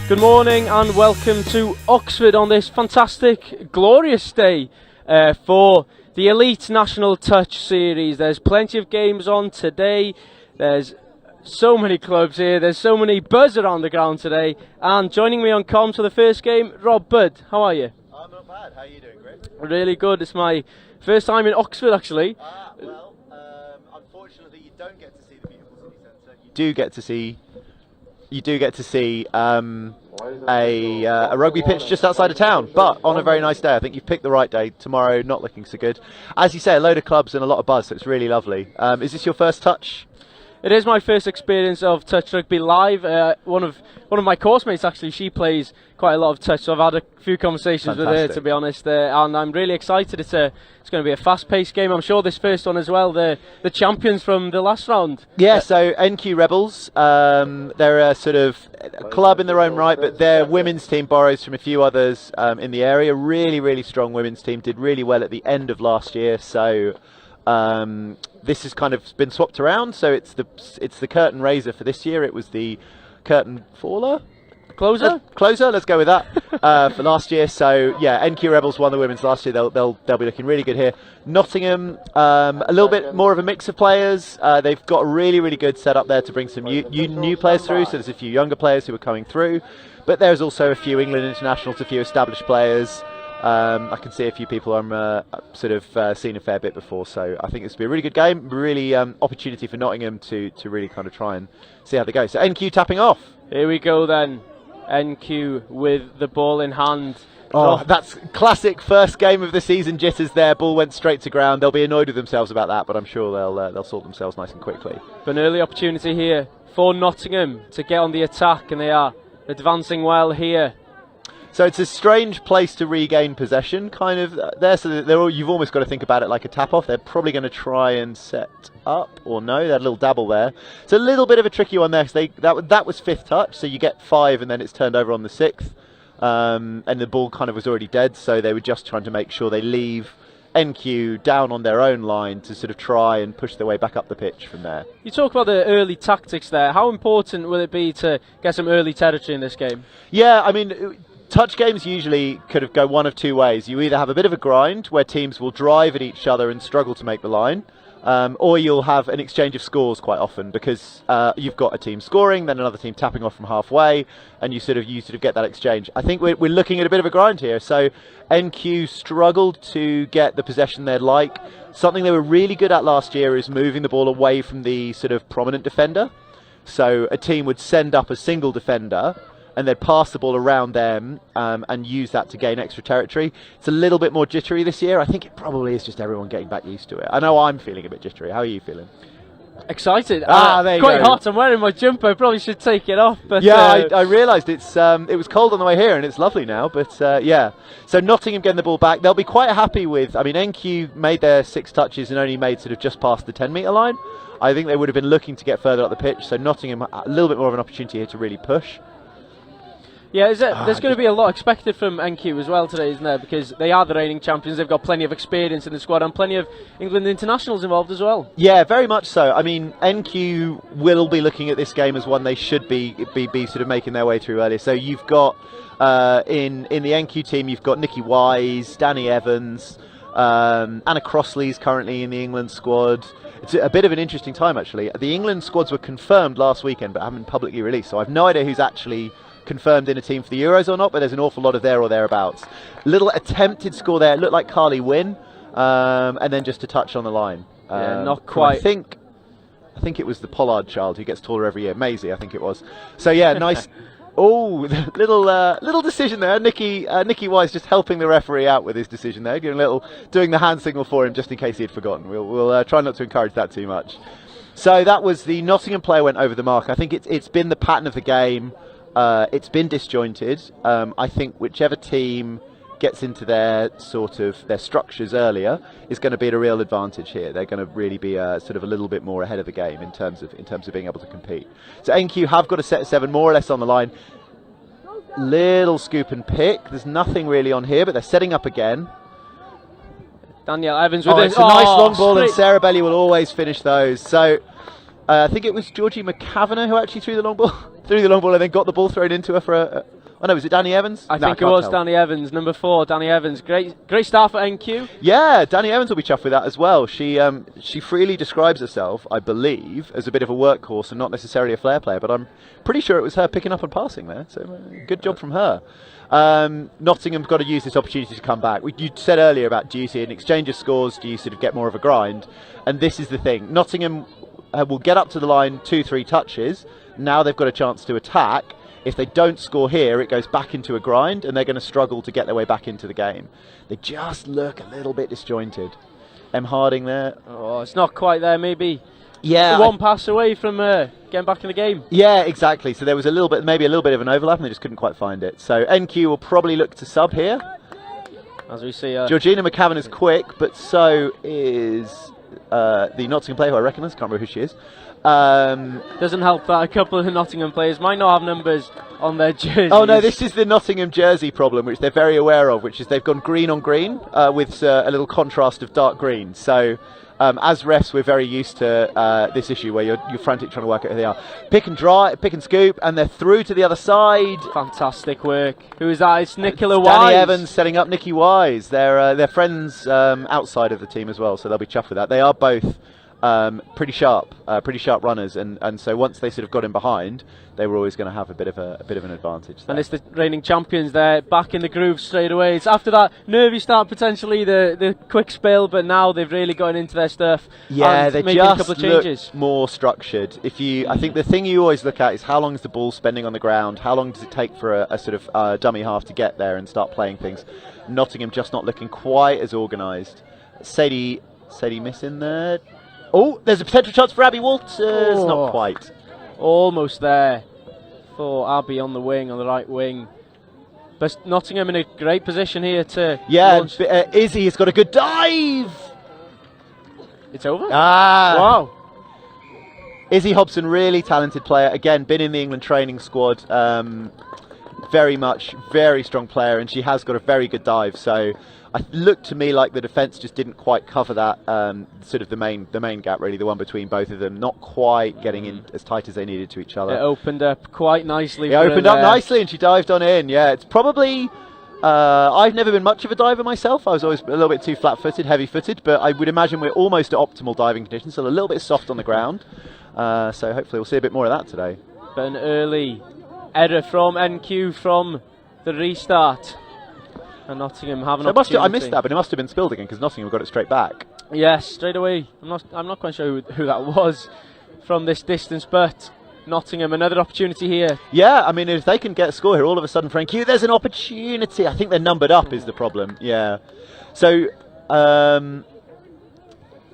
Good morning and welcome to Oxford on this fantastic, glorious day for the Elite National Touch Series. There's plenty of games on today. There's so many clubs here. There's so many buzz around the ground today. And joining me on comms for the first game, Rob Budd. How are you? I'm not bad. How are you doing, Greg? Really good. It's my first time in Oxford, actually. Unfortunately, you don't get to see the beautiful city centre. You do get to see a rugby pitch just outside of town, but on a very nice day. I think you've picked the right day. Tomorrow, not looking so good. As you say, a load of clubs and a lot of buzz, so it's really lovely. Is this your first touch? It is my first experience of touch rugby live. One of my course mates, actually, she plays quite a lot of touch, so I've had a few conversations with her, to be honest, and I'm really excited. It's going to be a fast-paced game. I'm sure this first one as well, the champions from the last round. Yeah, so NQ Rebels, they're a sort of club in their own right, but their women's team borrows from a few others in the area. Really, really strong women's team, did really well at the end of last year, so this has kind of been swapped around, so it's the curtain raiser for this year. It was the curtain faller? Closer, let's go with that for last year. So yeah, NQ Rebels won the women's last year. They'll be looking really good here. Nottingham, a little bit more of a mix of players. They've got a really, really good setup there to bring some new players through. So there's a few younger players who are coming through, but there's also a few England internationals, a few established players. I can see a few people I'm seen a fair bit before, so I think this will be a really good game, really opportunity for Nottingham to really kind of try and see how they go. So NQ tapping off. Here we go then. NQ with the ball in hand. Oh, that's classic first game of the season jitters there. Ball went straight to ground. They'll be annoyed with themselves about that, but I'm sure they'll sort themselves nice and quickly. An early opportunity here for Nottingham to get on the attack, and they are advancing well here. So it's a strange place to regain possession, kind of there. So you've almost got to think about it like a tap-off. They're probably going to try and set up, or no, they had a little dabble there. It's a little bit of a tricky one there, because that was fifth touch, so you get 5 and then it's turned over on the 6th. And the ball kind of was already dead, so they were just trying to make sure they leave NQ down on their own line to sort of try and push their way back up the pitch from there. You talk about the early tactics there. How important will it be to get some early territory in this game? Yeah, I mean, touch games usually could have go one of two ways. You either have a bit of a grind where teams will drive at each other and struggle to make the line, or you'll have an exchange of scores quite often, because you've got a team scoring, then another team tapping off from halfway, and you sort of get that exchange. I think we're looking at a bit of a grind here. So NQ struggled to get the possession they'd like. Something they were really good at last year is moving the ball away from the sort of prominent defender. So a team would send up a single defender, and they'd pass the ball around them and use that to gain extra territory. It's a little bit more jittery this year. I think it probably is just everyone getting back used to it. I know I'm feeling a bit jittery. How are you feeling? Excited. There you quite go. hot. I'm wearing my jumper. I probably should take it off. But yeah, I realised it was cold on the way here, and it's lovely now. But yeah, so Nottingham getting the ball back. They'll be quite happy with. I mean, NQ made their 6 touches and only made sort of just past the 10-metre line. I think they would have been looking to get further up the pitch. So Nottingham a little bit more of an opportunity here to really push. Yeah, there's going to be a lot expected from NQ as well today, isn't there? Because they are the reigning champions. They've got plenty of experience in the squad and plenty of England internationals involved as well. Yeah, very much so. I mean, NQ will be looking at this game as one they should be sort of making their way through earlier. So you've got in the NQ team, you've got Nikki Wise, Danny Evans, Anna Crossley's currently in the England squad. It's a bit of an interesting time, actually. The England squads were confirmed last weekend, but haven't been publicly released. So I've no idea who's actually confirmed in a team for the Euros or not, but there's an awful lot of there or thereabouts. Little attempted score there. It looked like Carly Wynn, and then just a touch on the line. Yeah, not quite. I think it was the Pollard child who gets taller every year. Maisie, I think it was. So yeah, nice. Oh, little decision there. Nikki Wise just helping the referee out with his decision there, doing the hand signal for him just in case he had forgotten. We'll try not to encourage that too much. So that was the Nottingham player went over the mark. I think it's been the pattern of the game. It's been disjointed. I think whichever team gets into their structures earlier is going to be at a real advantage here. They're going to really be sort of a little bit more ahead of the game in terms of being able to compete. So NQ have got a set of 7 more or less on the line. Little scoop and pick. There's nothing really on here, but they're setting up again. Danielle Evans with it's a nice long ball, and Sarah Belly will always finish those. So I think it was Georgie McCavanagh who actually threw the long ball and then got the ball thrown into her for Oh no, was it Danny Evans? I No, think it can't was tell. Danny Evans, number 4, Danny Evans. Great start for NQ. Yeah, Danny Evans will be chuffed with that as well. She freely describes herself, I believe, as a bit of a workhorse and not necessarily a flair player, but I'm pretty sure it was her picking up and passing there, so good job from her. Nottingham's got to use this opportunity to come back. You said earlier about, do you see an exchange of scores, do you sort of get more of a grind? And this is the thing. Nottingham will get up to the line 2-3 touches. Now they've got a chance to attack. If they don't score here, it goes back into a grind, and they're going to struggle to get their way back into the game. They just look a little bit disjointed. M. Harding there. Oh, it's not quite there, maybe. Yeah, one pass away from getting back in the game. Yeah, exactly. So there was maybe a little bit of an overlap, and they just couldn't quite find it. So NQ will probably look to sub here. As we see, Georgina McCavan is quick, but so is the Nottingham player who I recognise. Can't remember who she is. Doesn't help that a couple of the Nottingham players might not have numbers on their jerseys. Oh no, this is the Nottingham jersey problem, which they're very aware of, which is they've gone green on green with a little contrast of dark green. So as refs, we're very used to this issue where you're frantic trying to work out who they are. Pick and scoop, and they're through to the other side. Fantastic work. Who is that? It's Nicola It's Wise. Danny Evans setting up Nikki Wise. They're friends outside of the team as well, so they'll be chuffed with that. They are both pretty sharp runners, and so once they sort of got in behind, they were always going to have a bit of an advantage there. And it's the reigning champions there, back in the groove straight away. It's after that nervy start, potentially the quick spill, but now they've really gotten into their stuff. Yeah, and they making a couple just of changes. look more structured. I think the thing you always look at is how long is the ball spending on the ground, how long does it take for a sort of dummy half to get there and start playing things. Nottingham just not looking quite as organised. Sadie missing there. Oh, there's a potential chance for Abby Walters. Oh. Not quite. Almost there for Abby on the wing, on the right wing. But Nottingham in a great position here to launch. Izzy has got a good dive. It's over? Ah. Wow. Izzy Hobson, really talented player. Again, been in the England training squad. Very strong player, and she has got a very good dive. So it looked to me like the defence just didn't quite cover that sort of the main gap, really, the one between both of them, not quite getting in as tight as they needed to each other. It opened up quite nicely. It opened up nicely, and she dived on in. Yeah, it's probably. I've never been much of a diver myself. I was always a little bit too flat-footed, heavy-footed, but I would imagine we're almost at optimal diving conditions, so a little bit soft on the ground. So hopefully we'll see a bit more of that today. But an early error from NQ from the restart. And Nottingham have an opportunity. I missed that, but it must have been spilled again because Nottingham got it straight back. Yes, straight away. I'm not quite sure who that was from this distance, but Nottingham, another opportunity here. Yeah, I mean, if they can get a score here, all of a sudden, Frank Hugh, there's an opportunity. I think they're numbered up is the problem. Yeah. So,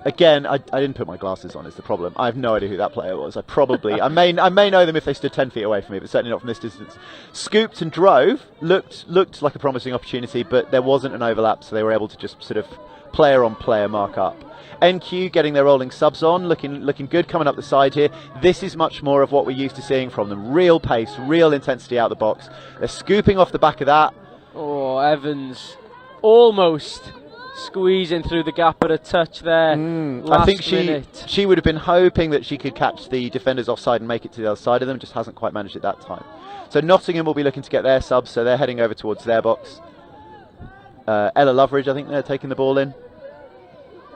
again, I didn't put my glasses on is the problem. I have no idea who that player was. I may know them if they stood 10 feet away from me, but certainly not from this distance. Scooped and drove, looked like a promising opportunity, but there wasn't an overlap, so they were able to just sort of player on player mark up. NQ getting their rolling subs on, looking good coming up the side here. This is much more of what we're used to seeing from them. Real pace, real intensity out the box. They're scooping off the back of that. Oh, Evans almost squeezing through the gap at a touch there. I think she would have been hoping that she could catch the defenders offside and make it to the other side of them, just hasn't quite managed it that time. So Nottingham will be looking to get their subs, so they're heading over towards their box. Ella Loveridge, I think they're taking the ball in.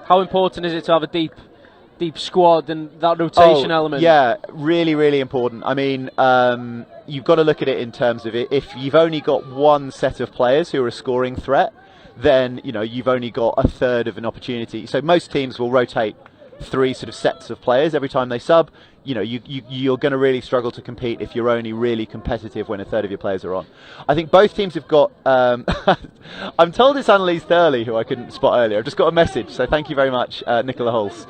How important is it to have a deep squad and that rotation element? Yeah, really, really important. I mean, you've got to look at it in terms of it. If you've only got one set of players who are a sgoring threat, then you've only got a third of an opportunity. So most teams will rotate 3 sort of sets of players every time they sub. You're going to really struggle to compete if you're only really competitive when a third of your players are on. I think both teams have got. I'm told it's Annalise Thurley, who I couldn't spot earlier. I've just got a message, so thank you very much, Nicola Hulse.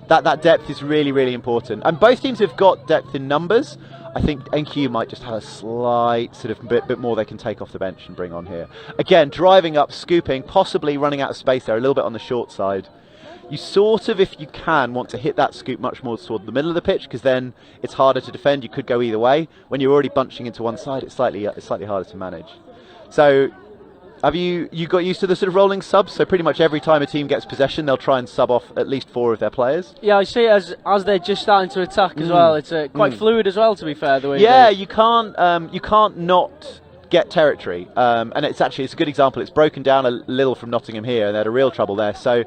That depth is really, really important, and both teams have got depth in numbers. I think NQ might just have a slight sort of bit more they can take off the bench and bring on here. Again, driving up, scooping, possibly running out of space there, a little bit on the short side. You sort of, if you can, want to hit that scoop much more toward the middle of the pitch, because then it's harder to defend. You could go either way. When you're already bunching into one side, it's slightly harder to manage. So Have you got used to the sort of rolling subs? So pretty much every time a team gets possession, they'll try and sub off at least 4 of their players. Yeah, I see it as they're just starting to attack as well. It's quite fluid as well, to be fair. The way you can't not get territory, and it's a good example. It's broken down a little from Nottingham here, and they had a real trouble there. So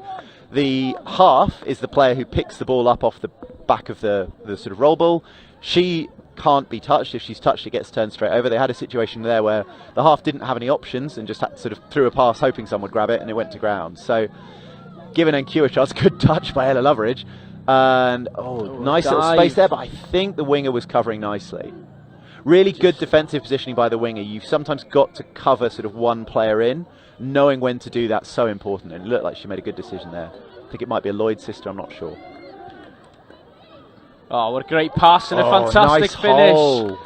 the half is the player who picks the ball up off the back of the sort of roll ball. She can't be touched. If she's touched, it gets turned straight over. They had a situation there where the half didn't have any options and just sort of threw a pass hoping someone would grab it, and it went to ground. So given NQ a chance, good touch by Ella Loveridge, and nice little space there, but I think the winger was covering nicely. Really good defensive positioning by the winger. You've sometimes got to cover sort of one player in. Knowing when to do that's so important, and it looked like she made a good decision there. I think it might be a Lloyd sister, I'm not sure. Oh, what a great pass and a fantastic nice finish. Hole.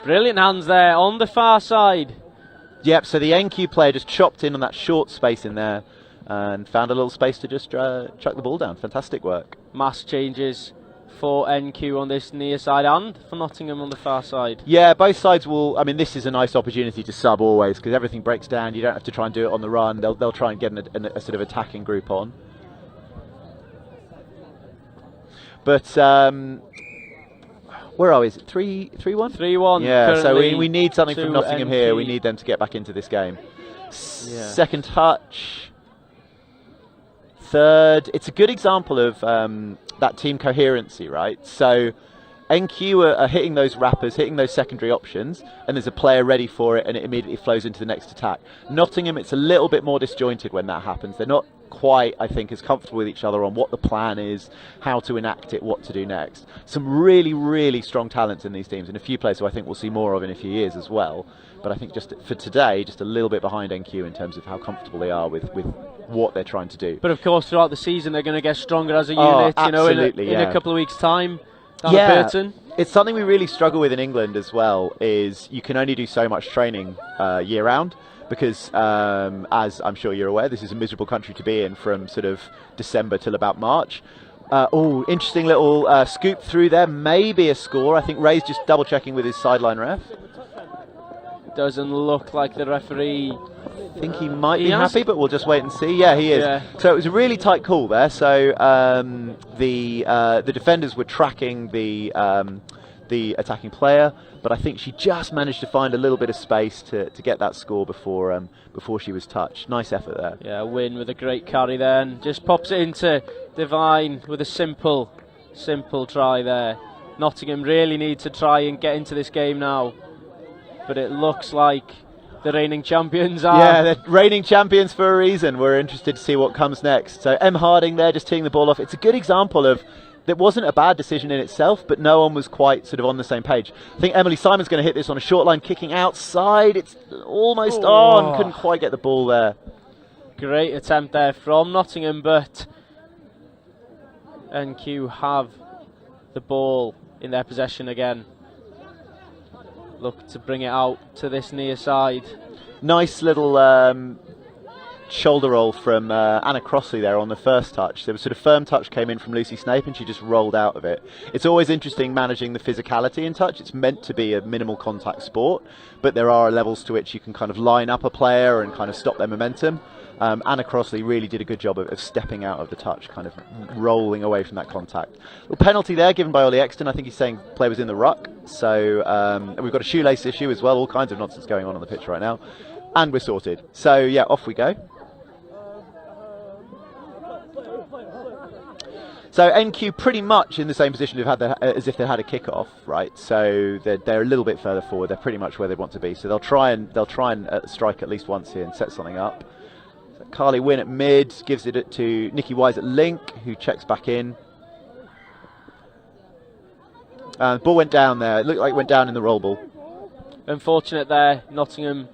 Brilliant hands there on the far side. Yep, so the NQ player just chopped in on that short space in there and found a little space to just chuck the ball down. Fantastic work. Mass changes for NQ on this near side and for Nottingham on the far side. Yeah, both sides will. I mean, this is a nice opportunity to sub always because everything breaks down. You don't have to try and do it on the run. They'll try and get a sort of attacking group on. But where are we? Is it 3-1? 3-1. Yeah, so we need something from Nottingham here. We need them to get back into this game. Second touch. Third. It's a good example of that team coherency, right? So NQ are hitting those wrappers, hitting those secondary options, and there's a player ready for it, and it immediately flows into the next attack. Nottingham, it's a little bit more disjointed when that happens. They're not quite, I think, as comfortable with each other on what the plan is, how to enact it, what to do next. Some really, really strong talents in these teams, and a few players who I think we'll see more of in a few years as well. But I think just for today, just a little bit behind NQ in terms of how comfortable they are with what they're trying to do. But of course, throughout the season, they're going to get stronger as a unit. In a couple of weeks' time. Burton. It's something we really struggle with in England as well. Is you can only do so much training year round. Because, as I'm sure you're aware, this is a miserable country to be in from sort of December till about March. Interesting little scoop through there. Maybe a score. I think Ray's just double-checking with his sideline ref. Doesn't look like the referee. I think he might be happy, but we'll just wait and see. Yeah, he is. Yeah. So it was a really tight call there. So the defenders were tracking the attacking player, but I think she just managed to find a little bit of space to get that score before she was touched. Nice effort there. Yeah, Win with a great carry there, and just pops it into Divine with a simple try there. Nottingham really need to try and get into this game now, but it looks like the reigning champions are. Yeah, they're reigning champions for a reason. We're interested to see what comes next. So M. Harding there just teeing the ball off. It's a good example of that wasn't a bad decision in itself, but no one was quite sort of on the same page. I think Emily Simon's going to hit this on a short line, kicking outside. It's almost on. Couldn't quite get the ball there. Great attempt there from Nottingham, but NQ have the ball in their possession again. Look to bring it out to this near side. Nice little shoulder roll from Anna Crossley there on the first touch. There was sort of firm touch came in from Lucy Snape and she just rolled out of it. It's always interesting managing the physicality in touch. It's meant to be a minimal contact sport, but there are levels to which you can kind of line up a player and kind of stop their momentum. Anna Crossley really did a good job of stepping out of the touch, kind of rolling away from that contact. A penalty there given by Ollie Exton. I think he's saying play was in the ruck. So we've got a shoelace issue as well. All kinds of nonsense going on the pitch right now. And we're sorted. So yeah, off we go. So NQ pretty much in the same position as if they had a kick-off, right? So they're a little bit further forward. They're pretty much where they want to be. So they'll try and strike at least once here and set something up. So Carly Wynn at mid gives it to Nikki Wise at link, who checks back in. Ball went down there. It looked like it went down in the roll ball. Unfortunate there. Nottingham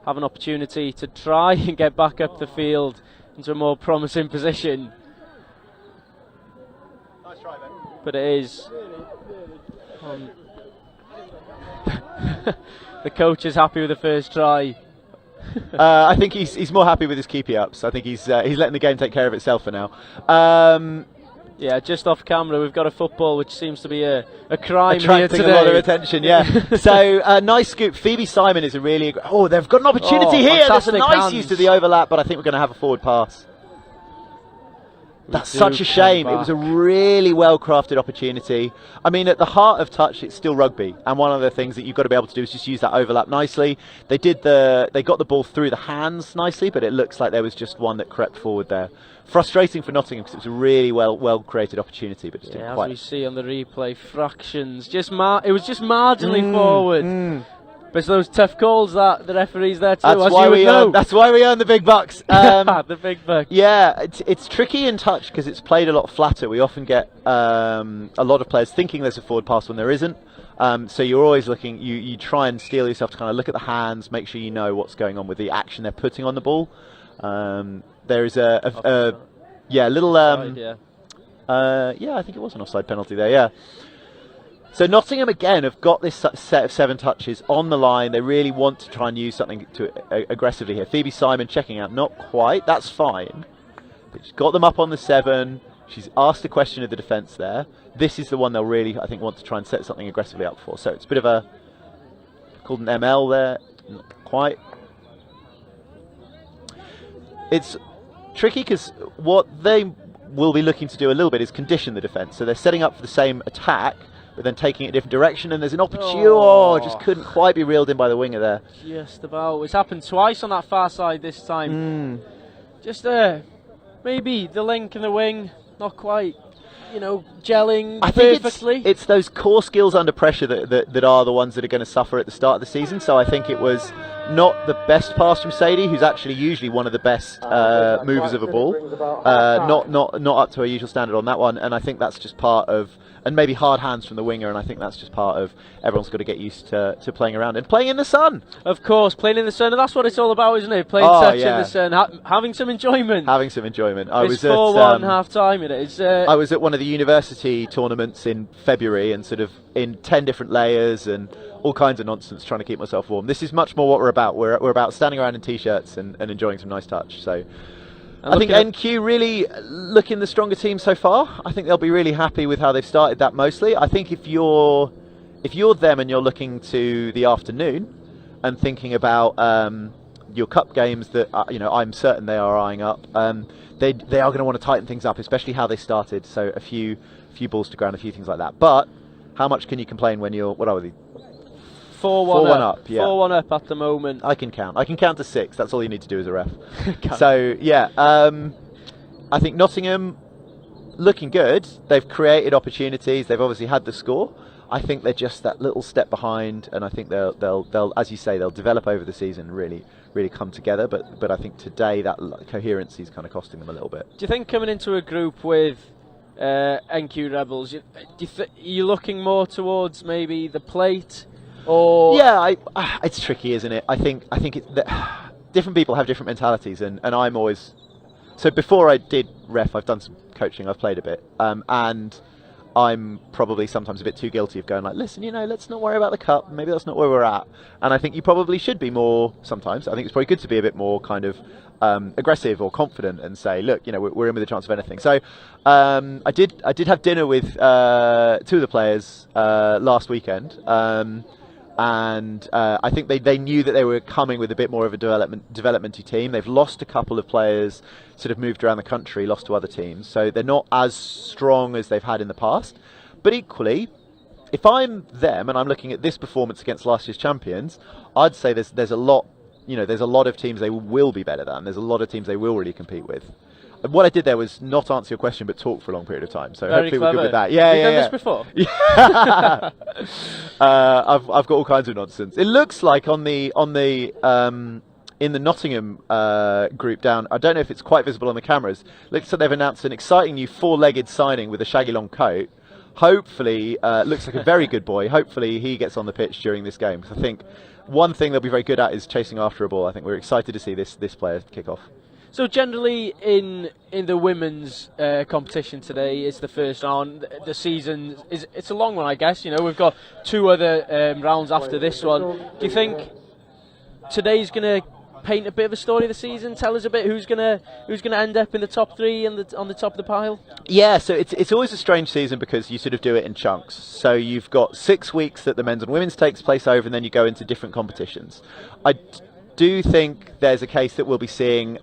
have an opportunity to try and get back up the field into a more promising position. But it is. The coach is happy with the first try. I think he's more happy with his keepy ups. I think he's letting the game take care of itself for now. Yeah, just off camera, we've got a football, which seems to be a crime here attracting today. a lot of attention, yeah. So, nice scoop. Phoebe Simon is a really... Oh, they've got an opportunity here. There's a nice hands. use to the overlap, but I think we're going to have a forward pass. That's such a shame. It was a really well-crafted opportunity. I mean, at the heart of touch, it's still rugby, and one of the things that you've got to be able to do is just use that overlap nicely. They got the ball through the hands nicely, but it looks like there was just one that crept forward there. Frustrating for Nottingham because it was a really well-created opportunity, but just didn't quite. As we see on the replay, fractions. It was just marginally forward. But it's those tough calls that the referees there too. That's why we earn the big bucks. The big bucks. Yeah, it's tricky in touch because it's played a lot flatter. We often get a lot of players thinking there's a forward pass when there isn't. So you're always looking. You try and steel yourself to kind of look at the hands, make sure you know what's going on with the action they're putting on the ball. There is a little I think it was an offside penalty there. Yeah. So Nottingham again have got this set of 7 touches on the line. They really want to try and use something aggressively here. Phoebe Simon checking out, not quite. That's fine. But she's got them up on the 7. She's asked a question of the defence there. This is the one they'll really, I think, want to try and set something aggressively up for. So it's a bit of a called an ML there. Not quite. It's tricky because what they will be looking to do a little bit is condition the defence. So they're setting up for the same attack, but then taking it a different direction, and there's an opportunity. Just couldn't quite be reeled in by the winger there. Just about. It's happened twice on that far side this time. Just maybe the link and the wing, not quite, gelling perfectly. It's those core skills under pressure that are the ones that are going to suffer at the start of the season. So I think it was not the best pass from Sadie, who's actually usually one of the best movers of a ball. Not up to her usual standard on that one, and I think that's just part of. And maybe hard hands from the winger, and I think that's just part of everyone's got to get used to playing around and playing in the sun. Of course, playing in the sun, and that's what it's all about, isn't it? Playing touch in the sun, having some enjoyment. Having some enjoyment. It's 4-1 half time. I was at one of the university tournaments in February, and sort of in 10 different layers and all kinds of nonsense, trying to keep myself warm. This is much more what we're about. We're about standing around in t-shirts and enjoying some nice touch. So. I think NQ really looking the stronger team so far. I think they'll be really happy with how they've started that mostly. I think if you're them and you're looking to the afternoon and thinking about your cup games that I'm certain they are eyeing up, they are going to want to tighten things up, especially how they started. So a few balls to ground, a few things like that. But how much can you complain when you're 4-1 up, yeah. 4-1 up at the moment. I can count to 6. That's all you need to do as a ref. So, yeah. I think Nottingham looking good. They've created opportunities. They've obviously had the score. I think they're just that little step behind, and I think they'll as you say, they'll develop over the season, really come together. But I think today that coherency is kind of costing them a little bit. Do you think coming into a group with NQ Rebels, you're looking more towards maybe the plate? Or it's tricky, isn't it? I think different people have different mentalities, and I'm always so. Before I did ref, I've done some coaching. I've played a bit, and I'm probably sometimes a bit too guilty of going like, listen, let's not worry about the cup. Maybe that's not where we're at. And I think you probably should be more. Sometimes I think it's probably good to be a bit more kind of aggressive or confident and say, look, we're in with a chance of anything. So I did have dinner with 2 of the players last weekend. And I think they knew that they were coming with a bit more of a developmenty team. They've lost a couple of players, sort of moved around the country, lost to other teams. So they're not as strong as they've had in the past. But equally, if I'm them and I'm looking at this performance against last year's champions, I'd say there's a lot, there's a lot of teams they will be better than. There's a lot of teams they will really compete with. What I did there was not answer your question, but talk for a long period of time. So very hopefully clever. we're good with that. Have you done this before? Yeah. I've got all kinds of nonsense. It looks like in the Nottingham group down. I don't know if it's quite visible on the cameras. Looks like they've announced an exciting new 4-legged signing with a shaggy long coat. Hopefully, looks like a very good boy. Hopefully, he gets on the pitch during this game. Because I think one thing they'll be very good at is chasing after a ball. I think we're excited to see this player kick off. So generally in the women's competition today, it's the first round. The season it's a long one, I guess. We've got 2 other rounds after this one. Do you think today's going to paint a bit of a story of the season? Tell us a bit who's gonna end up in the top 3 and on the top of the pile. Yeah, so it's always a strange season because you sort of do it in chunks. So you've got 6 weeks that the men's and women's takes place over, and then you go into different competitions. I do think there's a case that we'll be seeing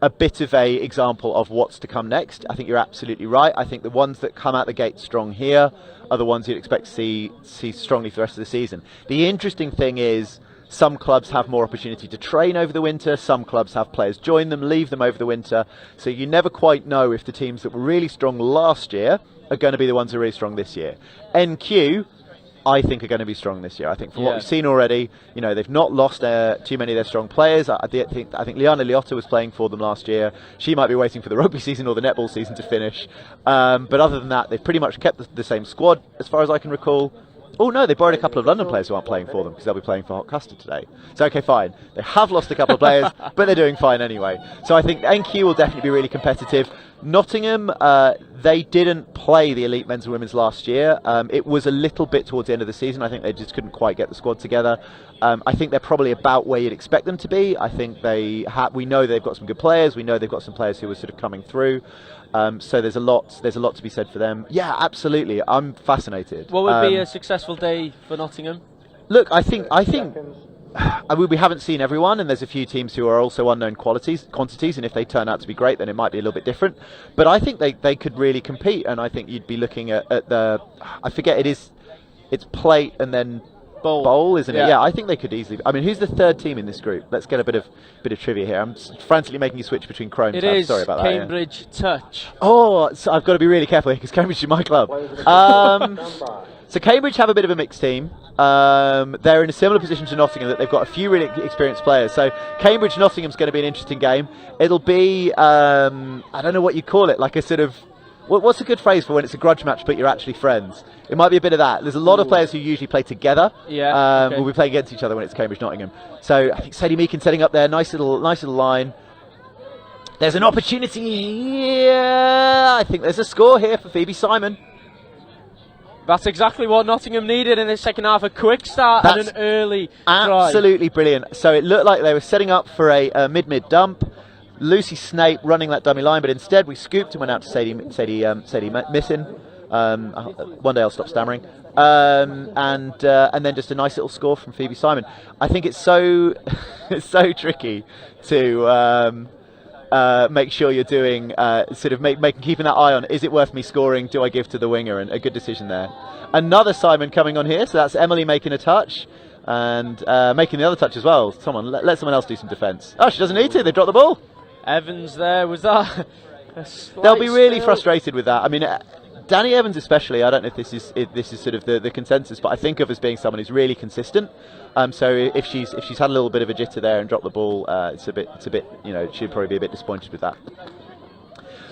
a bit of a example of what's to come next. I think you're absolutely right. I think the ones that come out the gate strong here are the ones you'd expect to see strongly for the rest of the season. The interesting thing is some clubs have more opportunity to train over the winter, some clubs have players join them, leave them over the winter, so you never quite know if the teams that were really strong last year are going to be the ones who are really strong this year. NQ, I think, are going to be strong this year. I think from what we've seen already, they've not lost too many of their strong players. I think Liana Liotta was playing for them last year. She might be waiting for the rugby season or the netball season to finish. But other than that, they've pretty much kept the same squad as far as I can recall. Oh no, they borrowed a couple of London players who aren't playing for them because they'll be playing for Hot Custard today. So okay, fine. They have lost a couple of players, but they're doing fine anyway. So I think NQ will definitely be really competitive. Nottingham, they didn't play the elite men's and women's last year. It was a little bit towards the end of the season. I think they just couldn't quite get the squad together. I think they're probably about where you'd expect them to be. I think we know they've got some good players. We know they've got some players who are sort of coming through. So there's a lot to be said for them. Yeah, absolutely. I'm fascinated. What would be a successful day for Nottingham? Look, I think we haven't seen everyone, and there's a few teams who are also unknown quantities, and if they turn out to be great, then it might be a little bit different. But I think they could really compete, and I think you'd be looking at the, I forget, it's plate and then bowl, isn't it? Yeah, I think they could easily. I mean, who's the third team in this group? Let's get a bit of trivia here. I'm frantically making you switch between Chrome tabs. It is Sorry about Cambridge that. Touch. Oh, so I've got to be really careful here because Cambridge is my club. So Cambridge have a bit of a mixed team. They're in a similar position to Nottingham, that they've got a few really experienced players. So Cambridge-Nottingham's going to be an interesting game. It'll be, I don't know what you call it, like a sort of, what's a good phrase for when it's a grudge match but you're actually friends? It might be a bit of that. There's a lot of players who usually play together. Yeah. Will be playing against each other when it's Cambridge-Nottingham. So I think Sadie Meakin setting up there, nice little line. There's an opportunity here. I think there's a score here for Phoebe Simon. That's exactly what Nottingham needed in the second half, a quick start and an early absolutely drive. Brilliant. So it looked like they were setting up for a mid dump. Lucy Snape running that dummy line, but instead we scooped and went out to Sadie Missing. One day I'll stop stammering. And then just a nice little score from Phoebe Simon. I think it's so tricky to make sure you're doing keeping that eye on, is it worth me scoring, do I give to the winger, and a good decision there. Another Simon coming on here, so that's Emily making a touch and making the other touch as well. Let someone else do some defence. Oh, she doesn't need to, they dropped the ball. Evans there, was that they'll be really frustrated with that. I mean, Danny Evans especially, I don't know if this is sort of the consensus, but I think of as being someone who's really consistent. So if she's had a little bit of a jitter there and dropped the ball, it's a bit she'd probably be a bit disappointed with that.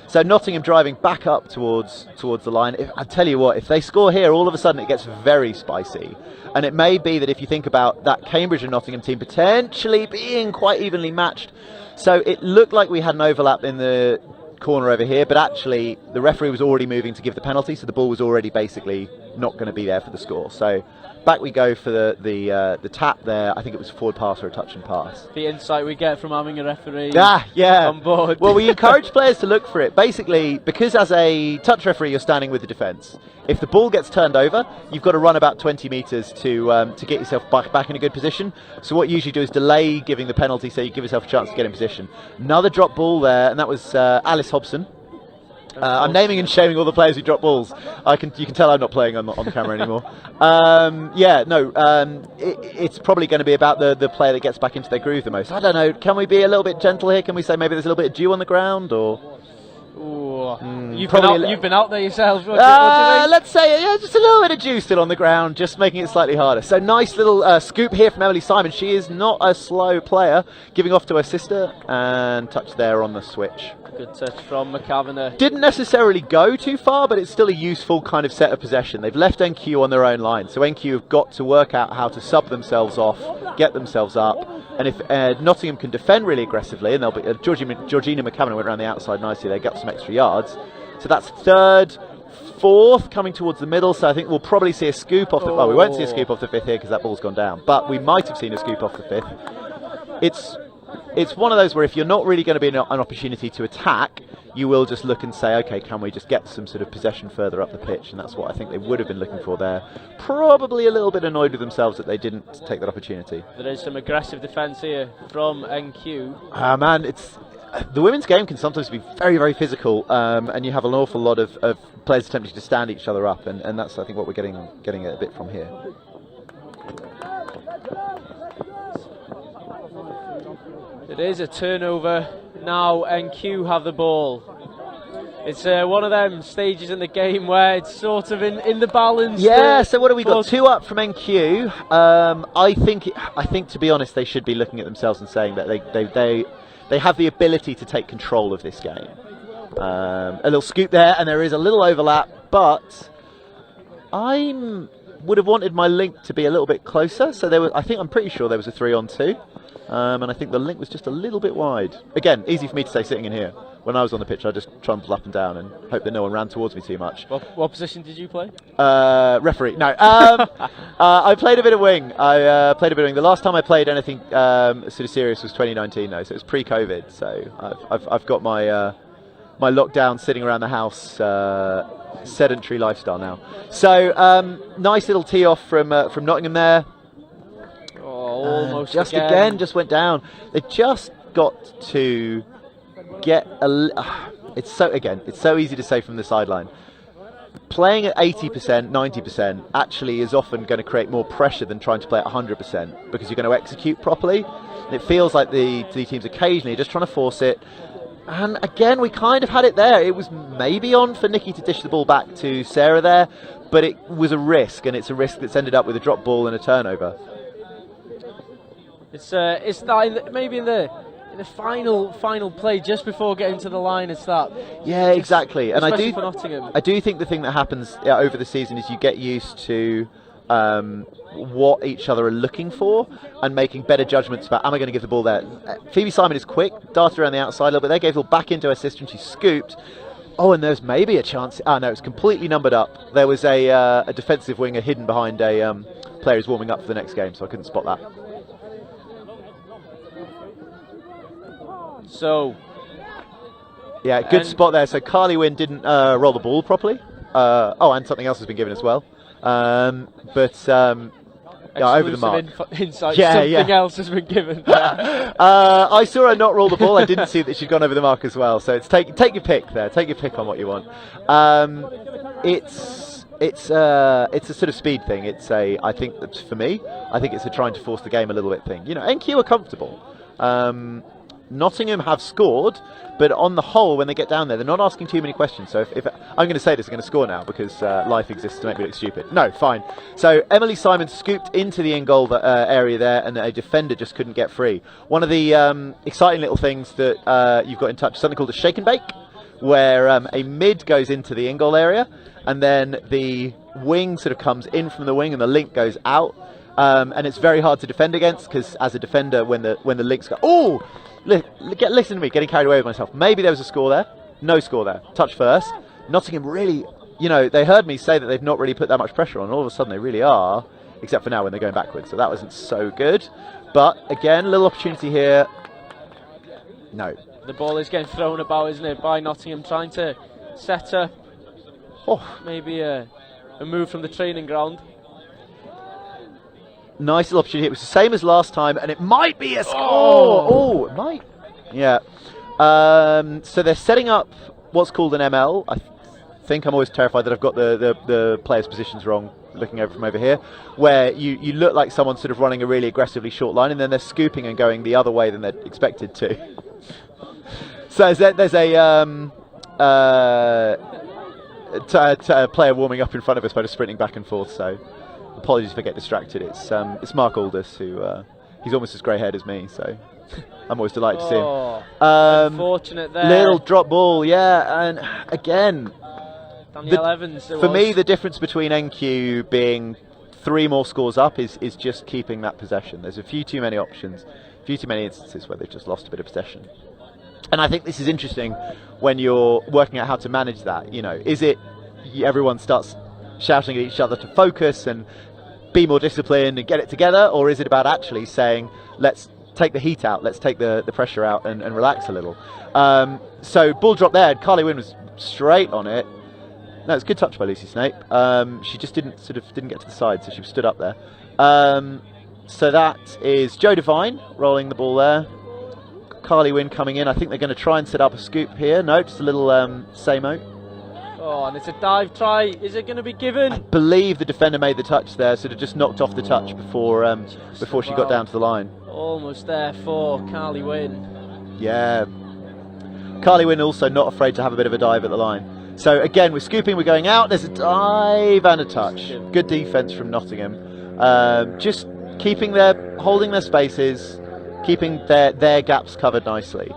So Nottingham driving back up towards the line. I tell you what, if they score here, all of a sudden it gets very spicy. And it may be that if you think about that Cambridge and Nottingham team potentially being quite evenly matched. So it looked like we had an overlap in the corner over here, but actually the referee was already moving to give the penalty, so the ball was already basically not going to be there for the score. So back we go for the tap there. I think it was a forward pass or a touch and pass. The insight we get from having a referee on board. Well, we encourage players to look for it, basically, because as a touch referee you're standing with the defence. If the ball gets turned over, you've got to run about 20 metres to get yourself back in a good position. So what you usually do is delay giving the penalty so you give yourself a chance to get in position. Another drop ball there, and that was Alice Hobson. I'm naming and shaming all the players who drop balls. You can tell I'm not playing on the camera anymore. It's probably going to be about the player that gets back into their groove the most. I don't know. Can we be a little bit gentle here? Can we say maybe there's a little bit of dew on the ground, or? You've been out there yourself. What do you think? Let's say just a little bit of dew still on the ground, just making it slightly harder. So nice little scoop here from Emily Simon. She is not a slow player, giving off to her sister, and touch there on the switch. Good touch from McCavanagh. Didn't necessarily go too far, but it's still a useful kind of set of possession. They've left NQ on their own line, so NQ have got to work out how to sub themselves off, get themselves up, and if Nottingham can defend really aggressively, and they'll be Georgina McCavanagh went around the outside nicely, they got some extra yards. So that's third, fourth, coming towards the middle, so I think we'll probably see a scoop off the... Well, we won't see a scoop off the fifth here because that ball's gone down, but we might have seen a scoop off the fifth. it's one of those where if you're not really going to be an opportunity to attack, you will just look and say, okay, can we just get some sort of possession further up the pitch? And that's what I think they would have been looking for there. Probably a little bit annoyed with themselves that they didn't take that opportunity. There is some aggressive defence here from NQ. Man, the women's game can sometimes be very, very physical, and you have an awful lot of players attempting to stand each other up, and that's, I think, what we're getting a bit from here. It is a turnover. Now NQ have the ball. It's one of them stages in the game where it's sort of in the balance. Yeah, so what have we got? 2 up from NQ. I think, to be honest, they should be looking at themselves and saying that they have the ability to take control of this game. A little scoop there, and there is a little overlap, but would have wanted my link to be a little bit closer. So I'm pretty sure there was a 3-on-2. And I think the link was just a little bit wide. Again, easy for me to say sitting in here. When I was on the pitch, I just trundled up and down and hope that no one ran towards me too much. What position did you play? Referee. No. I played a bit of wing. The last time I played anything sort of serious was 2019, though, so it was pre-COVID. So I've got my my lockdown, sitting around the house, sedentary lifestyle now. So nice little tee off from Nottingham there. Almost just again, just went down. They just got to get it's so easy to say from the sideline. Playing at 80%, 90% actually is often going to create more pressure than trying to play at 100% because you're going to execute properly. And it feels like the teams occasionally are just trying to force it. And again, we kind of had it there. It was maybe on for Nikki to dish the ball back to Sarah there, but it was a risk, and it's a risk that's ended up with a drop ball and a turnover. It's that maybe in the final play just before getting to the line. It's that. Yeah, exactly. And I do think the thing that happens over the season is you get used to what each other are looking for and making better judgments about, am I going to give the ball there? Phoebe Simon is quick, darted around the outside a little bit. They gave the ball back into her sister and she scooped. Oh, and there's maybe a chance. Oh no, it's completely numbered up. There was a defensive winger hidden behind a player who's warming up for the next game, so I couldn't spot that. So, yeah, good spot there. So Carly Wynn didn't roll the ball properly. And something else has been given as well. Over the mark. Insight. Something else has been given. I saw her not roll the ball. I didn't see that she'd gone over the mark as well. So it's take your pick there. Take your pick on what you want. It's a sort of speed thing. I think that for me, I think it's a trying to force the game a little bit thing. You know, NQ are comfortable. Nottingham have scored, but on the whole, when they get down there, they're not asking too many questions. So if I'm going to say this, I'm going to score now because life exists to make me look stupid. No, fine. So Emily Simon scooped into the in-goal area there, and a defender just couldn't get free. One of the exciting little things that you've got in touch is something called a shake and bake, where a mid goes into the in-goal area, and then the wing sort of comes in from the wing, and the link goes out. And it's very hard to defend against because as a defender, when the links go, listen to me, getting carried away with myself. Maybe there was a score there. No score there. Touch first. Nottingham really, they heard me say that they've not really put that much pressure on. And all of a sudden they really are, except for now when they're going backwards. So that wasn't so good. But again, a little opportunity here. No. The ball is getting thrown about, isn't it, by Nottingham, trying to set up maybe a move from the training ground. Nice little opportunity. It was the same as last time, and it might be a score. Oh, it might. Yeah. So they're setting up what's called an ML. I think I'm always terrified that I've got the players' positions wrong, looking over from over here, where you look like someone's sort of running a really aggressively short line, and then they're scooping and going the other way than they're expected to. So there's a player warming up in front of us by just sprinting back and forth, so apologies if I get distracted. It's Mark Aldous, who he's almost as grey-haired as me, so I'm always delighted to see him. Unfortunate there. Little drop ball, yeah, and again, Danielle Evans. For me, the difference between NQ being 3 more scores up is just keeping that possession. There's a few too many options, a few too many instances where they've just lost a bit of possession. And I think this is interesting when you're working out how to manage that. Is it everyone starts shouting at each other to focus and be more disciplined and get it together, or is it about actually saying, let's take the heat out, let's take the pressure out and relax a little. So ball drop there, Carly Wynn was straight on it. No, it's a good touch by Lucy Snape. She just didn't get to the side, so she stood up there. So that is Jo Devine rolling the ball there. Carly Wynn coming in. I think they're going to try and set up a scoop here. No, just a little Samo. Oh, and it's a dive try. Is it going to be given? I believe the defender made the touch there, so it just knocked off the touch before she got down to the line. Almost there for Carly Wynn. Yeah. Carly Wynn also not afraid to have a bit of a dive at the line. So again, we're scooping, we're going out. There's a dive and a touch. Good defence from Nottingham. Just holding their spaces, keeping their gaps covered nicely.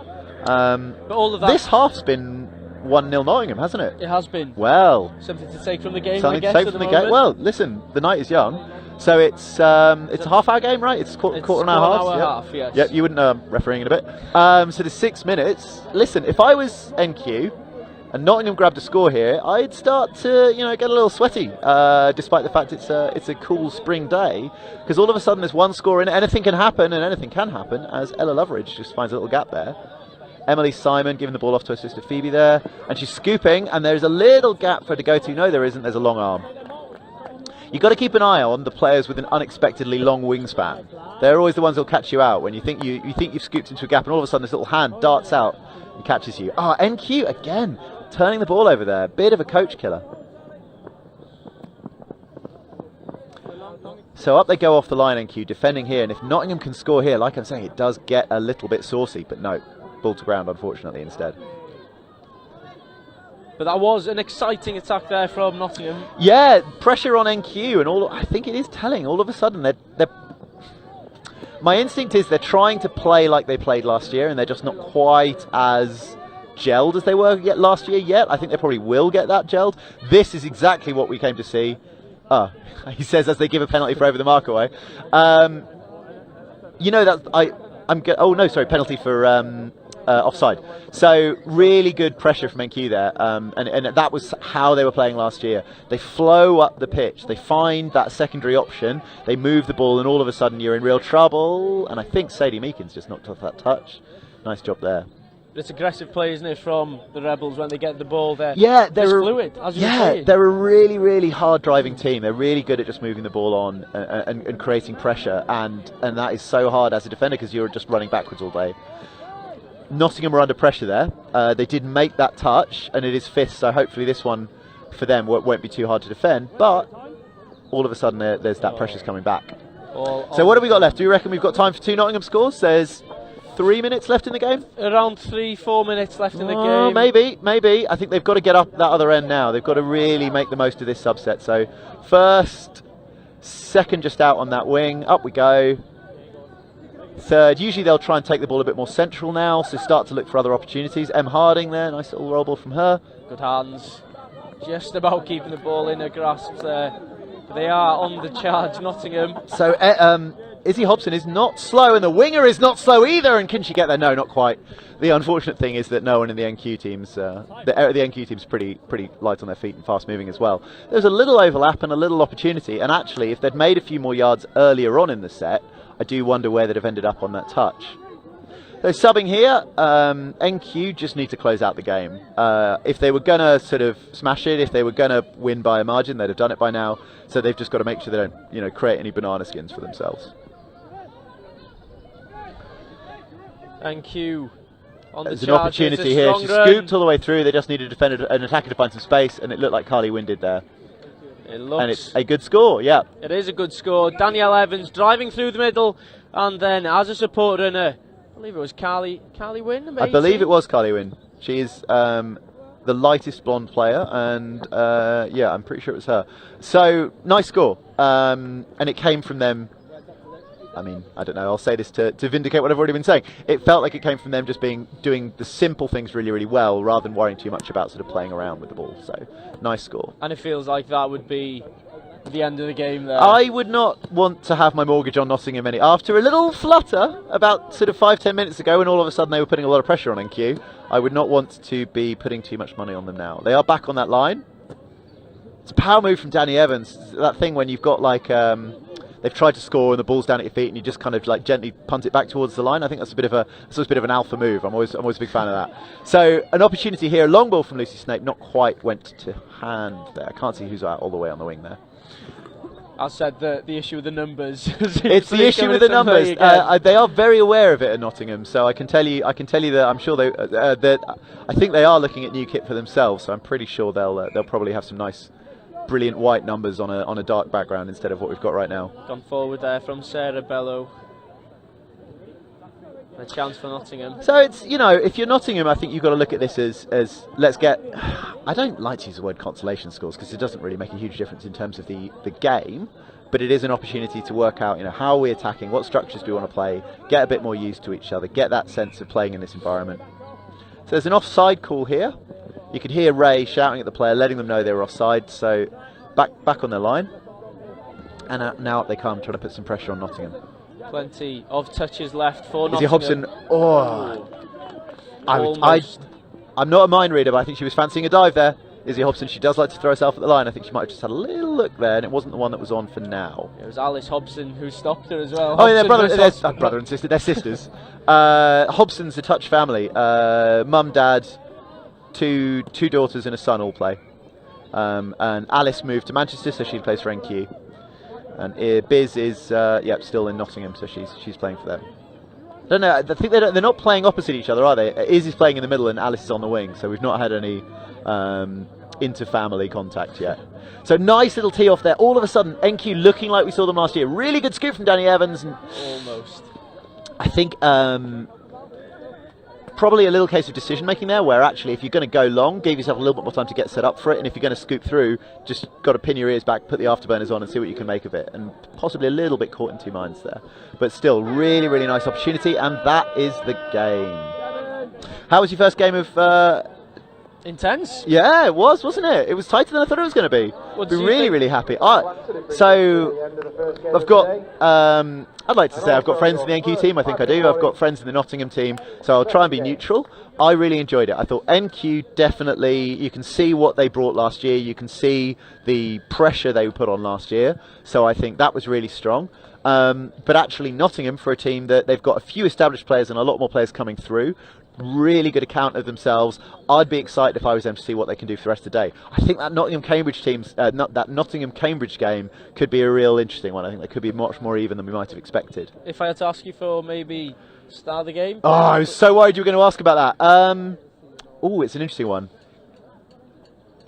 But all of that. This half's been 1-0 Nottingham, hasn't it? It has been. Well, something to take from the game. Something to take from the game. Well, listen, the night is young, so it's a half-hour game, right? It's quarter and a half. Yes. Yep. You wouldn't know. I'm refereeing in a bit. So there's 6 minutes. Listen, if I was NQ and Nottingham grabbed a score here, I'd start to get a little sweaty, despite the fact it's a cool spring day, because all of a sudden there's one score in it. Anything can happen, and anything can happen as Ella Loveridge just finds a little gap there. Emily Simon giving the ball off to her sister Phoebe there, and she's scooping, and there's a little gap for her to go to. No, there isn't. There's a long arm. You've got to keep an eye on the players with an unexpectedly long wingspan. They're always the ones that'll catch you out when you think you've scooped into a gap, and all of a sudden this little hand darts out and catches you. NQ again, turning the ball over there. Bit of a coach killer. So up they go off the line, NQ, defending here, and if Nottingham can score here, like I'm saying, it does get a little bit saucy, but no. Ball to ground, unfortunately, instead. But that was an exciting attack there from Nottingham. Yeah, pressure on NQ, and I think it is telling. All of a sudden, they're my instinct is they're trying to play like they played last year, and they're just not quite as gelled as they were last year yet. I think they probably will get that gelled. This is exactly what we came to see. He says as they give a penalty for over the mark away. Penalty for offside. So really good pressure from NQ there, and that was how they were playing last year. They flow up the pitch, they find that secondary option, they move the ball, and all of a sudden you're in real trouble. And I think Sadie Meekins just knocked off that touch. Nice job there. It's aggressive play, isn't it, from the Rebels when they get the ball there? Yeah, they're fluid, as you say. They're a really, really hard driving team. They're really good at just moving the ball on and creating pressure, and that is so hard as a defender because you're just running backwards all day. Nottingham were under pressure there. They did make that touch, and it is fifth, so hopefully this one for them won't be too hard to defend. But all of a sudden there's that pressure's coming back. So what have we got left? Do you reckon we've got time for 2 Nottingham scores? There's 3 minutes left in the game? Around 3-4 minutes left in the game. Maybe. I think they've got to get up that other end now. They've got to really make the most of this subset. So first, second just out on that wing. Up we go. Third, usually they'll try and take the ball a bit more central now, so start to look for other opportunities. Em Harding there, nice little roll ball from her. Good hands. Just about keeping the ball in her grasp there. They are on the charge, Nottingham. So Izzy Hobson is not slow, and the winger is not slow either. And can she get there? No, not quite. The unfortunate thing is that no one in the NQ teams, the NQ team's pretty light on their feet and fast moving as well. There's a little overlap and a little opportunity, and actually, if they'd made a few more yards earlier on in the set, I do wonder where they'd have ended up on that touch. So subbing here, NQ just need to close out the game. If they were going to sort of smash it, if they were going to win by a margin, they'd have done it by now. So they've just got to make sure they don't, create any banana skins for themselves. NQ on There's the an opportunity here. She scooped all the way through. They just needed an attacker to find some space, and it looked like Carly Wynn did there. And it's a good score, yeah. It is a good score. Danielle Evans driving through the middle, and then as a support runner, I believe it was Carly Wynn. I believe it was Carly Wynn. She is the lightest blonde player, and I'm pretty sure it was her. So nice score, and it came from them. I mean, I don't know, I'll say this to vindicate what I've already been saying. It felt like it came from them just doing the simple things really, really well, rather than worrying too much about sort of playing around with the ball. So, nice score. And it feels like that would be the end of the game there. I would not want to have my mortgage on Nottingham after a little flutter about sort of 5-10 minutes ago, when all of a sudden they were putting a lot of pressure on NQ. I would not want to be putting too much money on them now. They are back on that line. It's a power move from Danny Evans. That thing when you've got like... they've tried to score and the ball's down at your feet and you just kind of like gently punt it back towards the line. I think that's a bit of an alpha move. I'm always a big fan of that. So an opportunity here, long ball from Lucy Snape, not quite went to hand there. I can't see who's out all the way on the wing there. I said the issue with the numbers. It's the issue with the numbers. They are very aware of it at Nottingham, so I can tell you that I'm sure I think they are looking at new kit for themselves. So I'm pretty sure they'll probably have some nice, brilliant white numbers on a dark background instead of what we've got right now. Gone forward there from Sarah Bellow. A chance for Nottingham. So it's, if you're Nottingham, I think you've got to look at this as let's get. I don't like to use the word consolation scores because it doesn't really make a huge difference in terms of the game, but it is an opportunity to work out, how are we attacking, what structures do we want to play, get a bit more used to each other, get that sense of playing in this environment. So there's an offside call here. You could hear Ray shouting at the player, letting them know they were offside. So back on their line, and now up they come, trying to put some pressure on Nottingham. Plenty of touches left for Izzy Nottingham. Hobson. I'm not a mind reader, but I think she was fancying a dive there. Izzy Hobson, she does like to throw herself at the line. I think she might have just had a little look there, and it wasn't the one that was on for now. It was Alice Hobson who stopped her as well. Oh, yeah, they're brother and sister. They're sisters. Hobson's a Touch family. Mum, dad, two daughters and a son all play. And Alice moved to Manchester, so she plays for NQ. And Biz is still in Nottingham, so she's playing for them. I don't know. I think they're not playing opposite each other, are they? Izzy's playing in the middle and Alice is on the wing, so we've not had any inter-family contact yet. So nice little tee off there. All of a sudden, NQ looking like we saw them last year. Really good scoop from Danny Evans. And almost. I think probably a little case of decision making there, where actually if you're going to go long, give yourself a little bit more time to get set up for it, and if you're going to scoop through, just got to pin your ears back, put the afterburners on and see what you can make of it, and possibly a little bit caught in two minds there. But still, really, really nice opportunity, and that is the game. How was your first game of... Intense? Yeah, it was, wasn't it? It was tighter than I thought it was going to be. Be really, really happy. So, I've got... I'd like to say I've got friends in the NQ team. I think I do. I've got friends in the Nottingham team, so I'll try and be neutral. I really enjoyed it. I thought NQ definitely, you can see what they brought last year. You can see the pressure they put on last year. So I think that was really strong. But actually Nottingham, for a team that they've got a few established players and a lot more players coming through, really good account of themselves. I'd be excited if I was them to see what they can do for the rest of the day. I think that Nottingham-Cambridge Nottingham-Cambridge game could be a real interesting one. I think that could be much more even than we might have expected. If I had to ask you for maybe start of the game? Oh, I was so worried you were going to ask about that. It's an interesting one.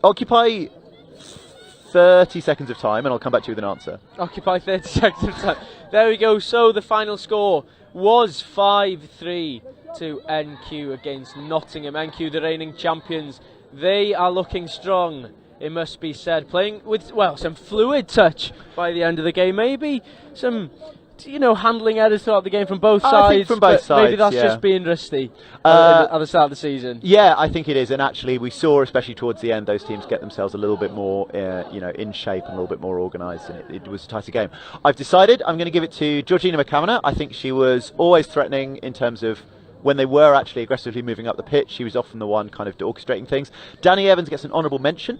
Occupy 30 seconds of time and I'll come back to you with an answer. Occupy 30 seconds of time. There we go. So the final score was 5-3 to NQ against Nottingham. NQ, the reigning champions, they are looking strong, it must be said. Playing with, some fluid touch by the end of the game. Maybe some, handling errors throughout the game from both sides. I think from both sides, maybe that's just being rusty at the start of the season. Yeah, I think it is. And actually, we saw, especially towards the end, those teams get themselves a little bit more, in shape and a little bit more organised. And it was a tighter game. I've decided I'm going to give it to Georgina McCammon. I think she was always threatening in terms of when they were actually aggressively moving up the pitch. She was often the one kind of orchestrating things. Danny Evans gets an honourable mention,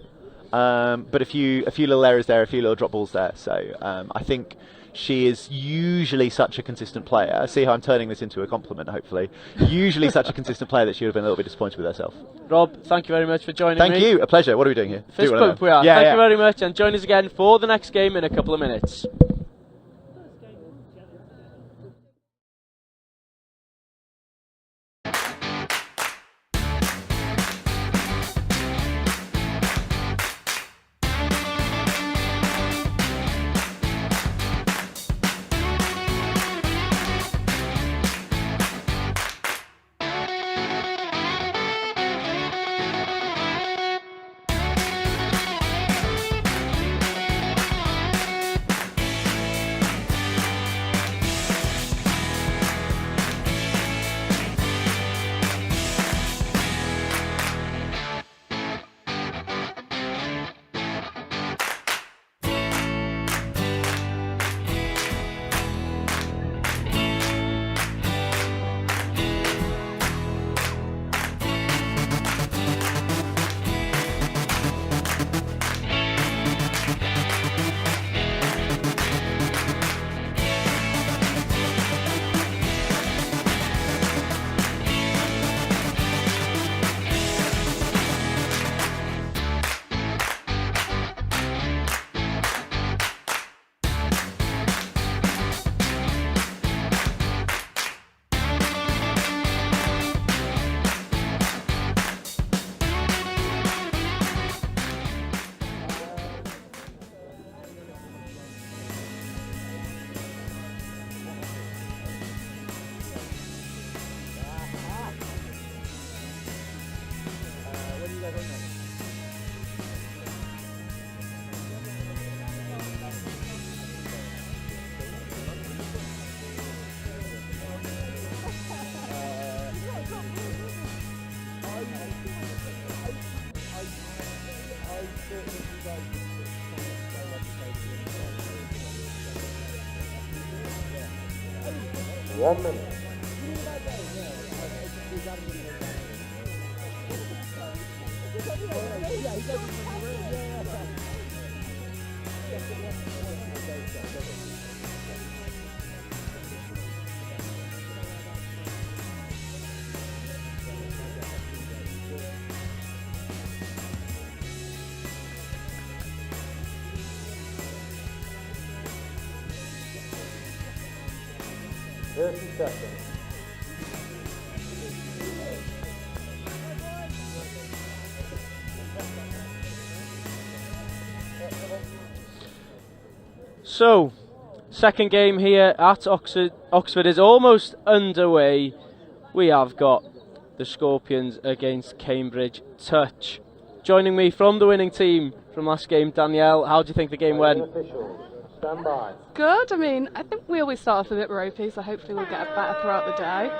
but a few little errors there, a few little drop balls there. So I think she is usually such a consistent player. See how I'm turning this into a compliment, hopefully. Usually such a consistent player that she would have been a little bit disappointed with herself. Rob, thank you very much for joining me. Thank you, a pleasure. What are we doing here? Fist bump we are. Thank you very much, and join us again for the next game in a couple of minutes. 1 minute. Seconds. So, second game here at Oxford. Oxford is almost underway. We have got the Scorpions against Cambridge Touch. Joining me from the winning team from last game, Danielle, how do you think the game went? Stand by. Good. I mean, I think we always start off a bit ropey, so hopefully we'll get better throughout the day.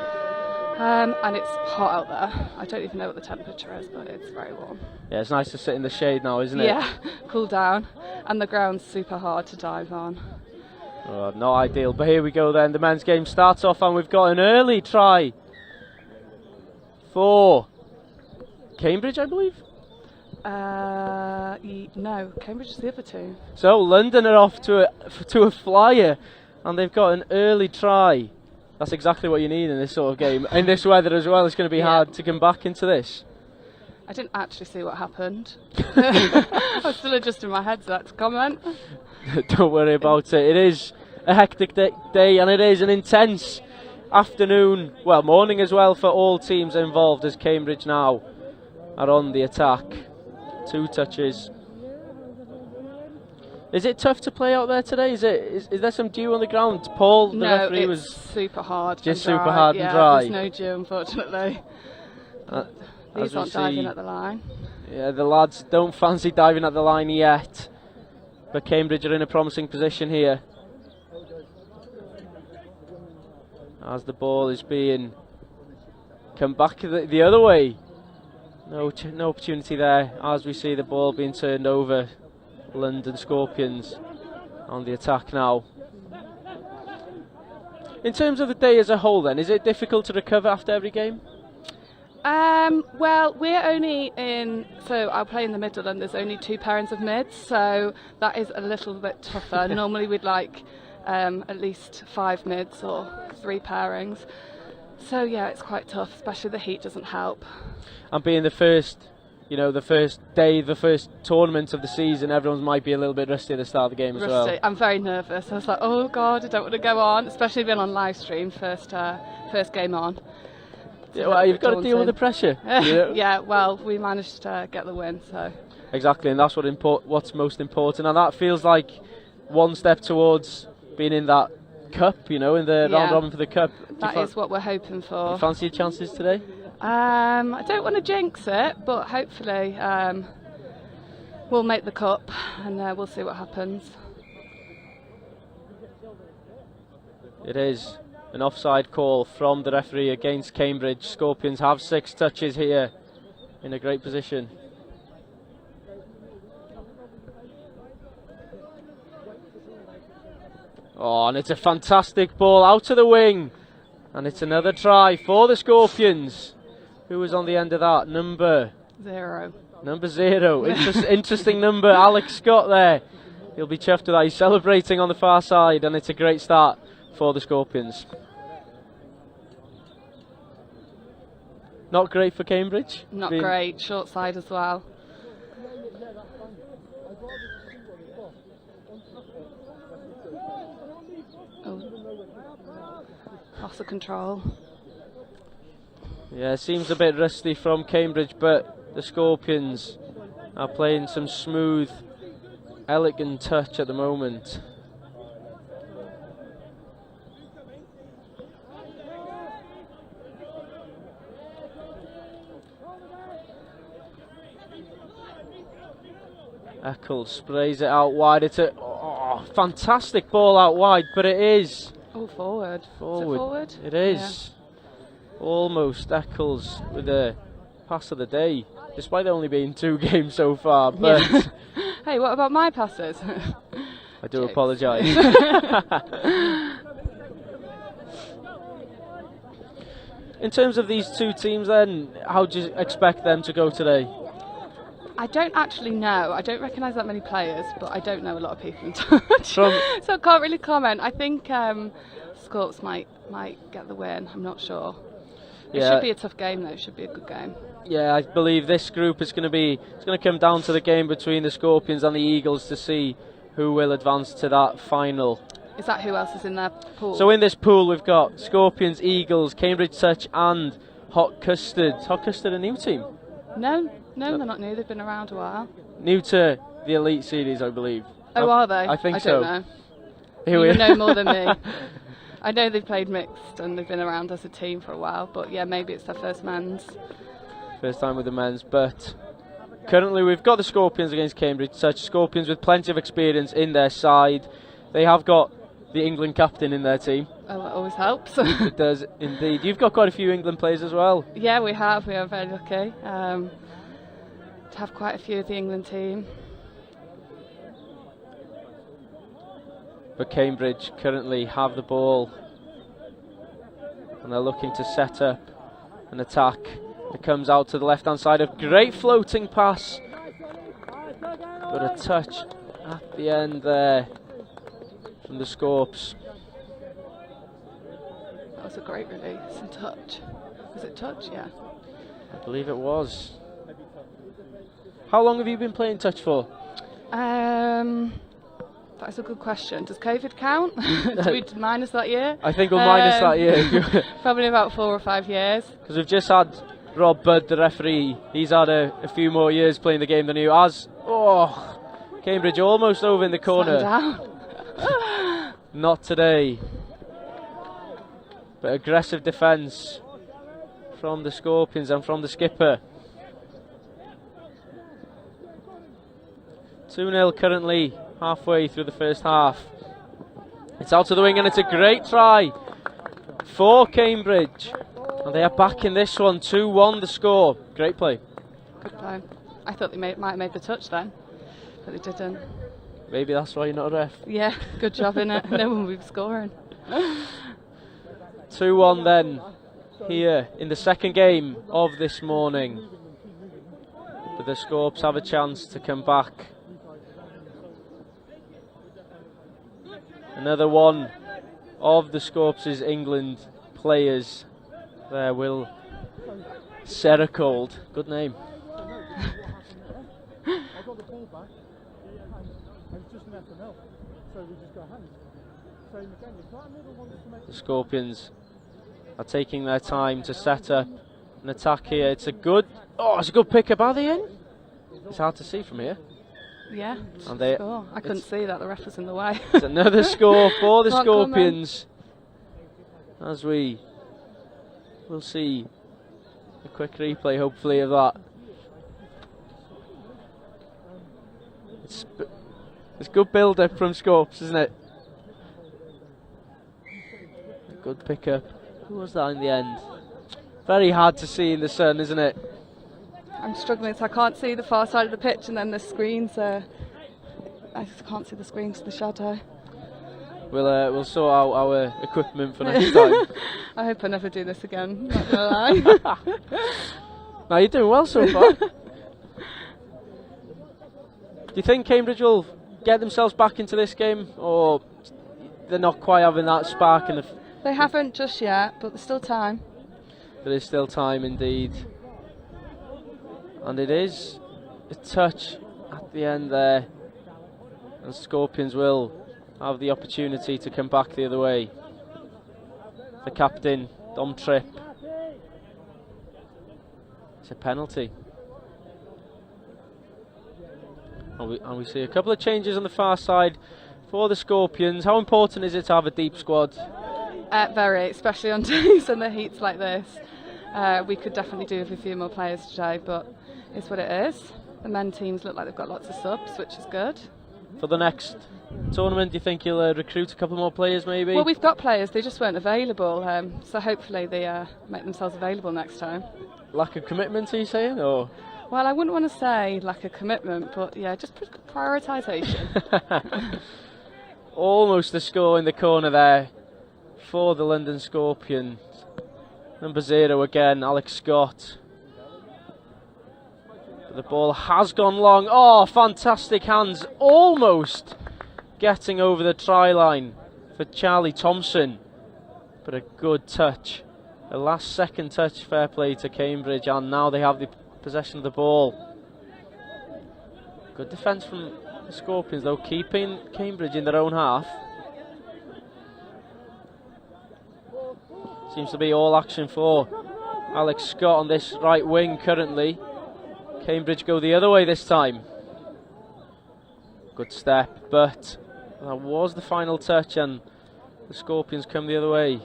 And it's hot out there. I don't even know what the temperature is, but it's very warm. Yeah, it's nice to sit in the shade now, isn't it? Yeah, cool down. And the ground's super hard to dive on. Oh, not ideal, but here we go then. The men's game starts off and we've got an early try for Cambridge, I believe? No, Cambridge is the other two. So London are off to a flyer and they've got an early try. That's exactly what you need in this sort of game. In this weather as well, it's going to be hard to come back into this. I didn't actually see what happened. I was still adjusting my headset to comment. Don't worry about it. It is a hectic day and it is an intense afternoon, well, morning as well for all teams involved as Cambridge now are on the attack. 2 touches. Is it tough to play out there today? Is there some dew on the ground? Paul, the referee, it's was super hard. Just super hard and dry. There's no dew, unfortunately. These aren't diving at the line. Yeah, the lads don't fancy diving at the line yet, but Cambridge are in a promising position here. As the ball is being come back the other way. No opportunity there as we see the ball being turned over. London Scorpions on the attack now. In terms of the day as a whole then, is it difficult to recover after every game? Well, we're only so I'll play in the middle and there's only 2 pairings of mids, so that is a little bit tougher. Normally we'd like at least 5 mids or 3 pairings. So yeah, it's quite tough, especially the heat doesn't help. And being the first day, the first tournament of the season, everyone might be a little bit rusty at the start of the game as well. I'm very nervous. I was like, oh God, I don't want to go on, especially being on live stream, first game on. Yeah, well, you've got to deal with the pressure. Yeah, well, we managed to get the win, so. Exactly, and that's what's most important, and that feels like one step towards being in that cup, in the round robin for the cup. That is what we're hoping for. Do you fancy your chances today? I don't want to jinx it, but hopefully we'll make the cup and we'll see what happens. It is an offside call from the referee against Cambridge. Scorpions have 6 touches here in a great position. Oh, and it's a fantastic ball out to the wing. And it's another try for the Scorpions. Who was on the end of that? Number 0. Number 0. Interesting number. Alex Scott there. He'll be chuffed with that. He's celebrating on the far side, and it's a great start for the Scorpions. Not great for Cambridge. Not great. Short side as well. Loss of control. Yeah, seems a bit rusty from Cambridge, but the Scorpions are playing some smooth, elegant touch at the moment. Eccles sprays it out wide. It's a fantastic ball out wide, but it is. Oh, forward. Is it forward? It is. Yeah. Almost Eccles with the pass of the day, despite there only being 2 games so far. But hey, what about my passes? I do apologise. In terms of these two teams then, how do you expect them to go today? I don't actually know. I don't recognise that many players, but I don't know a lot of people in touch. So I can't really comment. I think Scorps might get the win. I'm not sure. It should be a tough game though. It should be a good game. Yeah, I believe this group is going to come down to the game between the Scorpions and the Eagles to see who will advance to that final. Is that who else is in their pool? So in this pool we've got Scorpions, Eagles, Cambridge Touch and Hot Custard. Hot Custard a new team? No, they're not new. They've been around a while. New to the Elite Series, I believe. Oh, are they? I think I so. don't know. You know more than me. I know they've played mixed and they've been around as a team for a while, but yeah, maybe it's their first men's. First time with the men's, but currently we've got the Scorpions against Cambridge Touch. Scorpions with plenty of experience in their side. They have got the England captain in their team. Oh, that always helps. It does indeed. You've got quite a few England players as well. Yeah, we have. We are very lucky to have quite a few of the England team. But Cambridge currently have the ball and they're looking to set up an attack. It comes out to the left hand side of great floating pass, but a touch at the end there from the Scorps. That was a great release and touch. Was it touch? Yeah. I believe it was. How long have you been playing touch for? That's a good question. Does COVID count? Do we minus that year? I think we'll minus that year. Probably about 4 or 5 years. Because we've just had Rob Budd, the referee. He's had a few more years playing the game than you. As Cambridge almost over in the corner. Down. Not today. But aggressive defence from the Scorpions and from the skipper. 2-0 currently, halfway through the first half. It's out to the wing and it's a great try for Cambridge. And they are back in this one, 2-1 the score. Great play. Good play. I thought they might have made the touch then, but they didn't. Maybe that's why you're not a ref. Yeah, good job in it. No one will be scoring. 2-1 then, here in the second game of this morning. But the Scorps have a chance to come back. Another one of the Scorps' England players there, Will Sericold. Good name. The Scorpions are taking their time to set up an attack here. It's a good pick up. Are they in? It's hard to see from here. Yeah, And they, score. I couldn't see that, the ref was in the way. it's another score for the Can't Scorpions. As we will see a quick replay, hopefully, of that. It's good build-up from Scorps, isn't it? A good pick-up. Who was that in the end? Very hard to see in the sun, isn't it? I'm struggling, so I can't see the far side of the pitch, and then the screens I just can't see the screens to the shadow. We'll sort out our equipment for next time. I hope I never do this again, not gonna lie. No, you're doing well so far. Do you think Cambridge will get themselves back into this game, or they're not quite having that spark? They haven't just yet, but there's still time. There is still time indeed. And it is a touch at the end there. And Scorpions will have the opportunity to come back the other way. The captain, Dom Tripp. It's a penalty. And we see a couple of changes on the far side for the Scorpions. How important is it to have a deep squad? Very, especially on days and the heats like this. We could definitely do with a few more players today, but it's what it is. The men teams look like they've got lots of subs, which is good. For the next tournament, do you think you'll recruit a couple more players maybe? Well, we've got players, they just weren't available, so hopefully they make themselves available next time. Lack of commitment, are you saying? Or? Well, I wouldn't want to say lack of commitment, but yeah, just prioritisation. Almost a score in the corner there for the London Scorpions. Number 0 again, Alex Scott. But the ball has gone long. Oh, fantastic hands. Almost getting over the try line for Charlie Thompson. But a good touch. A last second touch, fair play to Cambridge, and now they have the possession of the ball. Good defence from the Scorpions though, keeping Cambridge in their own half. Seems to be all action for Alex Scott on this right wing currently. Cambridge go the other way this time. Good step, but that was the final touch and the Scorpions come the other way.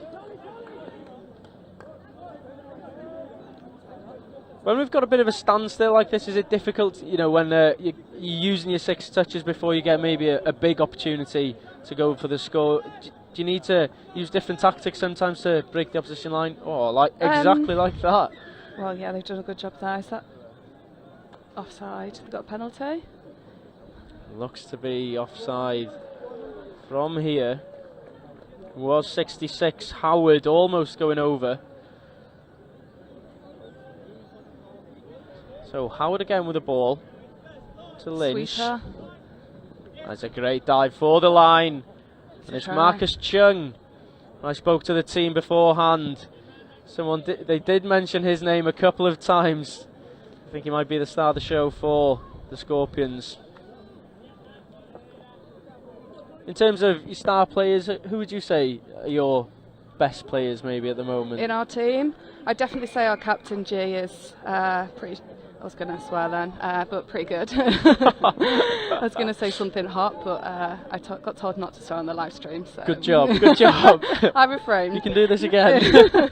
When we've got a bit of a standstill like this, is it difficult, you know, when you're using your 6 touches before you get maybe a big opportunity to go for the score? Do you need to use different tactics sometimes to break the opposition line? Oh, like exactly like that. Well, yeah, they've done a good job there. Is that offside? Got a penalty? Looks to be offside from here. It was 66. Howard almost going over. So Howard again with the ball to Lynch. Sweeper. That's a great dive for the line. And it's try. Marcus Chung. I spoke to the team beforehand. They did mention his name a couple of times. I think he might be the star of the show for the Scorpions. In terms of your star players, who would you say are your best players maybe at the moment? In our team, I'd definitely say our captain G is pretty. I was going to swear then, but pretty good. I was going to say something hot, but I got told not to swear on the live stream. So. Good job, good job. I refrained. You can do this again.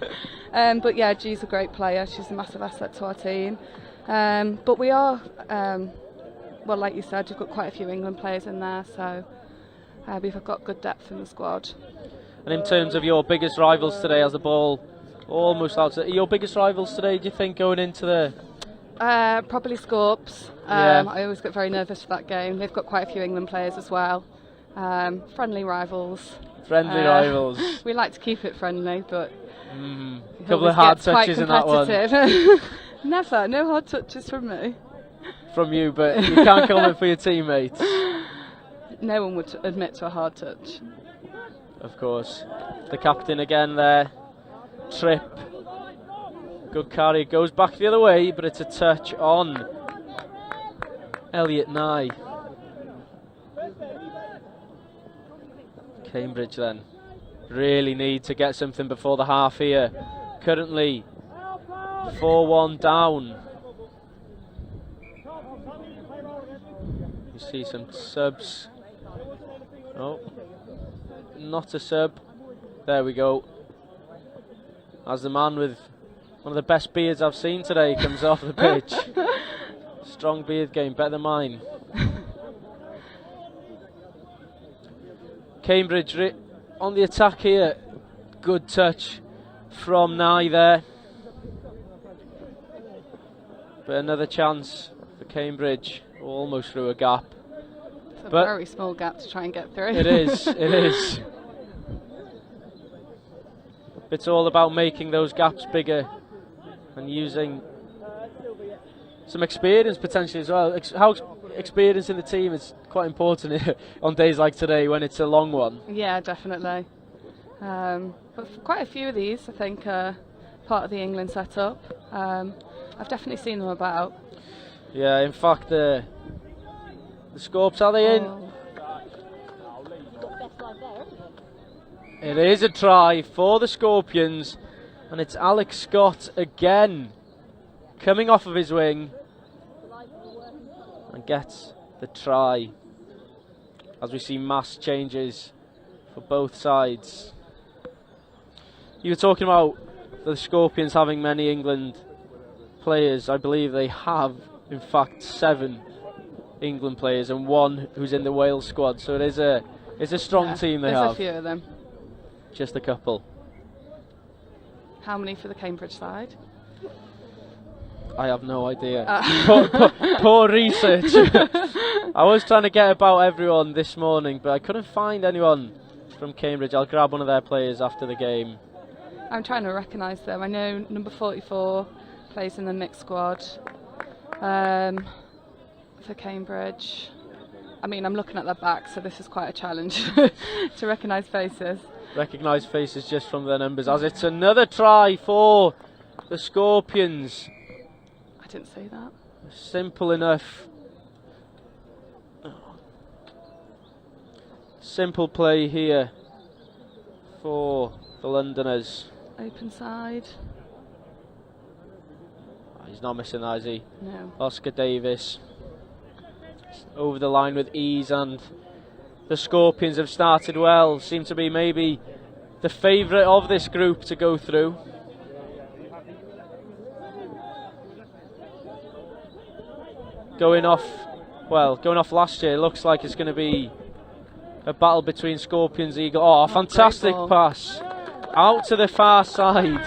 But yeah, G's a great player. She's a massive asset to our team. But we are, well, like you said, we've got quite a few England players in there, so we've got good depth in the squad. And in terms of your biggest rivals today, as the ball almost out, your biggest rivals today, do you think, going into the... Probably Scorps. Yeah. I always get very nervous for that game. They've got quite a few England players as well. Friendly rivals. Friendly rivals. We like to keep it friendly, but a couple of hard touches in that one. Never, no hard touches from me. From you, but you can't comment for your teammates. No one would admit to a hard touch. Of course. The captain again there. Trip. Good carry, goes back the other way, but it's a touch on Elliot Nye. Cambridge then really need to get something before the half here. Currently 4-1 down. You see some subs. Oh, not a sub. There we go. As the man with one of the best beards I've seen today comes off the pitch. Strong beard game, better than mine. Cambridge on the attack here. Good touch from Nye there. But another chance for Cambridge. Almost through a gap. It's a very small gap to try and get through. It is, it is. It's all about making those gaps bigger and using some experience potentially as well. How experience in the team is quite important on days like today when it's a long one. Yeah, definitely. But quite a few of these, I think, are part of the England setup. I've definitely seen them about. Yeah, in fact, the Scorps, are they in? It is a try for the Scorpions, and it's Alex Scott again coming off of his wing and gets the try as we see mass changes for both sides. You were talking about the Scorpions having many England players. I believe they have in fact 7 England players and 1 who's in the Wales squad, so it's a strong team they have. There's a few of them. Just a couple. How many for the Cambridge side? I have no idea. Poor research. I was trying to get about everyone this morning, but I couldn't find anyone from Cambridge. I'll grab one of their players after the game. I'm trying to recognise them. I know number 44 plays in the mixed squad for Cambridge. I mean, I'm looking at their back, so this is quite a challenge to recognise faces. Recognise faces just from their numbers, as it's another try for the Scorpions. I didn't see that. Simple enough. Simple play here for the Londoners. Open side. He's not missing that, is he? No. Oscar Davis over the line with ease, and the Scorpions have started well. Seem to be maybe the favourite of this group to go through. Going off last year, it looks like it's going to be a battle between Scorpions, Eagle. Oh, fantastic pass out to the far side.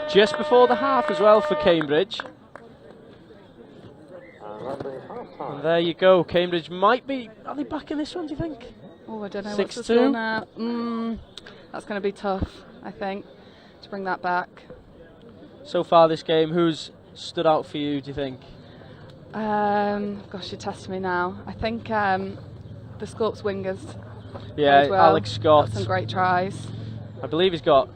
Just before the half as well for Cambridge. And there you go. Cambridge might be... Are they back in this one, do you think? Oh, I don't know. 6-2? What's the score now? That's going to be tough, I think, to bring that back. So far this game, who's stood out for you, do you think? Gosh, you're testing me now. I think the Scorps wingers. Yeah, well. Alex Scott. Got some great tries. I believe he's got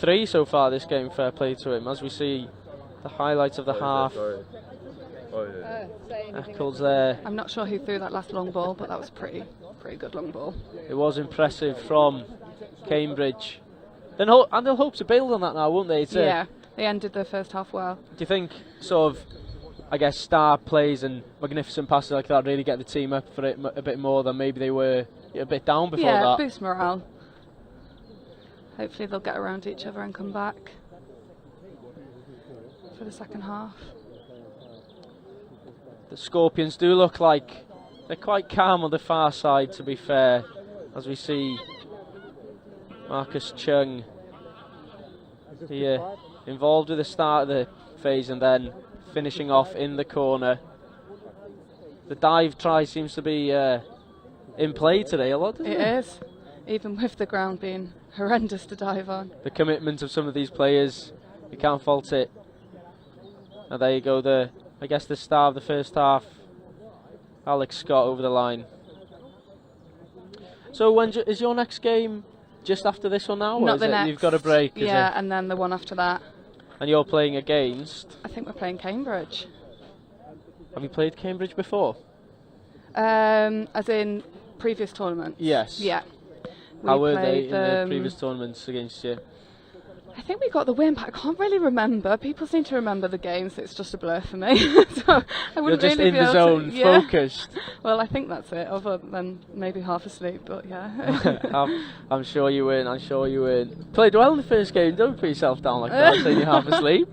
3 so far this game. Fair play to him. As we see the highlights of the half. Eccles there. I'm not sure who threw that last long ball, but that was pretty good long ball. It was impressive from Cambridge. And they'll hope to build on that now, won't they? Yeah, they ended the first half well. Do you think sort of, I guess, star plays and magnificent passes like that really get the team up for it a bit more than maybe they were a bit down before that? Yeah, boost morale. Hopefully they'll get around each other and come back for the second half. The Scorpions do look like they're quite calm on the far side, to be fair, as we see Marcus Chung here involved with the start of the phase and then finishing off in the corner. The dive try seems to be in play today a lot, doesn't it? It is, even with the ground being horrendous to dive on. The commitment of some of these players, you can't fault it. And there you go, I guess the star of the first half, Alex Scott over the line. So is your next game just after this one now? Not or the next. You've got a break, yeah, and then the one after that. And you're playing against? I think we're playing Cambridge. Have you played Cambridge before? As in previous tournaments? Yes. Yeah. How were they in the previous tournaments against you? I think we got the win, but I can't really remember. People seem to remember the games, so it's just a blur for me. So I wouldn't You're just really in be the able zone, to, yeah. focused. Well, I think that's it, other than maybe half asleep, but yeah. I'm sure you win, I'm sure you win. Played well in the first game, don't put yourself down like that, saying you're half asleep.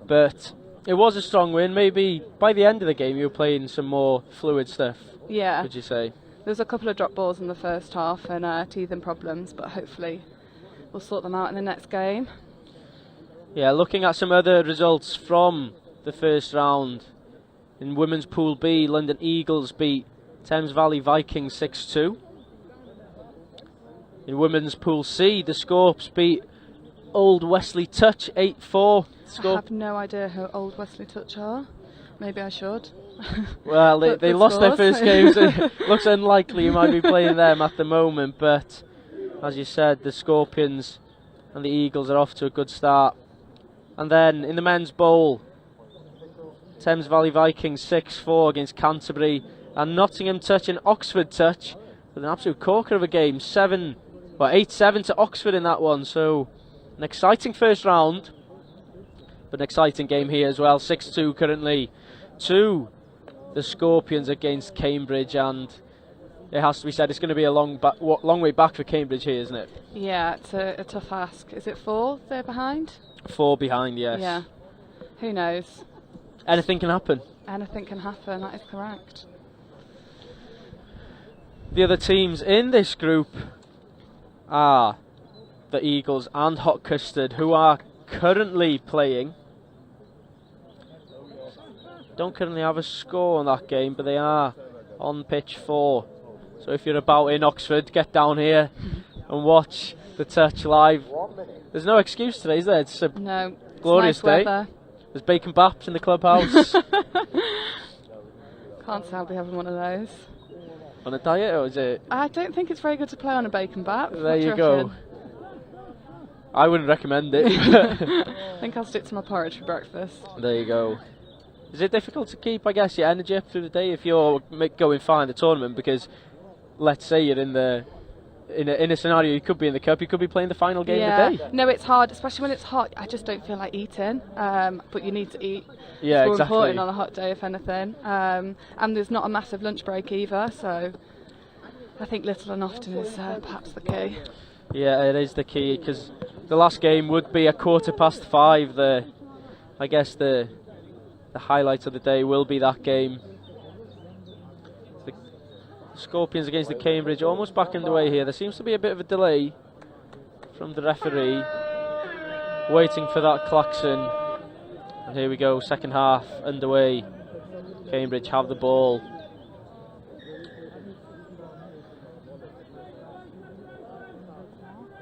But it was a strong win. Maybe by the end of the game you were playing some more fluid stuff, Yeah. would you say? There was a couple of drop balls in the first half and teething problems, but hopefully we'll sort them out in the next game. Yeah, looking at some other results from the first round. In Women's Pool B, London Eagles beat Thames Valley Vikings 6-2. In Women's Pool C, the Scorps beat Old Wesley Touch 8-4. I have no idea who Old Wesley Touch are. Maybe I should. Well, they lost their first game, so it looks unlikely you might be playing them at the moment, but as you said, the Scorpions and the Eagles are off to a good start. And then in the men's bowl, Thames Valley Vikings 6-4 against Canterbury, and Nottingham Touch and Oxford Touch with an absolute corker of a game, 8-7 to Oxford in that one. So an exciting first round, but an exciting game here as well. 6-2 currently to the Scorpions against Cambridge, and it has to be said it's going to be a long way back for Cambridge here, isn't it? Yeah, it's a tough ask. Is it 4 they're behind? 4 behind, yes. Yeah. Who knows? Anything can happen. Anything can happen, that is correct. The other teams in this group are the Eagles and Hot Custard, who are currently playing. Don't currently have a score on that game, but they are on pitch 4. So if you're about in Oxford, get down here and watch the touch live. There's no excuse today, is there? It's a No. glorious It's nice day. weather. There's bacon baps in the clubhouse. Can't say I'll be having one of those. On a diet, or is it? I don't think it's very good to play on a bacon bat. There you go. I wouldn't recommend it. I think I'll stick to my porridge for breakfast. There you go. Is it difficult to keep, I guess, your energy up through the day if you're going far in the tournament? Because let's say you're in a scenario, you could be in the cup, you could be playing the final game of the day. No, it's hard, especially when it's hot. I just don't feel like eating, but you need to eat. Yeah, it's more exactly. important on a hot day, if anything. And there's not a massive lunch break either, so I think little and often is perhaps the key. Yeah, it is the key, because the last game would be a 5:15. I guess the highlight of the day will be that game. The Scorpions against the Cambridge, almost back underway here. There seems to be a bit of a delay from the referee, waiting for that klaxon. And here we go, second half underway. Cambridge have the ball.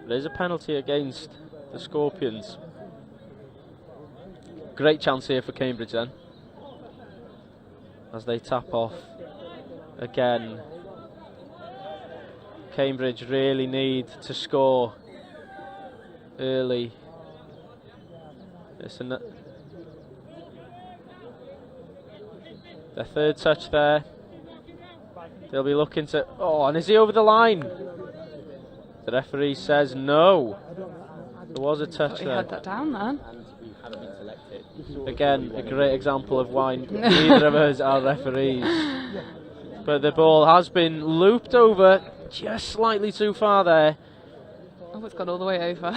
There is a penalty against the Scorpions. Great chance here for Cambridge then, as they tap off again. Cambridge really need to score early. Their third touch there. They'll be looking to... Oh, and is he over the line? The referee says no. There was a touch He there. had that down then. Again, a great example of why neither of us are referees. But the ball has been looped over just slightly too far there. Oh, it's gone all the way over.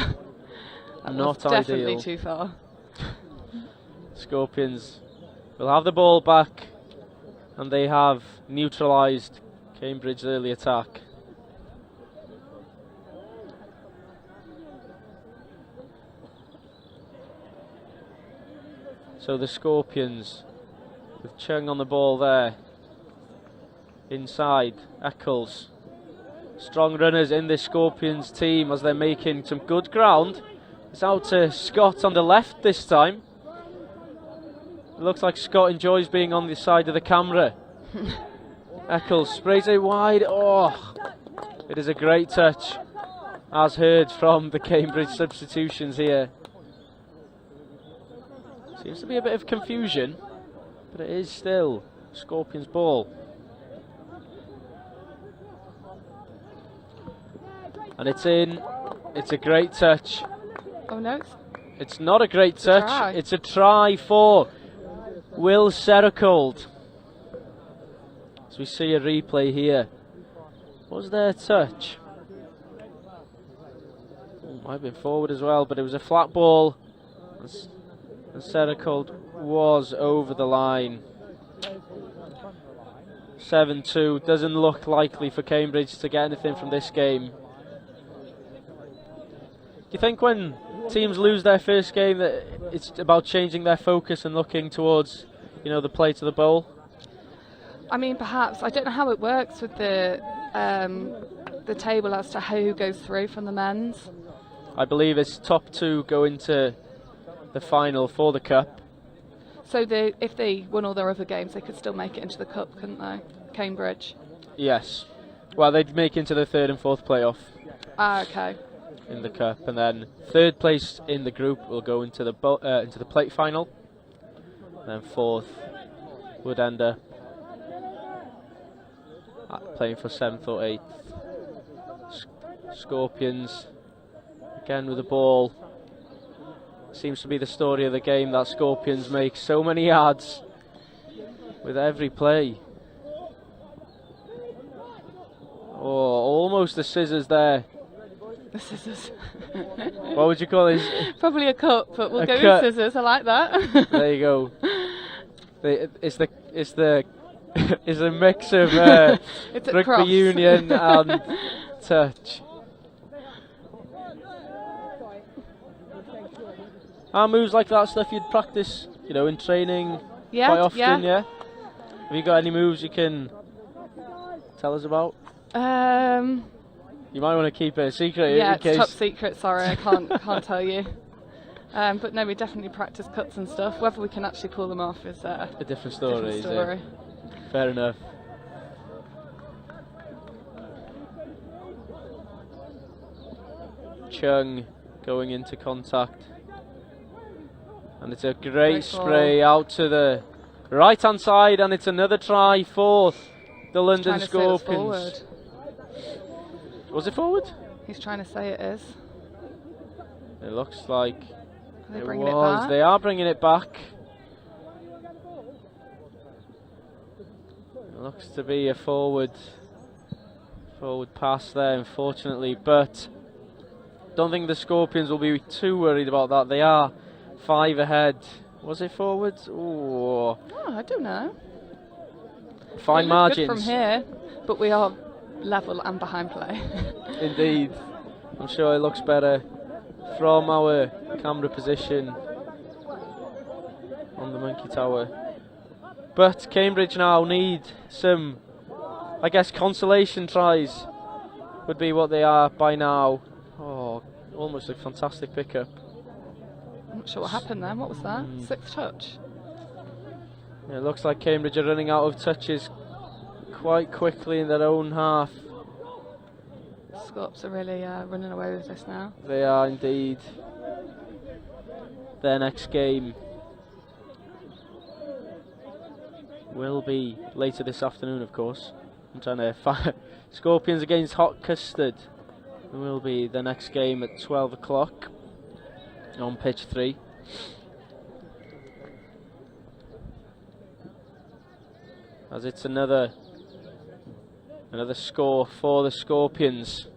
That Not was definitely ideal. too far. Scorpions will have the ball back, and they have neutralised Cambridge's early attack. So the Scorpions, with Chung on the ball there. Inside, Eccles. Strong runners in this Scorpions team as they're making some good ground. It's out to Scott on the left this time. It looks like Scott enjoys being on the side of the camera. Eccles sprays it wide. Oh, it is a great touch, as heard from the Cambridge substitutions here. Seems to be a bit of confusion, but it is still Scorpions' ball. And it's in. It's a great touch. Oh no, It's not a great a touch. try. It's a try for Will Sericold. As we see a replay here. Was there a touch? Might have been forward as well, but it was a flat ball. And Sericold was over the line. 7-2. Doesn't look likely for Cambridge to get anything from this game. Do you think when teams lose their first game that it's about changing their focus and looking towards, the play to the bowl? I mean, perhaps. I don't know how it works with the table as to who goes through from the men's. I believe it's top two go into the final for the cup. So if they won all their other games, they could still make it into the cup, couldn't they? Cambridge. Yes. Well, they'd make into the third and fourth playoff Ah, okay. in the cup, and then third place in the group will go into the plate final. And then fourth would end up playing for 7th or 8th. Scorpions again with the ball. Seems to be the story of the game that Scorpions make so many yards with every play. Oh, almost the scissors there. The scissors. What would you call it? Probably a cup, but we'll A go cut. with scissors. I like that. There you go. It's a mix of It's a rugby cross. union and touch. Are moves like that stuff you'd practice, in training Yeah, quite often? yeah. Have you got any moves you can tell us about? You might want to keep it a secret Yeah, in it's case. top secret. Sorry, I can't tell you. But no, we definitely practice cuts and stuff. Whether we can actually pull them off is A different story. different story. Fair enough. Chung going into contact. And it's a great spray out to the right hand side, and it's another try for the London Scorpions. Was it forward? He's trying to say it is. It looks like Are they it bringing was. it back? They are bringing it back. It looks to be a forward pass there, unfortunately, but don't think the Scorpions will be too worried about that. They are 5 ahead. Was it forward? Ooh. Oh, I don't know. Fine margins. Good from here, but we are level and behind play. Indeed. I'm sure it looks better from our camera position on the Monkey Tower. But Cambridge now need some, I guess, consolation tries would be what they are by now. Oh, almost a fantastic pickup. I'm not sure what happened then. What was that? 6th touch? Yeah, it looks like Cambridge are running out of touches quite quickly in their own half. Scorps are really running away with this now. They are indeed. Their next game will be later this afternoon, of course. I'm trying to find Scorpions against Hot Custard. It will be the next game at 12 o'clock on pitch 3. As it's another score for the Scorpions.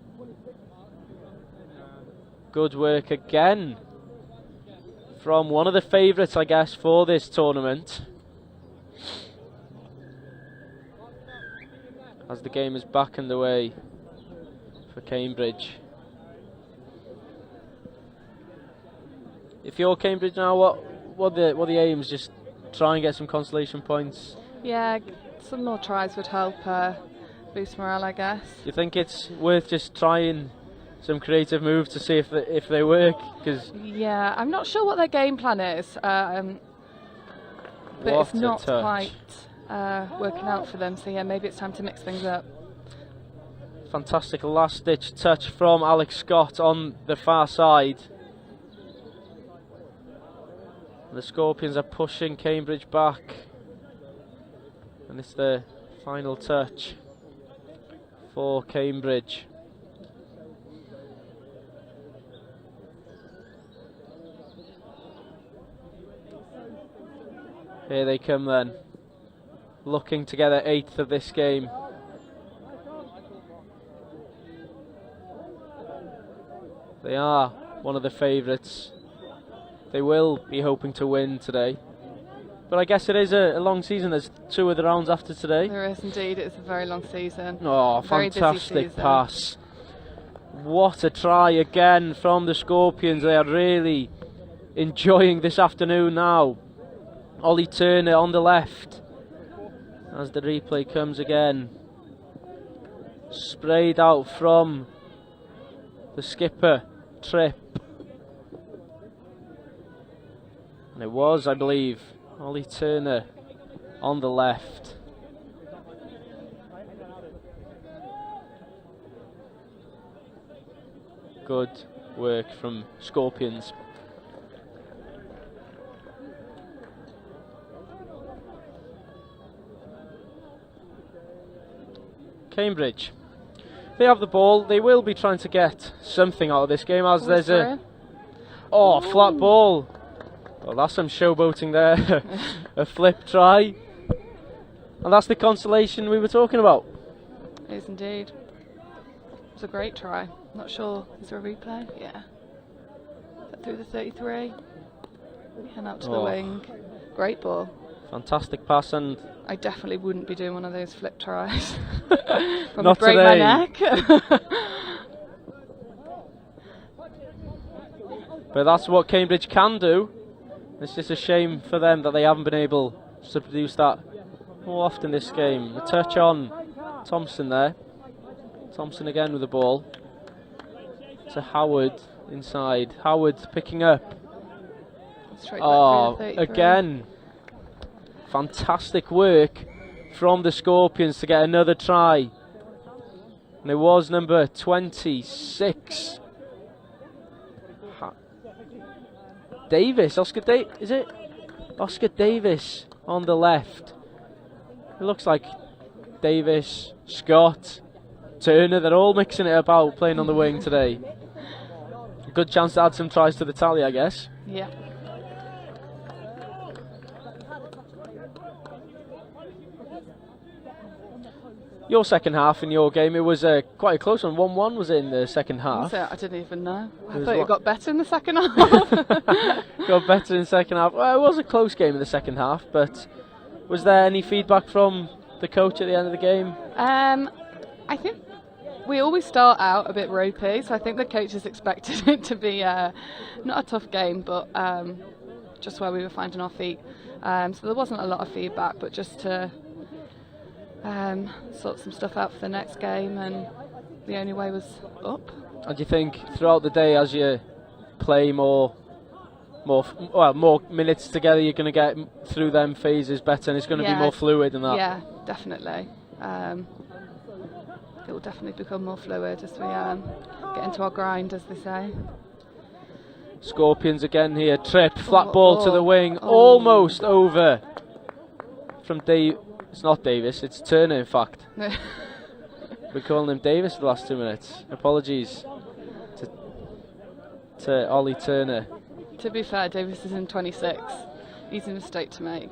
Good work again from one of the favourites, I guess, for this tournament. As the game is back underway for Cambridge. If you're Cambridge now, what the aims? Just try and get some consolation points. Yeah, some more tries would help boost morale, I guess. Do you think it's worth just trying some creative moves to see if they work? Cause yeah, I'm not sure what their game plan is, but it's not quite working out for them. So yeah, maybe it's time to mix things up. Fantastic last-ditch touch from Alex Scott on the far side. The Scorpions are pushing Cambridge back, and it's the final touch for Cambridge. Here they come then, looking to get their 8th of this game. They are one of the favourites. They will be hoping to win today. But I guess it is a long season. There's 2 of the rounds after today. There is indeed. It's a very long season. Oh, very fantastic pass. What a try again from the Scorpions. They are really enjoying this afternoon now. Ollie Turner on the left. As the replay comes again. Sprayed out from the skipper, Tripp. And it was, I believe, Ollie Turner on the left. Good work from Scorpions. Cambridge. They have the ball. They will be trying to get something out of this game as there's a flat ball. Well, that's some showboating there. A flip try. And that's the consolation we were talking about. It is indeed. It was a great try. Not sure. Is there a replay? Yeah. Is that through the 33? And out to the wing. Great ball. Fantastic pass, and I definitely wouldn't be doing one of those flip tries. Not break today. my neck. But that's what Cambridge can do. It's just a shame for them that they haven't been able to produce that more often this game. A touch on Thompson there. Thompson again with the ball. to Howard inside. Howard picking up. Straight back Oh, through the 33. again. Fantastic work from the Scorpions to get another try. And it was number 26. Davis, is it? Oscar Davis on the left. It looks like Davis, Scott, Turner, they're all mixing it about playing on the wing today. Good chance to add some tries to the tally, I guess. Yeah. Your second half in your game, it was quite a close one. 1-1 was it in the second half? So I didn't even know. I was thought it what? got better in the second half. Got better in the second half. Well, it was a close game in the second half, but was there any feedback from the coach at the end of the game? I think we always start out a bit ropey, so I think the coaches expected it to be not a tough game, but just where we were finding our feet. So there wasn't a lot of feedback, but just to sort some stuff out for the next game, and the only way was up. And do you think throughout the day, as you play more minutes together, you're going to get through them phases better, and it's going to be more fluid than that? Yeah, definitely. It will definitely become more fluid as we get into our grind, as they say. Scorpions again here, trip, flat ball to the wing, almost over from Dave. It's not Davis, it's Turner in fact. We're calling him Davis for the last 2 minutes. Apologies to Ollie Turner. To be fair, Davis is in 26. Easy mistake to make.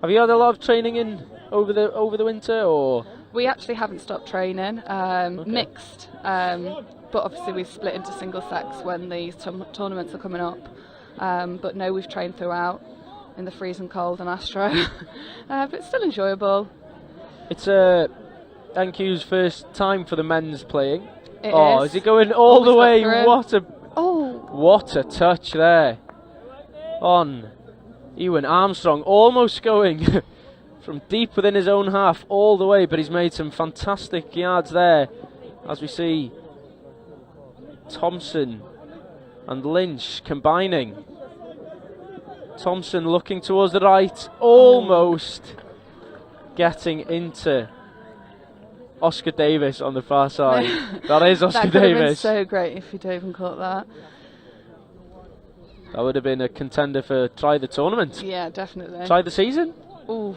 Have you had a lot of training in over the winter, or? We actually haven't stopped training. Mixed, but obviously we've split into single sex when these tournaments are coming up. But no, we've trained throughout in the freezing cold and Astro. But it's still enjoyable. It's NQ's first time for the men's playing. It is he going all the way? What a touch there on Ewan Armstrong, almost going from deep within his own half all the way, but he's made some fantastic yards there, as we see Thompson and Lynch combining. Thompson looking towards the right, almost getting into Oscar Davis on the far side. That is Oscar That could have been Davis. so great if you'd even caught that. That would have been a contender for try the tournament. Yeah, definitely. Try the season. Ooh,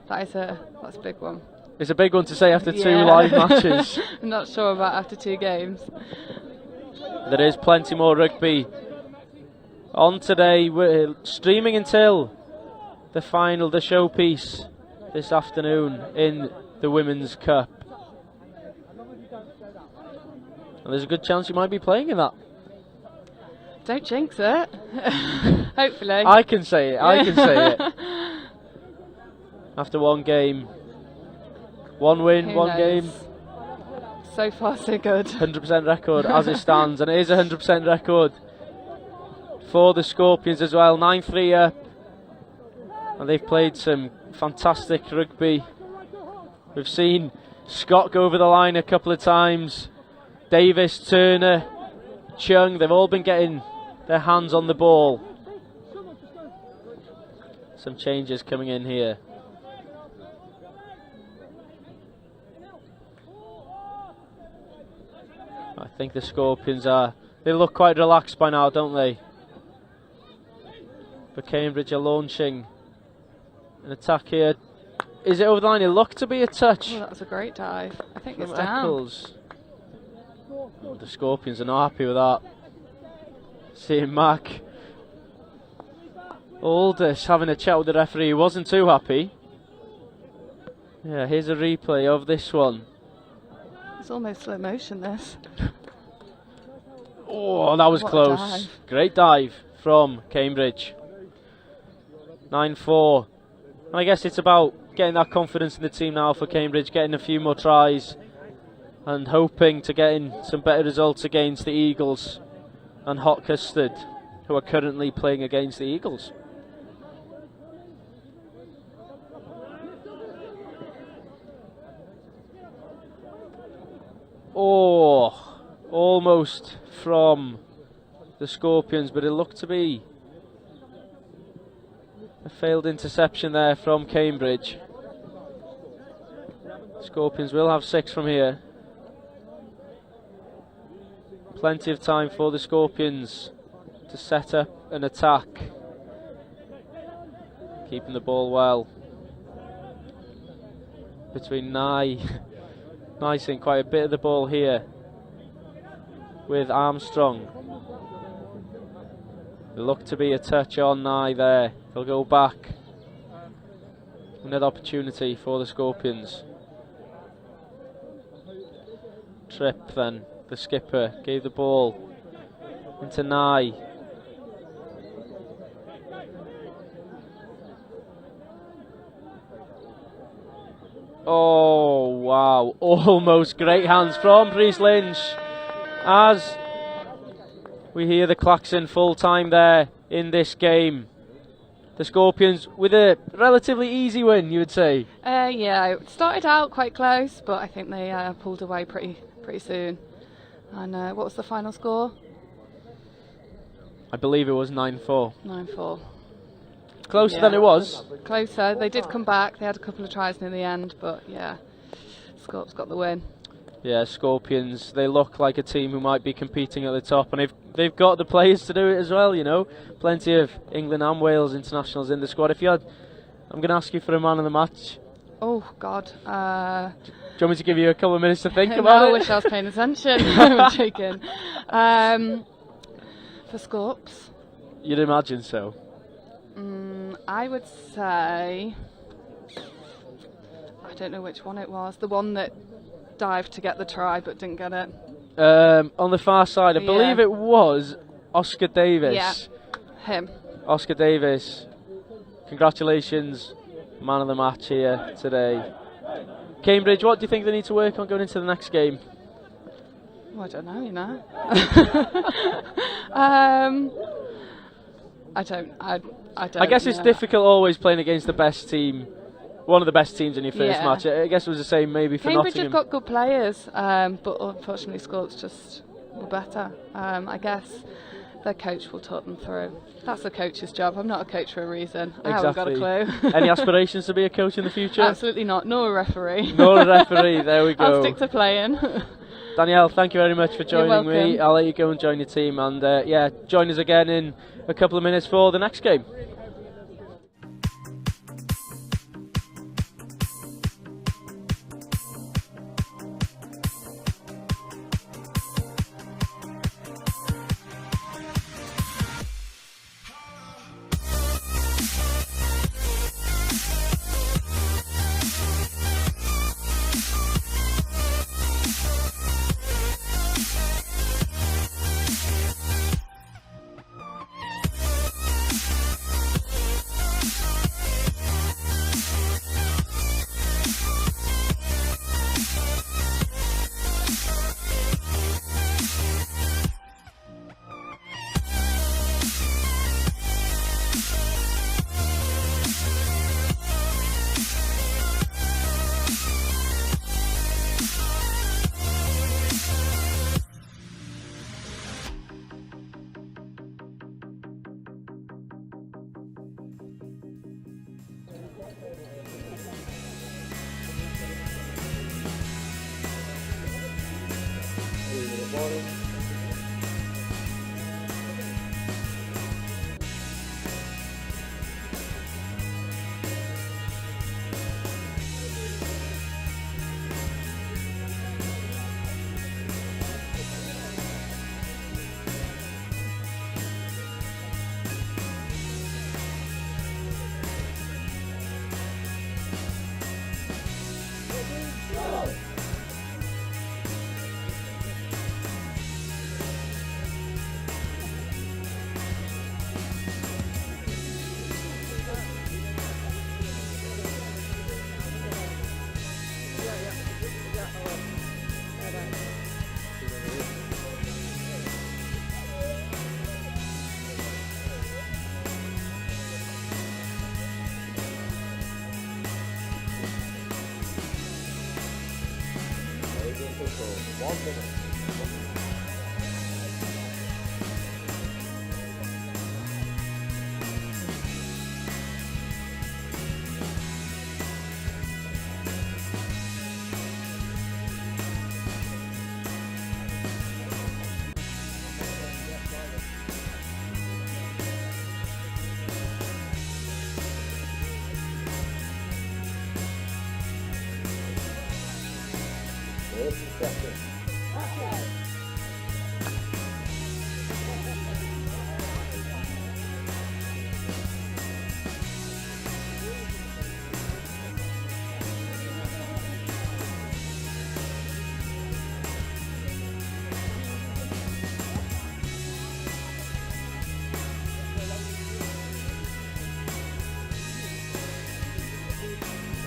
that's a big one. It's a big one to say after 2 live matches. I'm not sure about after 2 games. There is plenty more rugby on today. We're streaming until the final, the showpiece this afternoon in the Women's Cup. And there's a good chance you might be playing in that. Don't jinx it. Hopefully. I can say it. After 1 game. 1 win, Who 1 knows? game. So far, so good. 100% record as it stands, and it is a 100% record for the Scorpions as well. 9-3 up, and they've played some fantastic rugby. We've seen Scott go over the line a couple of times. Davis, Turner, Chung, they've all been getting their hands on the ball. Some changes coming in here. I think the Scorpions they look quite relaxed by now, don't they? But Cambridge are launching an attack here. Is it over the line? It looked to be a touch. Oh, that was a great dive. I think From it's down. Eccles. Oh, the Scorpions are not happy with that. Seeing Mac Aldous having a chat with the referee, he wasn't too happy. Yeah, here's a replay of this one. It's almost slow motion, this. Oh, that was What a close. dive. Great dive from Cambridge. 9-4. And I guess it's about getting that confidence in the team now for Cambridge, getting a few more tries and hoping to get in some better results against the Eagles and Hot Custard, who are currently playing against the Eagles. Oh, almost from the Scorpions, but it looked to be a failed interception there from Cambridge. Scorpions will have 6 from here. Plenty of time for the Scorpions to set up an attack. Keeping the ball well between Nye. Nice and quite a bit of the ball here with Armstrong. There looked to be a touch on Nye there. They'll go back. Another opportunity for the Scorpions. Tripp then, the skipper, gave the ball into Nye. Oh wow, almost great hands from Rhys Lynch as we hear the klaxon full time there in this game. The Scorpions with a relatively easy win, you would say. Yeah, it started out quite close, but I think they pulled away pretty soon. And what was the final score? I believe it was 9-4. 9-4. Closer than it was. Closer. They did come back. They had a couple of tries near the end, but yeah, Scorps got the win. Yeah, Scorpions, they look like a team who might be competing at the top, and they've got the players to do it as well, you know. Plenty of England and Wales internationals in the squad. I'm going to ask you for a man of the match. Oh, God. Do you want me to give you a couple of minutes to think No, about it? I wish I was paying attention. I'm joking. For Scorps? You'd imagine so. I would say, I don't know which one it was, the one that dived to get the try but didn't get it. On the far side, I believe it was Oscar Davis. Yeah, him. Oscar Davis, congratulations, man of the match here today. Cambridge, what do you think they need to work on going into the next game? Well, I don't know, you know. I don't. I guess it's difficult always playing against the best team, one of the best teams in your first match. I guess it was the same maybe for Cambridge Nottingham. have got good players, but unfortunately Scorps just were better. I guess their coach will talk them through. That's the coach's job. I'm not a coach for a reason. I haven't got a clue. Any aspirations to be a coach in the future? Absolutely not. Nor a referee. Nor a referee. There we go. I'll stick to playing. Danielle, thank you very much for joining me. welcome. I'll let you go and join your team, and yeah, join us again in a couple of minutes for the next game.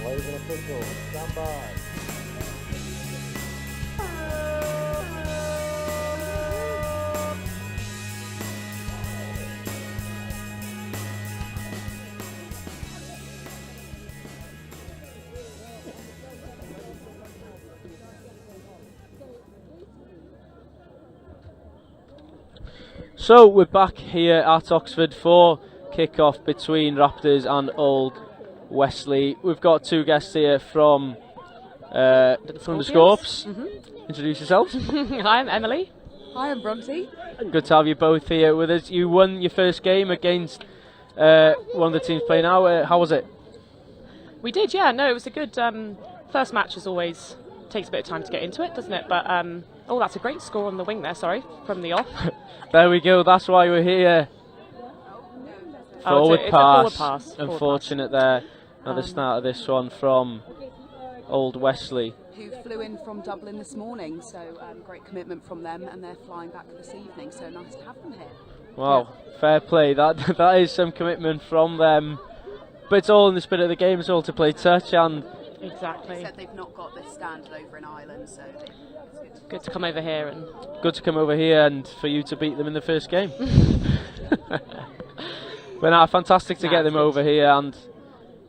Players and officials, stand by. So we're back here at Oxford for kick-off between Raptors and Old Wesley. We've got two guests here from the Scorps. Introduce yourselves. Hi, I'm Emily. Hi, I'm Bronte. Good to have you both here with us. You won your first game against one of the teams playing now. How was it? We did, yeah. No, it was a good first match. As always, takes a bit of time to get into it, doesn't it? But oh, that's a great score on the wing there. Sorry, from the off. There we go. That's why we're here. Forward it's a pass. forward pass. Unfortunate there at the start of this one from Old Wesley. Who flew in from Dublin this morning, so great commitment from them, and they're flying back this evening, so nice to have them here. Wow, fair play. That is some commitment from them, but it's all in the spirit of the game. It's all to play touch, and Exactly. They said they've not got this standard over in Ireland, so it's good. Good to come over here and good to come over here and for you to beat them in the first game. But no, fantastic to get them over here, and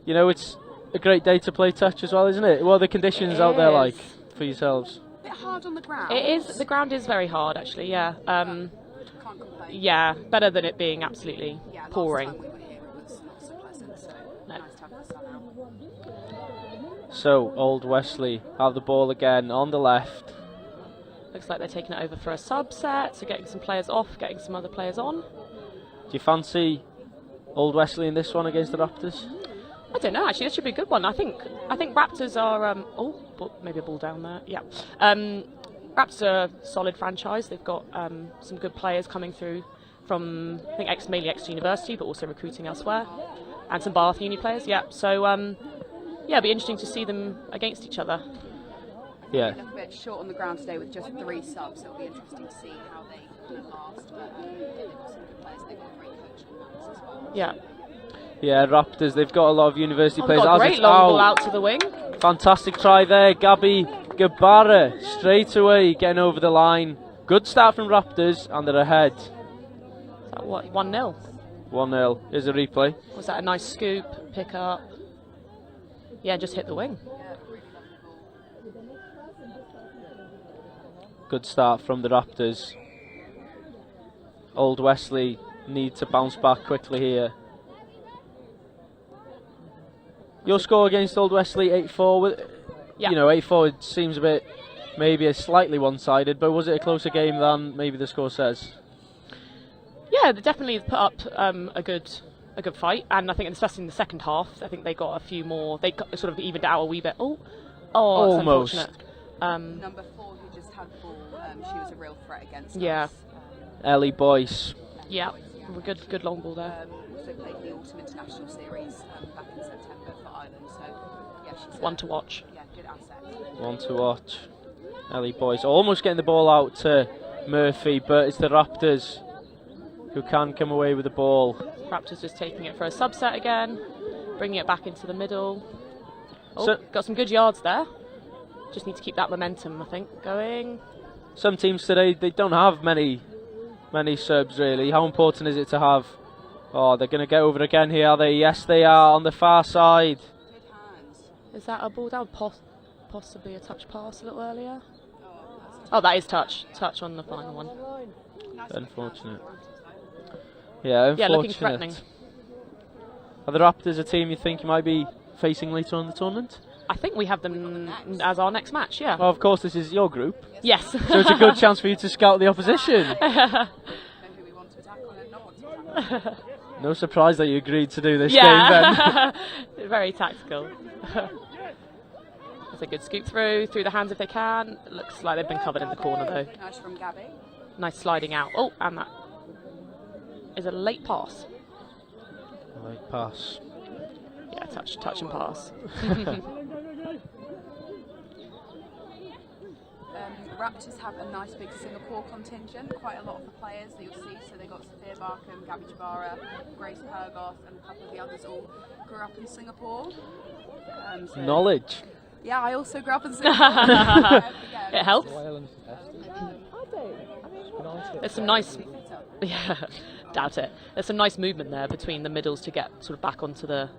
you know it's a great day to play touch as well, isn't it? What are the conditions out there like for yourselves? A bit hard on the ground. it is. The ground is very hard, actually. Yeah. Can't complain. Yeah. Better than it being absolutely Yeah, last pouring. time we were here it was not so pleasant, so No. nice to have the sun out. So Old Wesley have the ball again on the left. Looks like they're taking it over for a subset, so getting some players off, getting some other players on. Do you fancy Old Wesley in this one against the Raptors? I don't know. Actually, this should be a good one. I think Raptors are. Maybe a ball down there. Yeah. Raptors are a solid franchise. They've got some good players coming through from I think mainly ex-university, but also recruiting elsewhere, and some Bath Uni players. Yeah. So yeah, it'd be interesting to see them against each other. Yeah. They look a bit short on the ground today with just 3 subs, so it'll be interesting to see how they last. But they've got some good players. They've got a great coach on that as well. Yeah. Yeah, Raptors, they've got a lot of university They've players. got a As great it's long ball out to the wing. Fantastic try there, Gabby Gabara, straight away getting over the line. Good start from Raptors, and they're ahead. Is that what 1-0? 1-0. Here's a replay. Was that a nice scoop, pick up? Yeah, just hit the wing. Good start from the Raptors. Old Wesley need to bounce back quickly here. Your score against Old Wesley, 8-4. Yeah. You know, 8-4 it seems a bit, maybe a slightly one-sided, but was it a closer game than maybe the score says? Yeah, they definitely put up a good fight, and I think especially in the second half, I think they got a few more. They sort of evened it out a wee bit. Oh, almost. That's unfortunate. Number 4 who just had the ball, she was a real threat against Yeah. us. Ellie Boyce. Yeah, good long ball there. Also played the Autumn International Series back in September for Ireland, so yeah, she's One to watch. Yeah, good asset. One to watch. Ellie Boyce almost getting the ball out to Murphy, but it's the Raptors who can come away with the ball. Raptors just taking it for a subset again, bringing it back into the middle. Oh, So- got some good yards there. Just need to keep that momentum, I think, going. Some teams today, they don't have many subs really. How important is it to have? Oh, they're going to get over again here, are they? Yes, they are on the far side. Good hands. Is that a ball down? Possibly a touch pass a little earlier. Oh, Oh, that is touch. Touch on the final one. Unfortunate. Yeah, Yeah, looking unfortunate. threatening. Are the Raptors a team you think you might be facing later on in the tournament? I think we have them as our next match, yeah. Well, of course, this is your group, Yes. so it's a good chance for you to scout the opposition. Know who we want to attack on and not want to attack on. No surprise that you agreed to do this game then. Yeah. Very tactical. That's a good scoop through the hands if they can. Looks like they've been covered in the corner though. Nice from Gabby. Nice sliding out. Oh, and that is a late pass. Right pass. Yeah, touch and pass. Raptors have a nice big Singapore contingent, quite a lot of the players that you'll see. So they got Sophia Barkham, Gabby Jabara, Grace Pergoth, and a couple of the others all grew up in Singapore. So Knowledge. yeah, I also grew up in Singapore. It helps. There's some nice, yeah, doubt it. There's some nice movement there between the middles to get sort of back onto the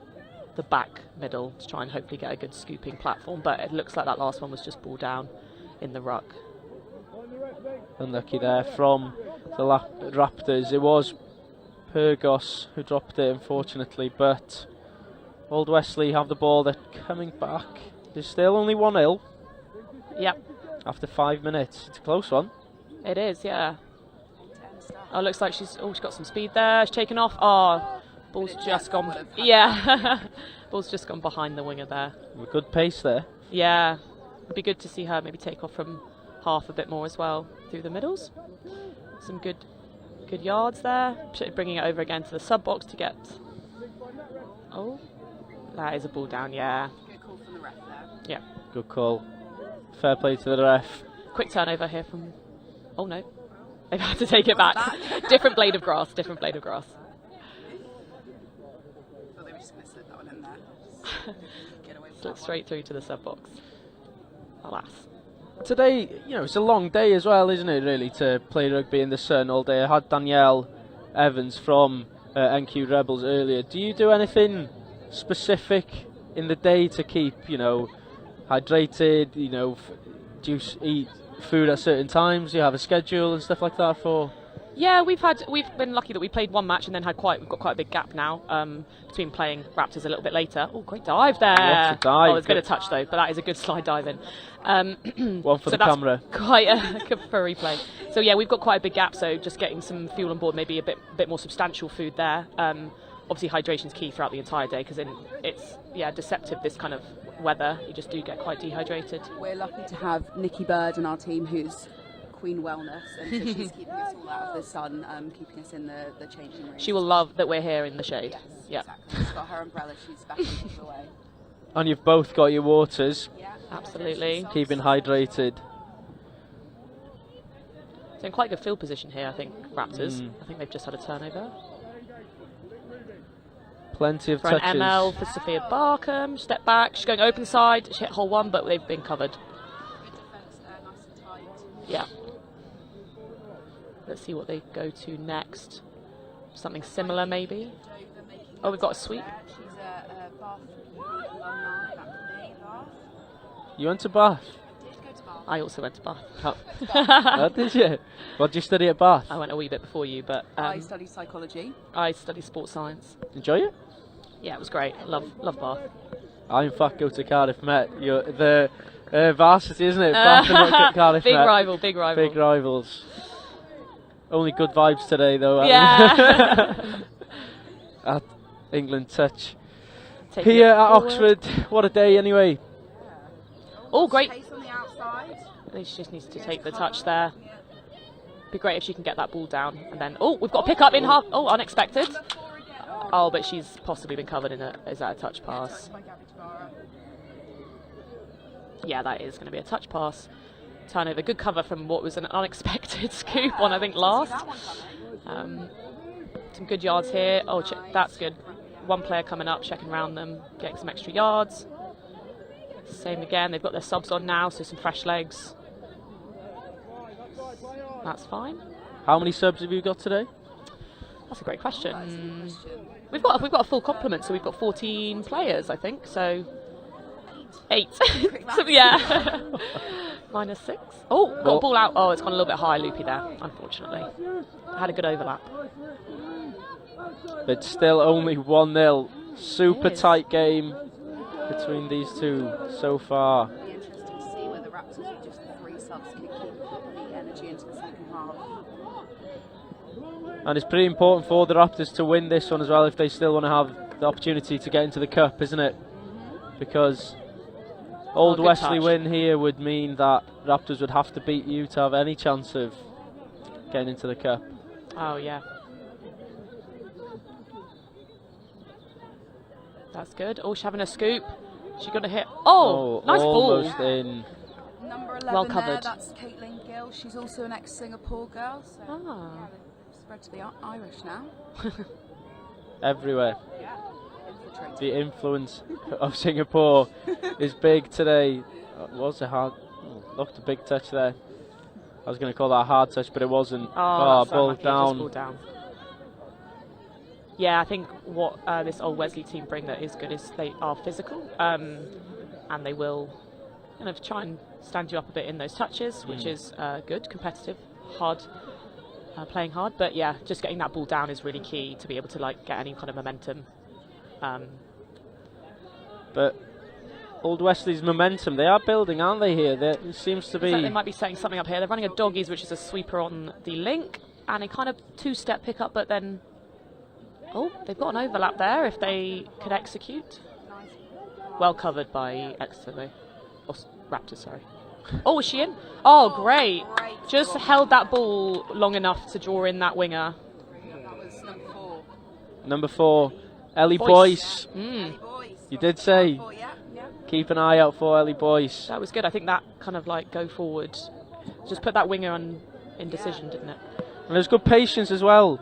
back middle to try and hopefully get a good scooping platform. But it looks like that last one was just ball down in the ruck. Unlucky there from the Raptors. It was Pergos who dropped it, unfortunately, but Old Wesley have the ball. They're coming back. There's still only 1-0 Yep, after 5 minutes. It's a close one. it is, yeah. Oh, looks like she's got some speed there. She's taken off. Oh, ball's just gone. Yeah, ball's just gone behind the winger there. With good pace there. Yeah, it'd be good to see her maybe take off from half a bit more as well through the middles. Some good yards there. Bringing it over again to the sub box to get. Oh, that is a ball down. Yeah. Good call from the ref there. Yeah. Good call. Fair play to the ref. Quick turnover here from. Oh no, they've had to take it back. Different blade of grass. Different blade of grass. Thought they were just going to slip that one in there. Get away with Slip that straight through to the sub box. Alas. Today, it's a long day as well, isn't it, really, to play rugby in the sun all day. I had Danielle Evans from NQ Rebels earlier. Do you do anything specific in the day to keep, hydrated, do you eat food at certain times? Do you have a schedule and stuff like that for? Yeah, we've been lucky that we played one match and then we've got quite a big gap now between playing Raptors a little bit later. Oh, great dive there! What a dive. Oh, it's a bit of touch though, but that is a good slide dive in. One for so the camera. Quite good for replay. So yeah, we've got quite a big gap. So just getting some fuel on board, maybe a bit more substantial food there. Obviously, hydration's key throughout the entire day because it's deceptive this kind of weather. You just do get quite dehydrated. We're lucky to have Nikki Bird in our team, who's Queen Wellness, and so she's keeping us all out of the sun, keeping us in the changing room. She will love that we're here in the shade. Yes, Yeah, exactly. She's got her umbrella. She's back the way. And you've both got your waters, Yeah, absolutely. keeping hydrated. So in quite a good field position here, I think, Raptors. I think they've just had a turnover. Plenty of For touches. an ML for Sophia Barkham. Step back. She's going open side. She hit hole one, but they've been covered. good defence, nice and tight. Yeah. Let's see what they go to next. Something similar, maybe. Oh, we've got a sweep. She's a Bath alumni, back from me, Bath. You went to Bath? Did go to Bath. I also went to Bath. Oh, did you? What did you study at Bath? I went a wee bit before you, but I studied psychology. I studied sports science. Enjoy it? Yeah, it was great. Love Bath. I in fact go to Cardiff Met. The varsity, isn't it? Bath and Cardiff Big Met. rival, big rival. Big rivals. Only good vibes today, though. Yeah. At England Touch. Taking Here it at forward. Oxford, what a day anyway. Oh, great. Pace on the outside. She just needs to take the touch there. Be great if she can get that ball down. And then, oh, we've got a pick up in half. Oh, unexpected. Oh, but she's possibly been covered in is that a touch pass? By Gabby Jabara. Yeah, that is going to be a touch pass. Turnover. Good cover from what was an unexpected scoop on, I think, last. That one coming. Some good yards here. Oh, that's good. One player coming up, checking around them, getting some extra yards. Same again. They've got their subs on now, so some fresh legs. That's fine. How many subs have you got today? That's a great question. We've got a full complement, so we've got 14 players, I think. So 8. So, yeah. -6. Oh, got a ball out. Oh, it's gone a little bit high, loopy there, unfortunately. Had a good overlap. But still only 1-0. Super It is. tight game between these two so far. It'll be interesting to see whether Raptors with just 3 subs can keep the energy into the second half. And it's pretty important for the Raptors to win this one as well if they still want to have the opportunity to get into the cup, isn't it? Because Old good Wesley touch. win here would mean that Raptors would have to beat you to have any chance of getting into the cup. Oh, yeah. That's good. Oh, she's having a scoop. She got a hit. Oh, nice ball. Almost in. Number 11 Well there, covered. that's Caitlin Gill. She's also an ex-Singapore girl, so Ah. yeah, they've spread to the Irish now. Everywhere. Yeah, infiltrated. The influence of Singapore is big today. Was a hard, looked a big touch there. I was going to call that a hard touch, but it wasn't. Oh, that's ball unlucky. Just ball down. down. Yeah, I think what this Old Wesley team bring that is good is they are physical, and they will kind of try and stand you up a bit in those touches, which is good, competitive, hard, playing hard. But yeah, just getting that ball down is really key to be able to like get any kind of momentum. But Old Wesley's momentum, they are building, aren't they? Here, there seems to Looks like they be. might be setting something up here. They're running a doggies, which is a sweeper on the link, and a kind of 2-step pickup, but then. Oh, they've got an overlap there if they could execute. Well covered by Exeter, or Raptors, sorry. Oh, was she in? Oh, great. Just held that ball long enough to draw in that winger. That was number 4. Number 4, Ellie Boyce. Boyce. Mm, Boys. You did say. Oh, yeah, yeah. Keep an eye out for Ellie Boyce. that was good. I think that kind of like go forward. Just put that winger on indecision, didn't it? And there's good patience as well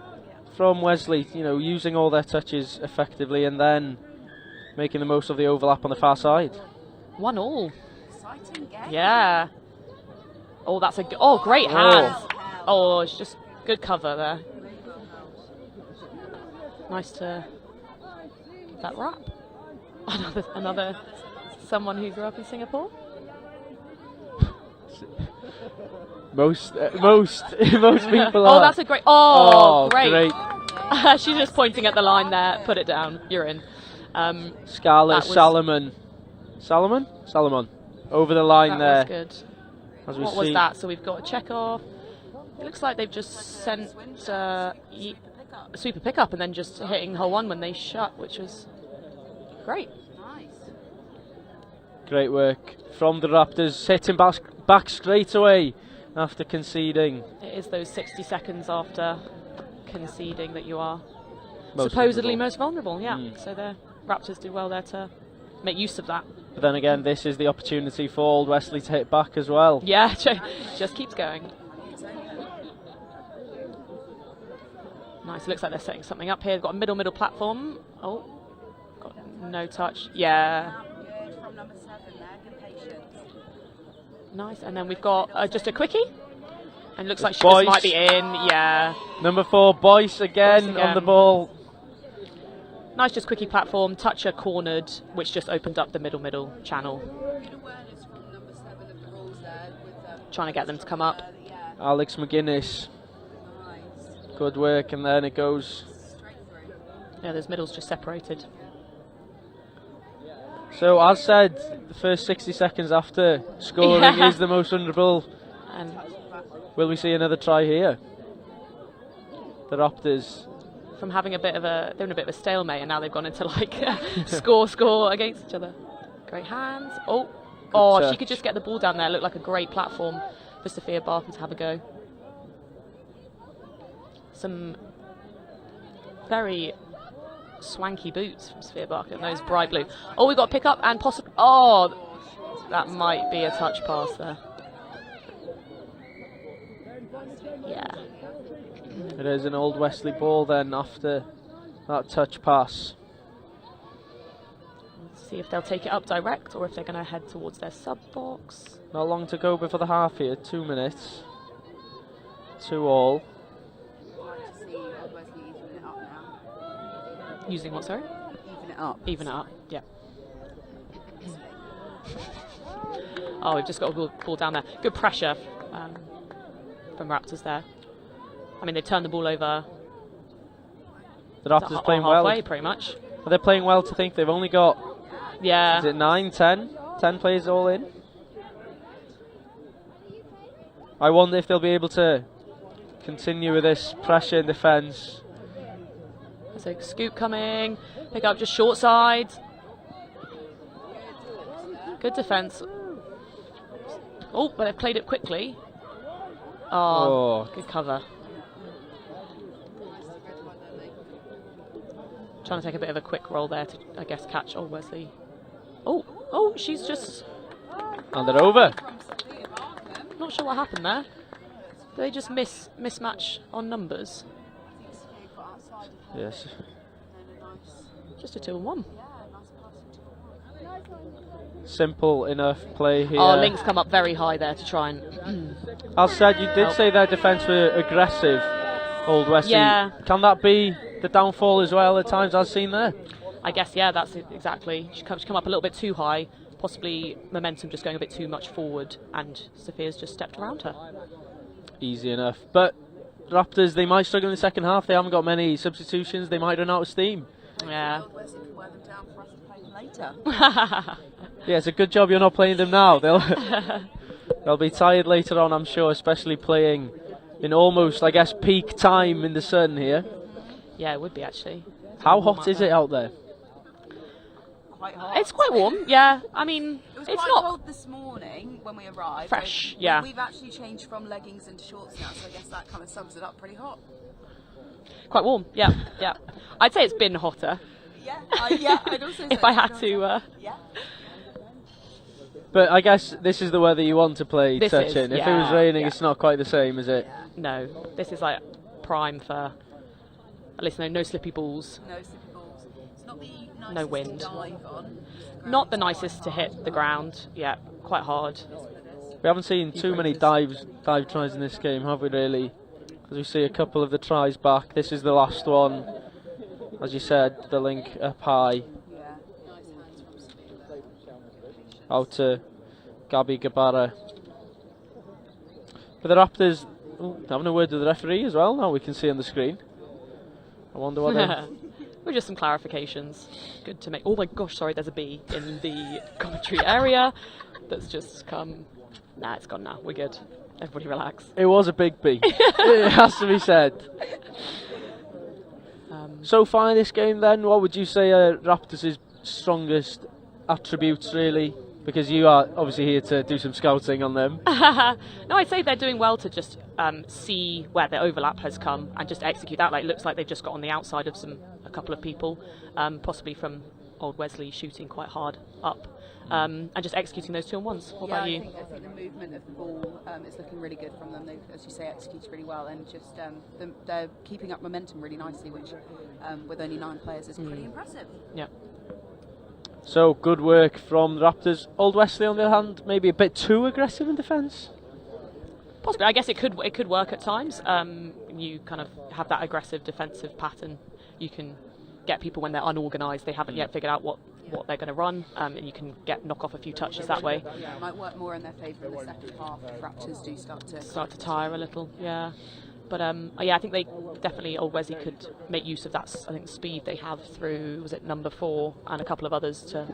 from Wesley, you know, using all their touches effectively and then making the most of the overlap on the far side. 1-1. Exciting game. Yeah. Oh, that's a great hands. Oh, it's just good cover there. Nice to give that wrap. Another someone who grew up in Singapore. Most people Oh, are. that's a great. Oh, great. great. She's just pointing at the line there. Put it down. You're in. Scarlett that was- Salomon. Over the line That there. was good. As we What see. was that? So we've got a check off. It looks like they've just sent a sweeper pickup and then just hitting hole 1 when they shut, which was great. Nice. Great work from the Raptors, hitting back straight away after conceding. It is those 60 seconds after conceding that you are Most supposedly vulnerable. most vulnerable. Yeah. Mm. So the Raptors do well there to make use of that. But then again, this is the opportunity for Old Wesley to hit back as well. Yeah, just keeps going. Nice. Looks like they're setting something up here. They've got a middle platform. Oh, got no touch. Yeah. Good from number 7 there. Good patience. Nice. And then we've got just a quickie. And looks like she Boyce. just might be in. Yeah. Number 4, Boyce again Boyce on the again. ball. Nice, just quickie platform. Toucher cornered, which just opened up the middle channel. Good awareness from number 7 of the rules there. With, Trying to get them to come up. yeah, Alex McGuinness, nice. good work, and then it goes. Straight through. Yeah, those middles just separated. So as said, the first 60 seconds after scoring Yeah. is the most vulnerable. And Will we see another try here? The Raptors. from having they're in a bit of a stalemate, and now they've gone into like score against each other. Great hands. Oh, if she touch. could just get the ball down there. Looked like a great platform for Sophia Barton to have a go. Some very swanky boots from Sophia Barton. Those bright blue. Oh, we've got a pick up and possibly. Oh, that might be a touch pass there. Yeah. It is an Old Wesley ball then after that touch pass. Let's see if they'll take it up direct or if they're going to head towards their sub box. Not long to go before the half here, 2 minutes. 2-all. I'd like to see Old Wesley even it up now. Using what, sorry? Even it up. Even it up, yeah. Oh, we've just got a ball down there. Good pressure from Raptors there. I mean, they've turned the ball over. The Raptors playing well. Halfway, pretty much. Are they playing well to think they've only got, Yeah. is it 9, 10? 10 players all in? I wonder if they'll be able to continue with this pressure in defence. So scoop coming, pick up just short side. Good defence. Oh, but they've played it quickly. Oh, good cover. Trying to take a bit of a quick roll there to, I guess, catch Old Wesley. Oh, she's just And they're over. not sure what happened there. Did they just mismatch on numbers? Yes. Just a 2-on-1. Simple enough play here. Oh, Link's come up very high there to try and... As said, you did say their defence were aggressive, Old Wesley. Yeah. Can that be the downfall as well at times, as seen there? I guess, yeah, that's it exactly. She's come up a little bit too high, possibly momentum just going a bit too much forward, and Sophia's just stepped around her. Easy enough. But Raptors, they might struggle in the second half. They haven't got many substitutions. They might run out of steam. Yeah. Old Wesley could wear them down for us to play them later. Yeah, it's a good job you're not playing them now. They'll be tired later on, I'm sure, especially playing in almost, I guess, peak time in the sun here. Yeah, it would be actually. How hot is it out there? Quite hot. It's quite warm, yeah. I mean, It was it's quite not cold this morning when we arrived. fresh, so yeah. We've actually changed from leggings into shorts now, so I guess that kind of sums it up pretty hot. quite warm, yeah, yeah. I'd say it's been hotter Yeah, I'd also say if I it's had been to. hotter. Yeah. But I guess this is the weather you want to play This touch is, in. If it yeah, was raining, yeah. it's not quite the same, is it? No, this is like prime for, at least no slippy balls. No slippy balls. It's not the nicest No wind. to dive on. Not the nicest to hit the ground, yeah, quite hard. We haven't seen too many dive tries in this game, have we really? Because we see a couple of the tries back. This is the last one. As you said, the link up high. Yeah, nice hands from Sophia. Out to Gabby Gabara. For the Raptors, having a word with the referee as well, now we can see on the screen. I wonder what they... With just some clarifications. Good to make. Oh my gosh, sorry, there's a bee in the commentary area that's just come. Nah, it's gone now. We're good. Everybody relax. It was a big bee. It has to be said. So far in this game then, what would you say are Raptors' strongest attributes really? Because you are obviously here to do some scouting on them. No, I'd say they're doing well to just see where the overlap has come and just execute that. Like, it looks like they've just got on the outside of a couple of people, possibly from Old Wesley shooting quite hard up, and just executing those 2-on-1s. What about you? I think the movement of the ball is looking really good from them. They've, as you say, executed really well, and just they're keeping up momentum really nicely, which with only 9 players is pretty impressive. Yeah. So good work from the Raptors. Old Wesley on the other hand, maybe a bit too aggressive in defence. Possibly. I guess it could work at times. You kind of have that aggressive defensive pattern. You can get people when they're unorganised. They haven't yet figured out what they're going to run, and you can knock off a few touches that way. Yeah, it might work more in their favour in the second half if Raptors do start to Tire a little, yeah. But yeah, I think they definitely, Old Wesley could make use of that. I think speed they have through, was it number 4 and a couple of others to.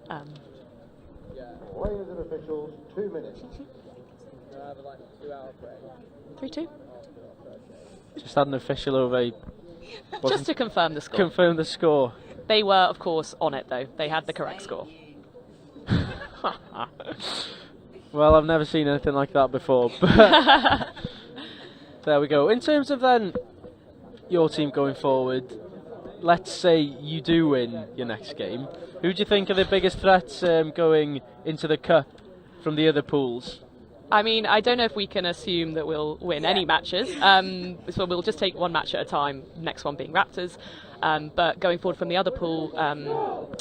Players and officials, 2 minutes. 3-2. Just had an official over. Just to confirm the score. Confirm the score. They were, of course, on it though. They had the correct score. Well, I've never seen anything like that before. But there we go. In terms of then your team going forward, let's say you do win your next game. Who do you think are the biggest threats going into the cup from the other pools? I mean, I don't know if we can assume that we'll win any matches. So we'll just take one match at a time, next one being Raptors. But going forward from the other pool, there'll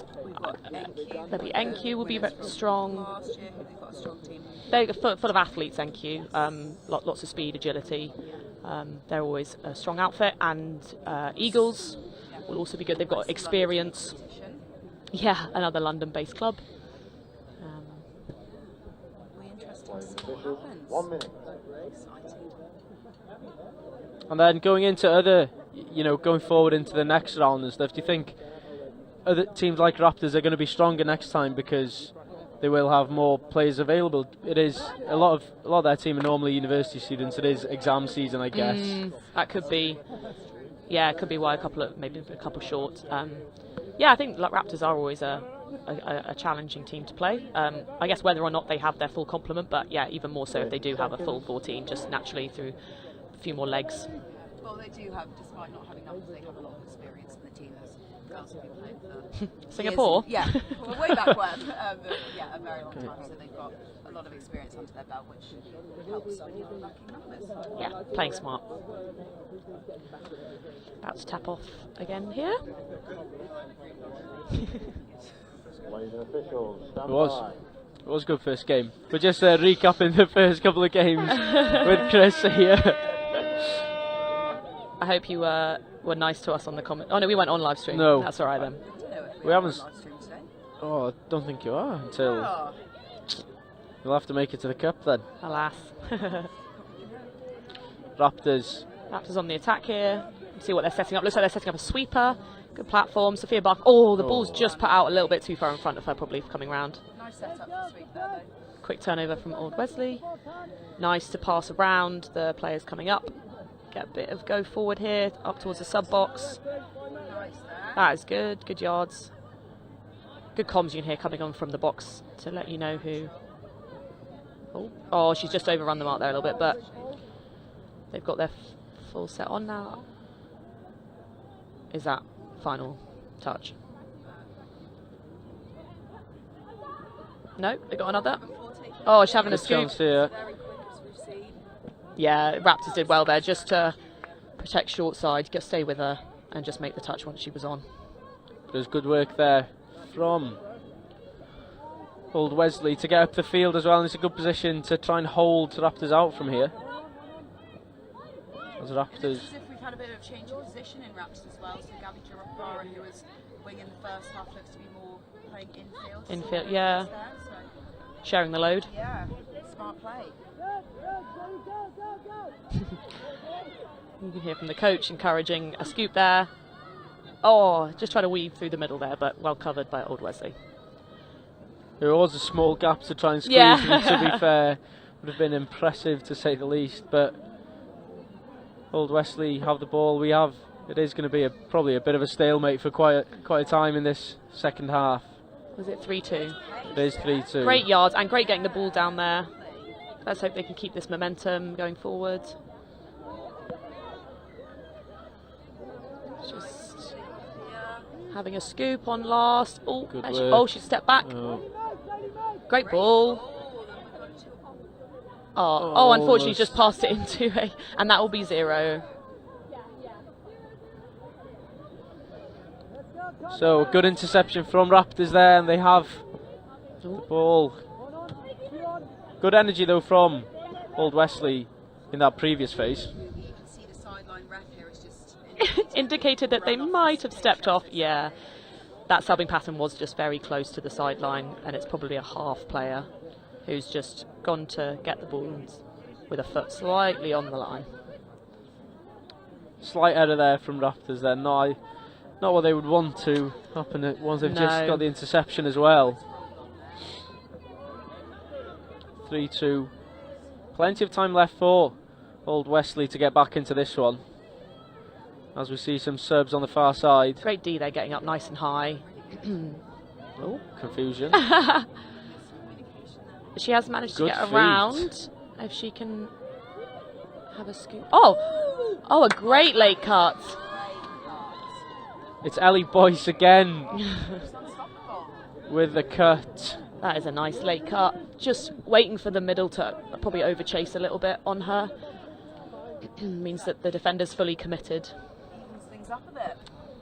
be NQ will be strong. last year. They've got a strong team. They're full of athletes, NQ. Lots of speed, agility. They're always a strong outfit. And Eagles will also be good. They've got experience. Yeah, another London-based club. Playing officials, 1 minute. And then going into other, going forward into the next round and stuff, do you think other teams like Raptors are going to be stronger next time because they will have more players available? It is a lot of their team are normally university students. It is exam season, I guess. That could be, it could be why maybe a couple short. I think Raptors are always a challenging team to play. I guess whether or not they have their full complement, but even more so if they do have a full 14, just naturally through a few more legs. Well, they do have, despite not having numbers, they have a lot of experience in the team. There's girls who've been playing for Singapore? Years. Well, way back when. A very long time. So they've got a lot of experience under their belt, which helps when you're lacking numbers. Yeah, playing smart. About to tap off again here. Ladies and officials, stand It was. by. It was a good first game. We're just recapping the first couple of games with Chris here. I hope you were nice to us on the comment. Oh no, we went on live stream. No. That's alright then. We haven't. Oh, I don't think you are until. Oh. You'll have to make it to the cup then. Alas. Raptors. Raptors on the attack here. See what they're setting up. Looks like they're setting up a sweeper. Good platform. Sophia Bark. Oh, the ball's just put out a little bit too far in front of her, probably coming round. Nice setup for sweep there, though. Quick turnover from Old Wesley. Nice to pass around the players coming up. Get a bit of go forward here, up towards the sub box. Nice there. That is good. Good yards. Good comms you can hear coming on from the box to let you know who. Oh, she's just overrun the mark there a little bit, but they've got their full set on now. Is that final touch? No, they got another. Oh, she's having a Good scoop. chance here. Very quick, as we've seen. Yeah, Raptors did well there, just to protect short side, stay with her, and just make the touch once she was on. There's good work there from Old Wesley to get up the field as well, and it's a good position to try and hold Raptors out from here. As It Raptors. looks as if we've had a bit of change of position in Raptors as well. So Gabby Girard, who was wing in the first half, looks to be more playing infield. Infield, yeah. There, so, Sharing the load. yeah, smart play. You can hear from the coach encouraging a scoop there. Oh, just try to weave through the middle there, but well covered by Old Wesley. There was a small gap to try and squeeze, Yeah. and to be fair, would have been impressive to say the least. But Old Wesley have the ball. It is going to be probably a bit of a stalemate for quite a time in this second half. Was it 3-2? It is 3-2. Great yards and great getting the ball down there. Let's hope they can keep this momentum going forward. Just having a scoop on last. Oh, Good actually, work. she stepped back. Oh. Great ball. Oh, unfortunately, almost. just passed it into and that will be 0. So good interception from Raptors there, and they have the ball. Good energy though from Old Wesley in that previous phase. You can see the sideline ref here is just Indicated that they might have stepped off. Yeah, that subbing pattern was just very close to the sideline, and it's probably a half player who's just gone to get the ball with a foot slightly on the line. Slight error there from Raptors there. Not what they would want to happen once they've just No. got the interception as well. 3-2. Plenty of time left for Old Wesley to get back into this one. As we see some subs on the far side. Great D there, getting up nice and high. Oh, confusion. She has managed to Good get feet. around. If she can have a scoop. Oh, a great late cut. It's Ellie Boyce again with the cut. That is a nice late cut. Just waiting for the middle to probably overchase a little bit on her. Means that the defender's fully committed. evens things up a bit.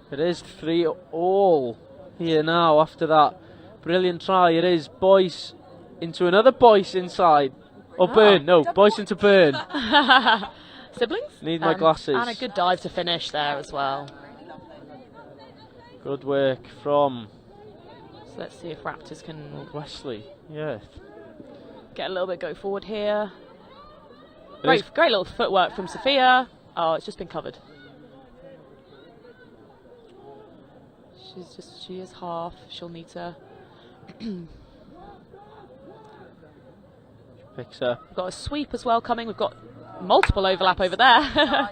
It is 3-all here now after that brilliant try. It is Boyce into another Boyce inside. Or Burn, no, Boyce into Burn. Siblings? Need my glasses. And a good dive to finish there as well. Good work from So let's see if Raptors can... Wesley. Yeah. Get a little bit go forward here. Great little footwork from Sophia. Oh, it's just been covered. She is half. She'll need to. Picks her. We've got a sweep as well coming. We've got multiple overlap over there.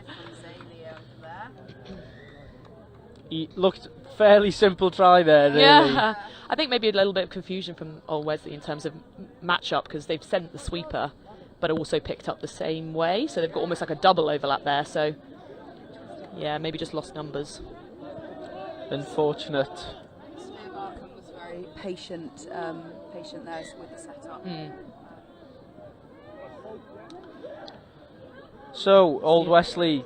He looked fairly simple try there, really. Yeah, I think maybe a little bit of confusion from Old Wesley in terms of match-up, because they've sent the sweeper but also picked up the same way, so they've got almost like a double overlap there, so yeah, maybe just lost numbers. Unfortunate. Barkham was very patient there with the setup. So, Old Wesley,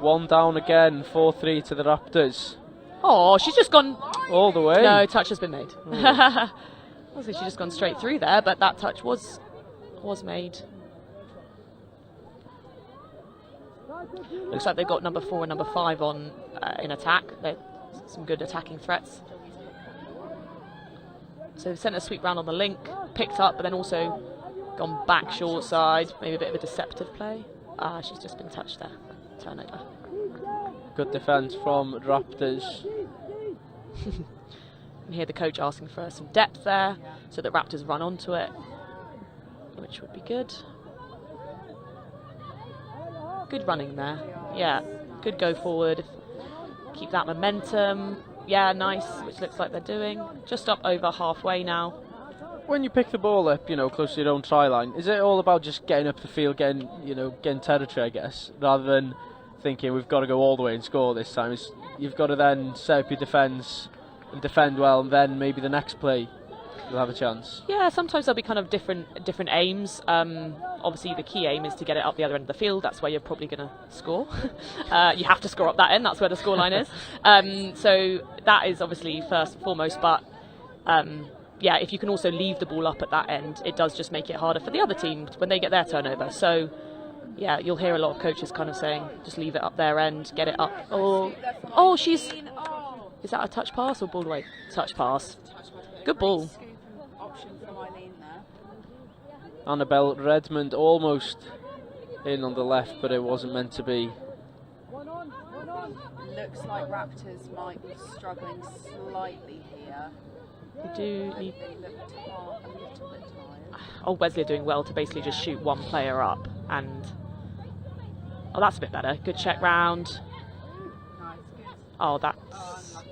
1 down again, 4-3 to the Raptors. Oh, she's just gone. All the way. No, touch has been made. Obviously, she's just gone straight through there, but that touch was made. Looks like they've got number 4 and number 5 on in attack. They're some good attacking threats. So they've sent a sweep round on the link, picked up, but then also gone back short side. Maybe a bit of a deceptive play. She's just been touched there. Turnover. Good defence from Raptors. You can hear the coach asking for some depth there, so that Raptors run onto it, which would be good. Good running there. Yeah, good go forward. Keep that momentum. Yeah, nice, which looks like they're doing. Just up over halfway now. When you pick the ball up, close to your own try line, is it all about just getting up the field, getting territory, I guess, rather than thinking we've got to go all the way and score this time? You've got to then set up your defence and defend well, and then maybe the next play you'll have a chance. Yeah, sometimes there'll be kind of different aims. Obviously, the key aim is to get it up the other end of the field. That's where you're probably going to score. You have to score up that end. That's where the scoreline is. So that is obviously first and foremost. But yeah, if you can also leave the ball up at that end, it does just make it harder for the other team when they get their turnover. So yeah, you'll hear a lot of coaches kind of saying, just leave it up their end, get it up. Oh, she's. Is that a touch pass or ball away? Touch pass. Good ball. Annabelle Redmond almost in on the left, but it wasn't meant to be. Looks like Raptors might be struggling slightly here. They do need. They look a little bit tired. Old Wesley are doing well to basically just shoot one player up, and oh, that's a bit better. Good check round. Nice, good. Oh, that's. Unlucky.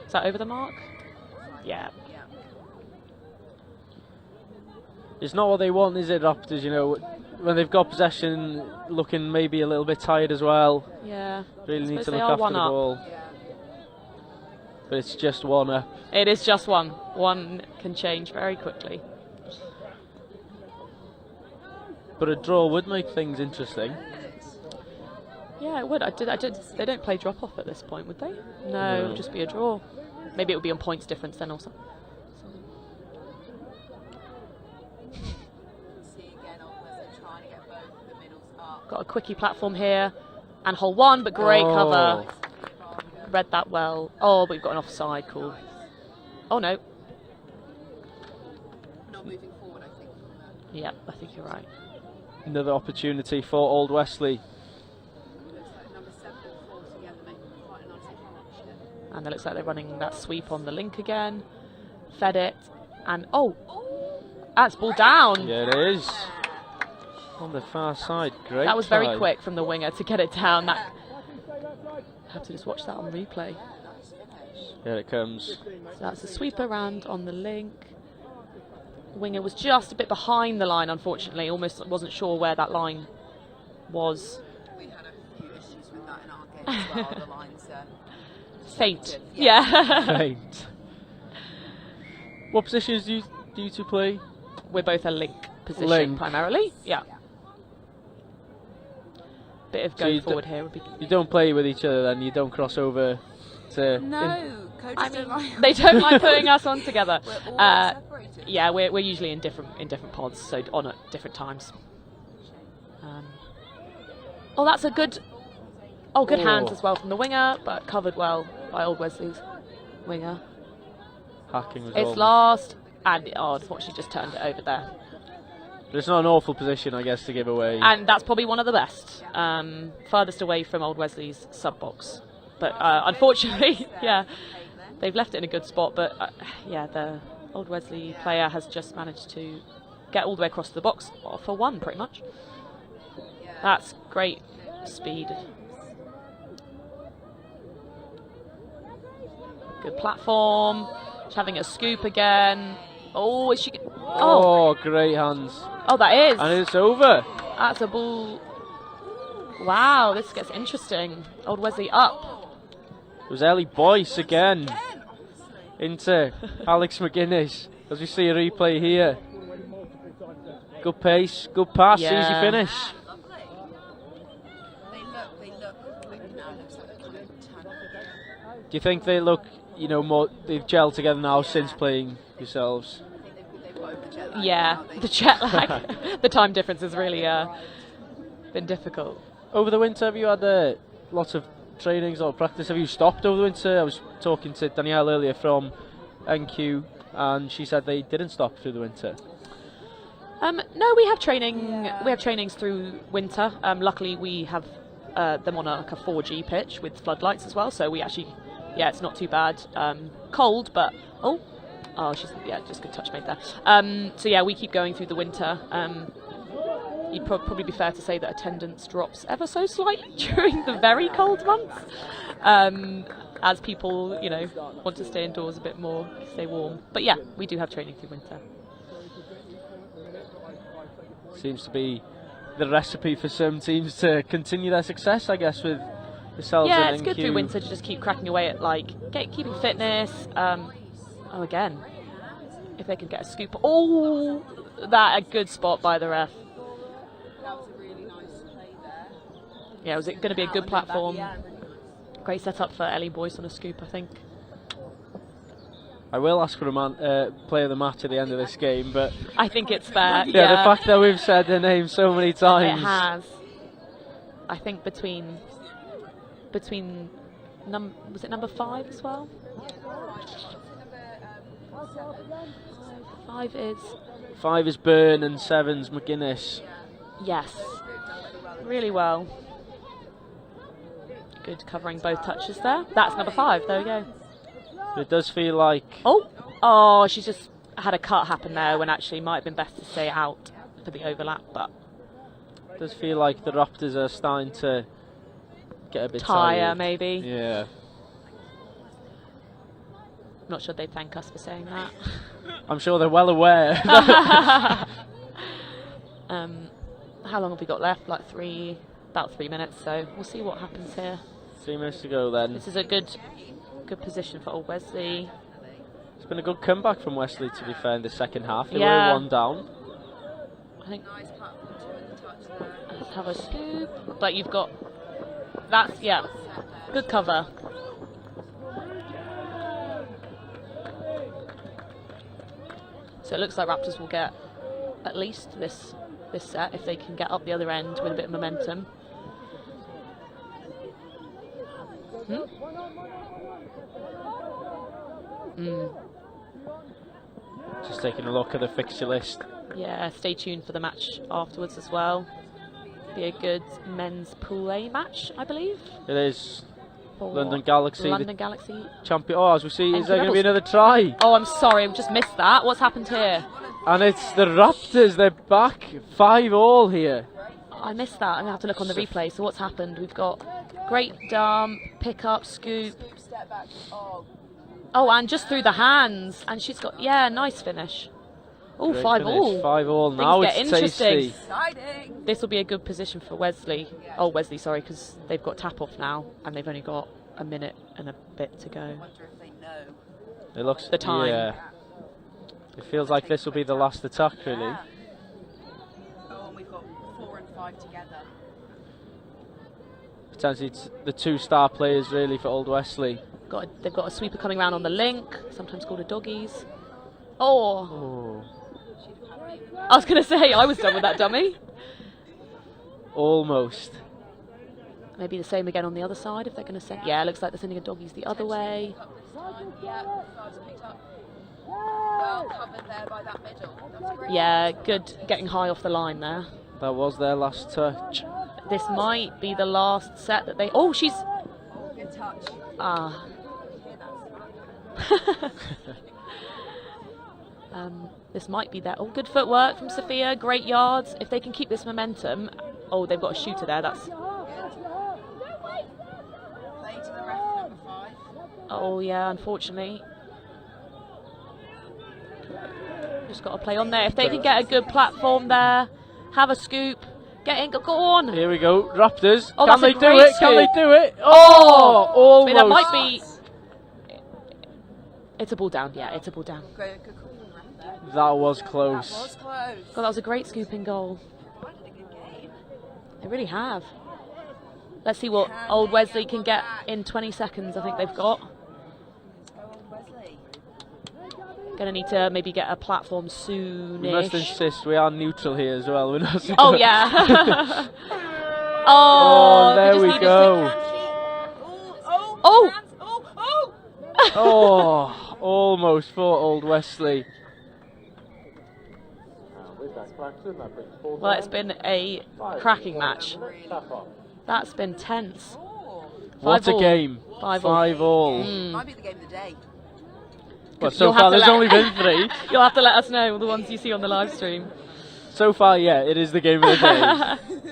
Is that over the mark? Yeah. It's not what they want, is it, Raptors? When they've got possession, looking maybe a little bit tired as well. Yeah. Really need to they look are after one the up. ball. But it's just 1 up. It is just one. One can change very quickly. But a draw would make things interesting. Yeah, it would. I did. They don't play drop off at this point, would they? No, it would just be a draw. Maybe it would be on points difference then also. Got a quickie platform here, and hole 1, but great cover. Read that well. Oh, but we've got an offside call. Oh no. Not moving forward, I think. Yeah, I think you're right. Another opportunity for Old Wesley. Looks like number 7 and 4 together making quite a nice interaction. And it looks like they're running that sweep on the link again. Fed it, and oh, that's ball down. Yeah, it is. On the far side, great. That was very time. quick from the winger to get it down. That have to just watch that on replay. Here it comes. So that's a sweep around on the link. Winger was just a bit behind the line, unfortunately. Almost wasn't sure where that line was. We had a few issues with that in our game as well. The lines Faint. Yeah. Faint. What positions do you two play? We're both a link position Link. primarily. Yeah. Bit of So go you forward here would be. You don't play with each other then? You don't cross over to... No, coaches don't like. They don't like putting us on together. We're all separated. Yeah, we're usually in different pods, so on at different times. Oh, that's a good. Oh, good hands as well from the winger, but covered well by Old Wesley's winger. Hacking was It's almost- last, and oh, unfortunately just turned it over there. But it's not an awful position, I guess, to give away. And that's probably one of the best. Farthest away from Old Wesley's sub box. But unfortunately, yeah, they've left it in a good spot. But yeah, the Old Wesley player has just managed to get all the way across the box for one, pretty much. That's great speed. Good platform. She's having a scoop again. Oh, is she? Oh, great hands. Oh, that is. And it's over. That's a ball. Wow, this gets interesting. Old Wesley up. It was Ellie Boyce again into Alex McGuinness. As we see a replay here. Good pace, good pass, Yeah. easy finish. They look quick now. Looks like they're coming to turn. Do you think they look, you know, more? They've gelled together now since playing yourselves. They've got over the jet lag. Yeah, now, the jet lag. The time difference has really been difficult. Over the winter, have you had lots of trainings or practice? Have you stopped over the winter? I was talking to Danielle earlier from NQ, and she said they didn't stop through the winter. No, we have training. We have trainings through winter. Luckily, we have them on a 4G pitch with floodlights as well. So we actually, yeah, it's not too bad. Cold, but oh, she's just good touch made there. So yeah, we keep going through the winter. You'd probably be fair to say that attendance drops ever so slightly during the very cold months, as people, you know, want to stay indoors a bit more, stay warm. But yeah, we do have training through winter. Seems to be the recipe for some teams to continue their success, I guess, with yourselves. Yeah, and it's good NQ. through winter to just keep cracking away at keeping fitness. Again, if they can get a scoop. Oh, that a good spot by the ref. That was a really nice play there. Yeah, was it going to be a good platform? Great setup for Ellie Boyce on a scoop, I think. I will ask for a player of the match at the end of this game, but I think it's fair. yeah, the fact that we've said their name so many times. It has. I think between was it number 5 as well? 5 is 5 is Byrne and 7's McGuinness. yes, really well. Good covering both touches there. That's number 5. There we go. But it does feel like Oh, she's just had a cut happen there when actually might have been best to stay out for the overlap, but it does feel like the Raptors are starting to get a bit tire tired. maybe. Yeah. Not sure they'd thank us for saying that. I'm sure they're well aware. How long have we got left? Like about 3 minutes, so we'll see what happens here. 3 minutes to go then. This is a good position for Old Wesley. It's been a good comeback from Wesley, to be fair, in the second half. They Yeah. were 1 down. I think Nice platform to the touch there. let's have a scoop. But you've got that's good cover. So it looks like Raptors will get at least this set if they can get up the other end with a bit of momentum. Just taking a look at the fixture list. Yeah, stay tuned for the match afterwards as well. Be a good men's pool A match, I believe. It is For London Galaxy, London Galaxy. champion. Oh, as we see, is NQ there going to be Rebels. another try? Oh, I'm sorry, I've just missed that. What's happened here? And it's the Raptors. They're back 5-all here. I missed that. I'm going to have to look on the replay. So what's happened? We've got great dump, pick up, scoop. Scoop, step back. Oh, Oh, and just through the hands. And she's got, nice finish. Oh, Great 5-all. finish, 5-all. Now get it's interesting. tasty. exciting. This will be a good position for Wesley. Oh, Wesley, sorry, because they've got tap off now. And they've only got a minute and a bit to go. I wonder if they know. It looks The time. Yeah. It feels like this will be the last attack, really. Yeah. Oh, and we've got 4 and 5 together. Potentially the 2-star players, really, for Old Wesley. They've got a sweeper coming around on the link, sometimes called a doggies. Oh, Oh, I was going to say, I was done with that dummy. almost. Maybe the same again on the other side if they're going to send. Yeah, it looks like they're sending a doggies the other way. Yeah, first picked up. Well covered there by that middle. That was a great Yeah, pass. good getting high off the line there. That was their last touch. This might be the last set that they. Oh, she's. Good touch. Ah. Hear that? This might be that. Oh, good footwork from Sophia. Great yards. If they can keep this momentum. Oh, they've got a shooter there. That's. Play to the ref, number 5. Oh, yeah, unfortunately. Just got to play on there. If they can get a good platform there, have a scoop, get in, go on. Here we go, Raptors. Oh, Can that's a they do great it? Can they scoop. do it? Oh, almost. I mean, that might be. It's a ball down. Yeah, it's a ball down. Good call from the ref there. That was That close. was close. God, that was a great scooping goal. Quite a good game. They really have. Let's see what Old Wesley can get in 20 seconds. I think they've got. Let's go Old Wesley. Going to need to maybe get a platform We must soonish. insist we are neutral here as well. We're not Oh, yeah. Oh, Oh, there just we needed to- go. Oh. Hands. Oh. Oh, almost for Old Wesley. With that Claxton, that brings ball Well, down. it's been a cracking match. Tap on. That's been tense. What a 5-all. game. 5-all. 5-all. Might be the game of the day. Well, so You'll have far to there's let- only been 3. You'll have to let us know the ones you see on the live stream. So far, yeah, it is the game of the day.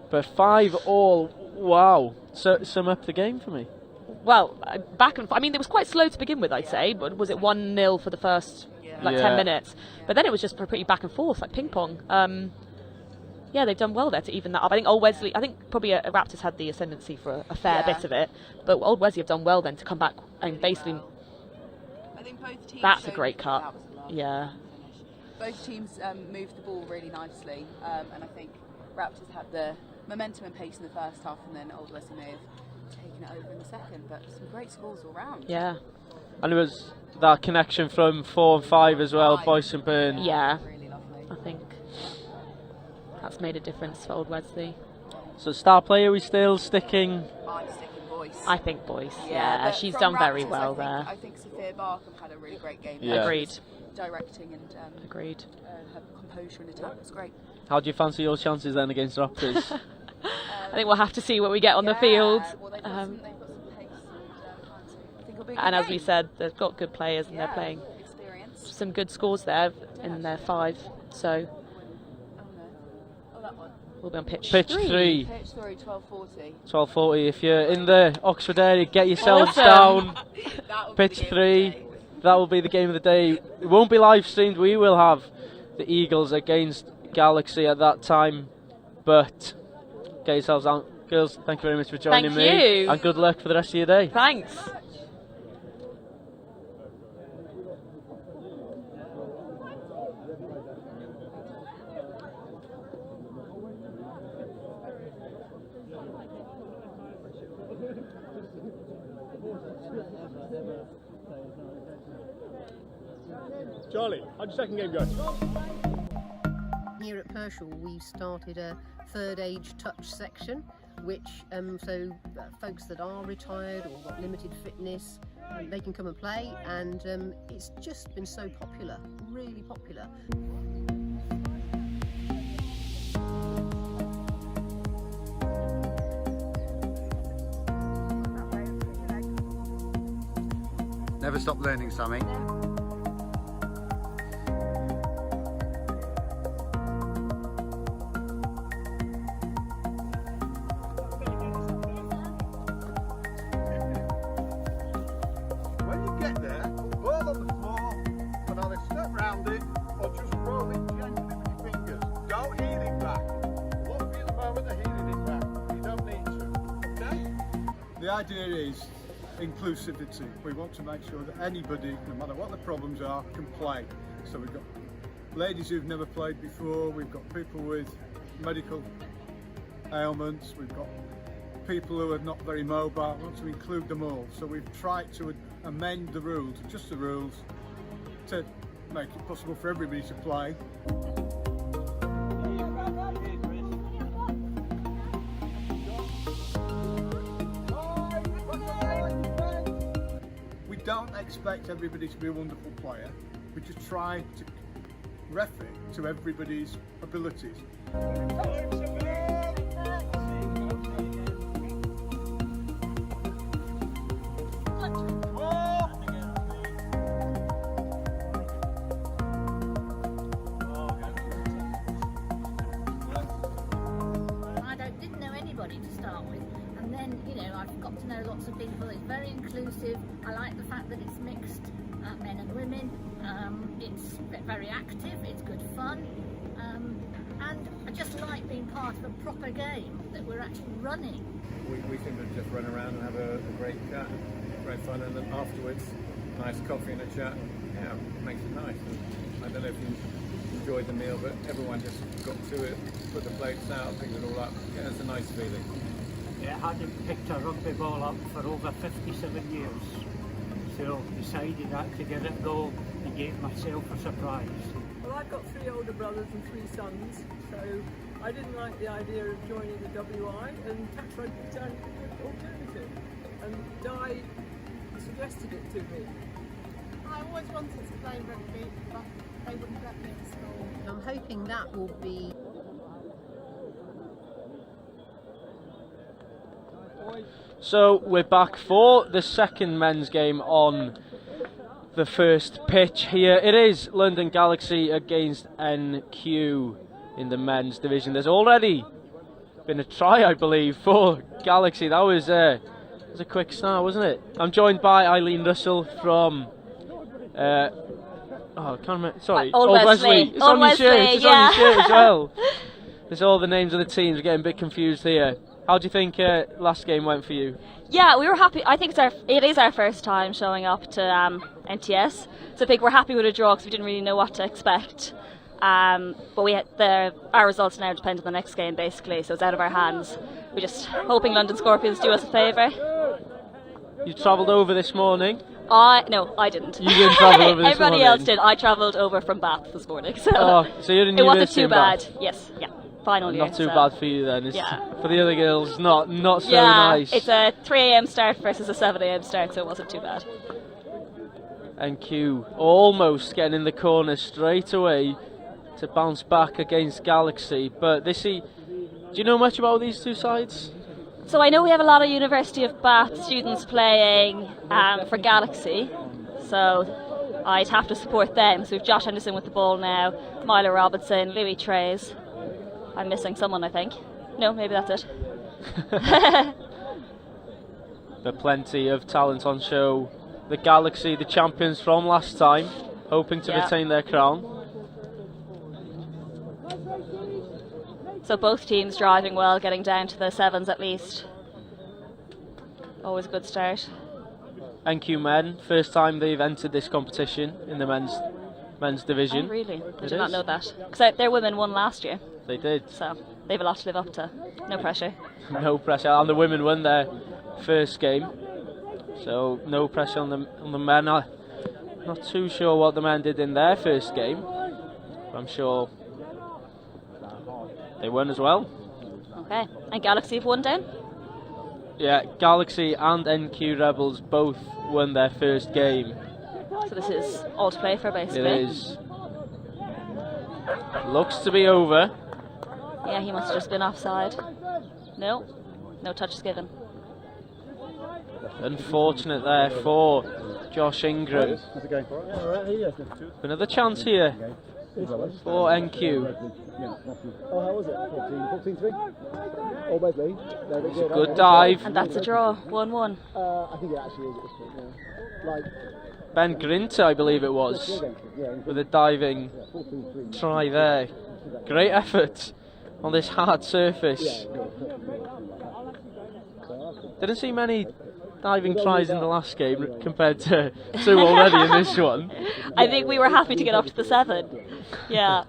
But 5-all, wow. So, sum up the game for me. Well, back and I mean, it was quite slow to begin with, I'd say. But was it 1-0 for the first like Yeah. 10 minutes? But then it was just pretty back and forth, like ping pong. Yeah, they've done well there to even that up. I think Old Wesley, I think probably Raptors had the ascendancy for a fair Yeah. bit of it. But Old Wesley have done well then to come back and basically, I think both teams. that's a showed great that cut. that was a lot. Yeah. Both teams moved the ball really nicely, and I think Raptors had the momentum and pace in the first half, and then Old Wesley may have taken it over in the second. But some great scores all round. Yeah. And it was that connection from 4 and 5 as well, 5. Boyce and Byrne. Yeah. Really lovely. I think that's made a difference for Old Wesley. So star player, we still sticking. I'm sticking Boyce. I think Boyce. Yeah, but she's from done very Raptors, well I think Sophia Barkham had a really great game. Yeah. Agreed. Directing and Agreed. her composure in attack was great. How do you fancy your chances then against Raptors? I think we'll have to see what we get on the Yeah, field. Well, they've got some pace and plans. I think it'll be a good And as we game. said, they've got good players and Yeah, they're playing experience. some good scores there in their 5. So Oh no. Oh, that one. we'll be on pitch, Pitch 3. 3, Pitch 3, 12:40. 12:40. If you're in the Oxford area, get yourselves Awesome. down. That will be Pitch the game of the 3. day. That will be the game of the day. It won't be live streamed. We will have the Eagles against Galaxy at that time. But get yourselves out. Girls, thank you very much for joining Thank me. you. And good luck for the rest of your day. Thanks. Charlie, how'd your second game go? Here at Pershall, we've started a third age touch section, which folks that are retired or got limited fitness, they can come and play, and it's just been so popular, really popular. Never stop learning something. When you get there, ball on the floor, and either step round it or just roll it gently with your fingers. Don't heel it back. What feel the moment of heeling it back? You don't need to. Okay? The idea is inclusivity. We want to make sure that anybody, no matter what the problems are, can play. So we've got ladies who've never played before, we've got people with medical ailments, we've got people who are not very mobile. We want to include them all. So we've tried to amend the rules, adjust the rules, to make it possible for everybody to play. We don't expect everybody to be a wonderful player. We just try to ref it to everybody's abilities. Didn't know anybody to start with, and then I've got to know lots of people. It's very inclusive. I like the fact that it's mixed, men and women. It's very active, it's good fun, and I just like being part of a proper game that we're actually running. We seem to just run around and have a great chat, great fun, and then afterwards, nice coffee and a chat. Yeah, makes it nice. And I don't know if you enjoyed the meal, but everyone just got to it, put the plates out, picked it all up. Yeah, it's a nice feeling. Yeah, I hadn't picked a rugby ball up for over 57 years, so decided that to give it a go and gave myself a surprise. Well, I've got 3 older brothers and 3 sons, so I didn't like the idea of joining the WI, and touch rugby sounded a good alternative, and Di suggested it to me. I always wanted to play rugby, but they wouldn't let me at school. I'm hoping that will be So we're back for the second men's game on the first pitch here. It is London Galaxy against NQ in the men's division. There's already been a try, I believe, for Galaxy. That was a quick start, wasn't it? I'm joined by Eileen Russell from I can't remember. Sorry, Old Wesley. It's on your shirt. It's yeah. on your shirt as well. There's all the names of the teams. We're getting a bit confused here. How do you think last game went for you? Yeah, we were happy. I think it is our first time showing up to NTS, so I think we're happy with a draw because we didn't really know what to expect. But our results now depend on the next game, basically, so it's out of our hands. We're just hoping London Scorpions do us a favour. You travelled over this morning? No, I didn't. You didn't travel over this Everybody morning? else did. I travelled over from Bath this morning, so so you're in it wasn't university too in bad. Bath? Yes, yeah. Final year. Not too so. bad for you then. It's Yeah. For the other girls, not so yeah, nice. It's a 3 a.m. start versus a 7 a.m. start, so it wasn't too bad. NQ almost getting in the corner straight away to bounce back against Galaxy. But do you know much about these two sides? So I know we have a lot of University of Bath students playing for Galaxy, so I'd have to support them. So we've Josh Henderson with the ball now, Milo Robinson, Louis Trays. I'm missing someone, I think. No, maybe that's it. But plenty of talent on show. The Galaxy, the champions from last time, hoping to retain their crown. So both teams driving well, getting down to the 7s at least. Always a good start. NQ men, first time they've entered this competition in the men's division. Oh, really? I It did not is. know that. Because their women won last year. They did. So they have a lot to live up to. No pressure. No pressure, and the women won their first game, so no pressure on the men. I'm not too sure what the men did in their first game, but I'm sure they won as well. Okay, and Galaxy have won down? Yeah, Galaxy and NQ Rebels both won their first game. So this is all to play for, basically. It is. Looks to be over. Yeah, he must have just been offside. No touches given. Unfortunate there for Josh Ingram. Another chance here for NQ. Oh, how was it? 14-3? Old Wesley. It's a good dive. And that's a draw, 1-1. I think it actually is at this point, yeah. Like, Ben Grinter, I believe it was, with a diving try there. Great effort on this hard surface. Didn't see many diving tries in the last game compared to 2 already in this one. I think we were happy to get up to the 7. Yeah.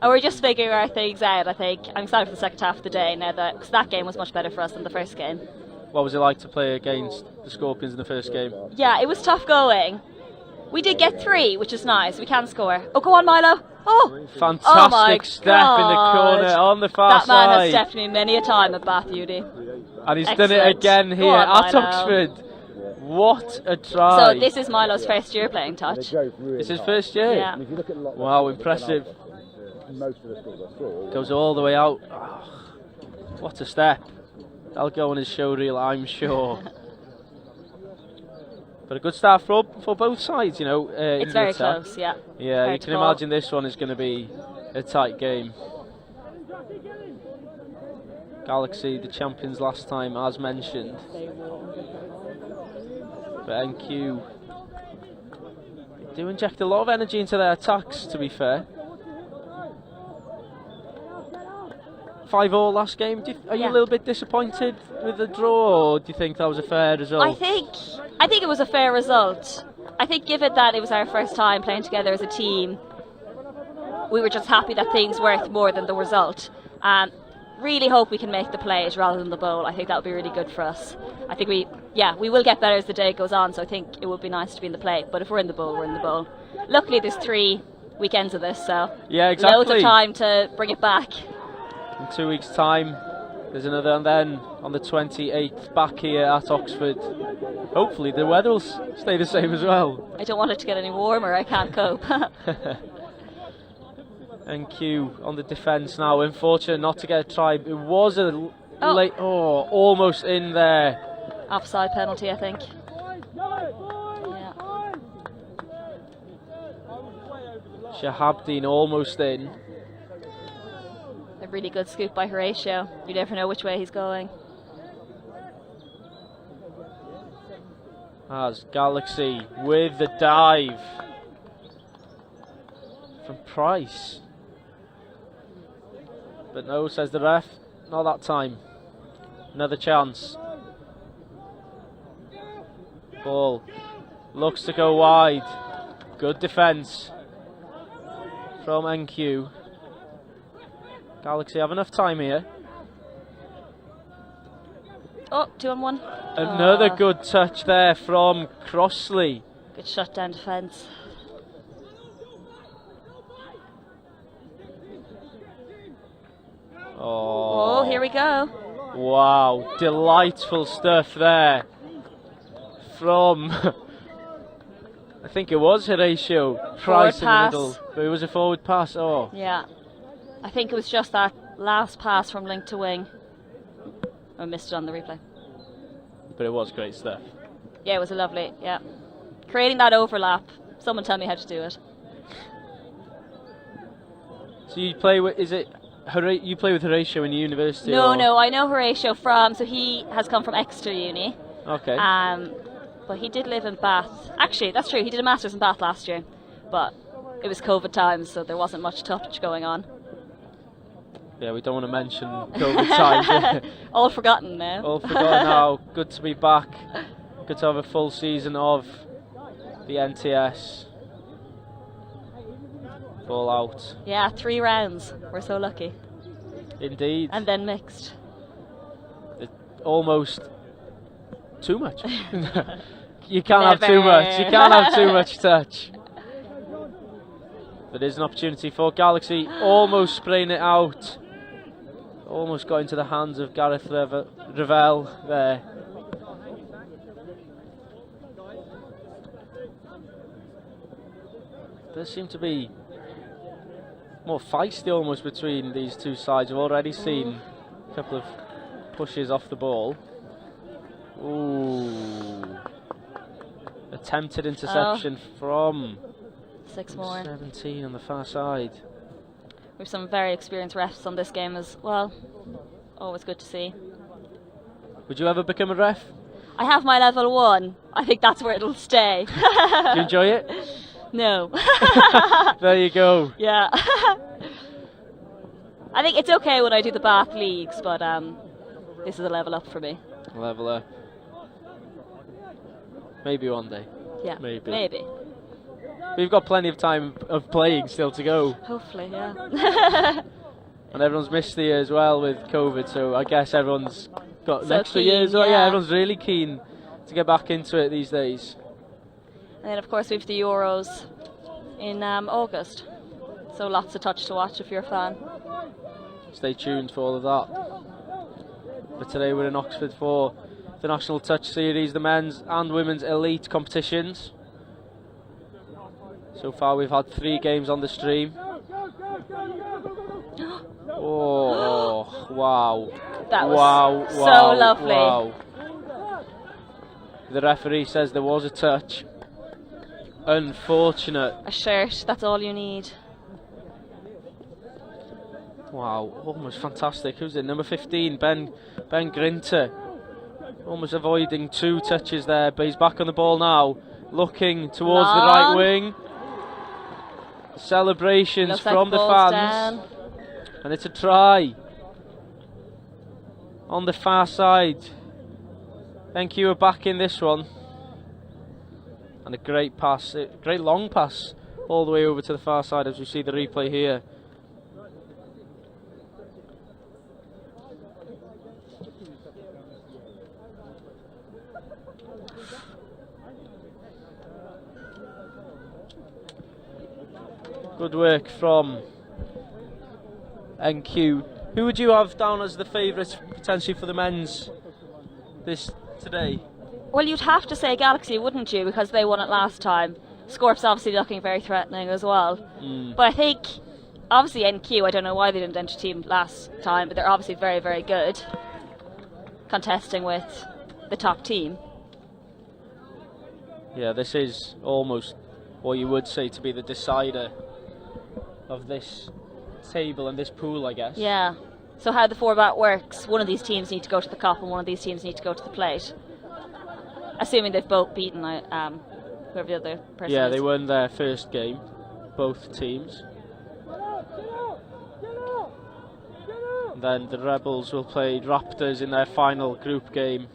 And we're just figuring our things out, I think. I'm excited for the second half of the day now because that game was much better for us than the first game. What was it like to play against the Scorpions in the first game? Yeah, it was tough going. We did get 3, which is nice. We can score. Oh, go on, Milo. Oh! Fantastic step in the corner on the far that man side. has stepped me many a time at Bath Uni. And he's Excellent. done it again here Go on, at Milo. Oxford. What a try. So this is Milo's first year playing touch. It's his first year? Yeah. Wow, impressive. Goes all the way out. Oh, what a step. That'll go on his show reel, I'm sure. But a good start for both sides, you know. It's very close, yeah. Yeah, Hard you to can call. imagine this one is going to be a tight game. Galaxy, the champions last time, as mentioned. But NQ do inject a lot of energy into their attacks, to be fair. 5-5 last game. Are you a little bit disappointed with the draw, or do you think that was a fair result? I think it was a fair result. I think given that it was our first time playing together as a team, we were just happy that things worked more than the result. Really hope we can make the plays rather than the bowl. I think that would be really good for us. I think we will get better as the day goes on, so I think it would be nice to be in the play. But if we're in the bowl, we're in the bowl. Luckily there's 3 weekends of this, so yeah, exactly. Loads of time to bring it back. In 2 weeks' time, there's another, and then on the 28th, back here at Oxford. Hopefully the weather will stay the same as well. I don't want it to get any warmer, I can't cope. NQ on the defence now, unfortunate not to get a try. It was a late, almost in there. Offside penalty, I think. Shahabdeen almost in. A really good scoop by Horatio. You never know which way he's going. As Galaxy with the dive from Price. But no, says the ref, not that time. Another chance. Ball looks to go wide. Good defence from NQ. Galaxy have enough time here. Oh, 2-on-1. Another good touch there from Crossley. Good shutdown defence. Oh, here we go. Wow, delightful stuff there from, I think it was Horatio Price in the middle, but it was a forward pass. Oh, yeah. I think it was just that last pass from link to wing. I missed it on the replay. But it was great stuff. Yeah, it was a lovely, yeah. Creating that overlap. Someone tell me how to do it. So you play with, you play with Horatio in university? No, I know Horatio from, so he has come from Exeter Uni. Okay. But he did live in Bath. Actually, that's true, he did a Masters in Bath last year. But it was COVID times, so there wasn't much touch going on. Yeah, we don't want to mention COVID times. All forgotten now. All forgotten now. Good to be back. Good to have a full season of the NTS. Ball out. Yeah, 3 rounds. We're so lucky. Indeed. And then mixed. Almost too much. You can't have too much. You can't have too much touch. But there's an opportunity for Galaxy. Almost spraying it out. Almost got into the hands of Gareth Ravel there. There seem to be more feisty almost between these two sides. We've already seen a couple of pushes off the ball. Ooh. Attempted interception from 6 more. 17 on the far side. We've some very experienced refs on this game as well. Always good to see. Would you ever become a ref? I have my level 1. I think that's where it'll stay. Do you enjoy it? No. There you go. Yeah. I think it's okay when I do the Bath leagues, but this is a level up for me. Level up. Maybe one day. Yeah. Maybe. We've got plenty of time of playing still to go. Hopefully, yeah. And everyone's missed the year as well with COVID, so I guess everyone's got So an extra keen, year as well. yeah. Yeah, everyone's really keen to get back into it these days. And then, of course, we have the Euros in August. So lots of touch to watch if you're a fan. Stay tuned for all of that. But today we're in Oxford for the National Touch Series, the men's and women's elite competitions. So far we've had 3 games on the stream. Oh, wow. That was so lovely. Wow. The referee says there was a touch. Unfortunate. A shirt, that's all you need. Wow, almost fantastic. Who's it? Number 15, Ben Grinter. Almost avoiding 2 touches there, but he's back on the ball now. Looking towards the right wing. Celebrations Looks from like the ball's fans. down. And it's a try. On the far side. NQ are back in this one. And a great pass, a great long pass all the way over to the far side as we see the replay here. Good work from NQ. Who would you have down as the favourites potentially for the men's today? Well, you'd have to say Galaxy, wouldn't you? Because they won it last time. Scorp's obviously looking very threatening as well. But I think, obviously NQ, I don't know why they didn't enter team last time, but they're obviously very, very good. Contesting with the top team. Yeah, this is almost what you would say to be the decider of this table and this pool, I guess. Yeah. So how the format works, one of these teams need to go to the cup and one of these teams need to go to the plate. Assuming they've both beaten whoever the other person is. Yeah, they won their first game, both teams. Then the Rebels will play Raptors in their final group game.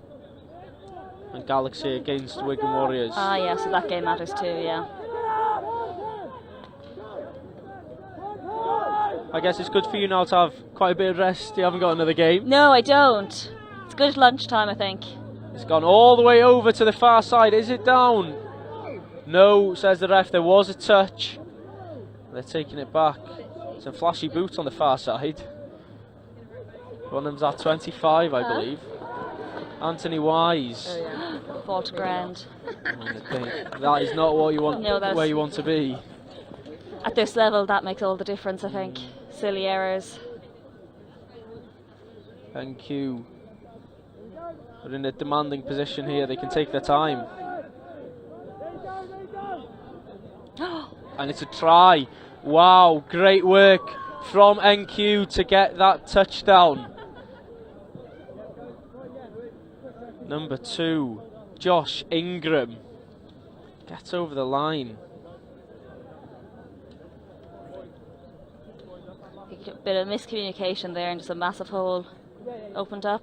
And Galaxy against Wigan Warriors. Ah, yeah, so that game matters too, yeah. I guess it's good for you now to have quite a bit of rest. You haven't got another game. No, I don't. It's good at lunchtime, I think. It's gone all the way over to the far side. Is it down? No, says the ref. There was a touch. They're taking it back. Some flashy boots on the far side. One of them's at 25, I believe. Anthony Wise. Oh, yeah. Fault ground. That is not what you want. No, where you want to be. At this level, that makes all the difference, I think. Silly errors. NQ are in a demanding position here. They can take their time. And it's a try. Wow, great work from NQ to get that touchdown. Number 2, Josh Ingram gets over the line. A bit of miscommunication there and just a massive hole opened up.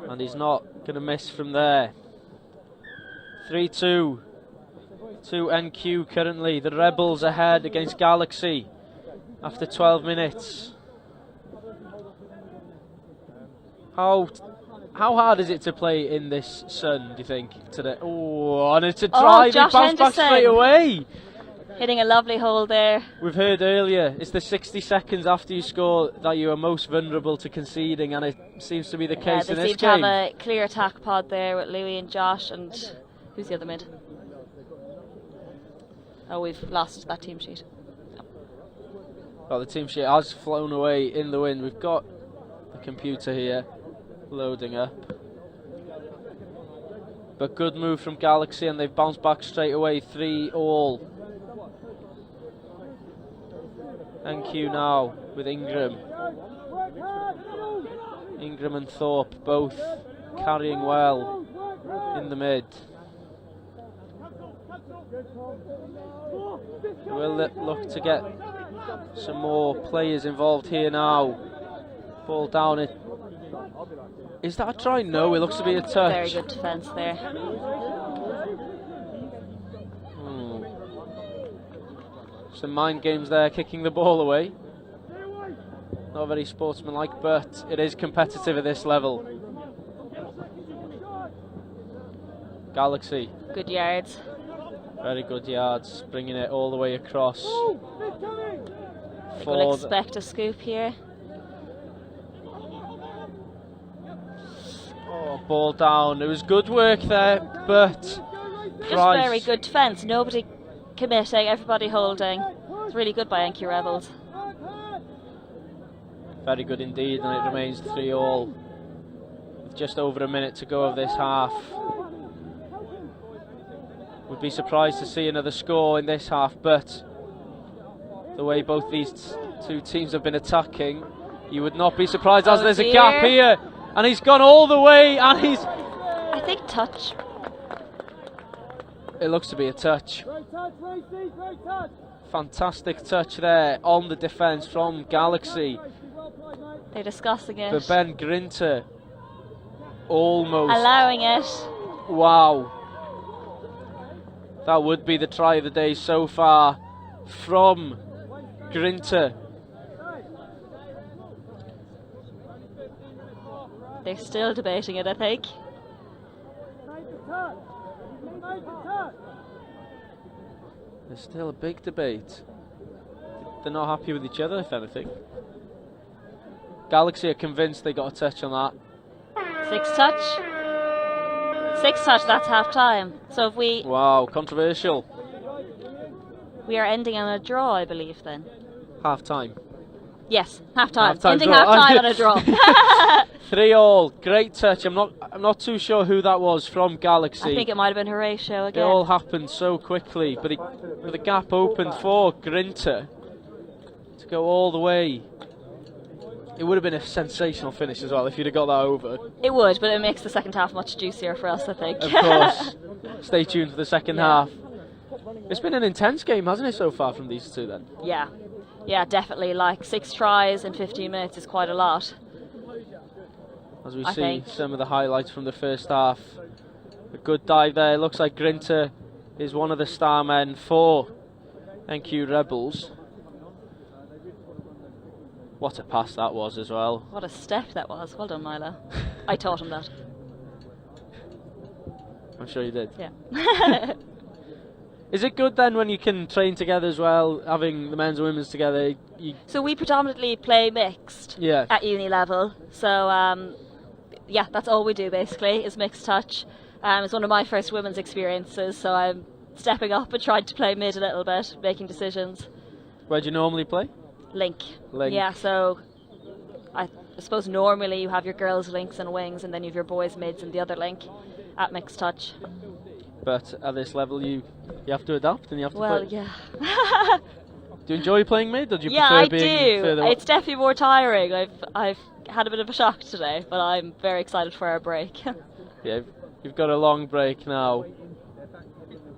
And he's not going to miss from there. 3-2 to NQ currently. The Rebels ahead against Galaxy after 12 minutes. How hard is it to play in this sun, do you think, today? Oh, and it's a try. They bounce back straight away. Hitting a lovely hole there. We've heard earlier, it's the 60 seconds after you score that you are most vulnerable to conceding, and it seems to be the case in this game. They seem to have a clear attack pod there with Louis and Josh, and who's the other mid? Oh, we've lost that team sheet. Well, the team sheet has flown away in the wind. We've got the computer here loading up. But good move from Galaxy, and they've bounced back straight away, 3-all. NQ now with Ingram. Ingram and Thorpe both carrying well in the mid. We'll look to get some more players involved here now. Ball down it. Is that a try? No, it looks to be a touch. Very good defence there. Some mind games there, kicking the ball away. Not very sportsmanlike, but it is competitive at this level. Galaxy. Good yards. Very good yards, bringing it all the way across. We'll expect a scoop here. Oh, ball down. It was good work there, but Just Price. very good defence. Nobody committing, everybody holding. It's really good by NQ Rebels. Very good indeed, and it remains 3-all with just over a minute to go of this half. Would be surprised to see another score in this half, but the way both these two teams have been attacking, you would not be surprised as there's a gap here, and he's gone all the way, and he's... I think touch. It looks to be a touch. Fantastic touch there on the defence from Galaxy. They're discussing it. But Ben Grinter almost... allowing it. Wow. That would be the try of the day so far from Grinter. They're still debating it, I think. There's still a big debate. They're not happy with each other, if anything. Galaxy are convinced they got a touch on that. 6 touch. 6 touch, that's half time. So if we... Wow, controversial. We are ending on a draw, I believe, then. Half time. Yes, half time. Half-time Ending draw. half time on a draw. 3-all, great touch. I'm not too sure who that was from Galaxy. I think it might have been Horatio It again. all happened so quickly, but the gap opened for Grinter to go all the way. It would have been a sensational finish as well if you'd have got that over. It would, but it makes the second half much juicier for us, I think. Of course. Stay tuned for the second half. It's been an intense game, hasn't it, so far from these two then? Yeah. Yeah, definitely. Like 6 tries in 15 minutes is quite a lot. As we I see think. some of the highlights from the first half. A good dive there. Looks like Grinter is one of the star men for NQ Rebels. What a pass that was as well. What a step that was. Well done, Milo. I taught him that. I'm sure you did. Yeah. Is it good then when you can train together as well, having the men's and women's together? So we predominantly play mixed at uni level. So yeah, that's all we do basically is mixed touch. It's one of my first women's experiences, so I'm stepping up and trying to play mid a little bit, making decisions. Where do you normally play? Link. Link. Yeah, so I suppose normally you have your girls' links and wings, and then you have your boys' mids and the other link at mixed touch. But at this level, you have to adapt and you have to Well, play. yeah. Do you enjoy playing mid, or do you Yeah, prefer I being do. further? It's definitely more tiring. I've had a bit of a shock today, but I'm very excited for our break. Yeah, you've got a long break now.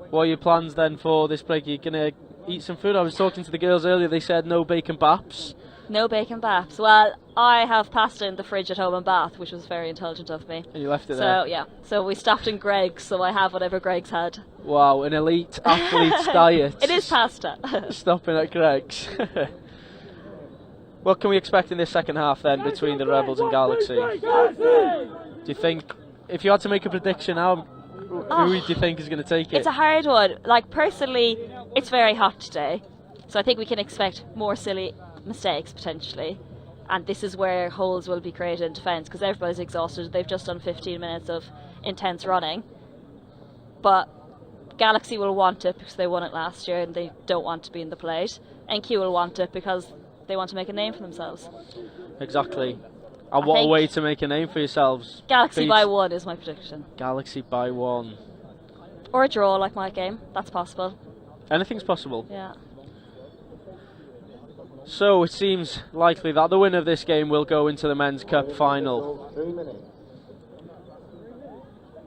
What are your plans then for this break? Are you gonna eat some food? I was talking to the girls earlier. They said no bacon baps. No bacon baps. Well, I have pasta in the fridge at home in Bath, which was very intelligent of me. And you left it there. So yeah, so we stopped in Greg's, so I have whatever Greg's had. Wow, an elite athlete's diet. It is pasta. Stopping at Greg's. What can we expect in this second half then between the Rebels and Galaxy? Do you think, if you had to make a prediction now, who do you think is going to take it? It's a hard one. Like personally, it's very hot today, so I think we can expect more silly mistakes potentially, and this is where holes will be created in defence because everybody's exhausted. They've just done 15 minutes of intense running, but Galaxy will want it because they won it last year and they don't want to be in the plate. NQ will want it because they want to make a name for themselves. Exactly. And what a way to make a name for yourselves. Galaxy by 1 is my prediction. Galaxy by 1. Or a draw like my game. That's possible. Anything's possible. Yeah. So it seems likely that the winner of this game will go into the Men's Cup final.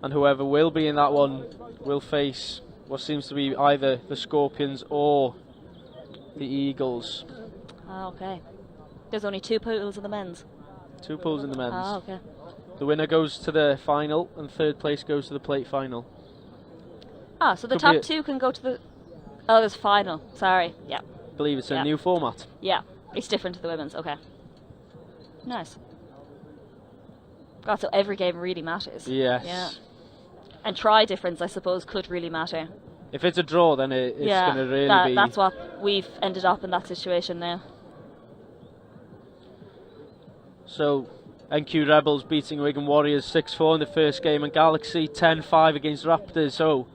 And whoever will be in that one will face what seems to be either the Scorpions or the Eagles. Ah, okay. There's only 2 pools in the men's. 2 pools in the men's. Ah, okay. The winner goes to the final and third place goes to the plate final. Ah, so the Could be top 2 can go to the... Oh, there's final. Sorry. Yeah. I believe it's a Yeah. new format. Yeah. It's different to the women's. Okay. Nice. God, so every game really matters. Yes. Yeah. And try difference, I suppose, could really matter. If it's a draw, then it's yeah, going to really be... that's what we've ended up in that situation now. So, NQ Rebels beating Wigan Warriors 6-4 in the first game, and Galaxy 10-5 against Raptors. So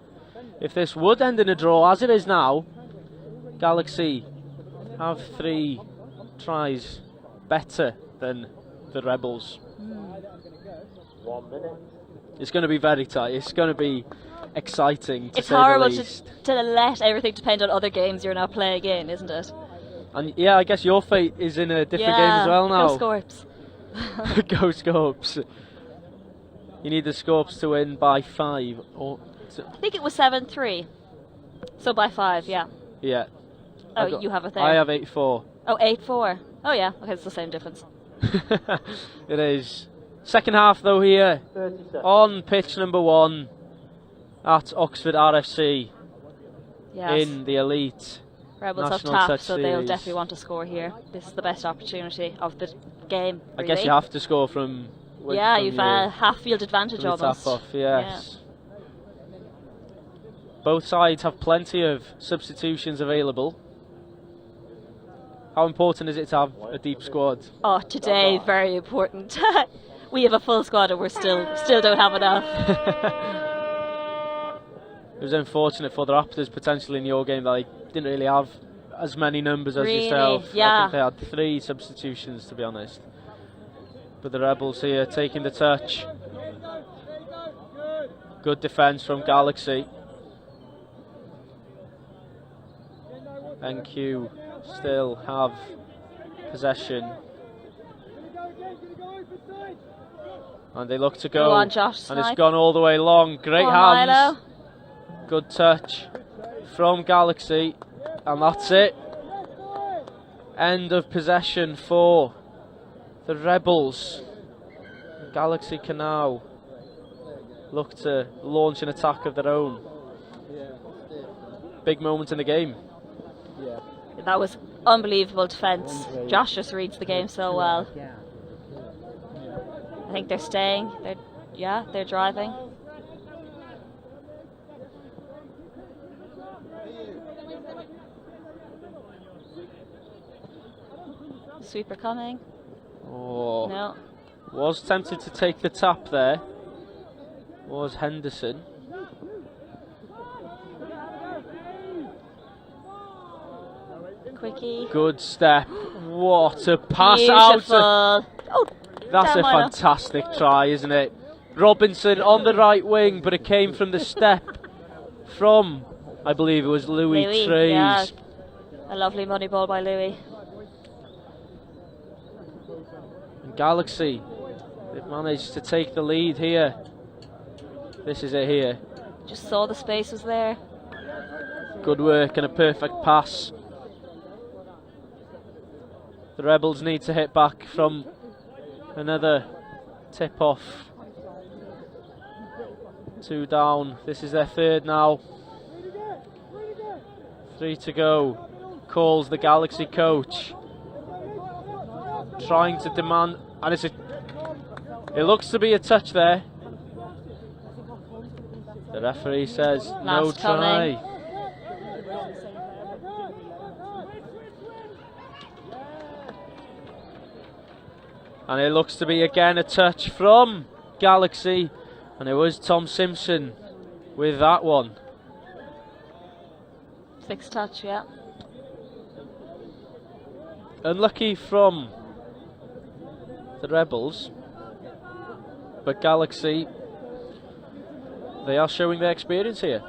if this would end in a draw, as it is now, Galaxy have 3 tries better than the Rebels. 1 minute. It's going to be very tight. It's going to be exciting, to It's say horrible the least. to let everything depend on other games you're now playing in, isn't it? And yeah, I guess your fate is in a different game as well now. Go Scorps. Go Scorps. You need the Scorps to win by 5. Or I think it was 7-3. So by 5, yeah. yeah. Oh, you have it there. I have 8-4. Oh, 8-4. Oh yeah, okay, it's the same difference. It is. Second half though here on pitch number 1 at Oxford RFC in the Elite Rebels have National tapped, Touch so they'll Series. definitely want to score here. This is the best opportunity of the game. I guess you have to score from. Yeah, from you've your- a half-field advantage from the almost. tap off, yes. Both sides have plenty of substitutions available. How important is it to have a deep squad? Oh, today very important. We have a full squad and we're still don't have enough. It was unfortunate for the Raptors potentially in your game that they didn't really have as many numbers as Really? yourself. I Yeah. think they had 3 substitutions, to be honest. But the Rebels here taking the touch. Good defence from Galaxy. NQ still have possession. And they look to go. Go on, Josh, and it's snipe. gone all the way long. Great Go on, hands. Milo. Good touch from Galaxy. And that's it. End of possession for the Rebels. Galaxy can now look to launch an attack of their own. Big moment in the game. That was unbelievable defence. Josh just reads the game so well. I think they're staying. They're driving. Sweeper coming. Oh. No. Was tempted to take the tap there. Was Henderson. Quickie. Good step. What a pass Beautiful. out. Oh, That's damn, a Milo. fantastic try, isn't it? Robinson on the right wing, but it came from the step from, I believe it was Louis Trees. Yeah. A lovely money ball by Louis. And Galaxy, they've managed to take the lead here. This is it here. Just saw the space was there. Good work and a perfect pass. The Rebels need to hit back from another tip off. 2 down. This is their 3rd now. 3 to go. Calls the Galaxy coach. Trying to demand, and it looks to be a touch there. The referee says no Last try. coming. And it looks to be again a touch from Galaxy, and it was Tom Simpson with that one. 6 touch, yeah. Unlucky from the Rebels, but Galaxy, they are showing their experience here.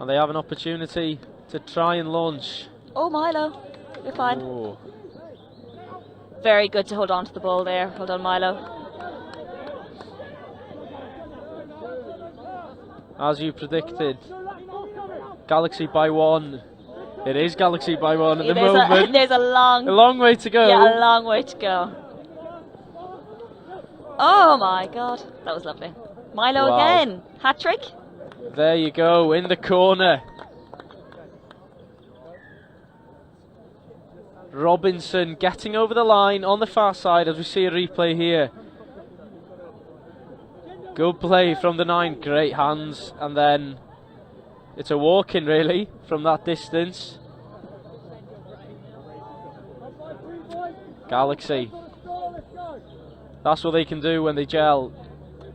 And they have an opportunity to try and launch. Oh, Milo, you're fine. Oh. Very good to hold on to the ball there. Hold on, Milo. As you predicted, Galaxy by 1. It is Galaxy by 1 at the moment. There's a long way to go. Yeah, a long way to go. Oh my God, that was lovely. Milo Wow. again, hat trick. There you go, in the corner. Robinson getting over the line on the far side as we see a replay here. Good play from the 9, great hands, and then it's a walk-in really from that distance. Galaxy That's what they can do when they gel.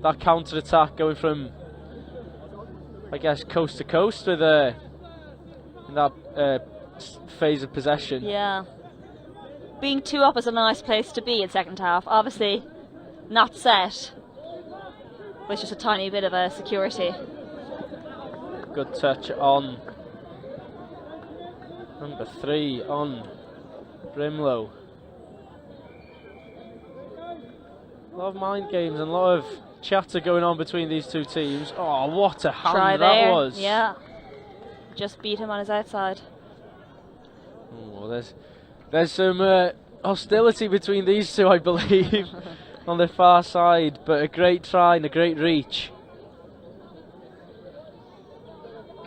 That counter attack going from, I guess, coast to coast with in that phase of possession. Yeah. Being 2 up is a nice place to be in second half. Obviously, not set, but it's just a tiny bit of a security. Good touch on number 3 on Brimlow. A lot of mind games and a lot of chatter going on between these two teams. Oh, what a hand Try that there. was. Yeah. Just beat him on his outside. Oh, there's some hostility between these two, I believe, on the far side, but a great try and a great reach.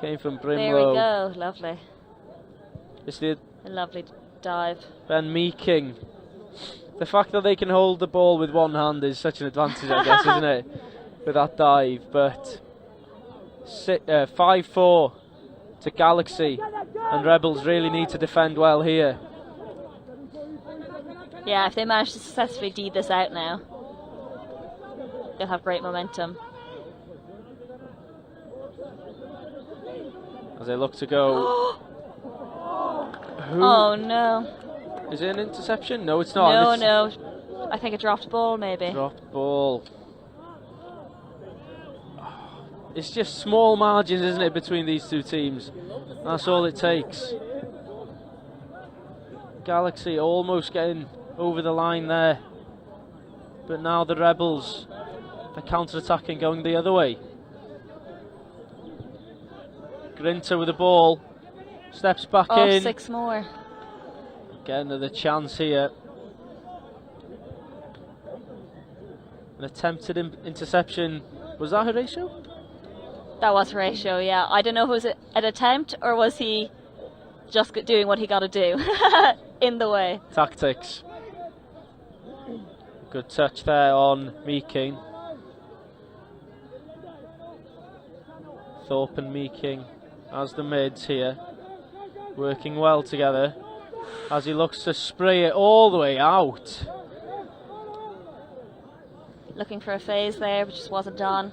Came from Brimlow. There we go, lovely. It's the A lovely dive. Ben Meeking. The fact that they can hold the ball with one hand is such an advantage, I guess, isn't it? With that dive, but 5-4 to Galaxy, and Rebels really need to defend well here. Yeah, if they manage to successfully deed this out now, they'll have great momentum. As they look to go. Oh no. Is it an interception? No, it's not. No. I think a dropped ball, maybe. Dropped ball. It's just small margins, isn't it, between these two teams? That's all it takes. Galaxy almost getting over the line there. But now the Rebels are counter-attacking, going the other way. Grinter with the ball. Steps back in. 6 more. Get another chance here. An attempted interception. Was that Horatio? That was Horatio, yeah. I don't know if it was an attempt or was he just doing what he got to do in the way. Tactics. Good touch there on Meeking. Thorpe and Meeking as the mids here. Working well together as he looks to spray it all the way out. Looking for a phase there, but just wasn't done.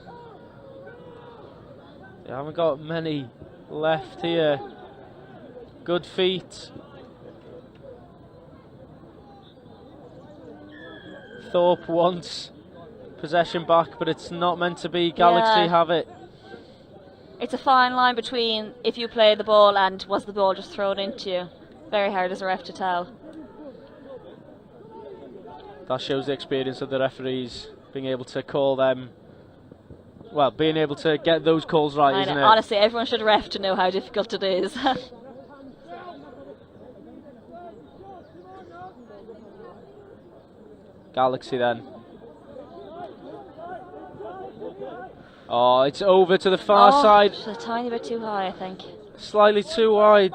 They haven't got many left here. Good feet. Thorpe wants possession back, but it's not meant to be. Galaxy have it. It's a fine line between if you play the ball and was the ball just thrown into you. Very hard as a ref to tell. That shows the experience of the referees, being able to call them, well, being able to get those calls right, isn't it? Honestly, everyone should ref to know how difficult it is. Galaxy then. Oh, it's over to the far side. Just a tiny bit too high, I think. Slightly too wide,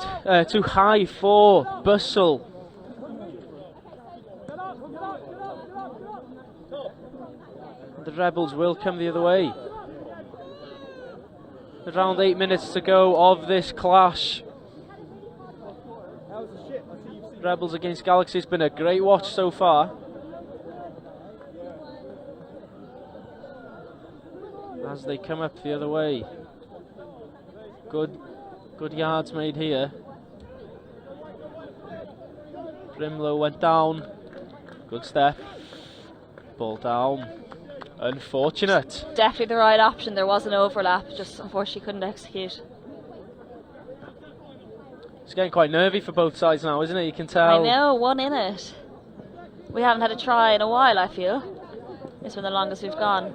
too high for Bussell. The Rebels will come the other way. Around 8 minutes to go of this clash. Rebels against Galaxy. It's been a great watch so far. As they come up the other way. Good yards made here. Brimlow went down. Good step. Ball down. Unfortunate. Definitely the right option. There was an overlap, just unfortunately couldn't execute. It's getting quite nervy for both sides now, isn't it? You can tell. I know, 1 in it. We haven't had a try in a while, I feel. It's been the longest we've gone.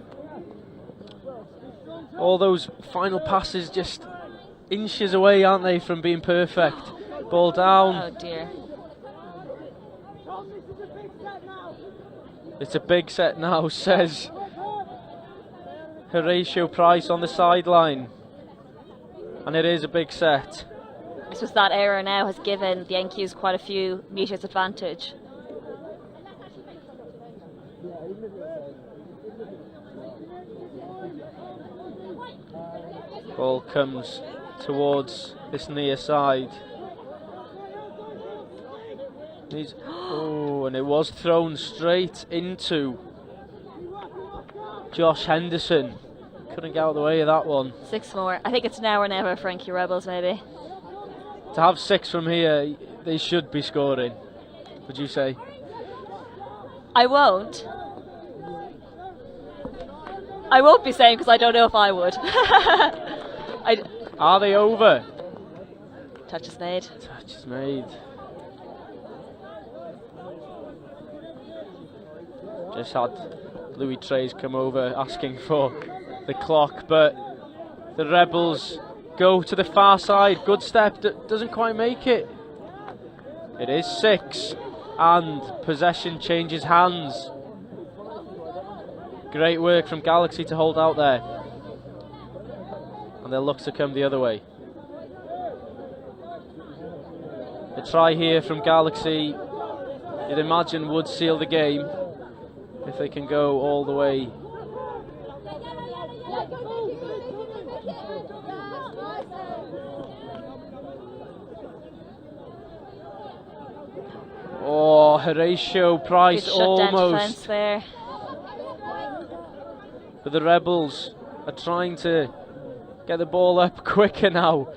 All those final passes just inches away, aren't they, from being perfect? Ball down. Oh dear. It's a big set now, says Horatio Price on the sideline. And it is a big set. It's just that error now has given the NQs quite a few metres advantage. Ball comes towards this near side. Oh, and it was thrown straight into Josh Henderson couldn't get out of the way of that one. 6 more. I think it's now or never, Frankie Rebels, maybe. To have 6 from here, they should be scoring, would you say? I won't be saying because I don't know if I would. Are they over? Touch is made. Touch is made. Just had Louis Trays come over asking for the clock, but the Rebels go to the far side. Good step, doesn't quite make it. It is 6, and possession changes hands. Great work from Galaxy to hold out there. And they'll look to come the other way. A try here from Galaxy, you'd imagine would seal the game if they can go all the way. Oh, Horatio Price Good shutdown defence almost. there. But the Rebels are trying to get the ball up quicker now.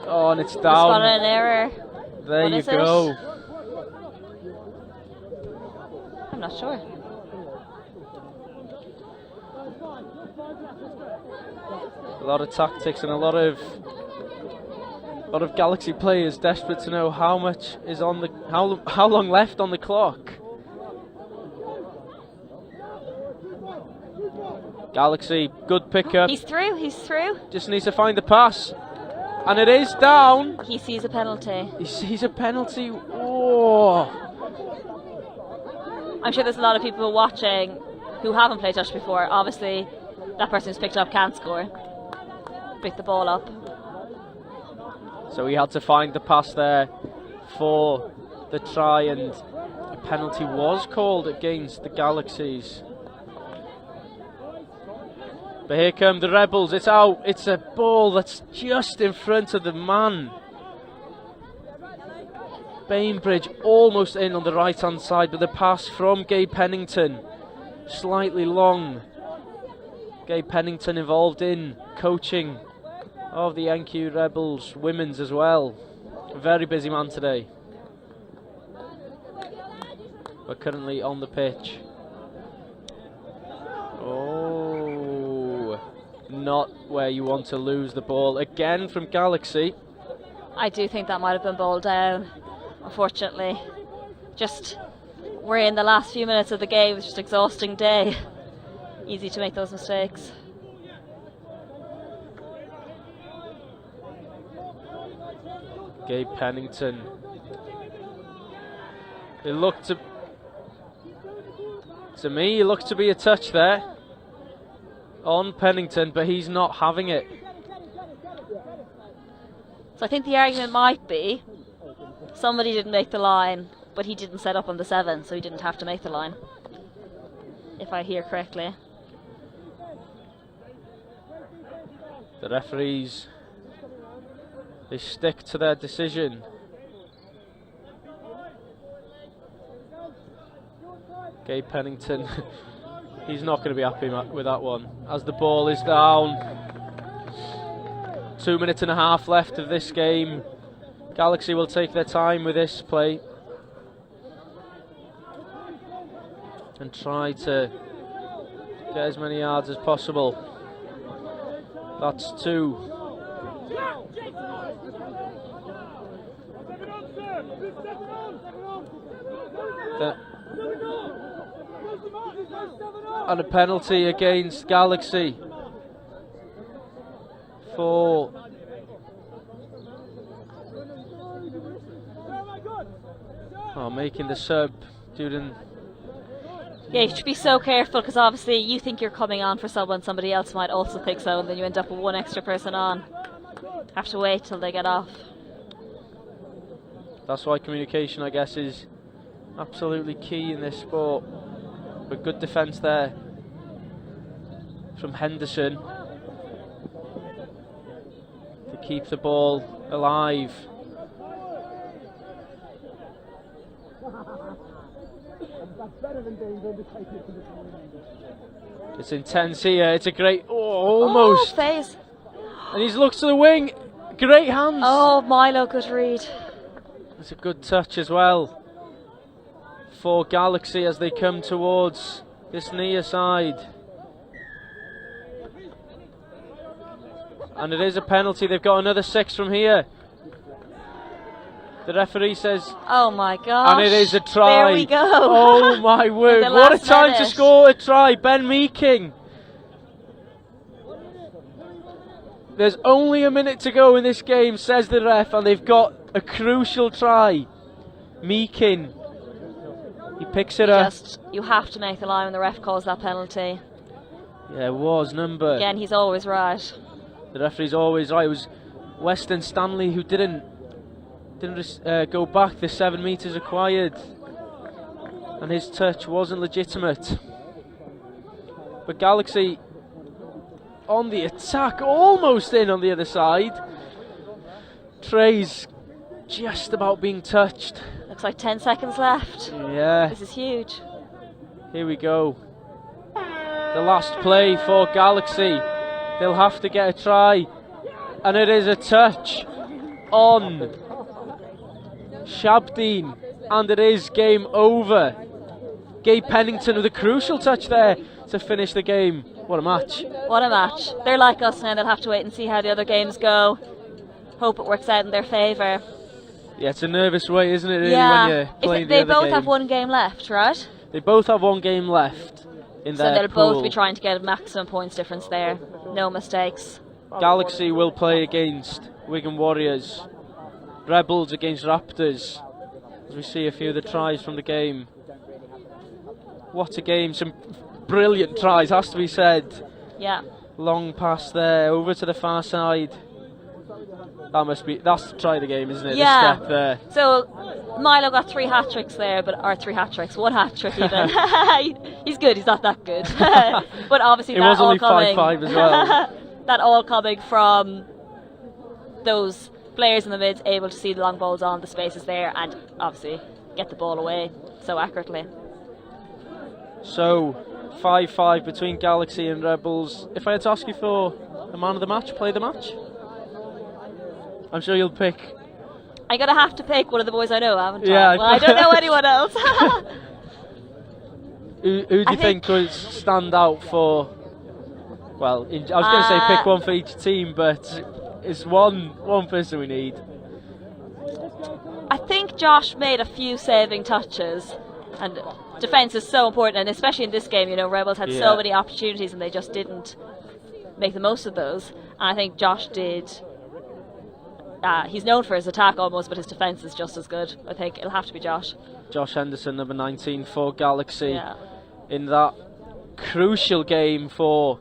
Oh, and it's Just down. got an error. There What you is go. it? I'm not sure. A lot of tactics and a lot of Galaxy players desperate to know how much is on the how long left on the clock. Galaxy, good pickup. He's through. Just needs to find the pass. And it is down. He sees a penalty. He sees a penalty. Oh. I'm sure there's a lot of people watching who haven't played touch before. Obviously, that person who's picked up can't score. Pick the ball up. So he had to find the pass there for the try, and a penalty was called against the Galaxies. But here come the Rebels. It's out. It's a ball that's just in front of the man. Bainbridge almost in on the right hand side, but the pass from Gabe Pennington slightly long. Gabe Pennington involved in coaching of the NQ Rebels women's as well. A very busy man today. We're currently on the pitch. Oh, not where you want to lose the ball. Again from Galaxy. I do think that might have been ball down, unfortunately. Just, we're in the last few minutes of the game. It's just an exhausting day. Easy to make those mistakes. Gabe Pennington. It looked to me, it looks to be a touch there on Pennington, but he's not having it. So I think the argument might be somebody didn't make the line, but he didn't set up on the 7, so he didn't have to make the line, if I hear correctly. The referees, they stick to their decision. Gabe Pennington, he's not going to be happy with that one, as the ball is down. 2 minutes and a half left of this game. Galaxy will take their time with this play and try to get as many yards as possible. That's 2. And a penalty against Galaxy for making the sub. Duden. Yeah, you should be so careful, because obviously you think you're coming on for someone, somebody else might also think so, and then you end up with one extra person on. Have to wait till they get off. That's why communication, I guess, is absolutely key in this sport. But good defence there from Henderson to keep the ball alive. It's intense here. It's a great, almost. Oh, phase. And he's looked to the wing. Great hands. Oh, Milo, good read. It's a good touch as well for Galaxy as they come towards this near side. And it is a penalty. They've got another 6 from here. The referee says, oh my gosh. and it is a try. There we go. Oh my word. the What a last time to minute. score a try. Ben Meeking. There's only a minute to go in this game, says the ref, and they've got a crucial try. Meeking. He picks it up. You have to make the line when the ref calls that penalty. Yeah, it was number. Again, he's always right. The referee's always right. It was Weston Stanley who didn't go back the 7 metres required, and his touch wasn't legitimate. But Galaxy on the attack, almost in on the other side. Trey's just about being touched. Looks like 10 seconds left. Yeah. This is huge. Here we go. The last play for Galaxy. They'll have to get a try. And it is a touch on Shabdeen. And it is game over. Gabe Pennington with a crucial touch there to finish the game. What a match. What a match. They're like us now. They'll have to wait and see how the other games go. Hope it works out in their favour. Yeah, it's a nervous way, isn't it, really, yeah. when you're playing the they other both game. have one game left, right? They both have one game left in So their they'll pool. both be trying to get a maximum points difference there. No mistakes. Galaxy will play against Wigan Warriors. Rebels against Raptors. As we see a few of the tries from the game. What a game. Some brilliant tries, has to be said. Yeah. Long pass there, over to the far side. That's the try of the game, isn't it? Yeah. The step there. So Milo got 3 hat-tricks there, or 3 hat-tricks, 1 hat-trick even. He's good, he's not that good. But obviously It that was all only coming 5-5 as well. that all coming from those players in the mids able to see the long balls on, the spaces there, and obviously get the ball away so accurately. So 5-5 between Galaxy and Rebels. If I had to ask you for the man of the match, play the match, I'm sure you'll pick. I'm gonna have to pick one of the boys I know, haven't I? Yeah. Well, I don't know anyone else. Who do you think would stand out for? Well, I was going to say pick one for each team, but it's one person we need. I think Josh made a few saving touches, and defence is so important, and especially in this game, you know, Rebels had so many opportunities and they just didn't make the most of those. And I think Josh did. He's known for his attack almost, but his defence is just as good. I think it'll have to be Josh. Josh Henderson, number 19 for Galaxy, in that crucial game for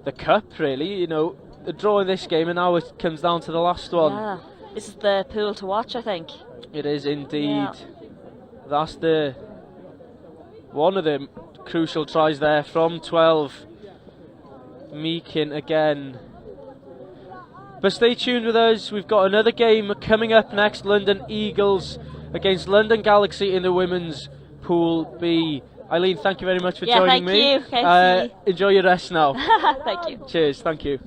the cup, really. You know, the draw in this game, and now it comes down to the last one. Yeah, this is the pool to watch, I think. It is indeed. That's one of the crucial tries there from 12. Meekin again. But stay tuned with us. We've got another game coming up next. London Eagles against London Galaxy in the women's Pool B. Eileen, thank you very much for joining me. Thank you. Enjoy your rest now. Thank you. Cheers. Thank you.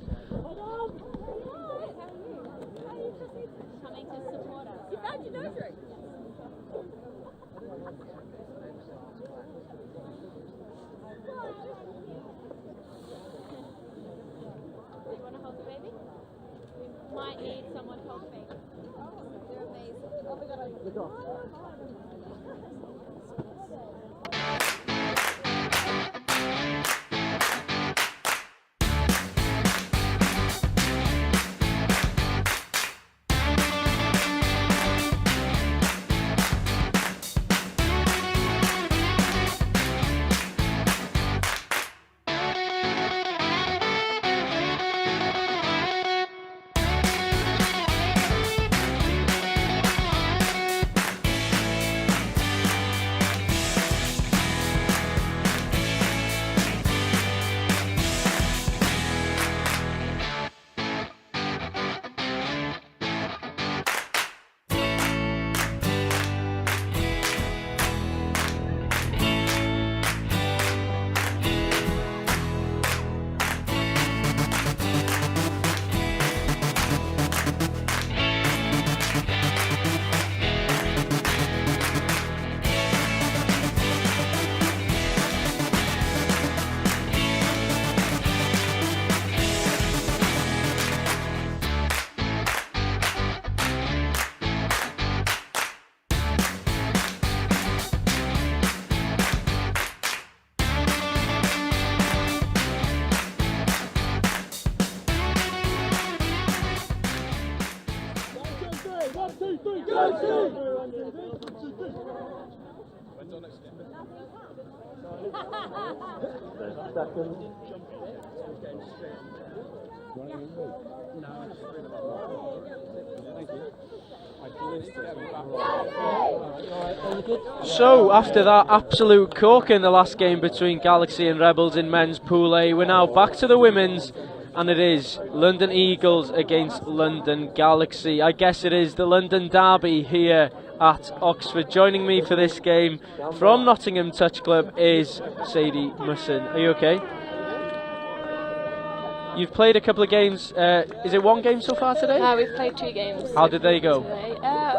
Might need someone helping. They're amazing. Oh my god. So, after that absolute corker in the last game between Galaxy and Rebels in men's Pool A, we're now back to the women's, and it is London Eagles against London Galaxy. I guess it is the London derby here at Oxford. Joining me for this game from Nottingham Touch Club is Sadie Musson. Are you okay? You've played a couple of games. Is it one game so far today? No, we've played 2 games. How did they go? Today.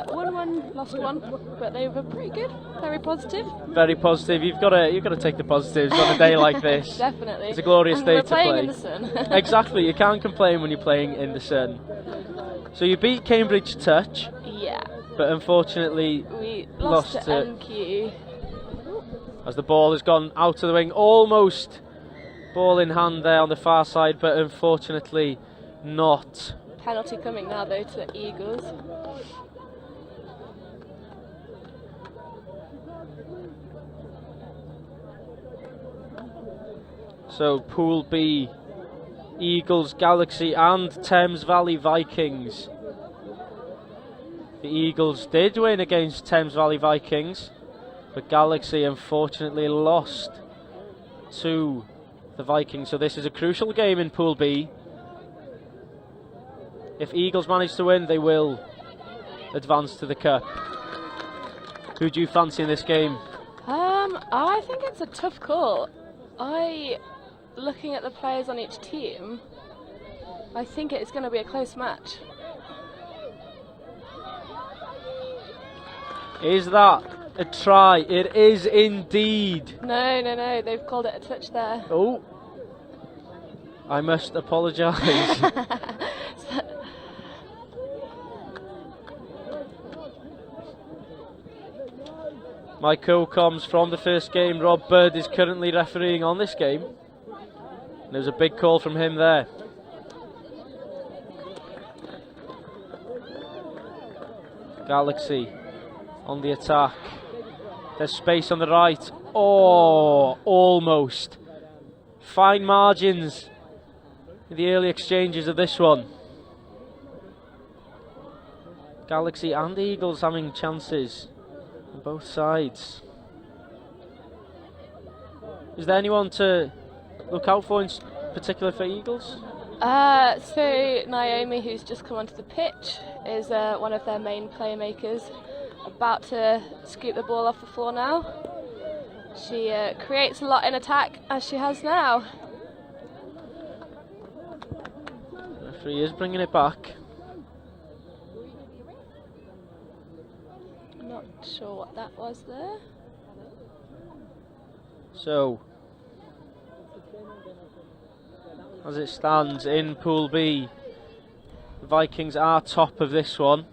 Won one, lost one, but they were pretty good. Very positive. Very positive. You've got to take the positives on a day like this. Definitely. It's a glorious and day we're to playing play. in the sun. Exactly. You can't complain when you're playing in the sun. So you beat Cambridge Touch. Yeah. But unfortunately we lost to NQ. As the ball has gone out of the wing, almost ball in hand there on the far side, but unfortunately not. Penalty coming now though to the Eagles. So Pool B, Eagles, Galaxy and Thames Valley Vikings. The Eagles did win against Thames Valley Vikings, but Galaxy unfortunately lost to the Vikings. So this is a crucial game in Pool B. If Eagles manage to win, they will advance to the Cup. Who do you fancy in this game? I think it's a tough call. Looking at the players on each team, I think it's going to be a close match. Is that a try? It is indeed. No, they've called it a touch there. Oh, I must apologise. My co-coms from the first game, Rob Bird, is currently refereeing on this game. And there was a big call from him there. Galaxy on the attack. There's space on the right. Oh, almost. Fine margins in the early exchanges of this one. Galaxy and Eagles having chances on both sides. Is there anyone to look out for in particular for Eagles? So Naomi, who's just come onto the pitch, is one of their main playmakers, about to scoop the ball off the floor now. She creates a lot in attack, as she has now. Referee is bringing it back. Not sure what that was there. So, as it stands in Pool B, the Vikings are top of this one.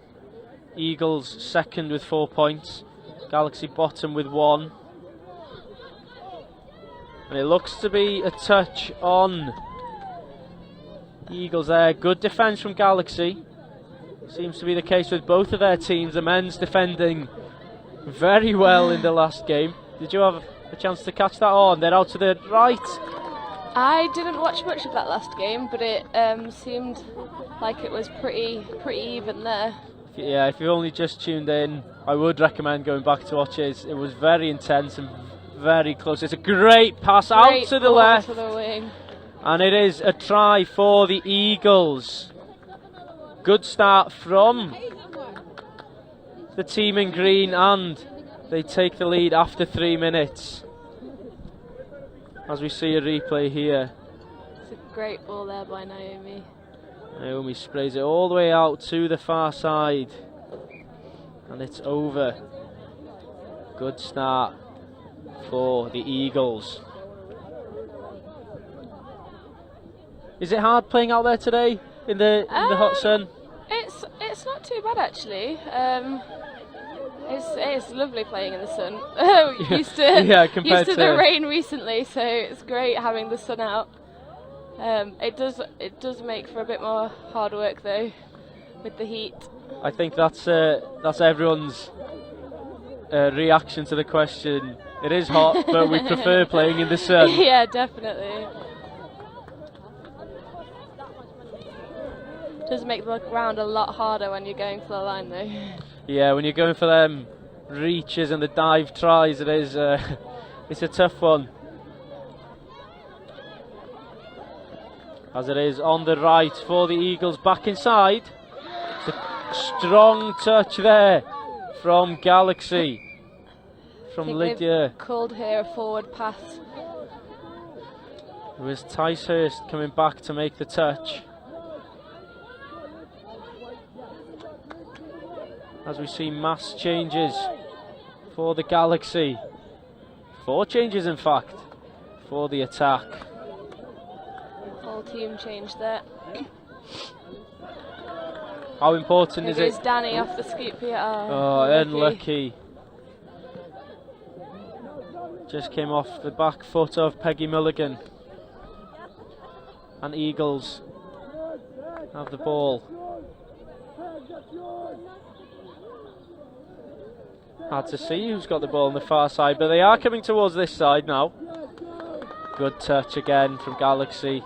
Eagles second with 4 points. Galaxy bottom with 1. And it looks to be a touch on Eagles there. Good defence from Galaxy. Seems to be the case with both of their teams. The men's defending very well in the last game. Did you have a chance to catch that on? They're out to the right. I didn't watch much of that last game, but it seemed like it was pretty even there. Yeah, if you've only just tuned in, I would recommend going back to watch it. It was very intense and very close. It's a great pass out to the left. To the wing. And it is a try for the Eagles. Good start from the team in green, and they take the lead after 3 minutes. As we see a replay here. It's a great ball there by Naomi. Naomi sprays it all the way out to the far side. And it's over. Good start for the Eagles. Is it hard playing out there today in the hot sun? It's not too bad actually. It's lovely playing in the sun. Used to the rain recently, so it's great having the sun out. It does make for a bit more hard work though, with the heat. I think that's everyone's reaction to the question. It is hot, but we prefer playing in the sun. Yeah, definitely. Does make the ground a lot harder when you're going for the line, though. Yeah, when you're going for them reaches and the dive tries, it is it's a tough one. As it is on the right for the Eagles, back inside. It's a strong touch there from Galaxy, from Lydia. Called here a forward pass. It was Ticehurst coming back to make the touch. As we see mass changes for the Galaxy. 4 changes in fact for the attack. Whole team changed there. How important is it? Danny off the scoop here. Oh, unlucky. Just came off the back foot of Peggy Mulligan. And Eagles have the ball. Hard to see who's got the ball on the far side, but they are coming towards this side now. Good touch again from Galaxy,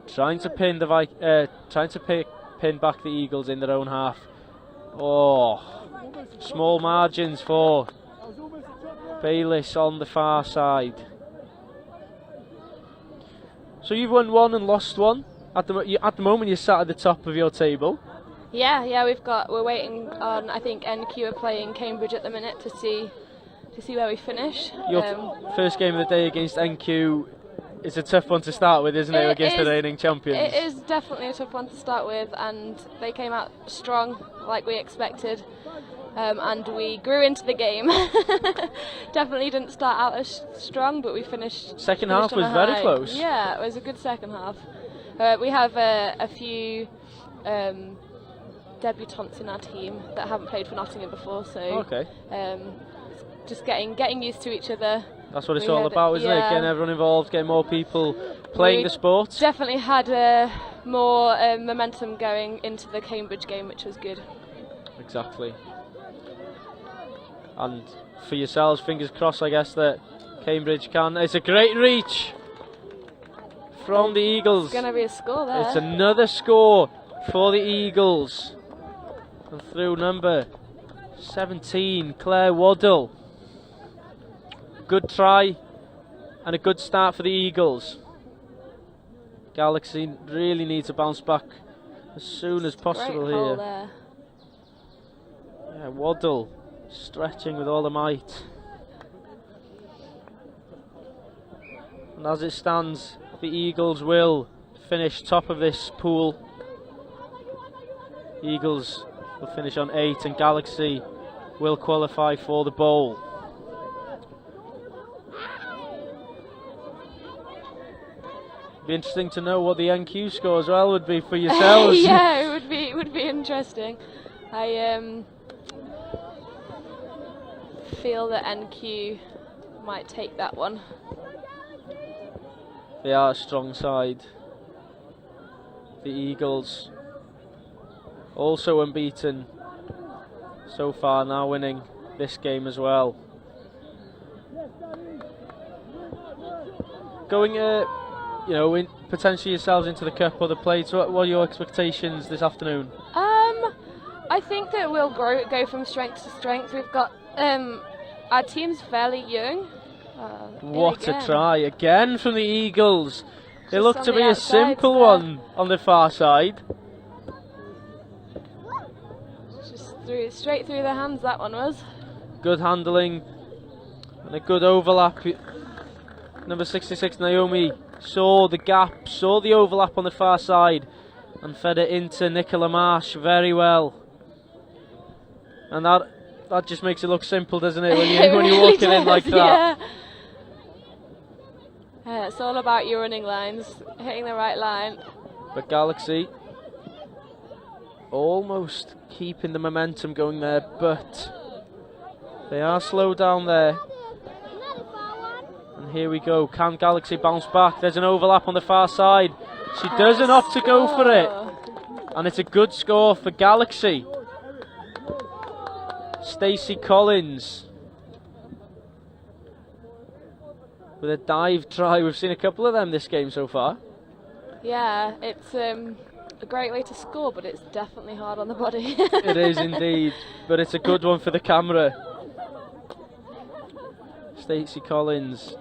trying to pin the pin back the Eagles in their own half. Oh, small margins for Bayliss on the far side. So you've won 1 and lost 1. At the moment, you're sat at the top of your table. Yeah, we're waiting on, I think NQ are playing Cambridge at the minute to see where we finish. Your first game of the day against NQ is a tough one to start with, isn't it, against the reigning champions? It is definitely a tough one to start with, and they came out strong like we expected, and we grew into the game. Definitely didn't start out as strong, but we finished. Second half was very close. Yeah, it was a good second half. We have a few debutants in our team that haven't played for Nottingham before, so just getting used to each other. That's what it's all about, isn't it? Getting everyone involved, getting more people playing the sport. Definitely had more momentum going into the Cambridge game, which was good. Exactly. And for yourselves, fingers crossed, I guess, that Cambridge can. It's a great reach from the Eagles. It's going to be a score there. It's another score for the Eagles. And through number 17, Claire Waddle. Good try and a good start for the Eagles. Galaxy really need to bounce back as soon as possible here. There. Yeah, Waddle stretching with all the might. And as it stands, the Eagles will finish top of this pool. Eagles will finish on 8 and Galaxy will qualify for the bowl. Be interesting to know what the NQ score as well would be for yourselves. Yeah, it would be interesting. I feel that NQ might take that one. They are a strong side. The Eagles also unbeaten so far, now winning this game as well. Going potentially yourselves into the cup or the plates. What are your expectations this afternoon? I think that we'll go from strength to strength. We've got our team's fairly young. What a try again from the Eagles. It looked to be a simple one on the far side. Just straight through their hands, that one was. Good handling and a good overlap. Number 66 Naomi saw the gap, saw the overlap on the far side and fed it into Nicola Marsh very well. And that just makes it look simple, doesn't it, when you're walking in like that. Yeah. It's all about your running lines, hitting the right line. But Galaxy almost keeping the momentum going there, but they are slow down there. And here we go. Can Galaxy bounce back? There's an overlap on the far side. She doesn't opt to go for it. And it's a good score for Galaxy. Stacey Collins with a dive try. We've seen a couple of them this game so far. Yeah, it's a great way to score, but it's definitely hard on the body. It is indeed, but it's a good one for the camera. Stacey Collins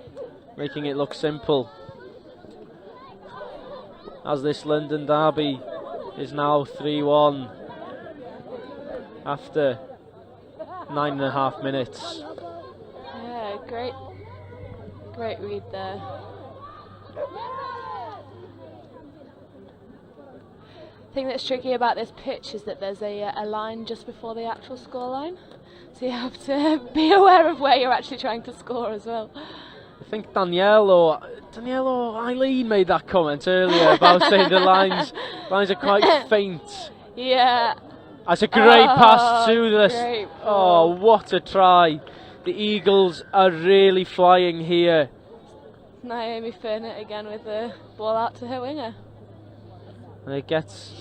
making it look simple, as this London derby is now 3-1 after 9.5 minutes. Yeah, great read there. The thing that's tricky about this pitch is that there's a line just before the actual score line, so you have to be aware of where you're actually trying to score as well. I think Danielle or Eileen made that comment earlier about saying the lines are quite faint. Yeah. That's a great pass to this. Great oh, what a try. The Eagles are really flying here. Naomi Furnett again with the ball out to her winger. And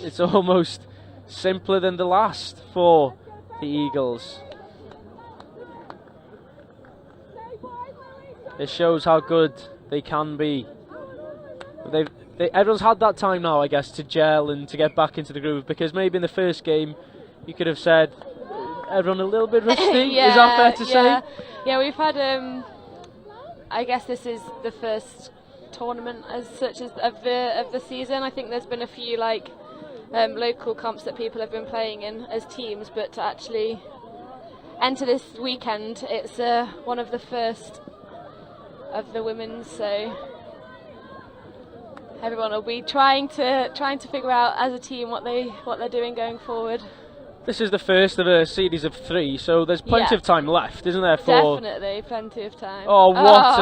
it's almost simpler than the last for the Eagles. It shows how good they can be. Everyone's had that time now, I guess, to gel and to get back into the groove, because maybe in the first game you could have said everyone a little bit rusty. Yeah, is that fair to say? Yeah, we've had I guess this is the first tournament as such as of the season. I think there's been a few like local comps that people have been playing in as teams, but to actually enter this weekend, it's one of the first of the women's, so everyone will be trying to figure out as a team what they're doing going forward. This is the first of a series of 3, so there's plenty of time left, isn't there? For Definitely plenty of time. Oh, what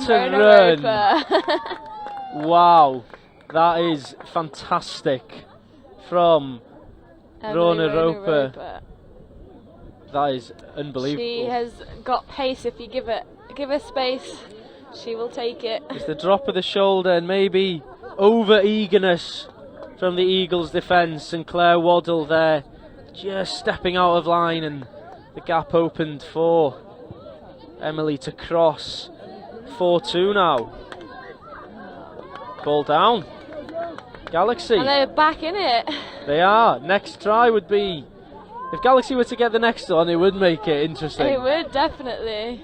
a run! Wow, that is fantastic from Rona Roper. That is unbelievable. She has got pace. If you give her space, she will take it. It's the drop of the shoulder and maybe over eagerness from the Eagles' defence. Sinclair Waddle there, just stepping out of line, and the gap opened for Emily to cross. 4-2 now. Ball down. Galaxy. And they're back in it. They are. Next try would be, if Galaxy were to get the next one, it would make it interesting. It would, definitely.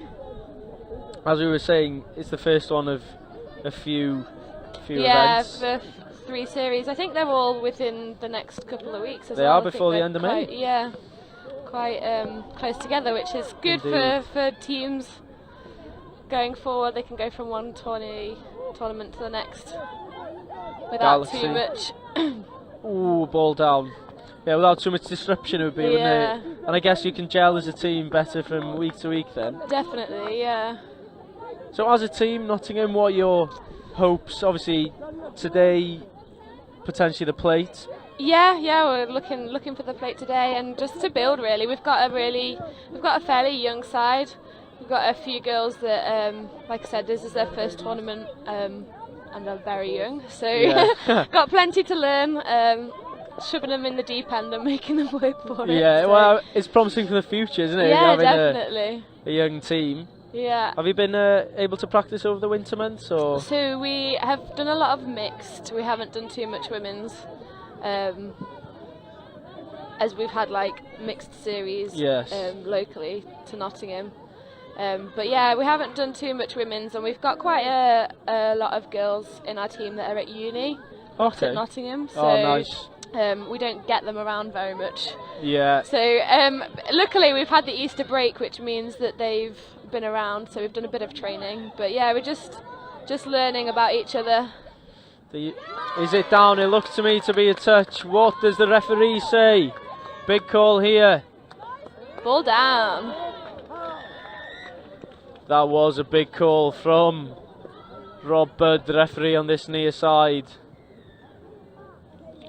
As we were saying, it's the first one of a few events. Yeah, the 3 series. I think they're all within the next couple of weeks as well. They are before the end of May. Yeah, quite close together, which is good for teams going forward. They can go from one tournament to the next without Galaxy. too much. Ooh, ball down. Yeah, without too much disruption it would be, wouldn't it? And I guess you can gel as a team better from week to week then. Definitely, yeah. So as a team, Nottingham, what are your hopes? Obviously, today, potentially the plate. Yeah, we're looking for the plate today, and just to build really. We've got a fairly young side. We've got a few girls that, like I said, this is their first tournament, and they're very young, so got plenty to learn. Shoving them in the deep end and making them work for it. Yeah, so. well, it's promising for the future, isn't it? Yeah, having definitely. A young team. Yeah. Have you been able to practice over the winter months, or? So we have done a lot of mixed. We haven't done too much women's, as we've had like mixed series locally to Nottingham. But yeah, we haven't done too much women's, and we've got quite a lot of girls in our team that are at uni at Nottingham. So nice. We don't get them around very much. Yeah. So luckily we've had the Easter break, which means that they've been around, so we've done a bit of training. But yeah, we're just learning about each other. Is it down? It looks to me to be a touch. What does the referee say? Big call here. Ball down. That was a big call from Rob Budd, the referee on this near side.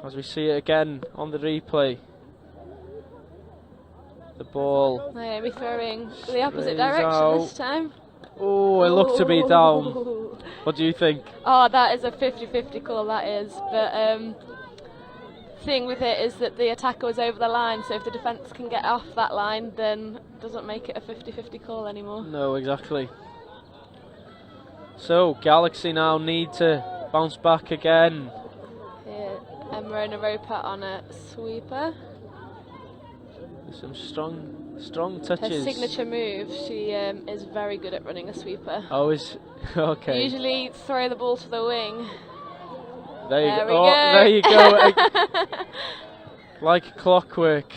As we see it again on the replay. The ball. Naomi throwing the opposite direction this time. Oh, it looked to be down. What do you think? Oh, that is a 50-50 call, that is. But thing with it is that the attacker was over the line, so if the defence can get off that line, then it doesn't make it a 50-50 call anymore. No, exactly. So Galaxy now need to bounce back again. Here, Emma Naropa on a sweeper. Some strong touches. Her signature move, she is very good at running a sweeper. Oh, is okay. Usually throw the ball to the wing. There we go. go. There you go. Like clockwork.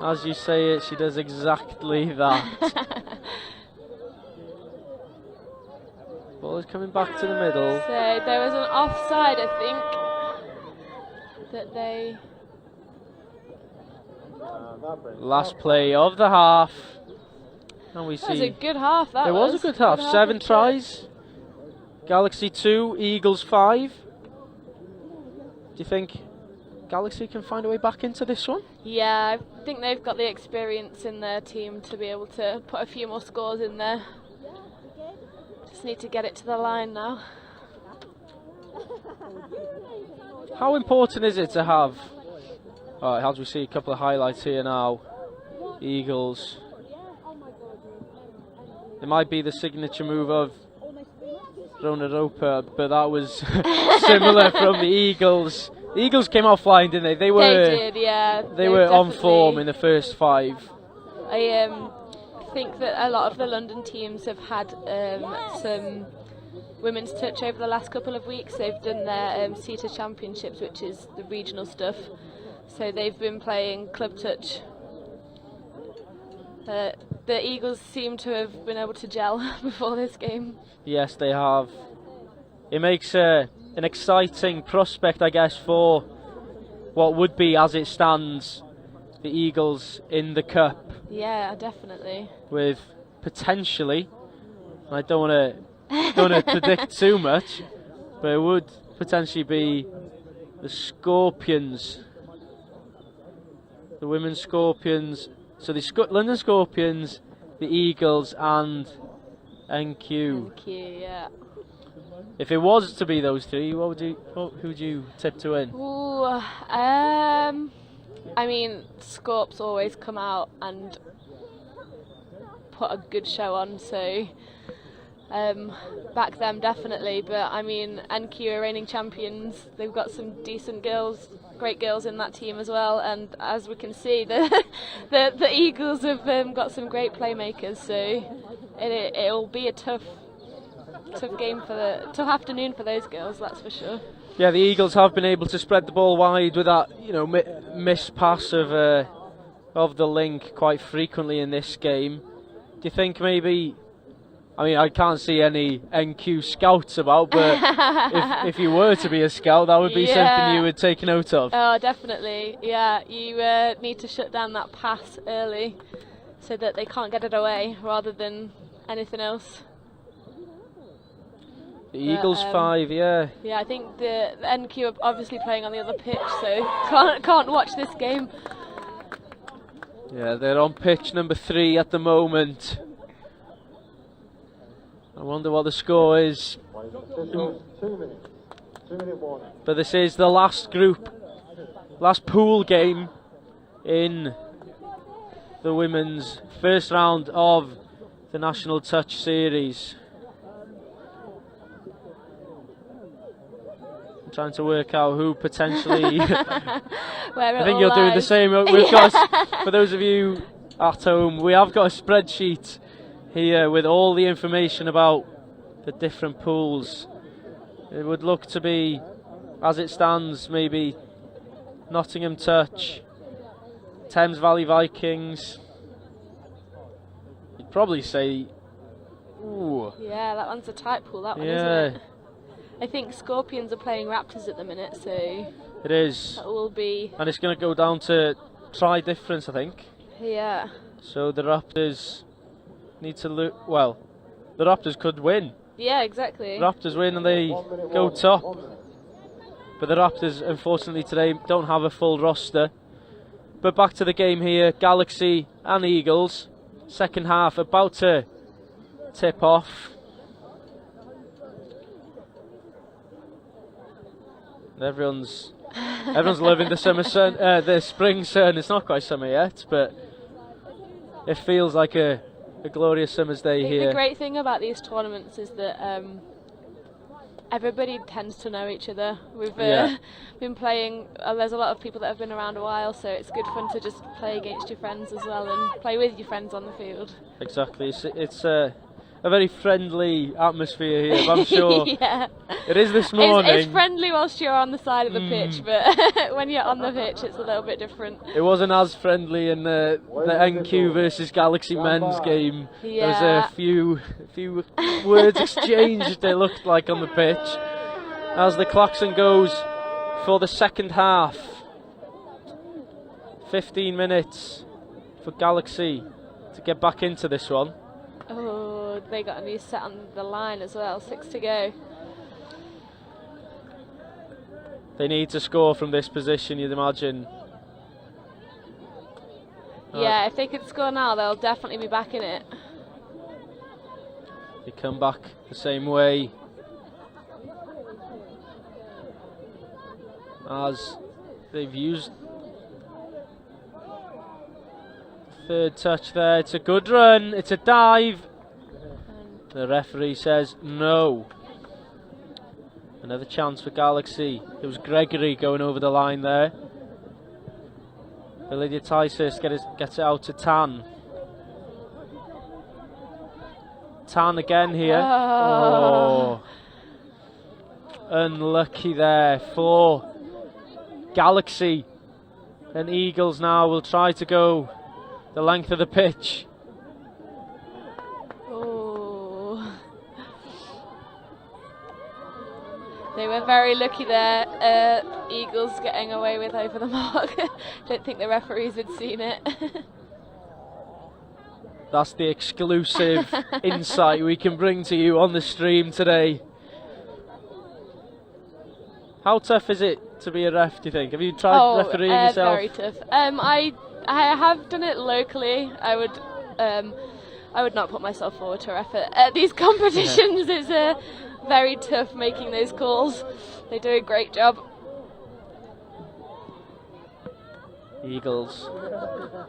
As you say it, she does exactly that. Ball is coming back to the middle. So there was an offside, I think, that they... Last play of the half. And we That was see... a good half, that It was a good half. 7 of tries. Galaxy 2, Eagles 5. Do you think Galaxy can find a way back into this one? Yeah, I think they've got the experience in their team to be able to put a few more scores in there. Just need to get it to the line now. How important is it to have... Alright, as we see a couple of highlights here now. Eagles. It might be the signature move of Ronaropa, but that was similar from the Eagles. The Eagles came out flying, didn't they? They did, yeah. They were on form in the first 5. I think that a lot of the London teams have had some women's touch over the last couple of weeks. They've done their CETA championships, which is the regional stuff. So they've been playing club touch. The Eagles seem to have been able to gel before this game. Yes, they have. It makes an exciting prospect, I guess, for what would be, as it stands, the Eagles in the Cup. Yeah, definitely. With potentially, I don't want to predict too much, but it would potentially be the Scorpions. The women's Scorpions, so the London Scorpions, the Eagles and NQ. NQ, yeah. If it was to be those 3, who would you tip to win? Ooh, I mean, Scorps always come out and put a good show on, so back them definitely. But I mean, NQ are reigning champions. They've got some decent girls. Great girls in that team as well, and as we can see, the Eagles have got some great playmakers. So it'll be a tough game tough afternoon for those girls, that's for sure. Yeah, the Eagles have been able to spread the ball wide with that, missed pass of the link quite frequently in this game. Do you think maybe? I mean, I can't see any NQ scouts about, but if you were to be a scout, that would be something you would take note of. Oh, definitely. Yeah, you need to shut down that pass early so that they can't get it away rather than anything else. The Eagles 5, yeah. Yeah, I think the NQ are obviously playing on the other pitch, so can't watch this game. Yeah, they're on pitch number 3 at the moment. I wonder what the score is. 2 minutes. 2 minute warning. But this is the last pool game in the women's first round of the National Touch Series. I'm trying to work out who potentially... I think you're doing the same. We've got, for those of you at home, we have got a spreadsheet here with all the information about the different pools. It would look to be, as it stands, maybe Nottingham Touch, Thames Valley Vikings. You'd probably say, ooh. Yeah, that one's a tight pool, that one, yeah. isn't it? I think Scorpions are playing Raptors at the minute, so it is. That will be. And it's going to go down to try difference, I think. Yeah. So the Raptors need to look. Well, the Raptors could win. Yeah, exactly. The Raptors win and they go top. But the Raptors, unfortunately, today don't have a full roster. But back to the game here, Galaxy and Eagles. Second half about to tip off. Everyone's loving the summer sun, the spring sun. It's not quite summer yet, but it feels like a a glorious summer's day I think here. the great thing about these tournaments is that everybody tends to know each other. We've been playing, there's a lot of people that have been around a while, so it's good fun to just play against your friends as well and play with your friends on the field. Exactly, it's a very friendly atmosphere here, but I'm sure it is this morning. It's friendly whilst you're on the side of the pitch, but when you're on the pitch it's a little bit different. It wasn't as friendly in the NQ versus Galaxy men's game. There was a few words exchanged, it looked like, on the pitch. As the klaxon goes for the second half. 15 minutes for Galaxy to get back into this one. Oh, they got a new set on the line as well, 6 to go. They need to score from this position, you'd imagine. Yeah, if they could score now, they'll definitely be back in it. They come back the same way as they've used. Third touch there, it's a good run, it's a dive. The referee says no. Another chance for Galaxy. It was Gregory going over the line there. Lydia Tysus gets it out to Tan. Tan again here. Oh. Unlucky there for Galaxy. And Eagles now will try to go the length of the pitch. Oh. They were very lucky there. Eagles getting away with over the mark. Don't think the referees had seen it. That's the exclusive insight we can bring to you on the stream today. How tough is it to be a ref, do you think? Have you tried refereeing yourself? Very tough. I have done it locally. I would not put myself forward to ref at these competitions. It's very tough making those calls. They do a great job. Eagles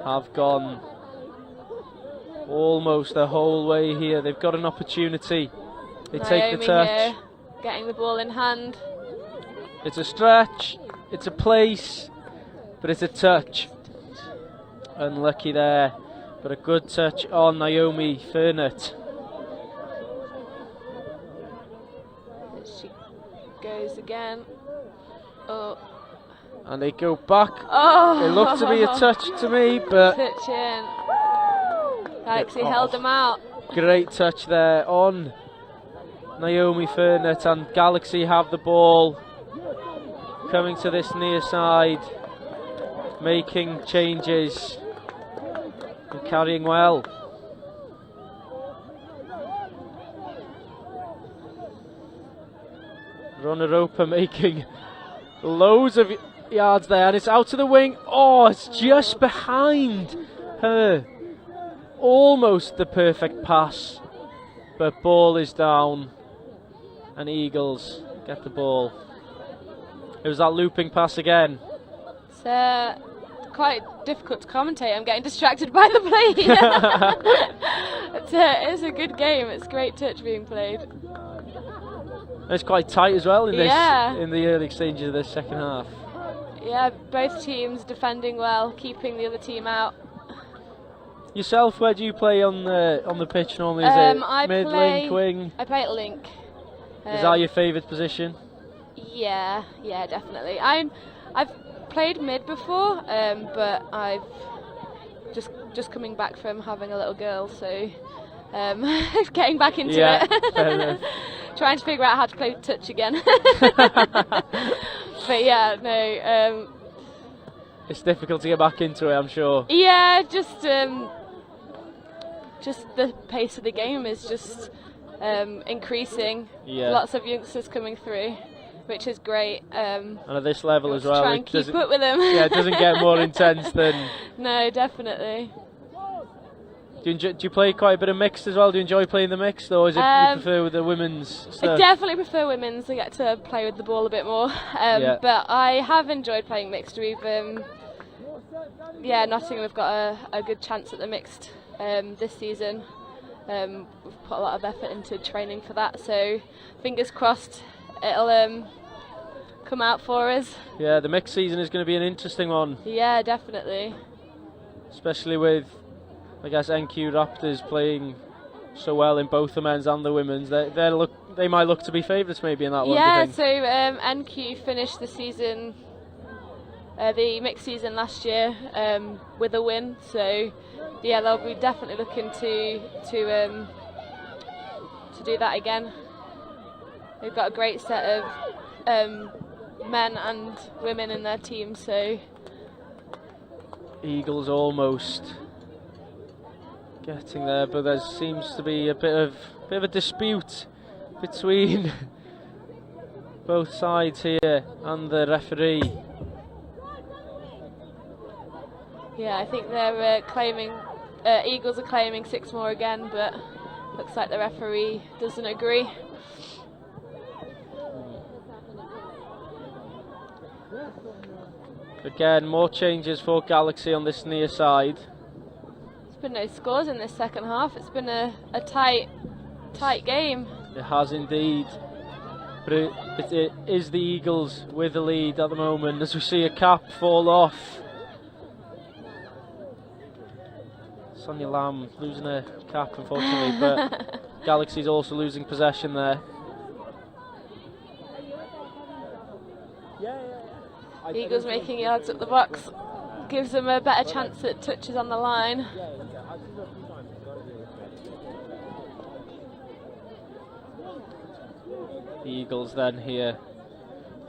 have gone almost the whole way here. They've got an opportunity. They take the touch. Here, getting the ball in hand. It's a stretch, it's a place, but it's a touch. Unlucky there, but a good touch on Naomi Fernert. She goes again. Oh. And they go back. Oh. It looked to be a touch to me, but touch in. Galaxy held them out. Great touch there on Naomi Fernert, and Galaxy have the ball. Coming to this near side, making changes and carrying well. Ronaropa making loads of yards there, and it's out to the wing. Oh, it's just behind her. Almost the perfect pass, but ball is down, and Eagles get the ball. It was that looping pass again. It's quite difficult to commentate. I'm getting distracted by the play. It's a good game. It's great touch being played. It's quite tight as well in this in the early stages of this second half. Yeah, both teams defending well, keeping the other team out. Yourself, where do you play on the pitch normally? Is it mid, link, wing? I play at link. Is that your favourite position? Yeah, definitely. I've played mid before, but I've just coming back from having a little girl, so getting back into it. Trying to figure out how to play touch again. But yeah, no. It's difficult to get back into it, I'm sure. Yeah, just the pace of the game is just increasing. Yeah. Lots of youngsters coming through, which is great. And at this level as well, try and keep up with them. Yeah, it doesn't get more intense than. No, definitely. Do you play quite a bit of mixed as well? Do you enjoy playing the mixed, or is it you prefer with the women's stuff? I definitely prefer women's. I get to play with the ball a bit more. But I have enjoyed playing mixed. We've Nottingham have got a good chance at the mixed this season. We've put a lot of effort into training for that, so fingers crossed it'll come out for us. Yeah, the mixed season is going to be an interesting one. Yeah, definitely. Especially with, I guess, NQ Raptors playing so well in both the men's and the women's. They might look to be favourites maybe in that one. Yeah, do you think? so NQ finished the season, the mixed season last year, with a win. So yeah, they'll be definitely looking to do that again. They've got a great set of men and women in their team. So Eagles almost getting there, but there seems to be a bit of a dispute between both sides here and the referee. yeah, I think they're claiming, Eagles are claiming 6 more again, but looks like the referee doesn't agree. Again, more changes for Galaxy on this near side. There's been no scores in this second half. It's been a tight game. It has indeed. But it is the Eagles with the lead at the moment as we see a cap fall off. Sonia Lamb losing a cap, unfortunately, but Galaxy's also losing possession there. Eagles making yards up the box gives them a better chance at touches on the line. The Eagles then here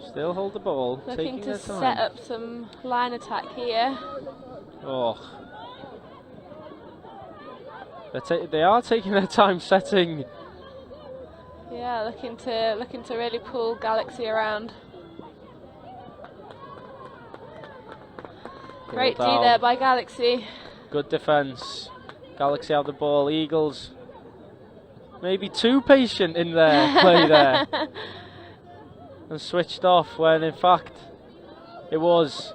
still hold the ball, Looking taking to their time. set up some line attack here. Oh, they are taking their time setting. Yeah, looking to really pull Galaxy around. Great D there by Galaxy. Good defence. Galaxy out the ball. Eagles maybe too patient in their play there and switched off when in fact it was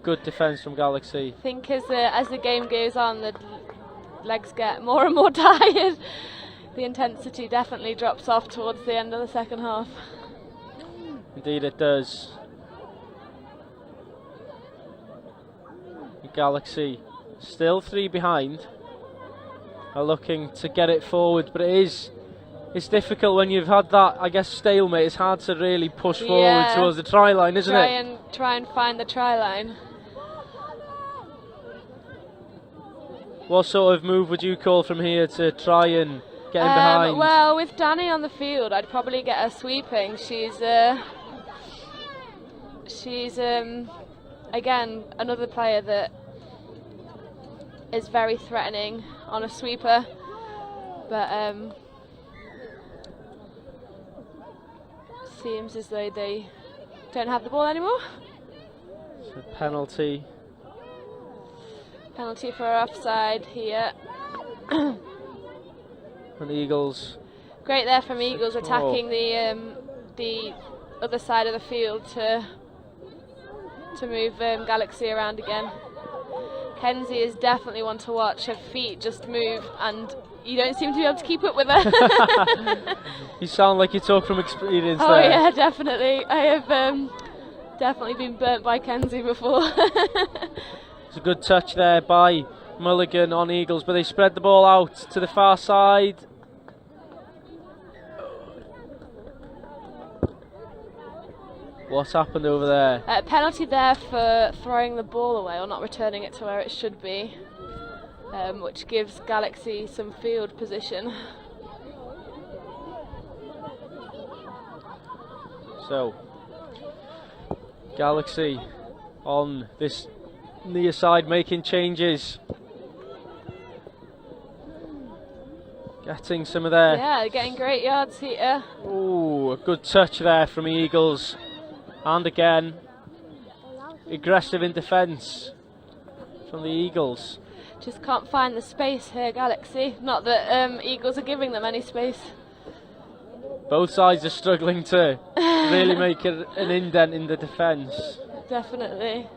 good defence from Galaxy. I think as the game goes on, the legs get more and more tired. The intensity definitely drops off towards the end of the second half. Indeed it does. Galaxy still 3 behind, are looking to get it forward, but it's difficult when you've had that, I guess, stalemate. It's hard to really push forward towards the try line, isn't it? Try and find the try line. What sort of move would you call from here to try and get in behind? Well, with Danny on the field, I'd probably get her sweeping. She's again another player that is very threatening on a sweeper, but seems as though they don't have the ball anymore. It's a penalty. Penalty for offside here. And the Eagles. Great there from Eagles attacking the other side of the field to move Galaxy around again. Kenzie is definitely one to watch. Her feet just move and you don't seem to be able to keep up with her. You sound like you talk from experience Oh there. yeah, definitely. I have definitely been burnt by Kenzie before. It's a good touch there by Mulligan on Eagles, but they spread the ball out to the far side. What's happened over there? Penalty there for throwing the ball away or not returning it to where it should be, which gives Galaxy some field position. So, Galaxy on this near side making changes. Getting some of their... Yeah, getting great yards here. Ooh, a good touch there from Eagles. And again, aggressive in defence from the Eagles. Just can't find the space here, Galaxy. Not that Eagles are giving them any space. Both sides are struggling to really make an indent in the defence. Definitely.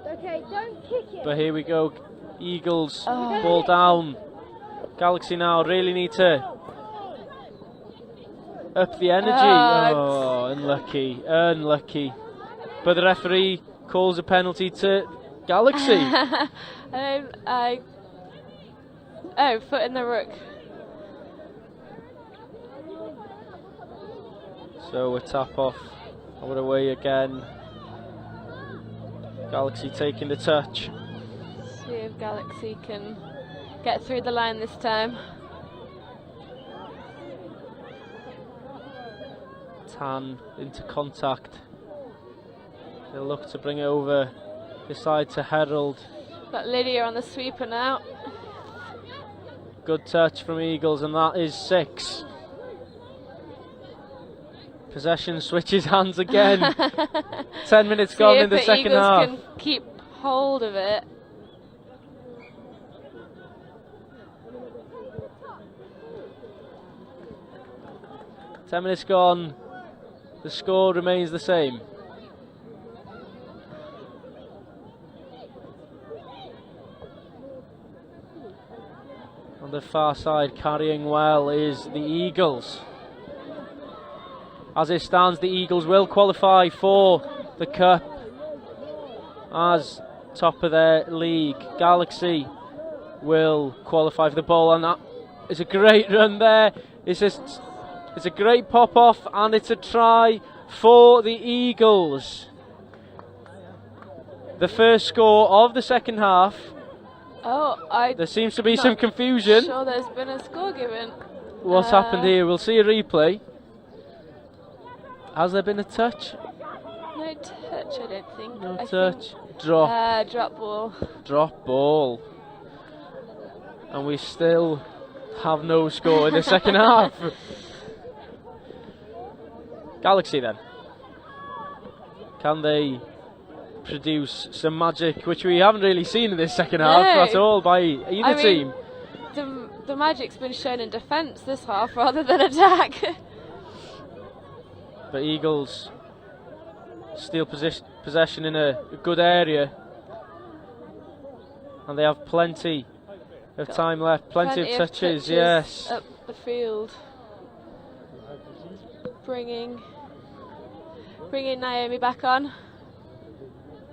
Okay, don't kick it. But here we go, Eagles, ball down. Galaxy now really need to up the energy. Oh, unlucky, unlucky. But the referee calls a penalty to Galaxy. Oh, foot in the rook. So a tap off, over away again. Galaxy taking the touch. See if Galaxy can get through the line this time. Tan into contact. They'll look to bring it over this side to Herald. Got Lydia on the sweeper now. Good touch from Eagles, and that is 6. Possession switches hands again. 10 minutes gone in the second half. Eagles can keep hold of it. Ten minutes gone. The score remains the same. On the far side, carrying well is the Eagles. As it stands, the Eagles will qualify for the Cup as top of their league. Galaxy will qualify for the Bowl, and that is a great run there. It's a great pop off, and it's a try for the Eagles. The first score of the second half. There seems to be some confusion. Sure, there's been a score given. What's happened here? We'll see a replay. Has there been a touch? No touch, I don't think. No I touch. think, Drop. drop ball. Drop ball. And we still have no score in the second half. Galaxy then. Can they produce some magic, which we haven't really seen in this second half at all by either team? The magic's been shown in defence this half rather than attack. But Eagles steal possession in a good area, and they have plenty of time left, plenty of touches, yes. Up the field. Bringing Naomi back on.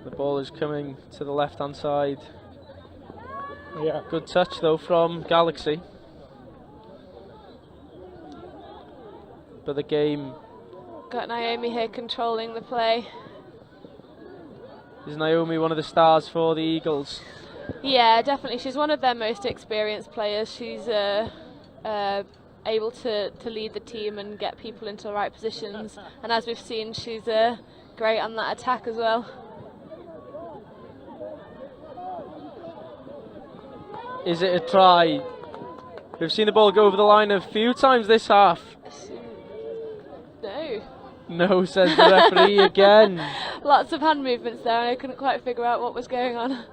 The ball is coming to the left hand side. Yeah. Good touch though from Galaxy. But the game... Got Naomi here controlling the play. Is Naomi one of the stars for the Eagles? Yeah, definitely. She's one of their most experienced players. She's able to lead the team and get people into the right positions. And as we've seen, she's great on that attack as well. Is it a try? We've seen the ball go over the line a few times this half. No. No, says the referee again. Lots of hand movements there, and I couldn't quite figure out what was going on.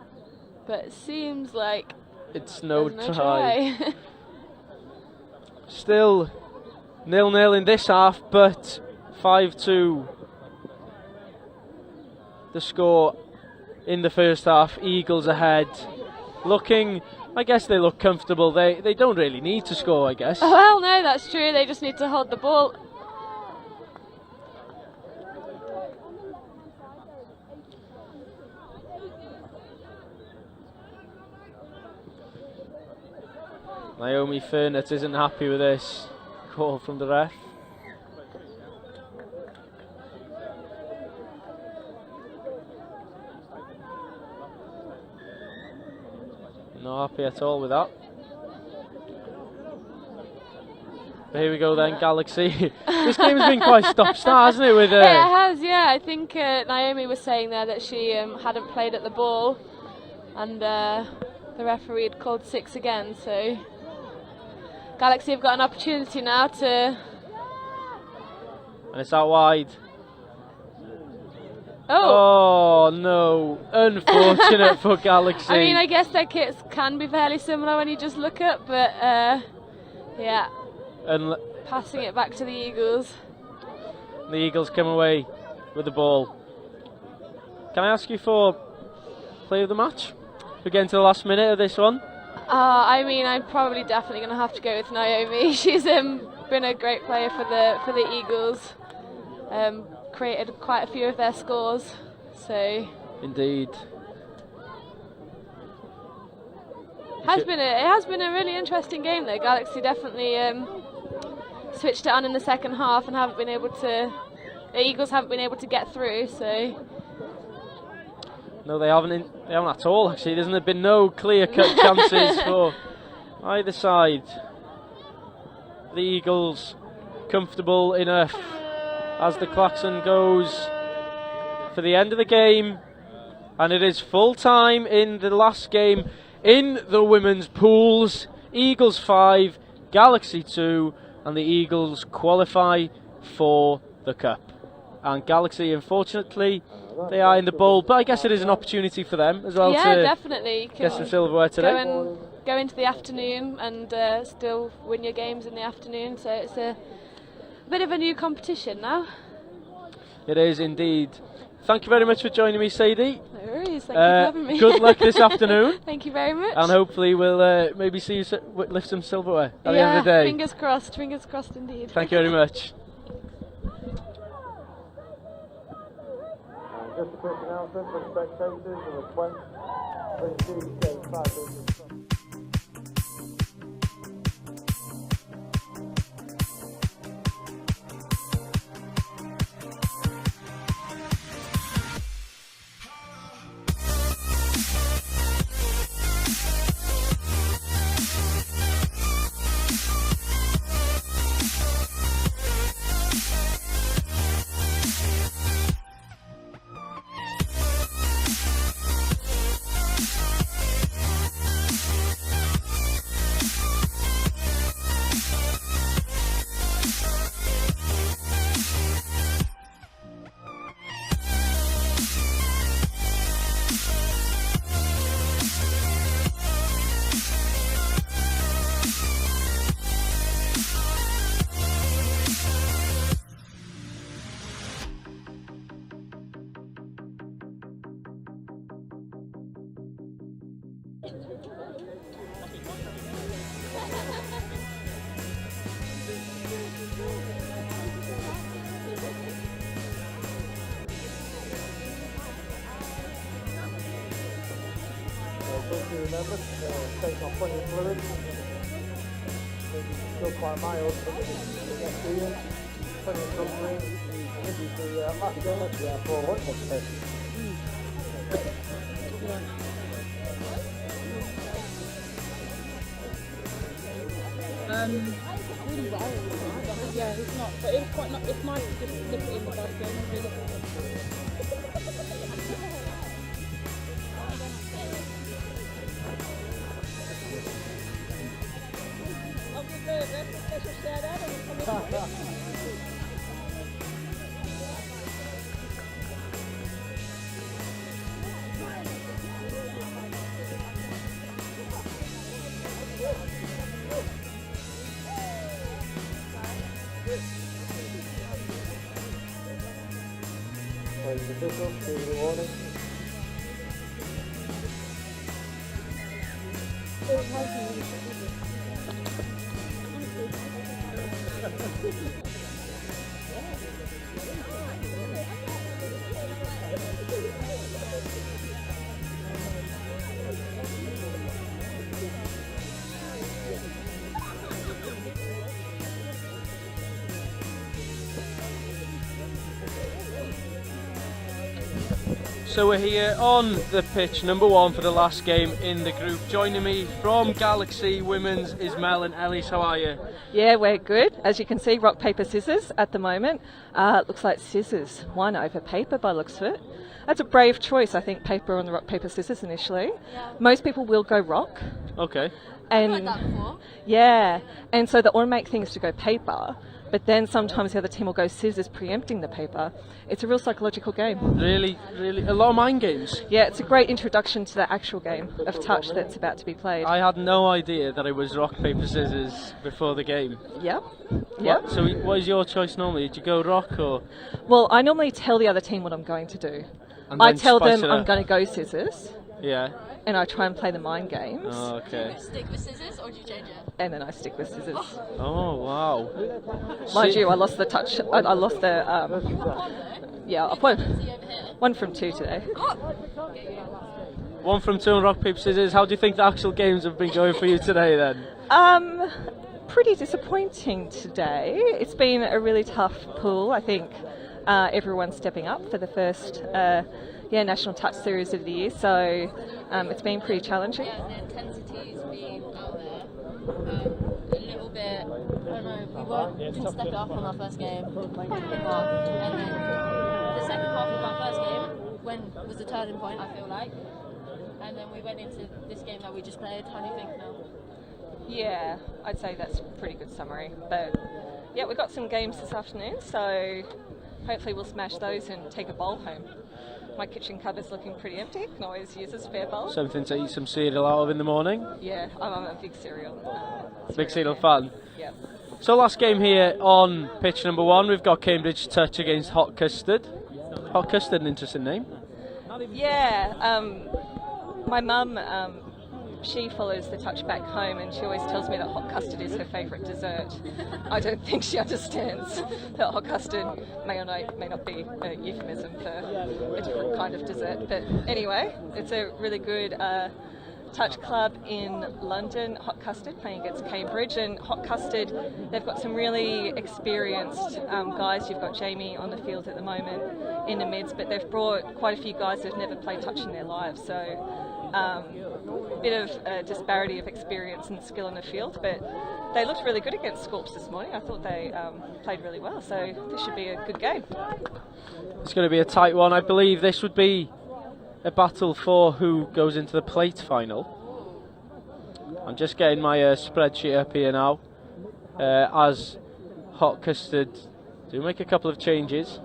But it seems like it's no there's try. Still 0-0 in this half, but 5-2 the score in the first half. Eagles ahead. Looking, I guess they look comfortable. They don't really need to score, I guess. Well, no, that's true. They just need to hold the ball. Naomi Furnett isn't happy with this call from the ref. Not happy at all with that. But here we go then, Galaxy. This game has been quite stop-start, hasn't it? With it has, yeah. I think Naomi was saying there that she hadn't played at the ball, and the referee had called 6 again, so Galaxy have got an opportunity now to... And it's out wide. Oh no, unfortunate for Galaxy. I mean, I guess their kits can be fairly similar when you just look up, but yeah. Passing it back to the Eagles. The Eagles come away with the ball. Can I ask you for play of the match? We're getting to the last minute of this one. I mean, I'm probably definitely going to have to go with Naomi. She's been a great player for the Eagles. Created quite a few of their scores. So Indeed. it has been a really interesting game though. Galaxy definitely switched it on in the second half and the Eagles haven't been able to get through. So. No, they haven't at all, actually. There's been no clear-cut chances for either side. The Eagles comfortable enough as the klaxon goes for the end of the game. And it is full time in the last game in the women's pools. Eagles 5, Galaxy 2, and the Eagles qualify for the Cup. And Galaxy, unfortunately, they are in the bowl, but I guess it is an opportunity for them as well to definitely get some silverware today. Go into the afternoon and still win your games in the afternoon, so it's a bit of a new competition now. It is indeed. Thank you very much for joining me, Sadie. No worries, thank you for having me. Good luck this afternoon. Thank you very much. And hopefully we'll maybe see you lift some silverware at the end of the day. Fingers crossed indeed. Thank you very much. Just a quick announcement for spectators, a request for the game 5. Remember, taking off plenty of fluid. It's still quite mild, but the next year, plenty of sunscreen. This is the last game of the 400 test. Really well. Yeah, it's not, but it's quite not. It's nice to just nip it in the bud. The official, give the warning. So we're here on the pitch, number 1 for the last game in the group. Joining me from Galaxy Women's is Mel and Ellis. How are you? Yeah, we're good. As you can see, rock, paper, scissors at the moment. Looks like scissors won over paper by the looks of it. That's a brave choice, I think, paper on the rock, paper, scissors initially. Yeah. Most people will go rock. Okay. And I've heard that before. Yeah, and so the automatic thing is to go paper, but then sometimes the other team will go scissors, preempting the paper. It's a real psychological game. Really, a lot of mind games. Yeah, it's a great introduction to the actual game of touch that's about to be played. I had no idea that it was rock, paper, scissors before the game. Yep. Yep. So what is your choice normally? Do you go rock or...? Well, I normally tell the other team what I'm going to do. I tell them I'm going to go scissors. Yeah. And I try and play the mind games. Oh, okay. Stick with scissors, or do you change it? And then I stick with scissors. Oh, wow. Mind you, I lost the touch. I lost the. Yeah, I've won. 1 from 2 today. 1 from 2 on rock, paper, scissors. How do you think the actual games have been going for you today then? Pretty disappointing today. It's been a really tough pool. I think everyone's stepping up for the first National Touch Series of the year, so it's been pretty challenging. Yeah, the intensity's been out there. A little bit, I don't know, we didn't step it up on our first game, and then the second half of our first game was the turning point, I feel like. And then we went into this game that we just played. How do you think now? Yeah, I'd say that's a pretty good summary. But yeah, we've got some games this afternoon, so hopefully we'll smash those and take a bowl home. My kitchen cupboard's looking pretty empty. Can always use a spare bowl. Something to eat some cereal out of in the morning? Yeah, I'm a big cereal. Big cereal fan? Yeah. So last game here on pitch number 1, we've got Cambridge Touch against Hot Custard. Hot Custard, an interesting name. Yeah, my mum, she follows the touch back home, and she always tells me that hot custard is her favourite dessert. I don't think she understands that hot custard may not be a euphemism for a different kind of dessert. But anyway, it's a really good touch club in London, Hot Custard, playing against Cambridge. And Hot Custard, they've got some really experienced guys. You've got Jamie on the field at the moment in the mids, but they've brought quite a few guys who've never played touch in their lives. So a bit of a disparity of experience and skill in the field, but they looked really good against Scorps this morning. I thought they played really well, so this should be a good game. It's going to be a tight one. I believe this would be a battle for who goes into the plate final. I'm just getting my spreadsheet up here now, as Hot Custard do make a couple of changes.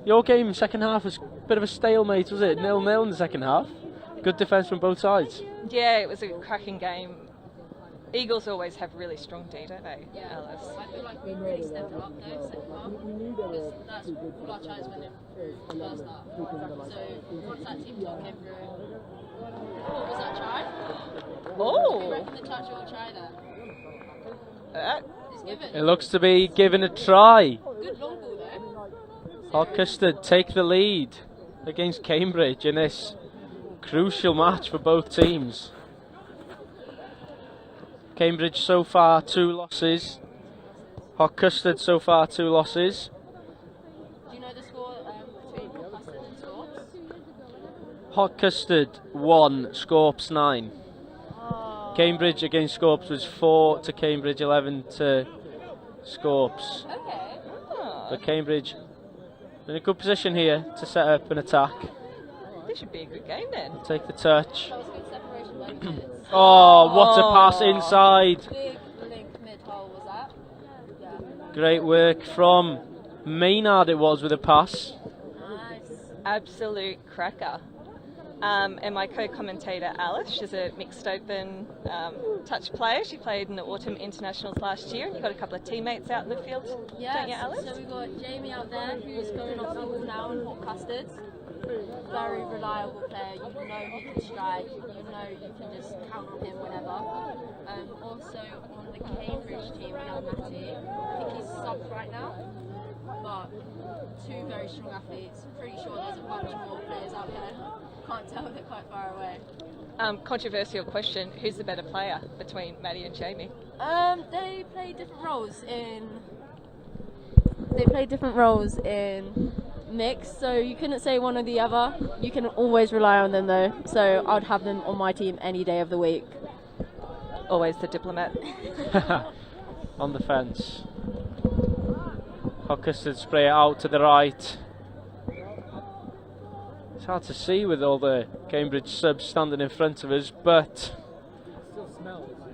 Your game second half was a bit of a stalemate, was it? 0-0 in the second half. Good defence from both sides. Yeah, it was a cracking game. Eagles always have really strong D, don't they, Alice? I feel like we really stepped it up though, second half. Because that's all our tries went in through the first half. So once that team talk came through, what was that try? Oh! Who reckon the touch or try there? It's given. It looks to be given a try. Good long ball though. Hot Custard take the lead against Cambridge in this crucial match for both teams. Cambridge so far 2 losses. Hot Custard so far 2 losses. Do you know the score between Hot Custard and Scorps? Hot Custard 1, Scorps 9. Cambridge against Scorps was 4 to Cambridge, 11 to Scorps. Okay. But Cambridge in a good position here to set up an attack. This should be a good game then. Take the touch. That was good separation by the kids. Oh, what a pass inside. Big link mid-hole was that? Yeah. Great work from Maynard it was with a pass. Nice. Absolute cracker. And my co-commentator Alice, she's a mixed open touch player. She played in the Autumn Internationals last year, and you've got a couple of teammates out in the field, don't you, Alice? So we've got Jamie out there who's going off the ball now in Hot Custard. Very reliable player, you know he can strike, you know you can just count on him whenever. Also on the Cambridge team we have Matty. I think he's sub right now, but 2 very strong athletes. Pretty sure there's a bunch more players out there. Can't tell, they're quite far away. Controversial question, who's the better player between Maddie and Jamie? They play different roles in mix, so you couldn't say one or the other. You can always rely on them though, so I'd have them on my team any day of the week. Always the diplomat. On the fence. Hot Custard spray it out to the right. It's hard to see with all the Cambridge subs standing in front of us, but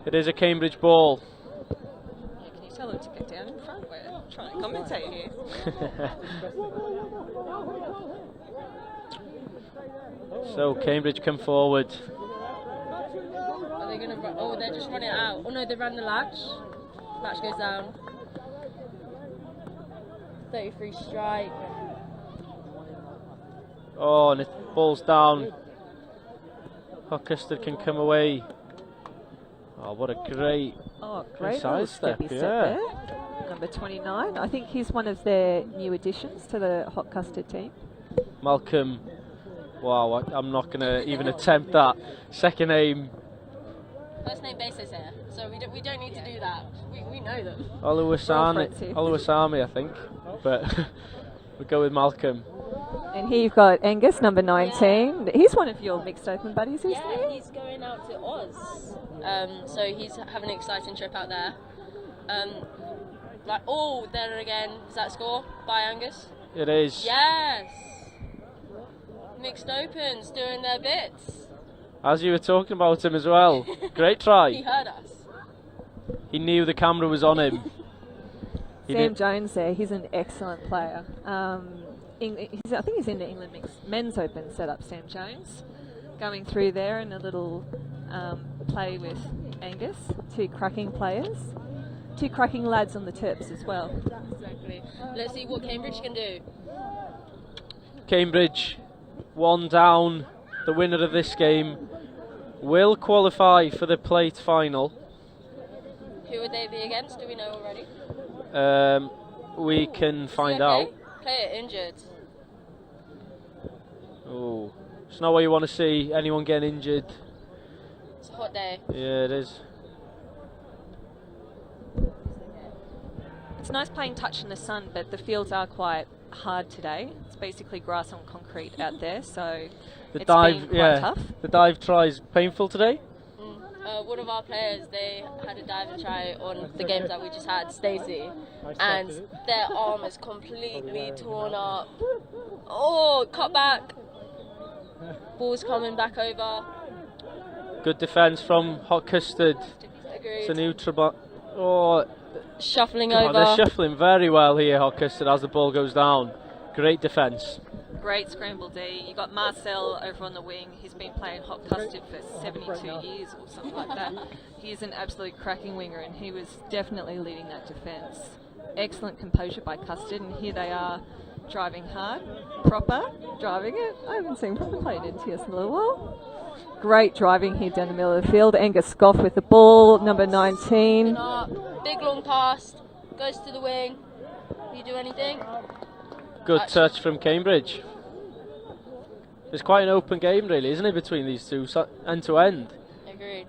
it is a Cambridge ball. Can you tell them to get down in front? We're trying to commentate here. So Cambridge come forward. Are they gonna run? Oh, they're just running it out. Oh no, they ran the latch. Latch goes down. 33 strike. Oh, and it falls down. Hot Custard can come away. Oh, what a great, Great side little step, steppy yeah. there. Number 29. I think he's one of their new additions to the Hot Custard team. Malcolm, wow, I'm not going to even attempt that. Second aim, First name basis here, so we don't need to do that. We know them. Oluwasami, I think, but we'll go with Malcolm. And here you've got Angus, number 19. Yeah. He's one of your mixed open buddies, isn't he? Yeah, he's going out to Oz. So he's having an exciting trip out there. There again, is that score by Angus? It is. Yes! Mixed opens doing their bits. As you were talking about him as well. Great try. He heard us. He knew the camera was on him. Sam Jones there, he's an excellent player. I think he's in the England Men's Open setup, Sam Jones. Going through there and a little play with Angus. Two cracking players. Two cracking lads on the Terps as well. Exactly. Let's see what Cambridge can do. Cambridge, one down. The winner of this game will qualify for the plate final. Who would they be against? Do we know already? We can find out. Player injured. Oh, it's not what you want to see. Anyone getting injured. It's a hot day. Yeah, it is. It's nice playing touch in the sun, but the fields are quite hard today. It's basically grass on concrete out there, so the it's dive, been quite tough. The dive try is painful today. One of our players, they had a dive and try on the games that we just had, Stacey, and their arm is completely torn up. Oh, cut back. Ball's coming back over. Good defence from Hot Custard. Agreed. It's a new shuffling over. over. They're shuffling very well here, Hot Custard, as the ball goes down. Great defence. Great scramble D. You got Marcel over on the wing. He's been playing Hot Custard for 72 years or something like that. He is an absolute cracking winger, and he was definitely leading that defence. Excellent composure by Custard, and here they are driving hard, proper driving it. I haven't seen proper play in NTS in a little while. Great driving here down the middle of the field. Angus Scoff with the ball, number 19. Big long pass, goes to the wing. You do anything? Good touch from Cambridge. It's quite an open game, really, isn't it, between these two, end to end? Agreed.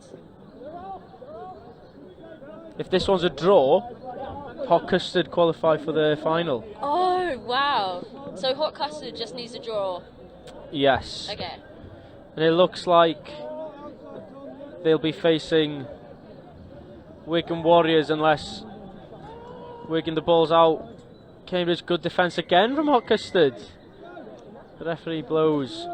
If this one's a draw, Hot Custard qualify for the final. Oh, wow. So Hot Custard just needs a draw? Yes. Okay. And it looks like they'll be facing Wigan Warriors unless Wigan, the ball's out. Cambridge, good defence again from Hot Custard. The referee blows.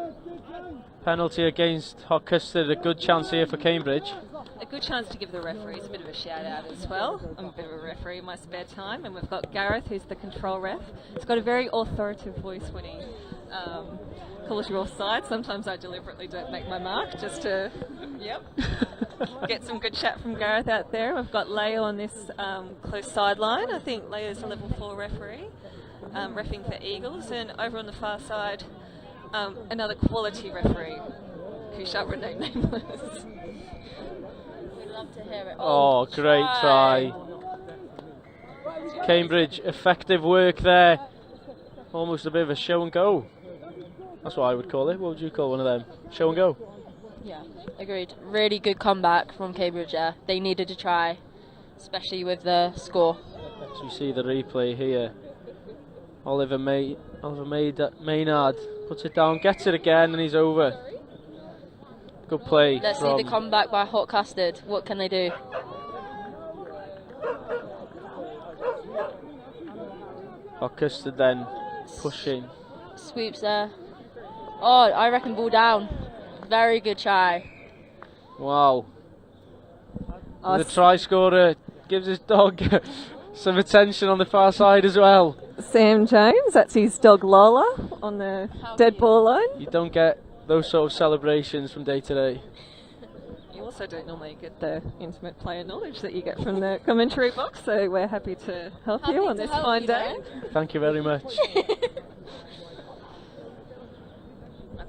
Penalty against Hot Custard, a good chance here for Cambridge. A good chance to give the referees a bit of a shout out as well. I'm a bit of a referee in my spare time, and we've got Gareth, who's the control ref. He's got a very authoritative voice when he calls you offside. Sometimes I deliberately don't make my mark just to, get some good chat from Gareth out there. We've got Leo on this close sideline. I think Leo's a level 4 referee, reffing for Eagles, and over on the far side, another quality referee who shall remain nameless. We'd love to hear it. Oh, great try. Cambridge, effective work there. Almost a bit of a show and go. That's what I would call it. What would you call one of them? Show and go? Yeah, agreed. Really good comeback from Cambridge there. They needed to try, especially with the score. So you see the replay here. Oliver Maynard puts it down, gets it again, and he's over. Good play. Let's see the comeback by Hot Custard. What can they do? Hot Custard then pushing. Sweeps there. Oh, I reckon ball down. Very good try. Wow. The try scorer gives his dog some attention on the far side as well. Sam Jones, that's his dog Lola on the dead ball line. You don't get those sort of celebrations from day to day. You also don't normally get the intimate player knowledge that you get from the commentary box, so we're happy to help you on this fine day. Thank you very much.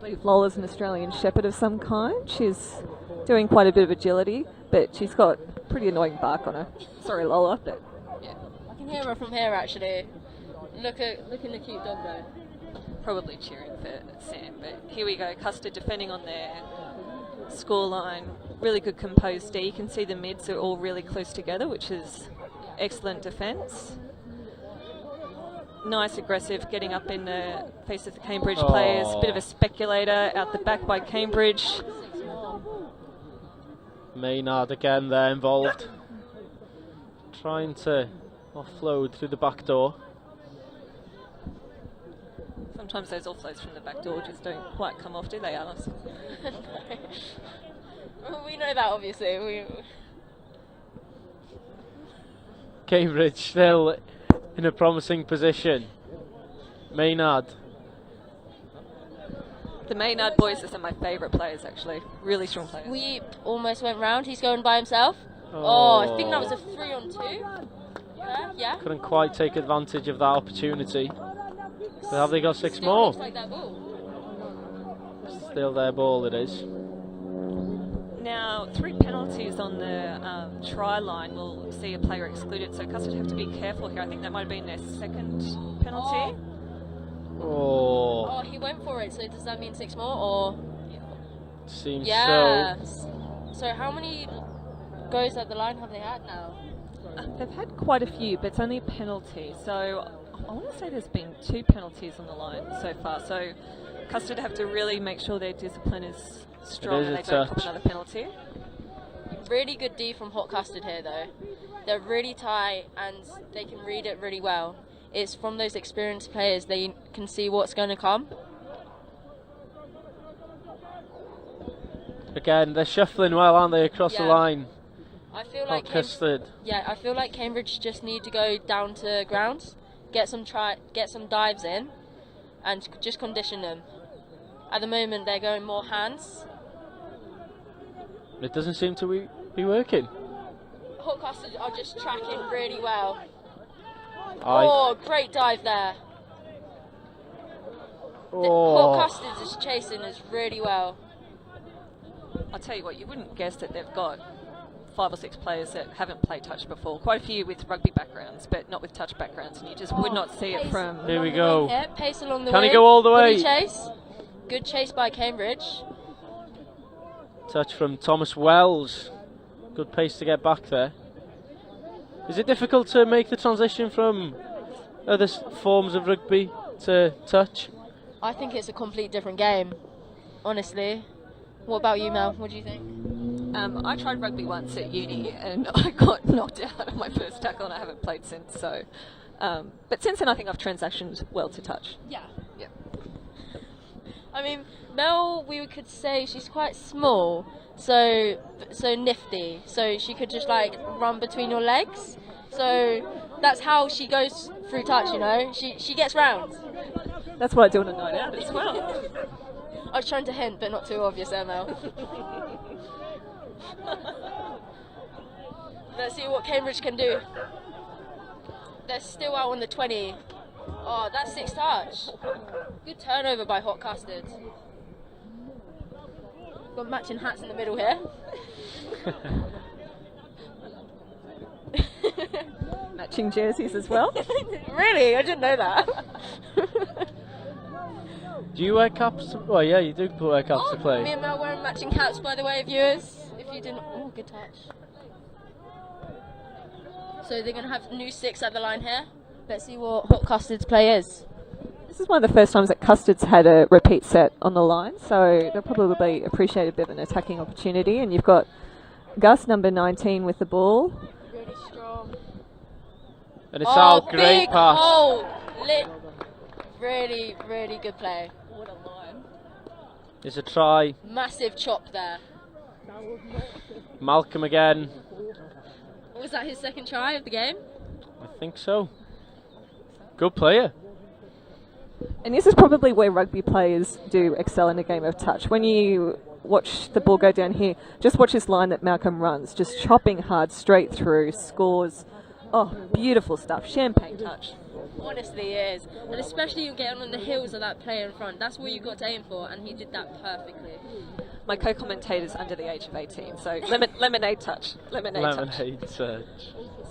believe Lola's an Australian Shepherd of some kind. She's doing quite a bit of agility, but she's got pretty annoying bark on her. Sorry, Lola, but yeah. I can hear her from here actually. Look at the cute dog though. Probably cheering for Sam, but here we go. Custard defending on their scoreline. Really good composed D. You can see the mids are all really close together, which is excellent defence. Nice aggressive, getting up in the face of the Cambridge players. Bit of a speculator out the back by Cambridge. Maynard again there involved. Trying to offload through the back door. Sometimes those offloads from the back door just don't quite come off, do they, Alice? Well, we know that obviously. Cambridge still in a promising position. Maynard. The Maynard boys are some of my favourite players actually. Really strong players. Sweep almost went round. He's going by himself. Oh, I think that was a 3-on-2. Yeah. Couldn't quite take advantage of that opportunity. So have they got six Still more? looks like that ball. Still their ball it is. Now, 3 penalties on the try line will see a player excluded, so Custard have to be careful here. I think that might have been their second penalty. Oh, he went for it, so does that mean 6 more, or? Seems so. So how many goes at the line have they had now? They've had quite a few, but it's only a penalty, so I want to say there's been 2 penalties on the line so far, so Custard have to really make sure their discipline is strong and they don't cop another penalty. Really good D from Hot Custard here though. They're really tight and they can read it really well. It's from those experienced players, they can see what's going to come. Again, they're shuffling well, aren't they, across the line? I feel like Custard. I feel like Cambridge just need to go down to ground, get some dives in, and just condition them. At the moment, they're going more hands. It doesn't seem to be working. Hot Custard are just tracking really well. Oh, great dive there. Oh. Hot Custard is chasing us really well. I'll tell you what, you wouldn't guess that they've got 5 or 6 players that haven't played touch before. Quite a few with rugby backgrounds, but not with touch backgrounds, and you just would not see it from... Here we go. Pace along the Can way. he go all the way? Good chase. Good chase by Cambridge. Touch from Thomas Wells. Good pace to get back there. Is it difficult to make the transition from other forms of rugby to touch? I think it's a complete different game, honestly. What about you, Mel? What do you think? I tried rugby once at uni and I got knocked out of my first tackle and I haven't played since. So, but since then I think I've transitioned well to touch. Yeah. I mean, Mel, we could say she's quite small, so nifty. So she could just like run between your legs. So that's how she goes through touch. You know, she gets round. That's what I do on a night out as well. I was trying to hint, but not too obvious, Mel. Let's see what Cambridge can do. They're still out on the 20. Oh, that's 6 touch. Good turnover by Hot Custard. Got matching hats in the middle here. Matching jerseys as well. Really? I didn't know that. Do you wear caps? Well, yeah, you do wear caps to play. Me and Mel wearing matching caps, by the way, viewers. If you didn't... Oh, good touch. So they're going to have new 6 at the line here. Let's see what Hot Custard's play is. This is one of the first times that Custard's had a repeat set on the line, so they'll probably appreciate a bit of an attacking opportunity. And you've got Gus, number 19, with the ball. Really strong. And it's out. Great pass. Oh, really, really good play. What a line. It's a try. Massive chop there. Malcolm again. Was that his second try of the game? I think so. Good player. And this is probably where rugby players do excel in a game of touch. When you watch the ball go down here, just watch this line that Malcolm runs, just chopping hard straight through, scores Oh, beautiful stuff. Champagne touch. Honestly, it is. And especially you get on the heels of that player in front. That's what you got to aim for, and he did that perfectly. My co-commentator's under the age of 18, so lemonade touch. Lemonade touch.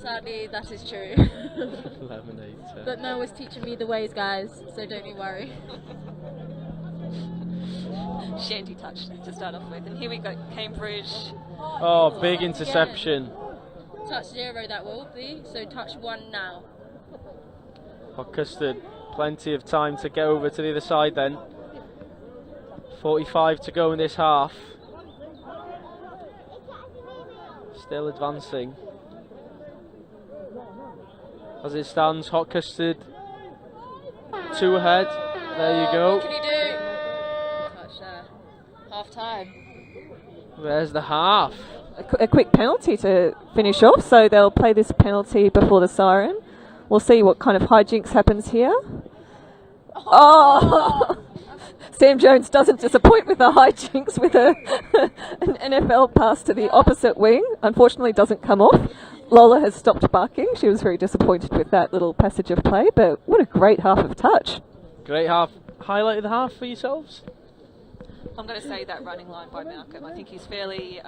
Sadly, that is true. Lemonade touch. But Mel was teaching me the ways, guys, so don't you worry. Shandy touch to start off with. And here we got Cambridge. Oh, big interception. Touch 0 that will be, so touch 1 now. Hot Custard, plenty of time to get over to the other side then. 45 to go in this half. Still advancing. As it stands, Hot Custard 2 ahead. There you go. What can he do? Touch there. Half time. There's the half. A quick penalty to finish off, so they'll play this penalty before the siren. We'll see what kind of hijinks happens here. Oh! Sam Jones doesn't disappoint with the hijinks with an NFL pass to the opposite wing. Unfortunately, doesn't come off. Lola has stopped barking. She was very disappointed with that little passage of play, but what a great half of touch. Great half. Highlight of the half for yourselves? I'm going to say that running line by Malcolm. I think he's fairly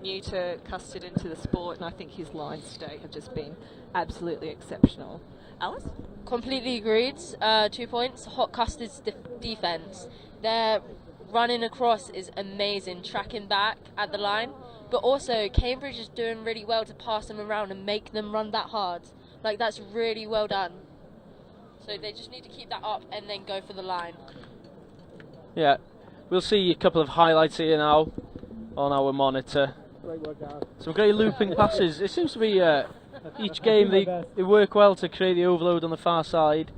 new to Custard into the sport, and I think his lines today have just been absolutely exceptional. Alice? Completely agreed. 2 points. Hot Custard's defense. Their running across is amazing, tracking back at the line. But also, Cambridge is doing really well to pass them around and make them run that hard. Like, that's really well done. So they just need to keep that up and then go for the line. Yeah, we'll see a couple of highlights here now on our monitor. Some great looping passes. It seems to be each game they work well to create the overload on the far side.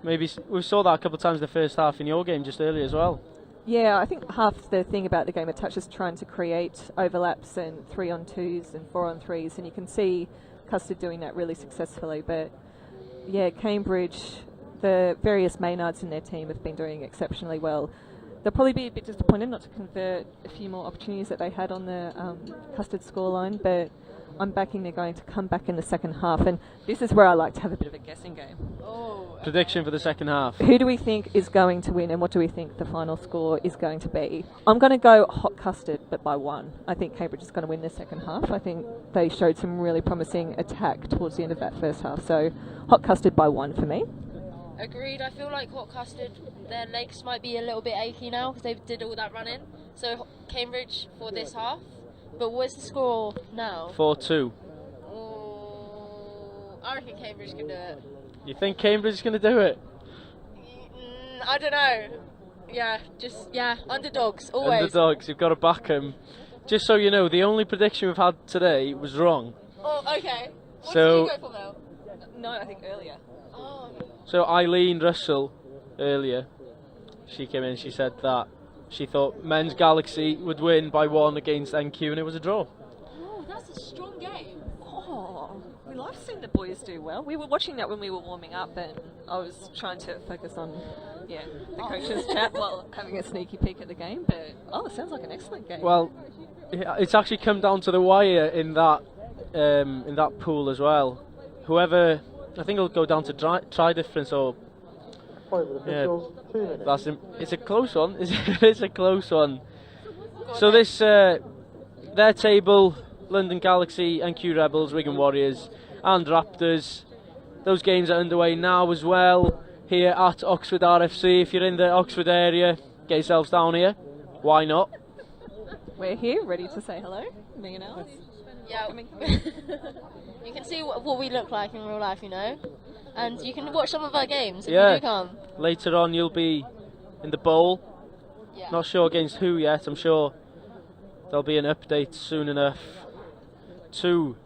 Maybe we saw that a couple of times in the first half in your game just earlier as well. Yeah, I think half the thing about the game of touch is trying to create overlaps and 3-on-2s and 4-on-3s, and you can see Custard doing that really successfully. But yeah, Cambridge, the various Maynards in their team have been doing exceptionally well. They'll probably be a bit disappointed not to convert a few more opportunities that they had on the Custard scoreline, but I'm backing they're going to come back in the second half, and this is where I like to have a bit of a guessing game. Prediction for the second half. Who do we think is going to win, and what do we think the final score is going to be? I'm going to go Hot Custard, but by 1. I think Cambridge is going to win the second half. I think they showed some really promising attack towards the end of that first half, so Hot Custard by 1 for me. Agreed. I feel like Hot Custard, their legs might be a little bit achy now because they did all that running. So Cambridge for this half. But what's the score now? 4-2. I reckon Cambridge can do it. You think Cambridge is going to do it? I don't know. Yeah, underdogs, always. Underdogs, you've got to back them. Just so you know, the only prediction we've had today was wrong. Oh, okay. What So, did you go for, Mel? No, I think earlier. Oh. So Eileen Russell, earlier, she came in, she said that she thought Men's Galaxy would win by 1 against NQ, and it was a draw. Oh, that's a strong game. Oh, we love seeing the boys do well. We were watching that when we were warming up, and I was trying to focus on the coaches' chat while having a sneaky peek at the game. But it sounds like an excellent game. Well, it's actually come down to the wire in that pool as well. Whoever, I think it'll go down to try difference or. It's a close one. It's a close one. So this, their table, London Galaxy, NQ Rebels, Wigan Warriors and Raptors. Those games are underway now as well here at Oxford RFC. If you're in the Oxford area, get yourselves down here. Why not? We're here, ready to say hello. Me and Alice. Yeah. You can see what we look like in real life, you know. And you can watch some of our games if you do come. Later on you'll be in the bowl. Yeah. Not sure against who yet. I'm sure there'll be an update soon enough to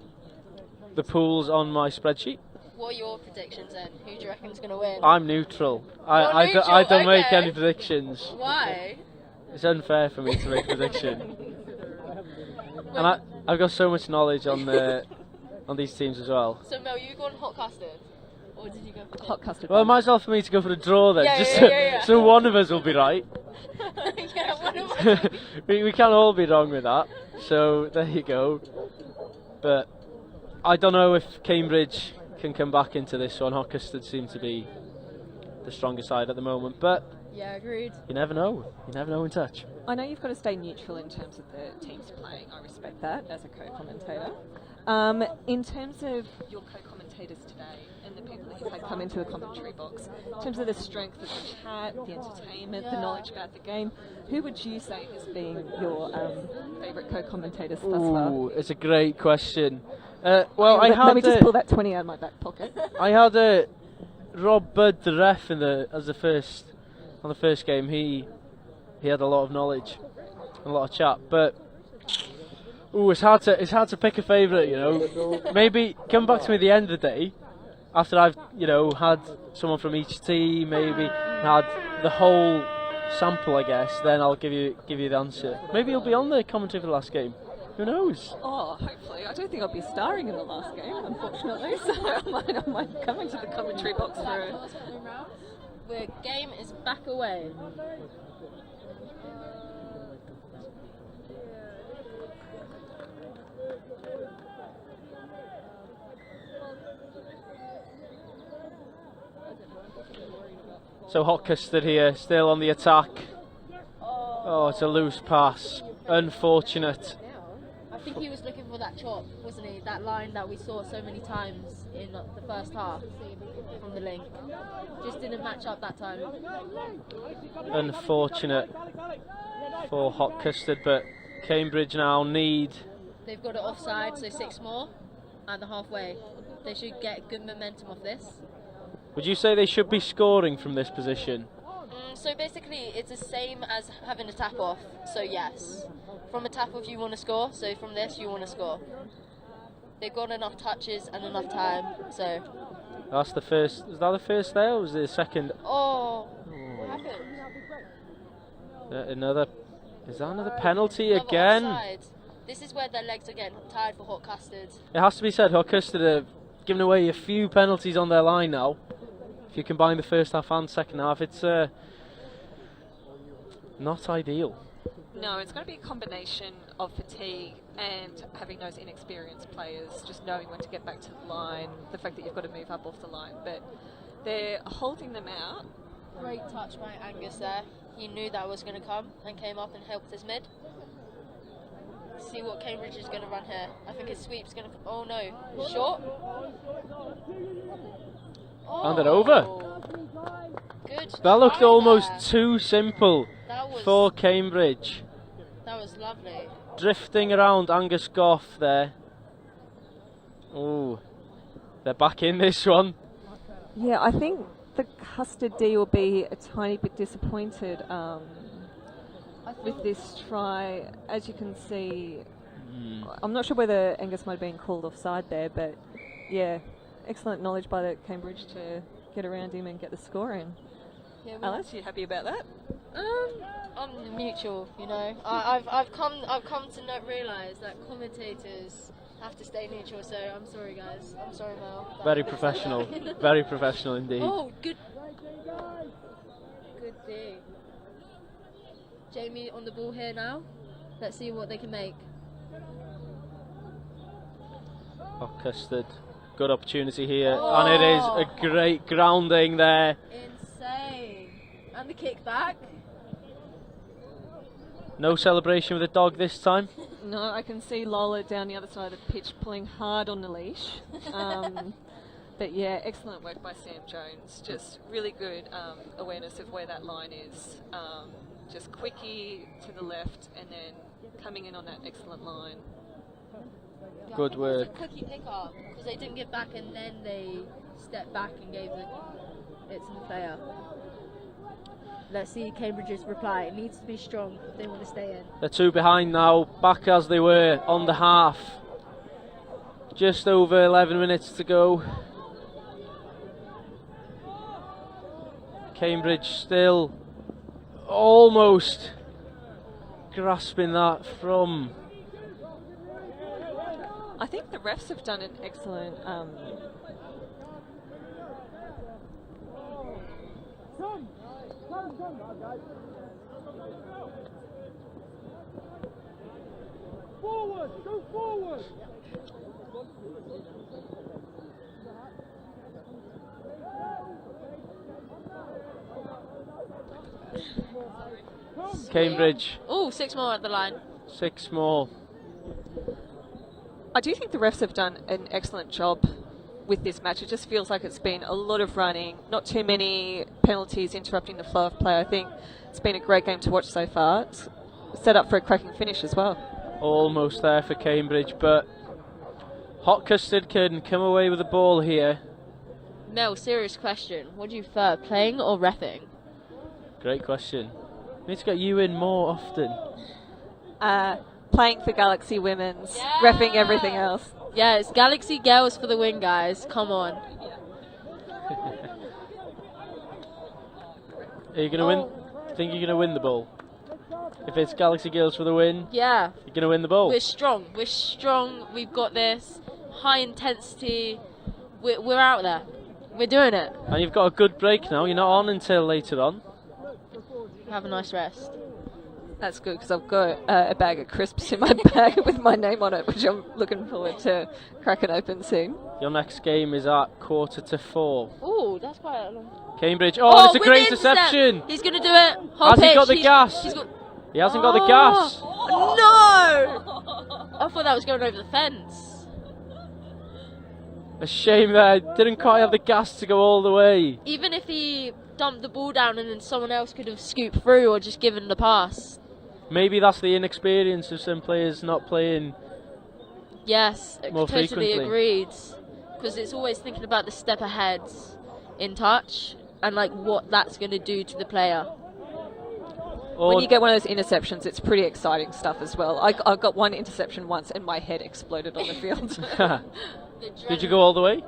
the pools on my spreadsheet. What are your predictions then? Who do you reckon is going to win? I'm neutral. I don't make any predictions. Why? It's unfair for me to make a prediction. And I've got so much knowledge on these teams as well. So Mel, you gone Hot Custard? Or did you go for Hot Custard? Well, it might as well for me to go for the draw then, Yeah. so one of us will be right. Yeah, one of us. we can't all be wrong with that. So there you go. But I don't know if Cambridge can come back into this one. Hot Custard seem to be the stronger side at the moment, but Yeah, agreed. you never know. You never know in touch. I know you've got to stay neutral in terms of the teams playing. I respect that as a co-commentator. In terms of your co-commentators today and the people that you've had come into the commentary box, in terms of the strength of the chat, the entertainment, the knowledge about the game, who would you say has been your favourite co-commentators thus far? Ooh, it's a great question. Well, Let me just pull that 20 out of my back pocket. I had Rob Budd, the ref, on the first game. He had a lot of knowledge, a lot of chat, but it's hard to pick a favourite. You know, maybe come back to me at the end of the day after I've had someone from each team, maybe had the whole sample, I guess. Then I'll give you the answer. Maybe you'll be on the commentary for the last game. Who knows? Oh, hopefully. I don't think I'll be starring in the last game, unfortunately. So I might come into the commentary box for The game is back away. So Hot Custard here, still on the attack. Oh, it's a loose pass. Unfortunate. I think he was looking for that chop, wasn't he? That line that we saw so many times in the first half from the link. Just didn't match up that time. Unfortunate for Hot Custard, but Cambridge now need... They've got it offside, so 6 more and the halfway. They should get good momentum off this. Would you say they should be scoring from this position? So basically it's the same as having a tap off, so yes. From a tap off you want to score, so from this you want to score. They've got enough touches and enough time, so... That's the first... Was that the first there, or was it the second? Oh, what happened? Another... Is that another penalty Another again? offside. This is where their legs are getting tired for Hot Custard. It has to be said, Hot Custard have given away a few penalties on their line now. If you combine the first half and second half, it's not ideal. No, it's going to be a combination of fatigue and having those inexperienced players just knowing when to get back to the line, the fact that you've got to move up off the line, but they're holding them out. Great touch by Angus there. He knew that was going to come and came up and helped his mid. See what Cambridge is going to run here. I think his sweep's going to... Oh no, short. Hand it over. Good. That looked try almost there. too simple for Cambridge. That was lovely. Drifting around Angus Goff there. Oh, they're back in this one. Yeah, I think the Custard D will be a tiny bit disappointed with this try. As you can see, I'm not sure whether Angus might have been called offside there, but yeah, excellent knowledge by the Cambridge to get around him and get the score in. Yeah, Alice, you happy about that? I'm neutral, you know. I've come to realise that commentators have to stay neutral. So I'm sorry, guys. I'm sorry, Mel. Very professional. Very professional indeed. Oh, good. Good D. Jamie on the ball here now. Let's see what they can make. Hot Custard, good opportunity here, and it is a great grounding there. Insane. And the kick back. No celebration with the dog this time. No, I can see Lola down the other side of the pitch pulling hard on the leash. But yeah, excellent work by Sam Jones. Just really good awareness of where that line is. Just quickie to the left and then coming in on that excellent line. Good work. It was a quickie pick up because they didn't get back and then they stepped back and gave it to the player. Let's see Cambridge's reply. It needs to be strong if they want to stay in. They're 2 behind now, back as they were on the half. Just over 11 minutes to go. Cambridge still almost grasping that from... I think the refs have done an excellent Forward! Go forward! Cambridge. Oh, 6 more at the line. 6 more. I do think the refs have done an excellent job with this match. It just feels like it's been a lot of running, not too many penalties interrupting the flow of play. I think it's been a great game to watch so far. It's set up for a cracking finish as well. Almost there for Cambridge, but Hot Custard can come away with the ball here. Mel, serious question. What do you prefer, playing or reffing? Great question. We need to get you in more often. Playing for Galaxy Women's, reffing everything else. Yeah, it's Galaxy Girls for the win, guys. Come on. Are you going to win? Think you're going to win the ball? If it's Galaxy Girls for the win, Yeah. you're going to win the ball. We're strong. We're strong. We've got this. High intensity. We're out there. We're doing it. And you've got a good break now. You're not on until later on. Have a nice rest. That's good because I've got a bag of crisps in my bag with my name on it, which I'm looking forward to cracking open soon. Your next game is at 3:45. Ooh, that's quite a long. Cambridge. Oh, it's a with great the intercept. interception. He's going to do it. Whole Has he pitch. got the gas? He's got... He hasn't got the gas. No! I thought that was going over the fence. A shame there. Didn't quite have the gas to go all the way. Even if he dumped the ball down and then someone else could have scooped through or just given the pass. Maybe that's the inexperience of some players not playing. Yes, more totally frequently. agreed. Because it's always thinking about the step ahead in touch and like what that's going to do to the player. When you get one of those interceptions, it's pretty exciting stuff as well. I got one interception once and my head exploded on the field. Did you go all the way?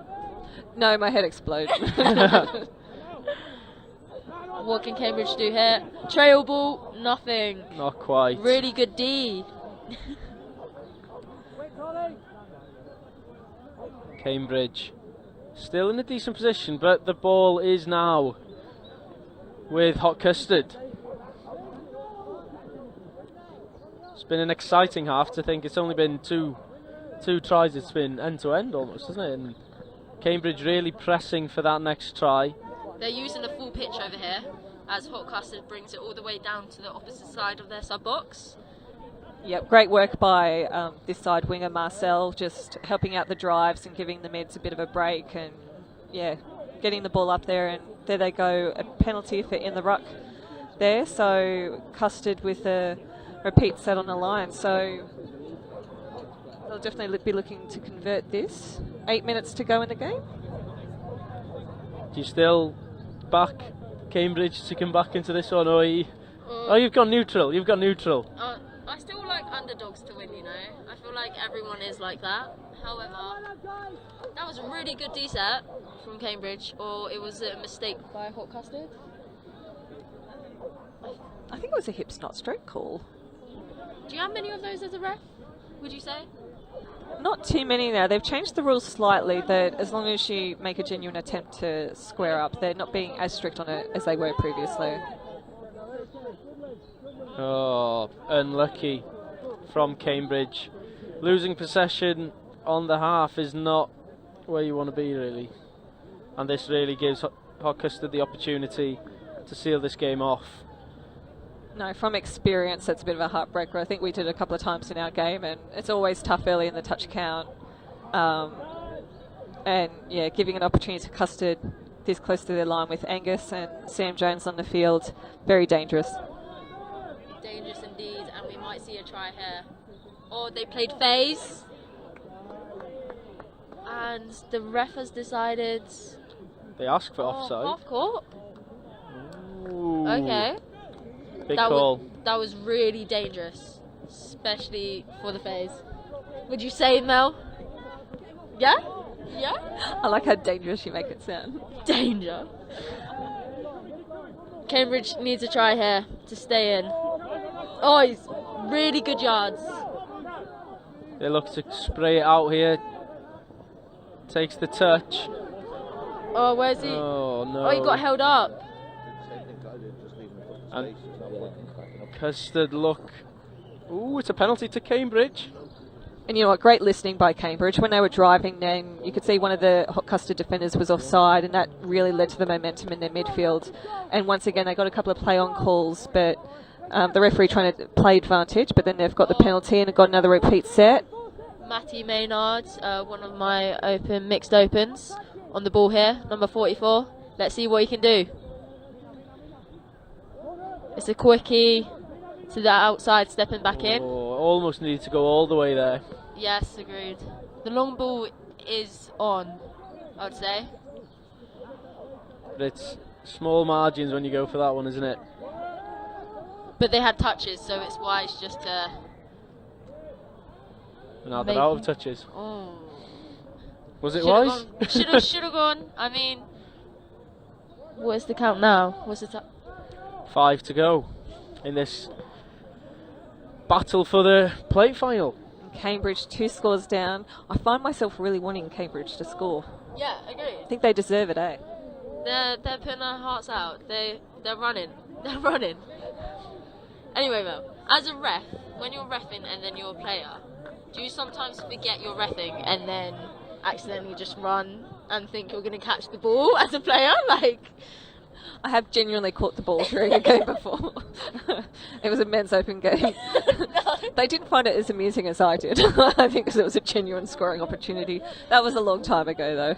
No, my head exploded. What can Cambridge do here? Trail ball, nothing. Not quite. Really good D. Cambridge still in a decent position, but the ball is now with Hot Custard. It's been an exciting half. To think it's only been two tries. It's been end to end almost, isn't it? And Cambridge really pressing for that next try. They're using a full pitch over here as Hot Custard brings it all the way down to the opposite side of their sub box. Yep, great work by this side winger Marcel, just helping out the drives and giving the mids a bit of a break, and yeah, getting the ball up there, and there they go, a penalty for in the ruck there. So Custard with a repeat set on the line, so they'll definitely be looking to convert this. 8 minutes to go in the game. Do you still back Cambridge to come back into this one, or oh, you've got neutral. You've got neutral. I still like underdogs to win, you know. I feel like everyone is like that. However, that was a really good D set from Cambridge, or it was a mistake by Hot Custard. I think it was a hips not stroke call. Do you have many of those as a ref, would you say? Not too many now. They've changed the rules slightly that as long as you make a genuine attempt to square up, they're not being as strict on it as they were previously. Oh, unlucky from Cambridge. Losing possession on the half is not where you want to be, really. And this really gives Hot Custard the opportunity to seal this game off. No, from experience, that's a bit of a heartbreaker. I think we did it a couple of times in our game, and it's always tough early in the touch count. And yeah, giving an opportunity to Custard this close to their line with Angus and Sam Jones on the field, very dangerous. Dangerous indeed, and we might see a try here. Or they played phase, and the ref has decided. They asked for offside. Half court. Ooh. Okay. Big call. That was really dangerous, especially for the phase. Would you say, Mel? Yeah? Yeah? I like how dangerous you make it sound. Danger. Cambridge needs a try here to stay in. Oh, he's really good yards. They look to spray it out here. Takes the touch. Oh, where's he? Oh, no. Oh, he got held up. And Custard look. Ooh, it's a penalty to Cambridge. And you know what, great listening by Cambridge. When they were driving then, you could see one of the Hot Custard defenders was offside, and that really led to the momentum in their midfield. And once again, they got a couple of play-on calls, but The referee trying to play advantage, but then they've got the penalty and got another repeat set. Matty Maynard, one of my mixed opens, on the ball here, number 44. Let's see what he can do. It's a quickie to the outside, stepping back in. Almost needed to go all the way there. Yes, agreed. The long ball is on, I'd say. But it's small margins when you go for that one, isn't it? But they had touches, so it's wise just to... Now they're out of touches. Oh. Was it wise? Should have gone. I mean, what's the count now? What's the 5 to go in this battle for the plate final. Cambridge 2 scores down. I find myself really wanting Cambridge to score. Yeah, agree. I think they deserve it, eh? They're putting their hearts out. They're running. They're running. Anyway, Mel, as a ref, when you're reffing and then you're a player, do you sometimes forget you're reffing and then accidentally just run and think you're going to catch the ball as a player? Like, I have genuinely caught the ball during a game before. It was a men's open game. They didn't find it as amusing as I did. I think because it was a genuine scoring opportunity. That was a long time ago, though.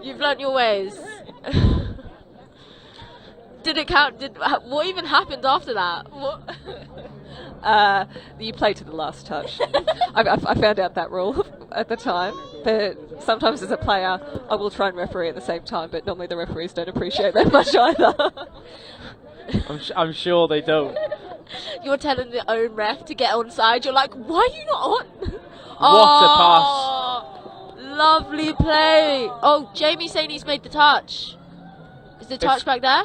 You've learnt your ways. Did it count? What even happened after that? What? You play to the last touch. I found out that rule at the time, but sometimes as a player I will try and referee at the same time, but normally the referees don't appreciate that much either. I'm sure they don't. You're telling the own ref to get onside. You're like, why are you not on? What a pass. Lovely play. Oh, Jamie's saying he's made the touch. Is the touch back there?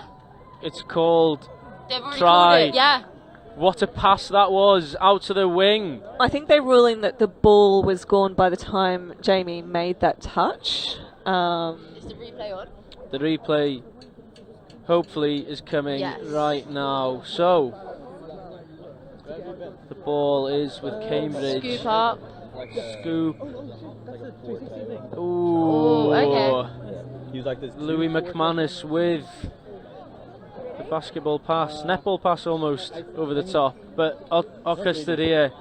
It's called They've already try. called it, yeah. What a pass that was, out to the wing. I think they're ruling that the ball was gone by the time Jamie made that touch. Is the replay on? The replay hopefully is coming right now. So, the ball is with Cambridge. Scoop up. Scoop. Ooh. Oh, okay. Louis McManus with the basketball pass, netball pass almost over the top, but Hot Custard here.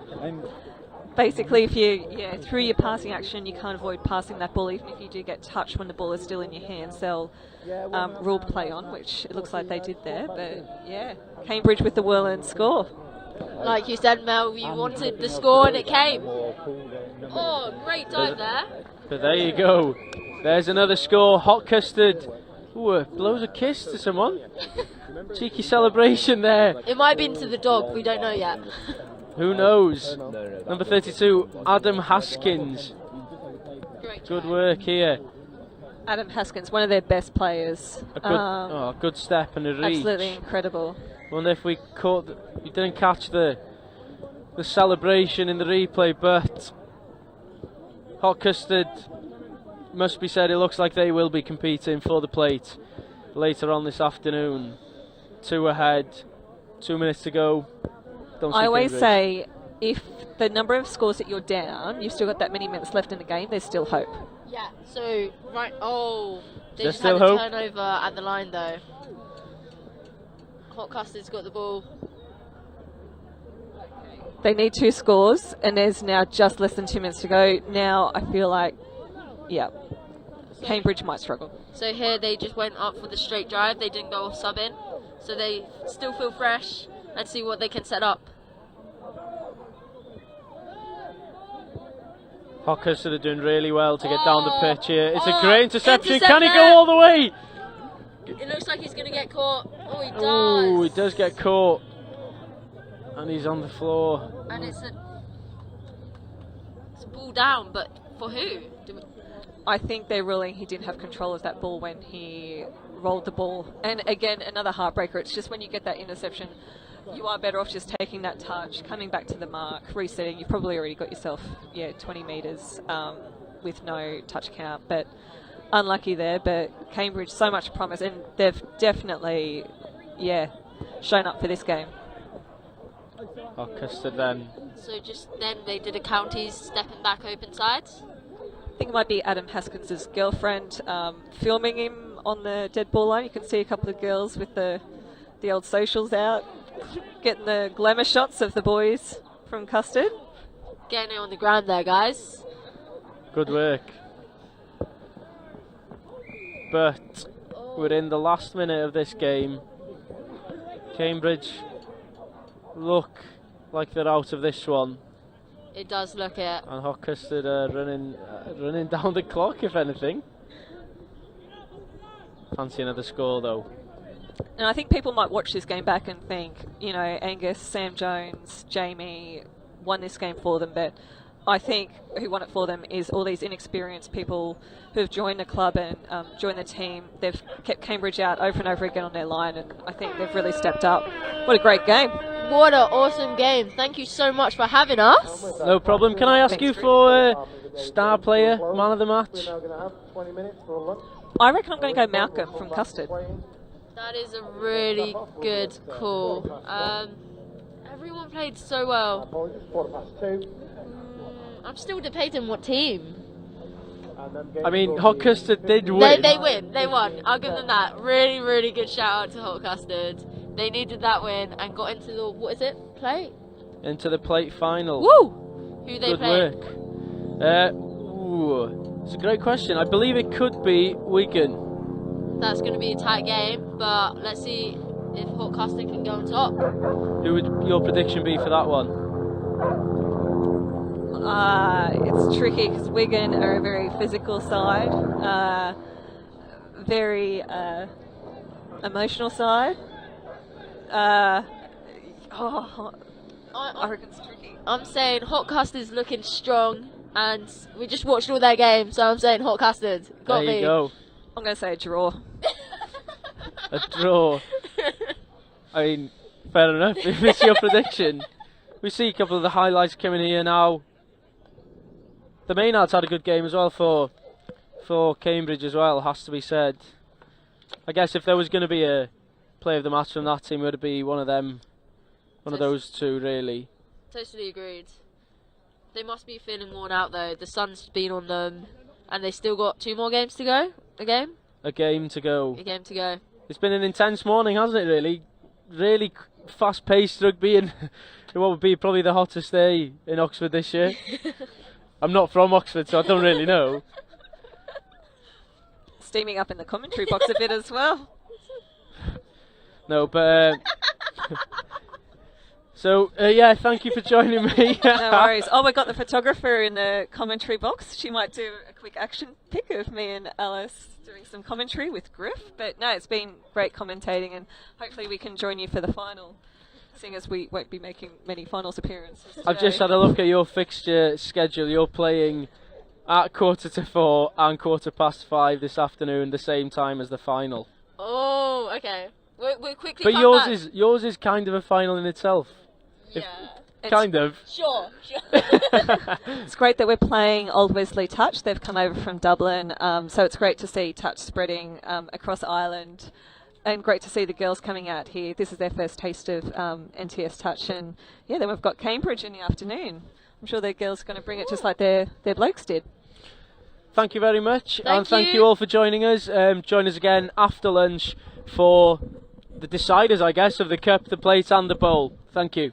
Basically, if you through your passing action, you can't avoid passing that ball, even if you do get touched when the ball is still in your hands. They'll rule play on, which it looks like they did there. But yeah, Cambridge with the whirl-in score. Like you said, Mel, you wanted the score and it came. Oh, great dive there. But there you go. There's another score. Hot Custard. Ooh, blows a kiss to someone. Cheeky celebration there. It might have been to the dog, we don't know yet. Who knows? Number 32, Adam Haskins. Good work here. Adam Haskins, one of their best players. A good step and a reach. Absolutely incredible. Wonder if we didn't catch the celebration in the replay, but Hot Custard, must be said, it looks like they will be competing for the plate later on this afternoon. 2 ahead, 2 minutes to go. I always say, if the number of scores that you're down, you've still got that many minutes left in the game, there's still hope. Yeah, so, right, they There's just had a still hope. turnover at the line though. Hot Custard's got the ball. They need 2 scores, and there's now just less than 2 minutes to go. Now I feel like, Cambridge might struggle. So here they just went up for the straight drive, they didn't go off sub in. So they still feel fresh and see what they can set up. Hot Custard are doing really well to get down the pitch here. It's a great interception. Intercept Can he there. go all the way? It looks like he's going to get caught. Oh, he does. Oh, he does get caught. And he's on the floor. And it's a ball down, but for who? I think they're ruling he didn't have control of that ball when he rolled the ball. And again, another heartbreaker. It's just when you get that interception, you are better off just taking that touch, coming back to the mark, resetting. You've probably already got yourself, 20 metres with no touch count. But unlucky there. But Cambridge, so much promise. And they've definitely, shown up for this game. Hot Custard then. So just then they did a counties stepping back open sides. I think it might be Adam Haskins' girlfriend filming him on the dead ball line. You can see a couple of girls with the old socials out, getting the glamour shots of the boys from Custard. Getting it on the ground there, guys. Good work. But we're in the last minute of this game. Cambridge look like they're out of this one. It does look it. And Hot Custard are running down the clock, if anything. Fancy another score, though. And I think people might watch this game back and think, you know, Angus, Sam Jones, Jamie won this game for them, but I think who won it for them is all these inexperienced people who have joined the club and joined the team. They've kept Cambridge out over and over again on their line, and I think they've really stepped up. What a great game. What an awesome game. Thank you so much for having us. No problem. Can I ask you for star player, man of the match? I reckon I'm going to go Malcolm from Custard. That is a really good call. Everyone played so well. I'm still debating what team. I mean, Hot Custard did win. They win. They won. I'll give them that. Really, really good shout out to Hot Custard. They needed that win and got into the, what is it, plate? Into the plate final. Woo! Who they Good played? work. It's a great question. I believe it could be Wigan. That's going to be a tight game, but let's see if Hot Custard can go on top. Who would your prediction be for that one? It's tricky because Wigan are a very physical side, very emotional side. I reckon it's tricky. I'm saying Hot Custard's looking strong, and we just watched all their games, so I'm saying Hot Custard. There you go. I'm going to say a draw. A draw. I mean, fair enough. If it's your prediction, we see a couple of the highlights coming here now. The Maynards had a good game as well for Cambridge as well, has to be said. I guess if there was going to be a player of the match from that team, it would be one of them, one of those two, really. Totally agreed. They must be feeling worn out though. The sun's been on them, and they still got 2 more games to go. A game to go. It's been an intense morning, hasn't it, really? Really fast-paced rugby, and what would be probably the hottest day in Oxford this year. I'm not from Oxford, so I don't really know. Steaming up in the commentary box a bit as well. No, but... So, yeah, thank you for joining me. No worries. Oh, we got the photographer in the commentary box. She might do a quick action pic of me and Alice doing some commentary with Griff. But no, it's been great commentating, and hopefully we can join you for the final, seeing as we won't be making many finals appearances today. I've just had a look at your fixture schedule. You're playing at 4:45 and 5:15 this afternoon, the same time as the final. Oh, okay. We'll quickly But come yours is kind of a final in itself. Yeah. Kind of. Sure. It's great that we're playing Old Wesley Touch. They've come over from Dublin, so it's great to see touch spreading across Ireland, and great to see the girls coming out here. This is their first taste of NTS touch, and yeah, then we've got Cambridge in the afternoon. I'm sure their girls are going to bring it just like their blokes did. Thank you very much, and thank you all for joining us. Join us again after lunch for the deciders, I guess, of the cup, the plate and the bowl. Thank you.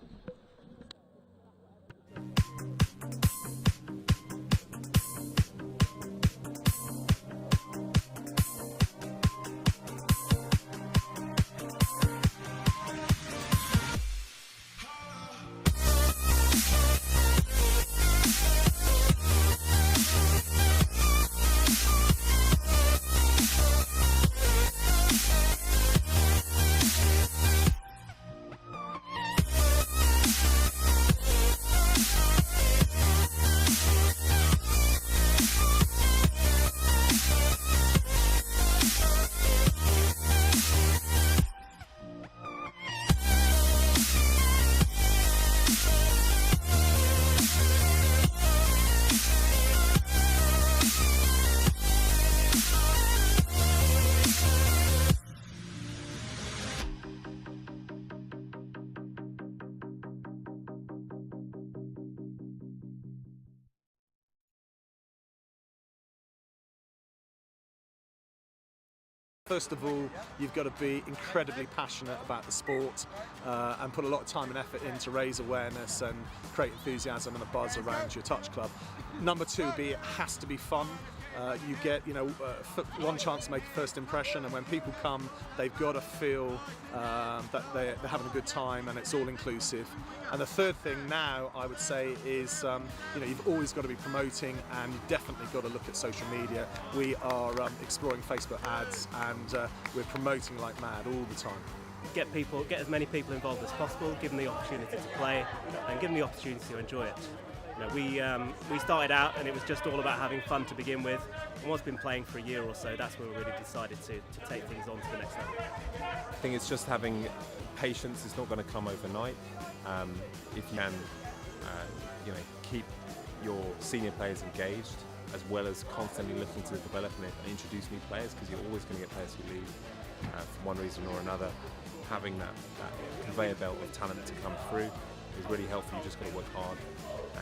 First of all, you've got to be incredibly passionate about the sport and put a lot of time and effort in to raise awareness and create enthusiasm and a buzz around your touch club. Number two, it has to be fun. You get, one chance to make a first impression, and when people come, they've got to feel that they're having a good time, and it's all inclusive. And the third thing now, I would say, is you've always got to be promoting, and you've definitely got to look at social media. We are exploring Facebook ads, and we're promoting like mad all the time. Get as many people involved as possible, give them the opportunity to play, and give them the opportunity to enjoy it. We started out and it was just all about having fun to begin with, and once been playing for a year or so, that's when we really decided to take things on to the next level. I think it's just having patience. It's not going to come overnight. If you can keep your senior players engaged, as well as constantly looking to develop and introduce new players, because you're always going to get players who leave for one reason or another. Having that conveyor belt of talent to come through is really helpful. You just got to work hard,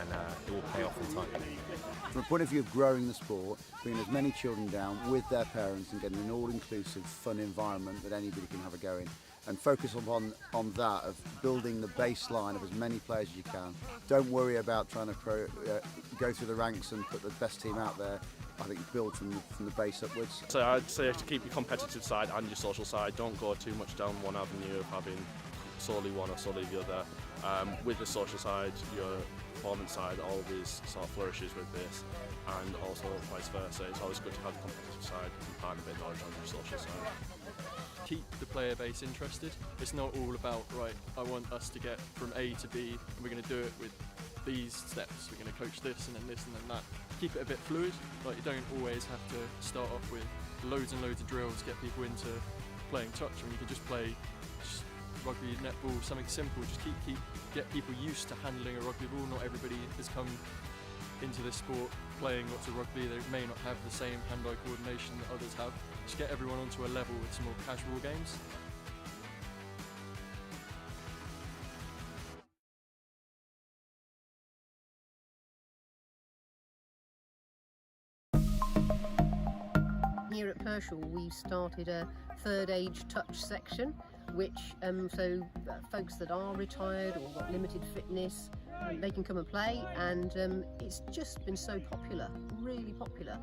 and it will pay off in time. From a point of view of growing the sport, bringing as many children down with their parents and getting an all-inclusive, fun environment that anybody can have a go in, and focus on that, of building the baseline of as many players as you can. Don't worry about trying to go through the ranks and put the best team out there. I think build from the base upwards. So I'd say to keep your competitive side and your social side. Don't go too much down one avenue of having solely one or solely the other. With the social side, your performance side always sort of flourishes with this, and also vice versa. It's always good to have the competitive side and part of it knowledge on your social side. Keep the player base interested. It's not all about, right, I want us to get from A to B, and we're going to do it with these steps. We're going to coach this and then this and then that. Keep it a bit fluid. Like, you don't always have to start off with loads and loads of drills to get people into playing touch. I mean, you can just play rugby, netball, something simple. Just get people used to handling a rugby ball. Not everybody has come into this sport playing lots of rugby. They may not have the same hand-eye coordination that others have. Just get everyone onto a level with some more casual games. Here at Pershall, we started a third age touch section, which folks that are retired or got limited fitness, they can come and play, and it's just been so popular, really popular.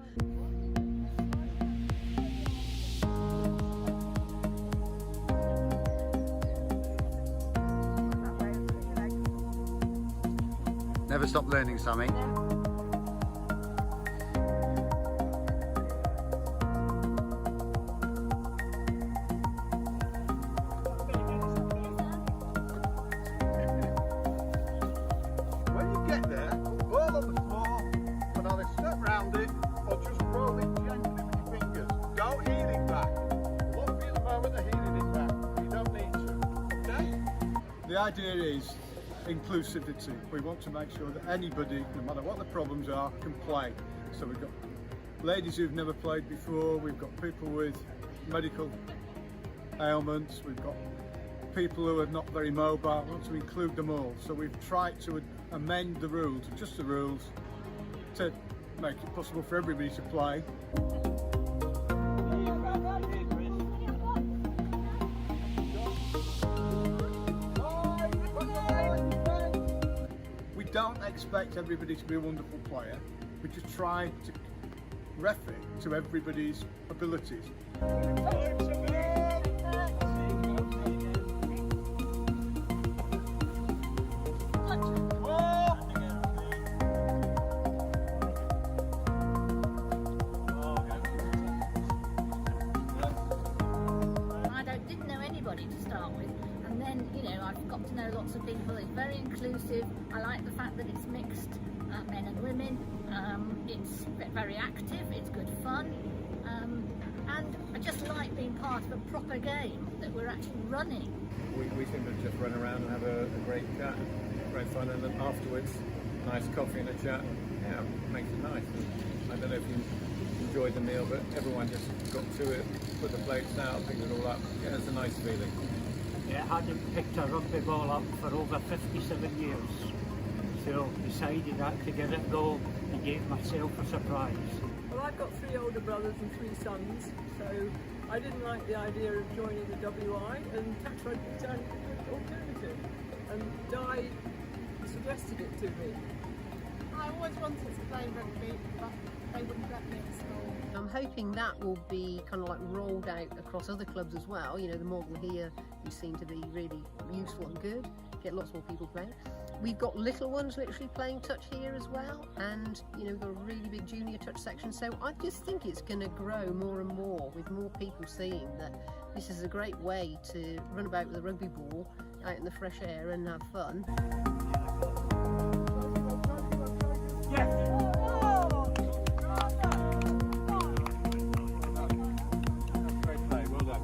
Never stop learning, Sammy. The idea is inclusivity. We want to make sure that anybody, no matter what the problems are, can play. So we've got ladies who've never played before, we've got people with medical ailments, we've got people who are not very mobile. We want to include them all. So we've tried to amend the rules, just the rules, to make it possible for everybody to play. We don't expect everybody to be a wonderful player. We just try to ref it to everybody's abilities. Didn't know anybody to start with, and then I've got to know lots of people. It's very inclusive. I like the fact that it's mixed, men and women. It's very active, it's good fun, and I just like being part of a proper game that we're actually running. We seem to just run around and have a great chat, great fun, and then afterwards, nice coffee and a chat. Yeah, makes it nice. And I don't know if you enjoyed the meal, but everyone just got to it, put the plates down, picked it all up. Yeah, it's a nice feeling. Yeah, I hadn't picked a rugby ball up for over 57 years, so decided that to give it a go and gave myself a surprise. Well, I've got 3 older brothers and 3 sons, so I didn't like the idea of joining the WI, and touch rugby sounded a good alternative. And Di suggested it to me. I always wanted to play rugby, but they wouldn't let me at school. I'm hoping that will be kind of like rolled out across other clubs as well. You know, the model here, you seem to be really useful and good. Get lots more people playing. We've got little ones literally playing touch here as well, and you know, we've got a really big junior touch section. So I just think it's going to grow more and more with more people seeing that this is a great way to run about with a rugby ball out in the fresh air and have fun. Great play, well done.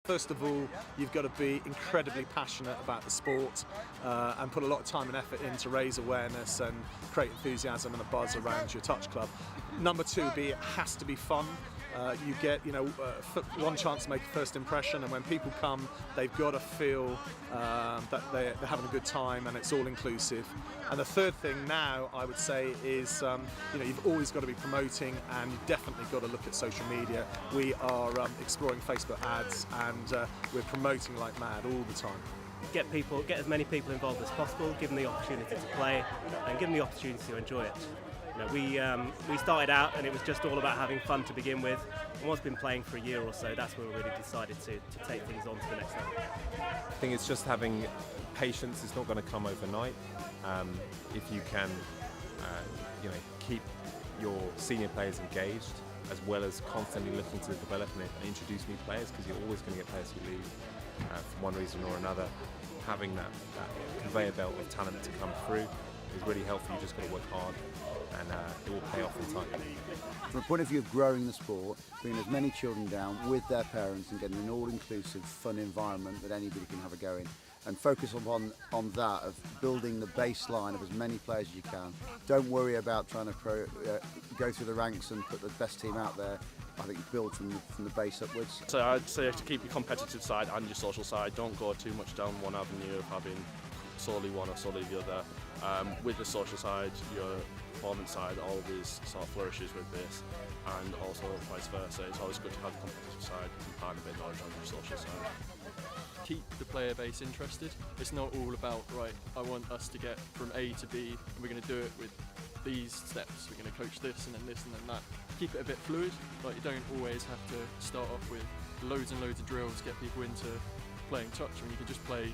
First of all, you've got to be incredibly passionate about the sport and put a lot of time and effort in to raise awareness and create enthusiasm and a buzz around your touch club. Number two, it has to be fun. You get, one chance to make a first impression, and when people come, they've got to feel that they're having a good time, and it's all inclusive. And the third thing now, I would say, is you've always got to be promoting, and you've definitely got to look at social media. We are exploring Facebook ads, and we're promoting like mad all the time. Get as many people involved as possible, give them the opportunity to play, and give them the opportunity to enjoy it. We started out and it was just all about having fun to begin with, and once been playing for a year or so, that's when we really decided to take things on to the next level. I think it's just having patience. It's not going to come overnight. If you can keep your senior players engaged, as well as constantly looking to develop and introduce new players, because you're always going to get players who leave for one reason or another. Having that conveyor belt of talent to come through is really helpful. You just got to work hard, and it will pay off in time. From a point of view of growing the sport, bringing as many children down with their parents and getting an all-inclusive, fun environment that anybody can have a go in, and focus on that, of building the baseline of as many players as you can. Don't worry about trying to go through the ranks and put the best team out there. I think build from the base upwards. So I'd say to keep your competitive side and your social side. Don't go too much down one avenue of having solely one or solely the other. With the social side, your performance side always sort of flourishes with this, and also vice versa. It's always good to have the competitive side and part of it knowledge on your social side. Keep the player base interested. It's not all about, right, I want us to get from A to B, and we're going to do it with these steps. We're going to coach this and then this and then that. Keep it a bit fluid. Like, you don't always have to start off with loads and loads of drills, get people into playing touch. I mean, you can just play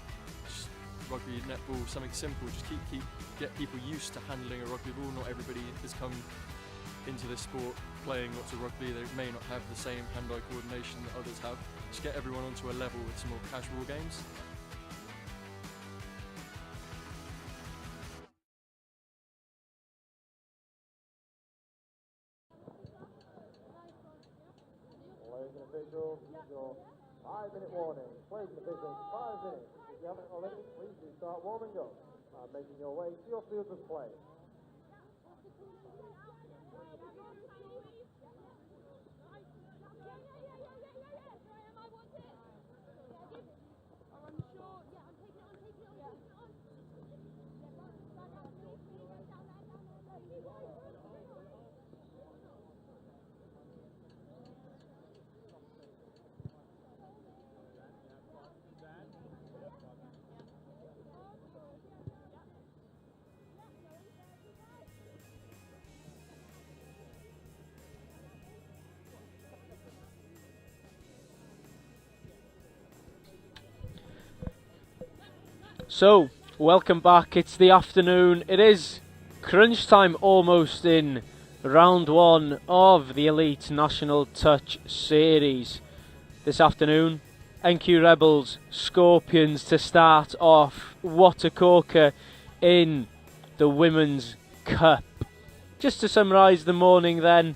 rugby, netball, something simple. Just get people used to handling a rugby ball. Not everybody has come into this sport playing lots of rugby. They may not have the same hand-eye coordination that others have. Just get everyone onto a level with some more casual games. Players and officials, your 5-minute warning. Players and officials, 5 minutes. If you haven't already, please do start warming up and making your way to your fields of play. So, welcome back. It's the afternoon. It is crunch time almost in round one of the Elite National Touch Series. This afternoon, NQ Rebels, Scorpions to start off. What a corker in the Women's Cup. Just to summarise the morning then,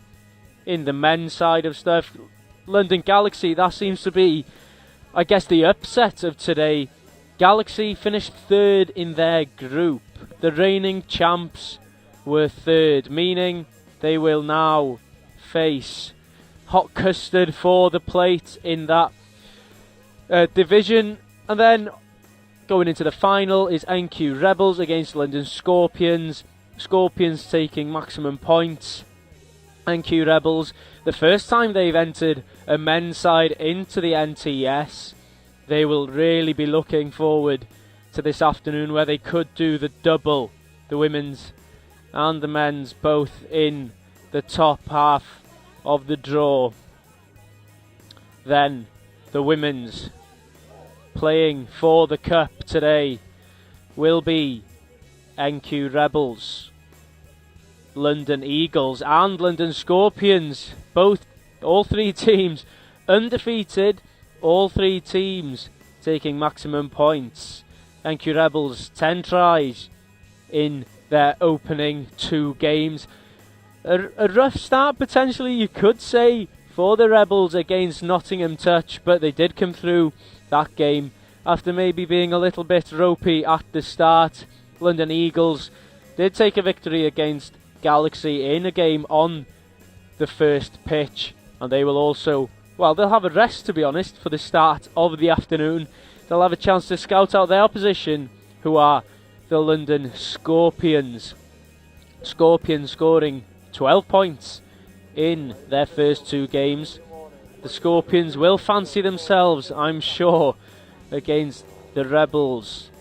in the men's side of stuff, London Galaxy, that seems to be, I guess, the upset of today. Galaxy finished third in their group. The reigning champs were third, meaning they will now face Hot Custard for the plate in that division. And then going into the final is NQ Rebels against London Scorpions. Scorpions taking maximum points. NQ Rebels, the first time they've entered a men's side into the NTS. They will really be looking forward to this afternoon where they could do the double, the women's and the men's, both in the top half of the draw. Then the women's playing for the cup today will be NQ Rebels, London Eagles and London Scorpions. All three teams undefeated. All three teams taking maximum points. NQ Rebels 10 tries in their opening 2 games. A rough start potentially, you could say, for the Rebels against Nottingham Touch, but they did come through that game after maybe being a little bit ropey at the start. London Eagles did take a victory against Galaxy in a game on the first pitch, and they will also, well, they'll have a rest, to be honest, for the start of the afternoon. They'll have a chance to scout out their opposition, who are the London Scorpions. Scorpions scoring 12 points in their first 2 games. The Scorpions will fancy themselves, I'm sure, against the Rebels.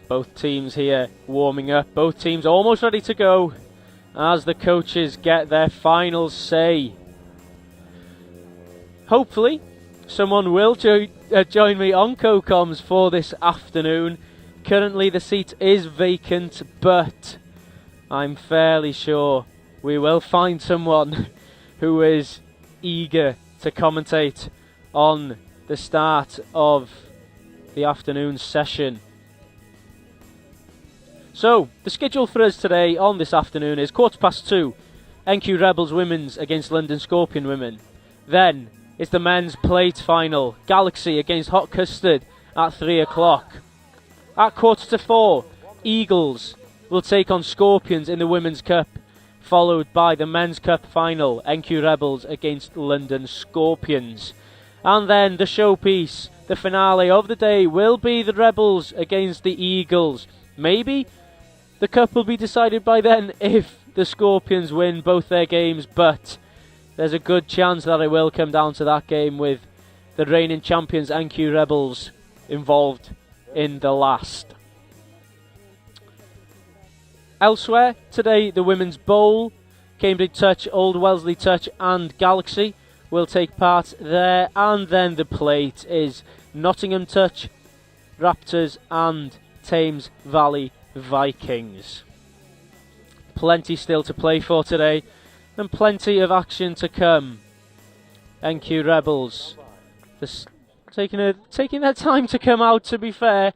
Both teams here warming up. Both teams almost ready to go as the coaches get their final say. Hopefully, someone will join me on co-coms for this afternoon. Currently, the seat is vacant, but I'm fairly sure we will find someone who is eager to commentate on the start of the afternoon session. So, the schedule for us today on this afternoon is 2:15, NQ Rebels Women's against London Scorpion Women. Then, it's the men's plate final, Galaxy against Hot Custard at 3 o'clock. At 3:45, Eagles will take on Scorpions in the Women's Cup. followed by the Men's Cup final, NQ Rebels against London Scorpions. And then the showpiece, the finale of the day, will be the Rebels against the Eagles. Maybe the cup will be decided by then if the Scorpions win both their games, but there's a good chance that it will come down to that game with the reigning champions NQ Rebels involved in the last. Elsewhere today, the Women's Bowl, Cambridge Touch, Old Wesley Touch and Galaxy will take part there, and then the plate is Nottingham Touch, Raptors and Thames Valley Vikings. Plenty still to play for today and plenty of action to come. NQ Rebels taking their time to come out, to be fair,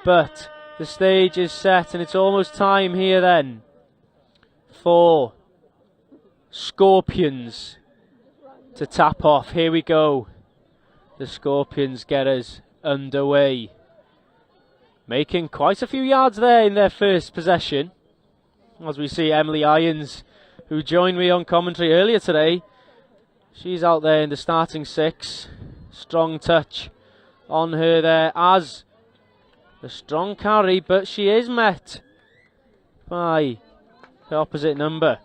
but the stage is set and it's almost time here then for Scorpions to tap off. Here we go. The Scorpions get us underway. Making quite a few yards there in their first possession. As we see Emily Irons, who joined me on commentary earlier today. She's out there in the starting 6. Strong touch on her there as a strong carry, but she is met by the opposite number.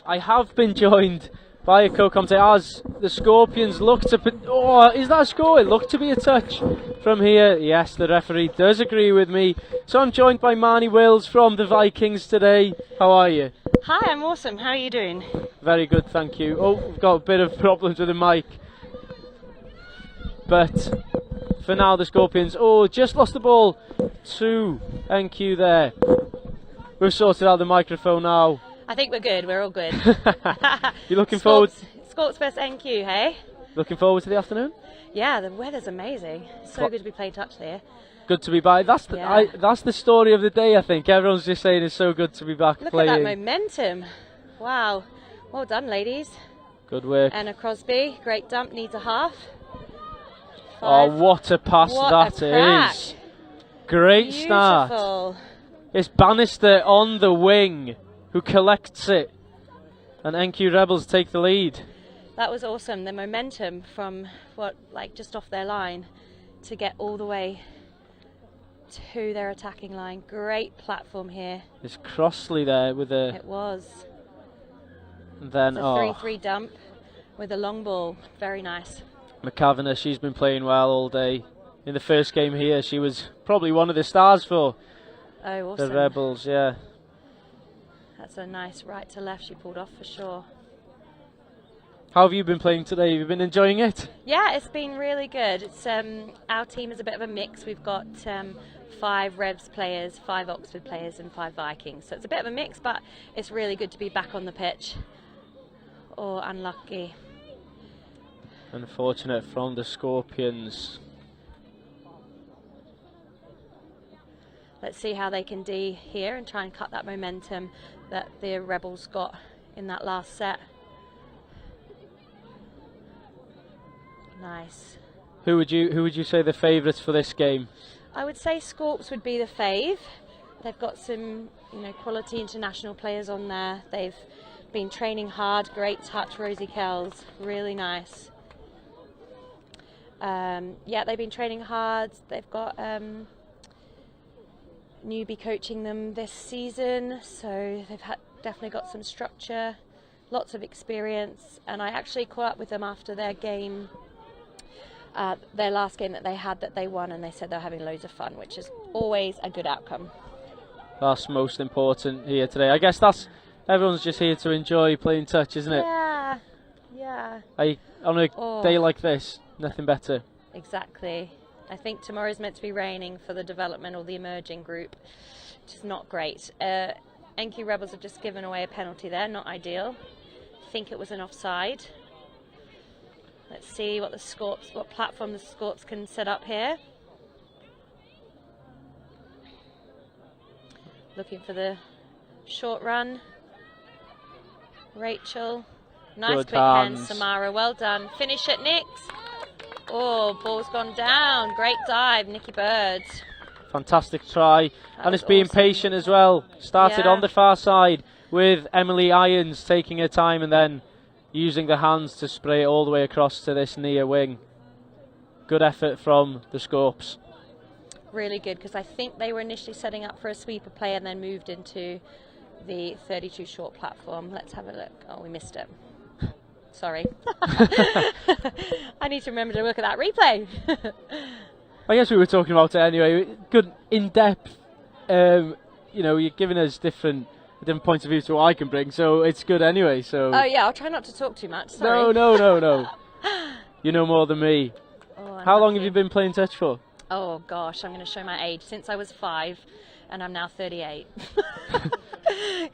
I have been joined by a co-commentator as the Scorpions look to... Oh, is that a score? It looked to be a touch from here. Yes, the referee does agree with me. So I'm joined by Marnie Wills from the Vikings today. How are you? Hi, I'm awesome. How are you doing? Very good, thank you. Oh, we've got a bit of problems with the mic. But for now, the Scorpions... Oh, just lost the ball to NQ there. We've sorted out the microphone now. I think we're good. We're all good. You're looking forward... Scorps vs NQ, hey? Looking forward to the afternoon? Yeah, the weather's amazing. So good to be playing touch here. Good to be back. That's the story of the day, I think. Everyone's just saying it's so good to be back playing. Look at that momentum. Wow. Well done, ladies. Good work. Anna Crosby, great dump, needs a half. 5. Oh, what a pass that is. Great start. It's Bannister on the wing who collects it, and NQ Rebels take the lead. That was awesome. The momentum from just off their line to get all the way to their attacking line. Great platform here. It's Crossley there with a... It was. And then, it's a 3-3 dump with a long ball. Very nice. McCavanagh, she's been playing well all day. In the first game here, she was probably one of the stars for the Rebels, yeah. That's a nice right to left she pulled off for sure. How have you been playing today? Have you been enjoying it? Yeah, it's been really good. It's our team is a bit of a mix. We've got 5 Revs players, 5 Oxford players and 5 Vikings. So it's a bit of a mix, but it's really good to be back on the pitch. Or unlucky. Unfortunate from the Scorpions. Let's see how they can do here and try and cut that momentum that the Rebels got in that last set. Nice. Who would you say the favourites for this game? I would say Scorps would be the fave. They've got some, quality international players on there. They've been training hard. Great touch, Rosie Kells. Really nice. Yeah, they've been training hard. They've got newbie coaching them this season, so they've definitely got some structure, lots of experience. And I actually caught up with them after their game, their last game that they had that they won, and they said they're having loads of fun, which is always a good outcome. That's most important here today. I guess everyone's just here to enjoy playing touch, isn't it? Yeah, yeah. On a day like this, nothing better. Exactly. I think tomorrow's meant to be raining for the development or the emerging group, which is not great. NQ Rebels have just given away a penalty there, not ideal. I think it was an offside. Let's see what platform the Scorps can set up here. Looking for the short run. Rachel. Nice Good quick hands, hands. Samara. Well done. Finish it, Nix. Oh, ball's gone down. Great dive, Nikki Bird. Fantastic try. And it's was being awesome. patient as well. Started Yeah. on the far side with Emily Irons taking her time and then using the hands to spray it all the way across to this near wing. Good effort from the Scorps. Really good, because I think they were initially setting up for a sweeper play and then moved into the 32 short platform. Let's have a look. Oh, we missed it. Sorry. I need to remember to look at that replay. I guess we were talking about it anyway. Good in-depth. You know, you're giving us different points of view to what I can bring, so it's good anyway. So. Oh yeah, I'll try not to talk too much. Sorry. No. You know more than me. Oh, How long have you been playing touch for? Oh gosh, I'm going to show my age. Since I was 5, and I'm now 38.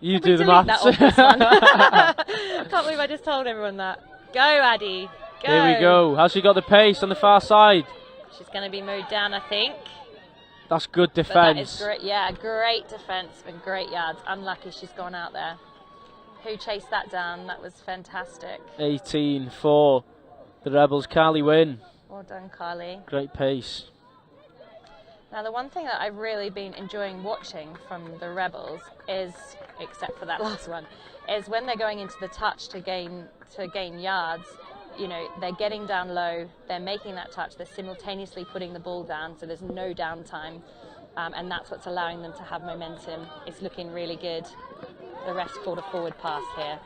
You Can do we the delete maths. that obvious one? I can't believe I just told everyone that. Go, Addie. Go. Here we go. Has she got the pace on the far side? She's going to be mowed down, I think. That's good But that is defence. great. Yeah, great defence and great yards. Unlucky she's gone out there. Who chased that down? That was fantastic. 18 for the Rebels. Carly win. Well done, Carly. Great pace. Now, the one thing that I've really been enjoying watching from the Rebels is, except for that last one, is when they're going into the touch to gain yards. You know, they're getting down low, they're making that touch, they're simultaneously putting the ball down, so there's no downtime, and that's what's allowing them to have momentum. It's looking really good. The refs called a forward pass here.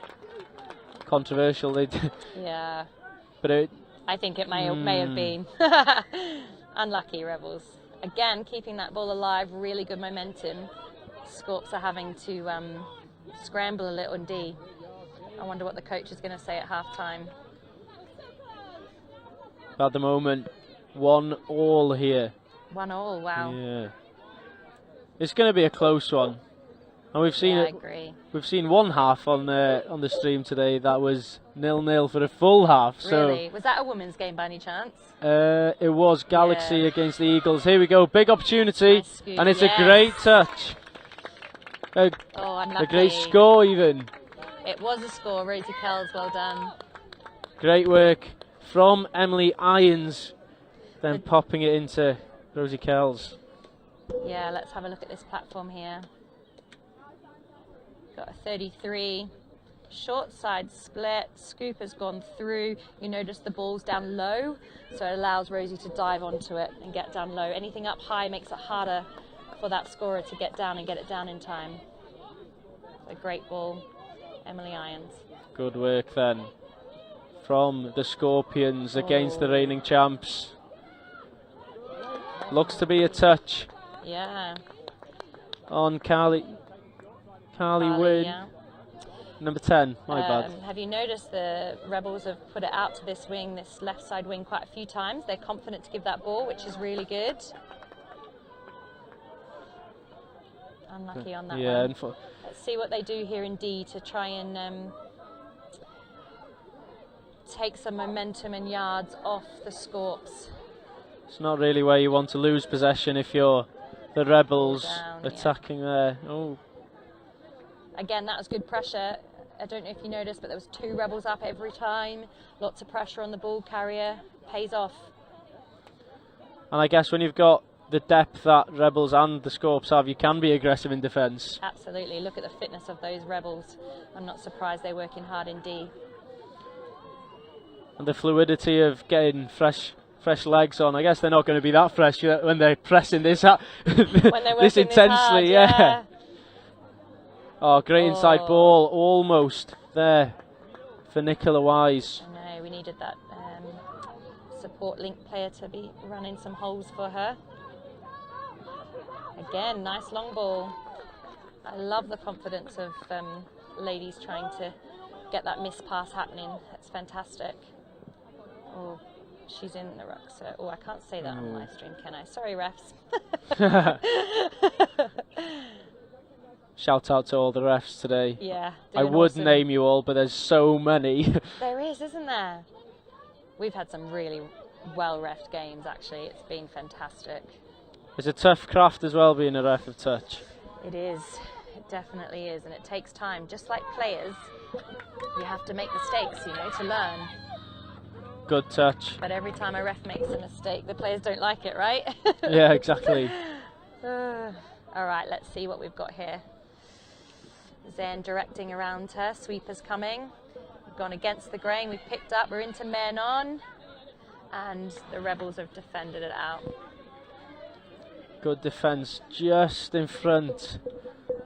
Controversial, they did. Yeah. But I think it may have been. Unlucky, Rebels. Again, keeping that ball alive, really good momentum. Scorps are having to scramble a little in D. I wonder what the coach is going to say at half-time. At the moment, 1-1 here. 1-1, wow. Yeah. It's going to be a close one. And we've seen Yeah, I it. agree. We've seen one half on the stream today that was 0-0 for a full half. So Really? Was that a women's game by any chance? it was Galaxy against the Eagles. Here we go, big opportunity, Nice scoop, and it's yes. a great touch. Oh, A unlucky. great score even. It was a score. Rosie Kells, well done. Great work from Emily Irons, then popping it into Rosie Kells. Yeah, let's have a look at this platform here. Got a 33. Short side split. Scoop has gone through. You notice the ball's down low, so it allows Rosie to dive onto it and get down low. Anything up high makes it harder for that scorer to get down and get it down in time. A great ball, Emily Irons. Good work then from the Scorpions against the reigning champs. Looks to be a touch Yeah. on Carly Wynn. Yeah. Number 10, my bad. Have you noticed the Rebels have put it out to this wing, this left side wing, quite a few times? They're confident to give that ball, which is really good. Unlucky on that Yeah, one. Let's see what they do here in D to try and take some momentum and yards off the Scorps. It's not really where you want to lose possession if you're the Rebels Down, attacking there. Oh, Again, that was good pressure. I don't know if you noticed, but there was 2 Rebels up every time. Lots of pressure on the ball carrier. Pays off. and I guess when you've got the depth that Rebels and the Scorps have, you can be aggressive in defence. Absolutely. Look at the fitness of those Rebels. I'm not surprised they're working hard in D. And the fluidity of getting fresh legs on. I guess they're not going to be that fresh when they're pressing this When they're this working intensely. hard, yeah. Oh, great inside ball, almost there for Nicola Wise. I know, we needed that support link player to be running some holes for her. Again, nice long ball. I love the confidence of ladies trying to get that miss pass happening. That's fantastic. Oh, she's in the ruck. So, I can't say that on live stream, can I? Sorry, refs. Shout out to all the refs today. Yeah, I doing would awesome. name you all, but there's so many. There is, isn't there? We've had some really well-refed games, actually. It's been fantastic. It's a tough craft as well, being a ref of touch. It is. It definitely is, and it takes time. Just like players, you have to make mistakes, you know, to learn. Good touch. But every time a ref makes a mistake, the players don't like it, right? Yeah, exactly. All right, let's see what we've got here. Zen directing around her. Sweeper's coming. We've gone against the grain. We've picked up. We're into men on. And the Rebels have defended it out. Good defence just in front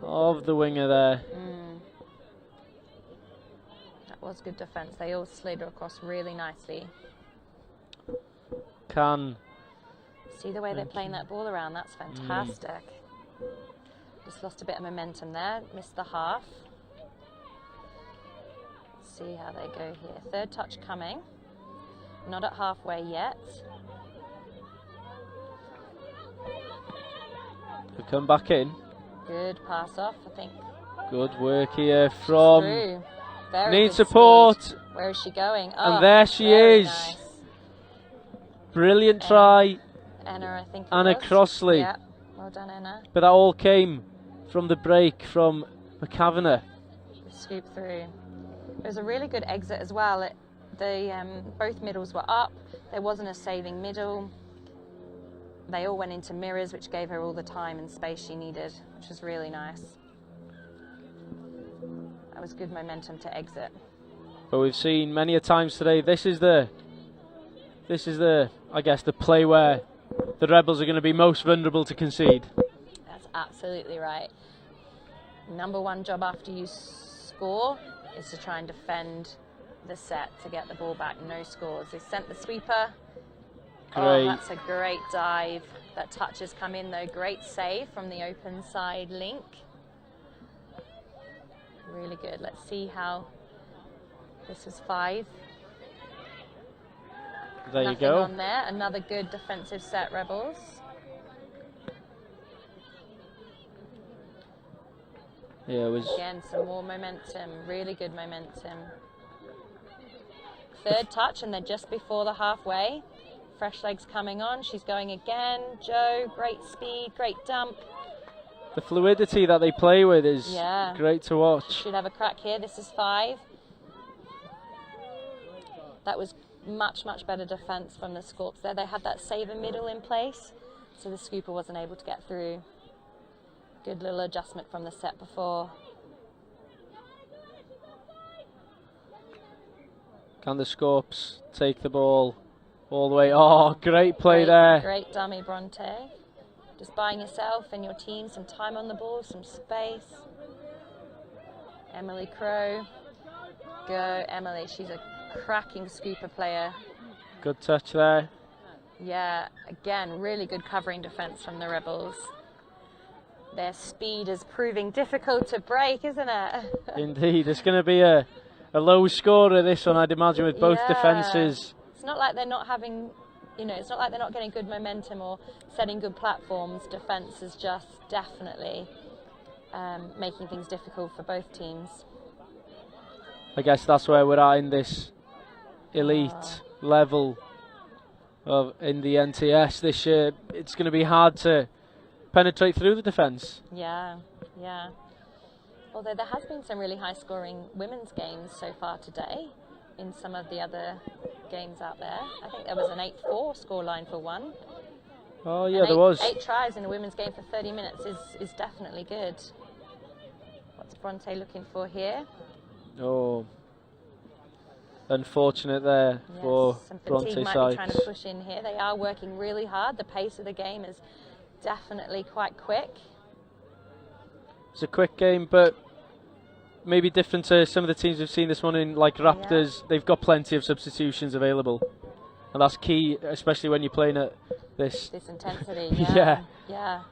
of the winger there. That was good defence. They all slid across really nicely. See the way they're playing that ball around? That's fantastic. Just lost a bit of momentum there. Missed the half. Let's see how they go here. Third touch coming. Not at halfway yet. They come back in. Good pass off, I think. Good work here from... Through. Very Need good support. speed. Where is she going? And there she is. Nice. Brilliant try. Anna, I think. Anna Crossley. Yeah. Well done, Anna. But that all came from the break from McCavanagh. Scoop through. It was a really good exit as well. Both middles were up. There wasn't a saving middle. They all went into mirrors, which gave her all the time and space she needed, which was really nice. That was good momentum to exit. But we've seen many a times today, this is the, I guess, the play where the Rebels are going to be most vulnerable to concede. That's absolutely right. Number one job after you score is to try and defend the set to get the ball back. No scores. They sent the sweeper. Great. Oh, that's a great dive. That touch has come in though. Great save from the open side link. Really good. Let's see how this is 5. There Nothing you go. on there. Another good defensive set, Rebels. Yeah, it was. Again, some more momentum. Really good momentum. Third touch, and they're just before the halfway. Fresh legs coming on. She's going again. Joe, great speed, great dump. The fluidity that they play with is great to watch. Should have a crack here. This is 5. That was much, much better defence from the Scorps there. They had that saver middle in place, so the scooper wasn't able to get through. Good little adjustment from the set before. Can the Scorps take the ball all the way? Oh, great play there. Great dummy, Bronte. Just buying yourself and your team some time on the ball, some space. Emily Crow. Go, Emily. She's a cracking scooper player. Good touch there. Yeah, again, really good covering defence from the Rebels. Their speed is proving difficult to break, isn't it? Indeed. It's going to be a low scorer, this one, I'd imagine, with both defences. It's not like they're not having, it's not like they're not getting good momentum or setting good platforms. Defence is just definitely making things difficult for both teams. I guess that's where we're at in this elite level in the NTS this year. It's going to be hard to penetrate through the defence. Yeah. Although there has been some really high-scoring women's games so far today in some of the other games out there. I think there was an 8-4 scoreline for one. Oh yeah, there was. 8 tries in a women's game for 30 minutes is definitely good. What's Bronte looking for here? Oh, unfortunate there for Bronte's might side. be trying to push in here. They are working really hard. The pace of the game is definitely quite quick. It's a quick game, but maybe different to some of the teams we've seen this morning, like Raptors. Yeah. They've got plenty of substitutions available, and that's key, especially when you're playing at this intensity. Yeah.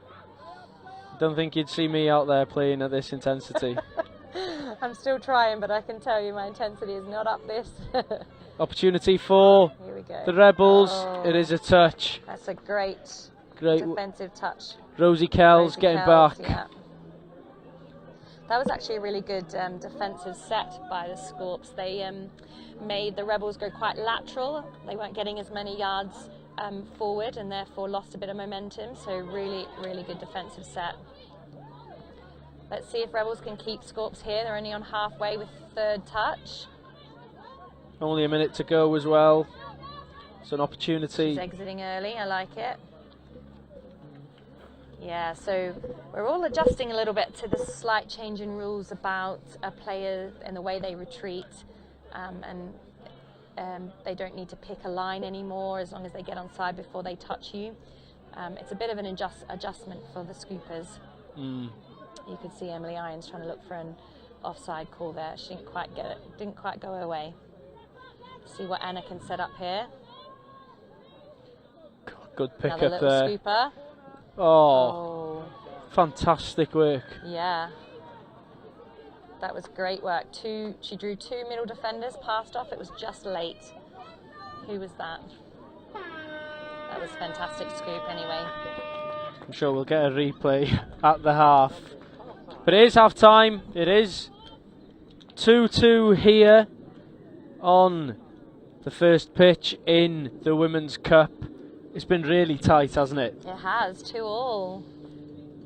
Don't think you'd see me out there playing at this intensity. I'm still trying, but I can tell you my intensity is not up this. Opportunity for Here we go. the Rebels. Oh, it is a touch. That's a great defensive touch. Rosie Kells getting back. Yeah. That was actually a really good defensive set by the Scorps. They made the Rebels go quite lateral. They weren't getting as many yards forward and therefore lost a bit of momentum. So really, really good defensive set. Let's see if Rebels can keep Scorps here. They're only on halfway with third touch. Only a minute to go as well. It's an opportunity. She's exiting early, I like it. Yeah, so we're all adjusting a little bit to the slight change in rules about a player and the way they retreat. They don't need to pick a line anymore as long as they get on side before they touch you. It's a bit of an adjustment for the scoopers. You could see Emily Irons trying to look for an offside call there. She didn't quite get it, didn't quite go her way. See what Anna can set up here. Good pick Another up little there. scooper. Oh, fantastic work. Yeah. That was great work. She drew 2 middle defenders, passed off. It was just late. Who was that? That was fantastic scoop anyway. I'm sure we'll get a replay at the half. But it is half time. It is 2-2 here on the first pitch in the Women's Cup. It's been really tight, hasn't it? It has, 2-2.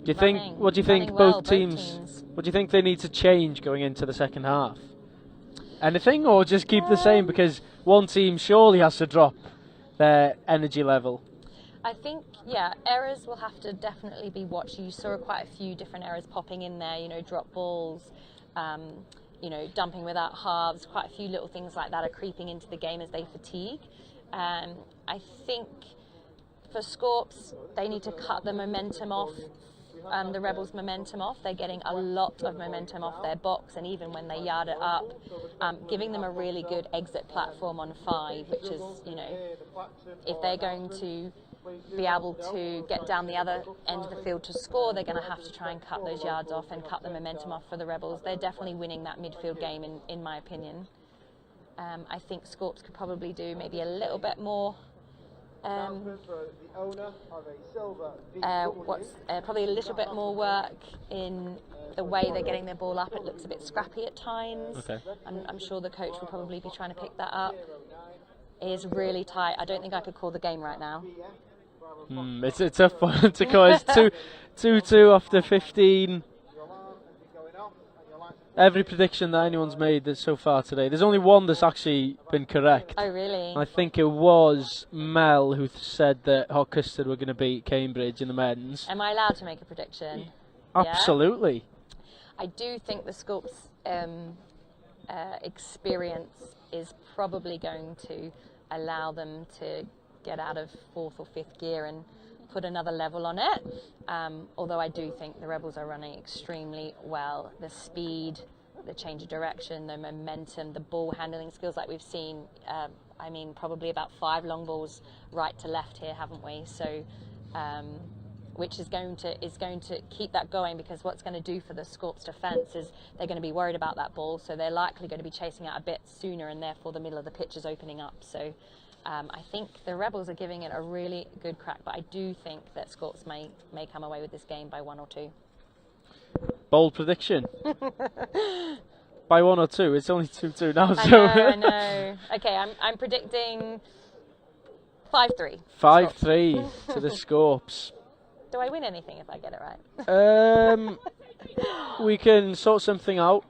Do you think? What do you think? Both teams. What do you think they need to change going into the second half? Anything, or just keep the same because one team surely has to drop their energy level? I think, yeah, errors will have to definitely be watched. You saw quite a few different errors popping in there. You know, drop balls. You know, dumping without halves. Quite a few little things like that are creeping into the game as they fatigue. I think for Scorps, they need to cut the momentum off. The Rebels' momentum off. They're getting a lot of momentum off their box, and even when they yard it up, giving them a really good exit platform on 5, which is, you know, if they're going to be able to get down the other end of the field to score, they're going to have to try and cut those yards off and cut the momentum off for the Rebels. They're definitely winning that midfield game, in my opinion. I think Scorps could probably do maybe a little bit more. Probably a little bit more work in the way they're getting their ball up. It looks a bit scrappy at times. Okay. I'm sure the coach will probably be trying to pick that up. It is really tight. I don't think I could call the game right now. It's a tough one to call. It's 2-2 after 15. Every prediction that anyone's made so far today, there's only one that's actually been correct. Oh, really? I think it was Mel who said that Hot Custard were going to beat Cambridge in the men's. Am I allowed to make a prediction? Absolutely. Yeah? I do think the Scorps experience is probably going to allow them to get out of 4th or 5th gear and put another level on it. Although I do think the Rebels are running extremely well. The speed, the change of direction, the momentum, the ball handling skills like we've seen. I mean, probably about 5 long balls right to left here, haven't we? So, which is going to keep that going, because what's going to do for the Scorps defence is they're going to be worried about that ball, so they're likely going to be chasing out a bit sooner, and therefore the middle of the pitch is opening up. So I think the Rebels are giving it a really good crack, but I do think that Scorps may come away with this game by 1 or 2. Bold prediction. By 1 or 2. It's only 2-2 now. I know. Okay, I'm predicting 5-3. 5-3 to the Scorps. Do I win anything if I get it right? We can sort something out.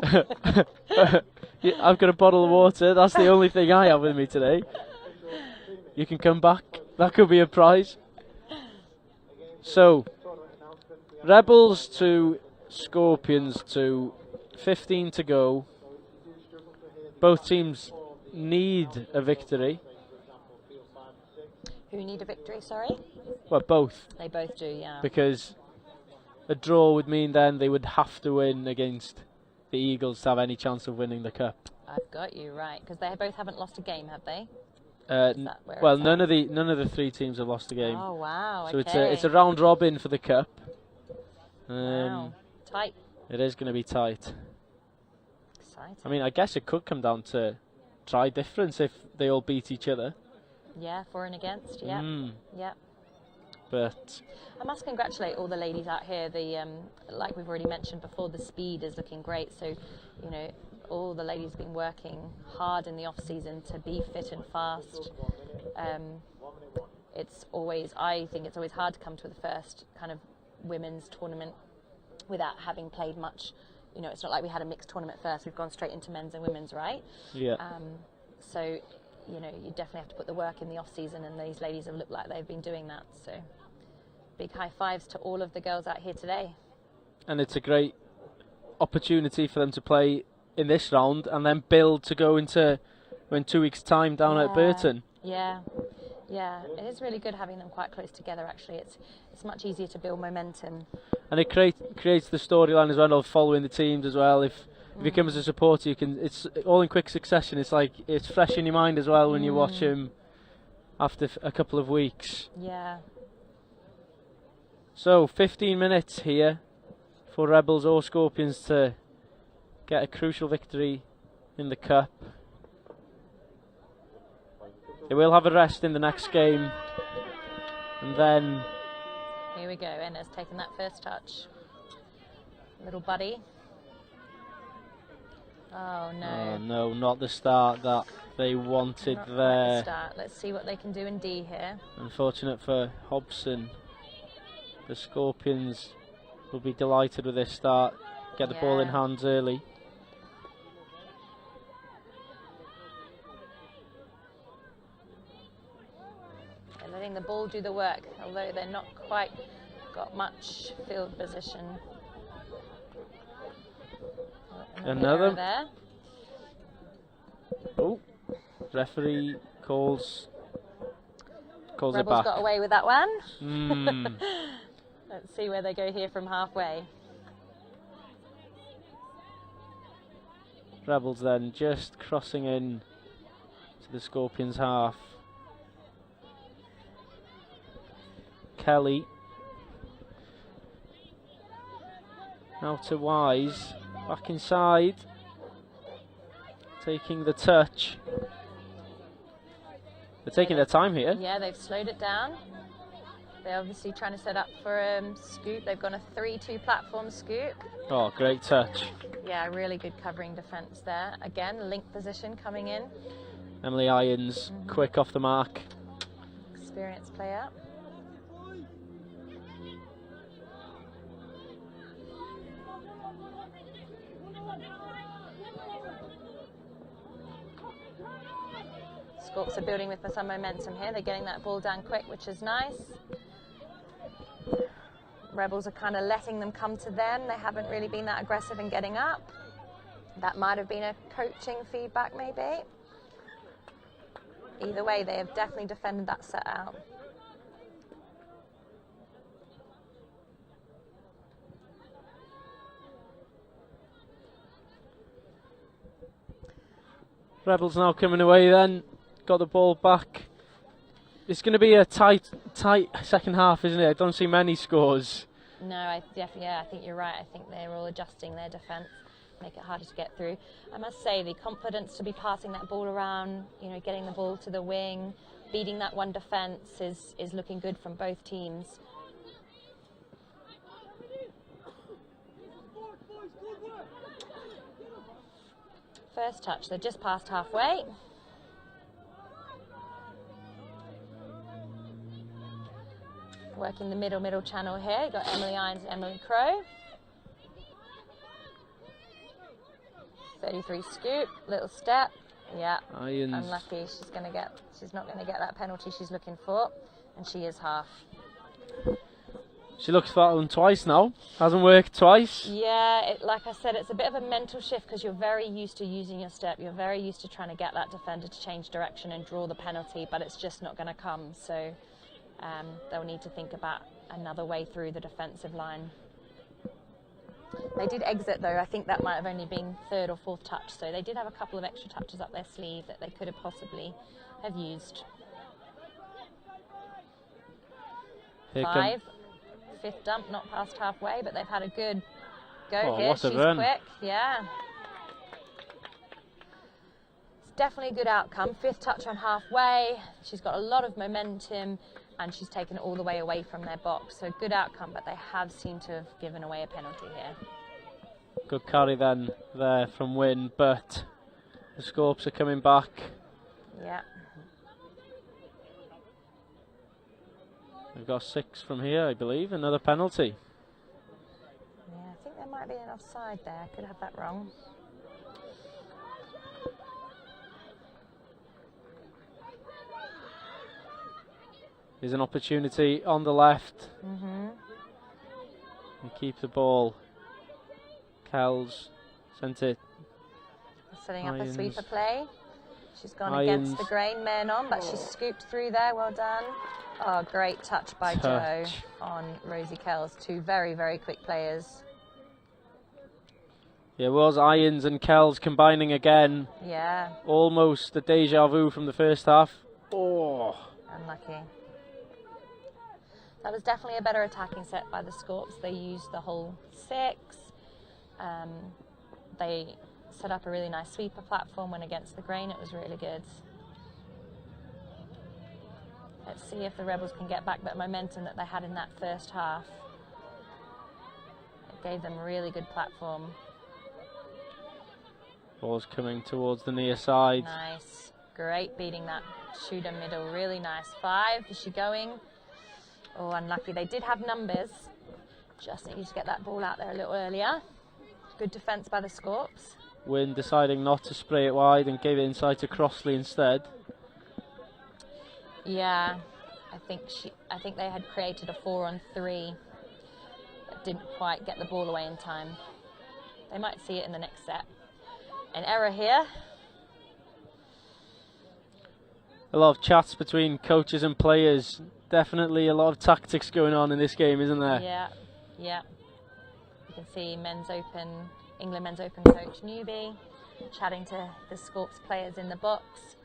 I've got a bottle of water. That's the only thing I have with me today. You can come back. That could be a prize. So, Rebels to Scorpions to 15 to go. Both teams need a victory. Who need a victory, sorry? Well, both. They both do, yeah. Because a draw would mean then they would have to win against the Eagles to have any chance of winning the cup. I've got you right, because they both haven't lost a game, have they? Well, none of the 3 teams have lost a game. Oh wow! So okay. it's a round robin for the cup. Wow, tight. It is going to be tight. Exciting. I mean, I guess it could come down to try difference if they all beat each other. Yeah, for and against. Yeah, yeah. But I must congratulate all the ladies out here. The like we've already mentioned before, the speed is looking great. So, you know, all the ladies have been working hard in the off season to be fit and fast. I think it's always hard to come to the first kind of women's tournament without having played much. You know, it's not like we had a mixed tournament first. We've gone straight into men's and women's, right? Yeah. So, you know, you definitely have to put the work in the off-season, and these ladies have looked like they've been doing that. So, big high fives to all of the girls out here today. And it's a great opportunity for them to play in this round and then build to go into in 2 weeks' time down at Burton. Yeah, it is really good having them quite close together. Actually, it's much easier to build momentum. And it creates the storyline as well of following the teams as well. If you come as a supporter, you can. It's all in quick succession. It's like it's fresh in your mind as well when you watch them after a couple of weeks. Yeah. So 15 minutes here for Rebels or Scorpions to get a crucial victory in the cup. They will have a rest in the next game, and then here we go. Enna's taken that first touch. Little buddy. Oh no. Oh no, not the start that they wanted Not there. quite the start. Let's see what they can do in D here. Unfortunate for Hobson. The Scorpions will be delighted with this start. Get the ball in hands early. They're letting the ball do the work, although they're not quite got much field position. Another. There. Oh, referee calls Rebels it back. got away with that one. Let's see where they go here from halfway. Rebels then just crossing in to the Scorpions half. Kelly now to Wise, back inside, taking the touch. They're taking their time here. Yeah, they've slowed it down. They're obviously trying to set up for scoop. They've gone a 3-2 platform scoop. Oh, great touch. Yeah, really good covering defence there. Again, link position coming in. Emily Irons, quick off the mark. Experienced player. Scorps are building with some momentum here. They're getting that ball down quick, which is nice. Rebels are kind of letting them come to them. They haven't really been that aggressive in getting up. That might have been a coaching feedback, maybe. Either way, they have definitely defended that set out. Rebels now coming away then. Got the ball back. It's going to be a tight second half, isn't it? I don't see many scores. No, I think you're right. I think they're all adjusting their defence, make it harder to get through. I must say, the confidence to be passing that ball around, you know, getting the ball to the wing, beating that one defence is looking good from both teams. First touch, they're just past halfway. Working the middle channel here. You've got Emily Irons and Emily Crow. 33 scoop, little step. Yeah, Irons. unlucky. She's not gonna get that penalty she's looking for, and she is half. She looks for them twice now. Hasn't worked twice. Yeah, like I said, it's a bit of a mental shift because you're very used to using your step. You're very used to trying to get that defender to change direction and draw the penalty, but it's just not going to come. So they'll need to think about another way through the defensive line. They did exit though. I think that might have only been third or fourth touch. So they did have a couple of extra touches up their sleeve that they could have possibly have used. Five. Fifth dump, not past halfway, but they've had a good go here. She's quick, yeah. It's definitely a good outcome. Fifth touch on halfway. She's got a lot of momentum and she's taken it all the way away from their box. So good outcome, but they have seemed to have given away a penalty here. Good carry then there from Wynn, but the Scorps are coming back. Yeah. We've got 6 from here, I believe. Another penalty. Yeah, Might be an offside there. Could have that wrong. There's an opportunity on the left. Mm-hmm. And keep the ball. Kells sent it. Setting up a Irons. sweeper play. She's gone Irons. against the grain, men on, but she scooped through there. Well done. Oh, great touch by Jo on Rosie Kells. Two very, very quick players. Yeah, it was Irons and Kells combining again. Yeah. Almost the deja vu from the first half. Oh. Unlucky. That was definitely a better attacking set by the Scorps. They used the whole 6. They set up a really nice sweeper platform, went against the grain. It was really good. Let's see if the Rebels can get back that momentum that they had in that first half. It gave them a really good platform. Ball's coming towards the near side. Nice. Great beating that shooter middle. Really nice. 5. Is she going? Oh, unlucky. They did have numbers. Just needed to get that ball out there a little earlier. Good defence by the Scorps. Wynn deciding not to spray it wide and gave it inside to Crossley instead. Yeah, I think they had created a 4-on-3 that didn't quite get the ball away in time. They might see it in the next set. An error here. A lot of chats between coaches and players. Definitely a lot of tactics going on in this game, isn't there? Yeah, yeah. You can see England Men's Open coach Newby chatting to the Scorps players in the box.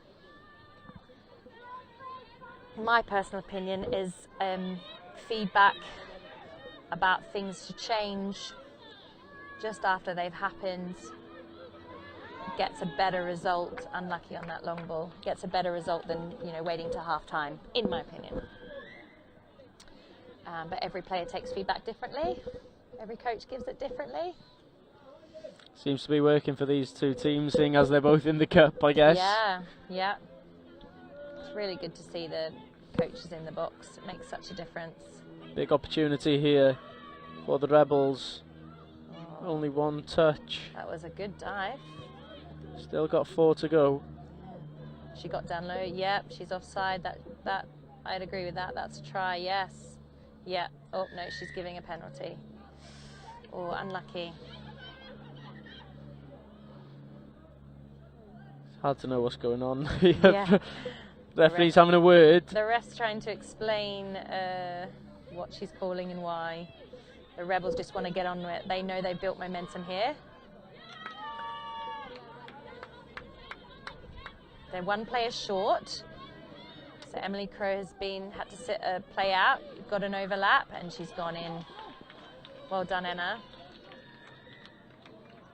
My personal opinion is feedback about things to change just after they've happened gets a better result. Unlucky on that long ball. Gets a better result than waiting to half time, in my opinion. But every player takes feedback differently. Every coach gives it differently. Seems to be working for these two teams, seeing as they're both in the cup, I guess. Yeah, yeah. It's really good to see the coaches in the box. It makes such a difference. Big opportunity here for the Rebels. Only one touch. That was a good dive. Still got 4 to go. She got down low. Yep, she's offside. That I'd agree with that. That's a try. Yes. Yeah. Oh no, she's giving a penalty. Oh, unlucky. It's hard to know what's going on. Yeah. Referee's having a word. The ref's trying to explain what she's calling and why. The Rebels just want to get on with it. They know they've built momentum here. They're one player short. So Emily Crow has had to sit a play out, got an overlap, and she's gone in. Well done, Anna.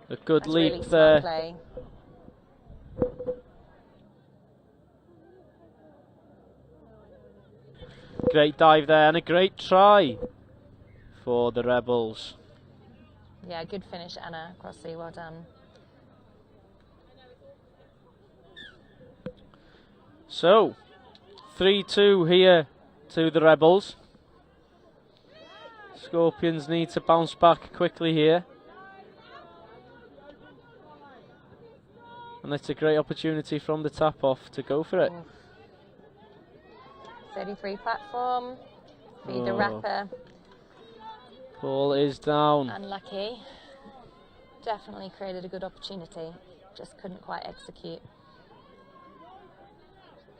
A good That's leap really there. smart play. Great dive there and a great try for the Rebels. Yeah, good finish, Anna Crossley. Well done. So, 3-2 here to the Rebels. Scorpions need to bounce back quickly here. And it's a great opportunity from the tap-off to go for it. 33 platform. Feed the wrapper. Ball is down. Unlucky. Definitely created a good opportunity. Just couldn't quite execute.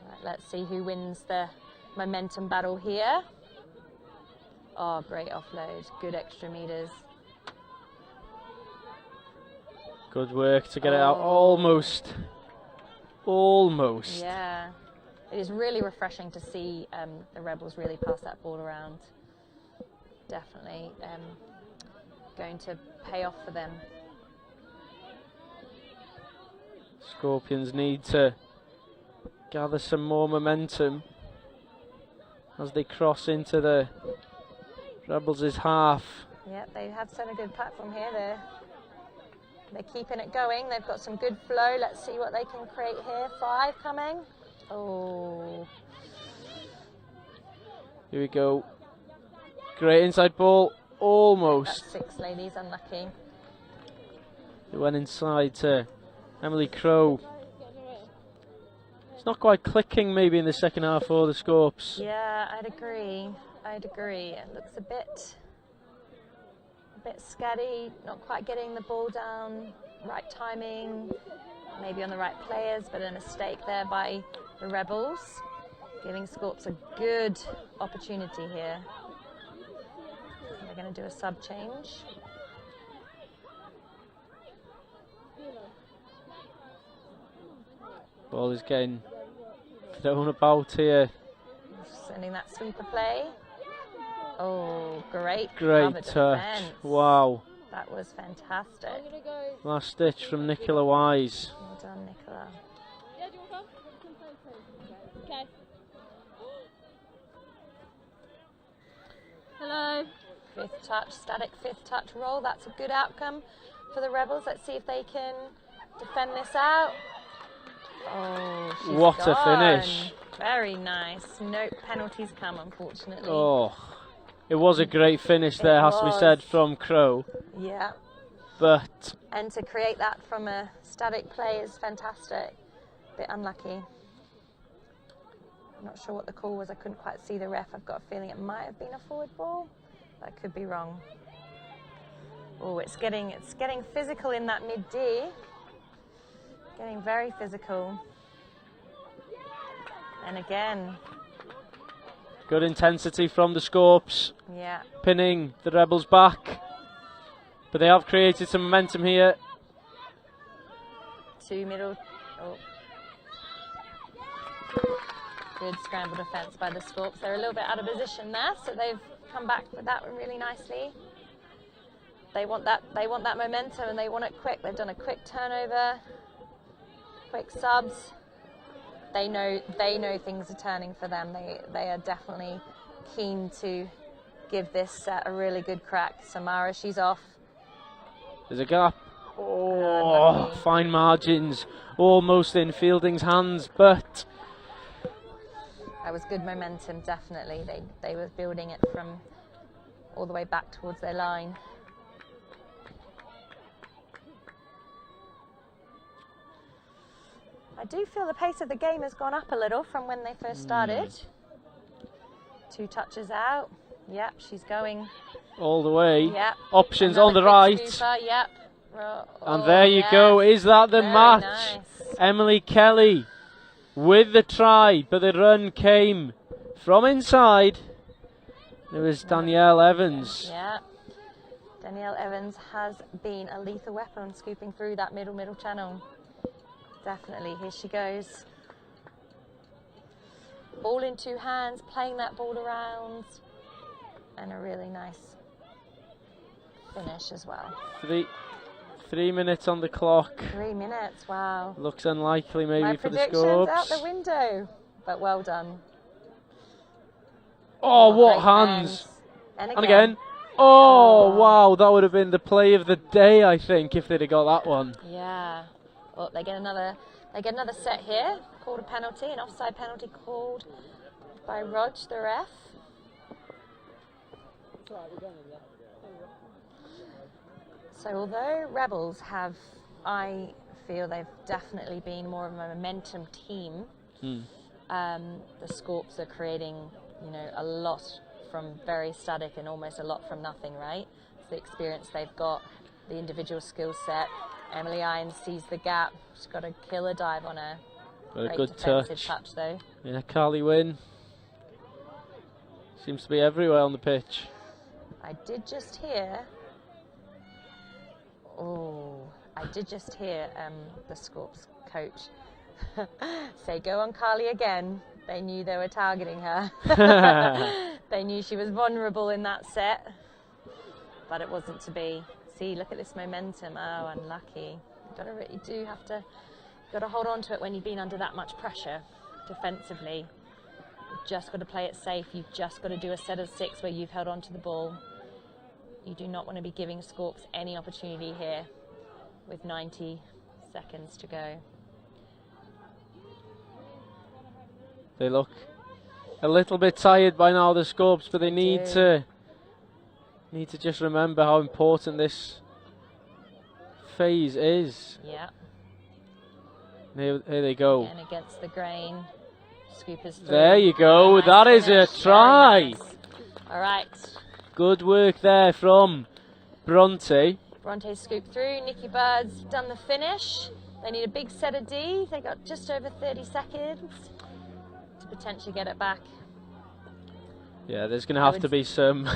Right, let's see who wins the momentum battle here. Oh, great offload. Good extra meters. Good work to get it out. Almost. Almost. Yeah. It is really refreshing to see the Rebels really pass that ball around. Definitely going to pay off for them. Scorpions need to gather some more momentum as they cross into the Rebels' half. Yeah, they have set a good platform here. They're keeping it going. They've got some good flow. Let's see what they can create here. 5 coming. Oh. Here we go. Great inside ball. Almost. That's 6, ladies. Unlucky. It went inside to Emily Crowe. It's not quite clicking maybe in the second half for the Scorps. Yeah, I'd agree. It looks a bit scatty, not quite getting the ball down, right timing, maybe on the right players, but a mistake there by the Rebels, giving Scorps a good opportunity here. They're going to do a sub change. Ball is getting thrown about here. Sending that sweeper play. Oh, great Great touch. Defense. Wow. That was fantastic. Last stitch from Nicola Wise. Well done, Nicola. Yeah, do you want to come? Okay. Hello. Fifth touch, static fifth touch roll. That's a good outcome for the Rebels. Let's see if they can defend this out. Oh, she's What gone. a finish. Very nice. No penalties come, unfortunately. Oh, it was a great finish there, has to be said, from Crowe. Yeah. But And to create that from a static play is fantastic. Bit unlucky. I'm not sure what the call was. I couldn't quite see the ref. I've got a feeling it might have been a forward ball. But I could be wrong. Oh, it's getting physical in that mid D. Getting very physical. And again. good intensity from the Scorps. Yeah. Pinning the Rebels back. But they have created some momentum here. Two middle. Oh. Good scramble defence by the Scorps. They're a little bit out of position there, so they've come back with that one really nicely. They want that momentum and they want it quick. They've done a quick turnover, quick subs. They know things are turning for them. They are definitely keen to give this set a really good crack. Samara, she's off. There's a gap. Oh, fine margins, almost in Fielding's hands, but that was good momentum, definitely. They were building it from all the way back towards their line. I do feel the pace of the game has gone up a little from when they first started. 2 touches out. Yep, she's going all the way. Yep. Options Another on the quick right. scooper, yep. And there you go. Is that the Very match? nice. Emily Kelly with the try, but the run came from inside. It was Danielle Evans. Yeah. Danielle Evans has been a lethal weapon scooping through that middle channel. Definitely. Here she goes. Ball in 2 hands, playing that ball around. And a really nice finish as well. 3 minutes on the clock. 3 minutes, wow. Looks unlikely maybe My for the predictions Scorps. out the window, but well done. Oh, what great hands. And again. Oh, wow, that would have been the play of the day, I think, if they'd have got that one. Yeah. Well, they get another set here. Called a penalty, an offside penalty called by Rog, the ref. So although Rebels have, I feel they've definitely been more of a momentum team, the Scorps are creating, a lot from very static and almost a lot from nothing, right? It's the experience they've got, the individual skill set. Emily Irons sees the gap. She's got a killer dive on her. But a Great good defensive touch though. Yeah, Carly Wynn seems to be everywhere on the pitch. I did just hear the Scorps coach say, go on Carly again. They knew they were targeting her. They knew she was vulnerable in that set, but it wasn't to be. See, look at this momentum. Oh, unlucky. You do have to, got to hold on to it when you've been under that much pressure defensively. You've just got to play it safe. You've just got to do a set of 6 where you've held on to the ball. You do not want to be giving Scorps any opportunity here with 90 seconds to go. They look a little bit tired by now, the Scorps, but they need to just remember how important this phase is. Yeah. Here they go. Again against the grain. Scoopers through. There you go. Nice That is finish. a try. Very nice. All right. Good work there from Bronte. Bronte scooped through. Nikki Bird's done the finish. They need a big set of D. They got just over 30 seconds to potentially get it back. Yeah, there's going to have to be some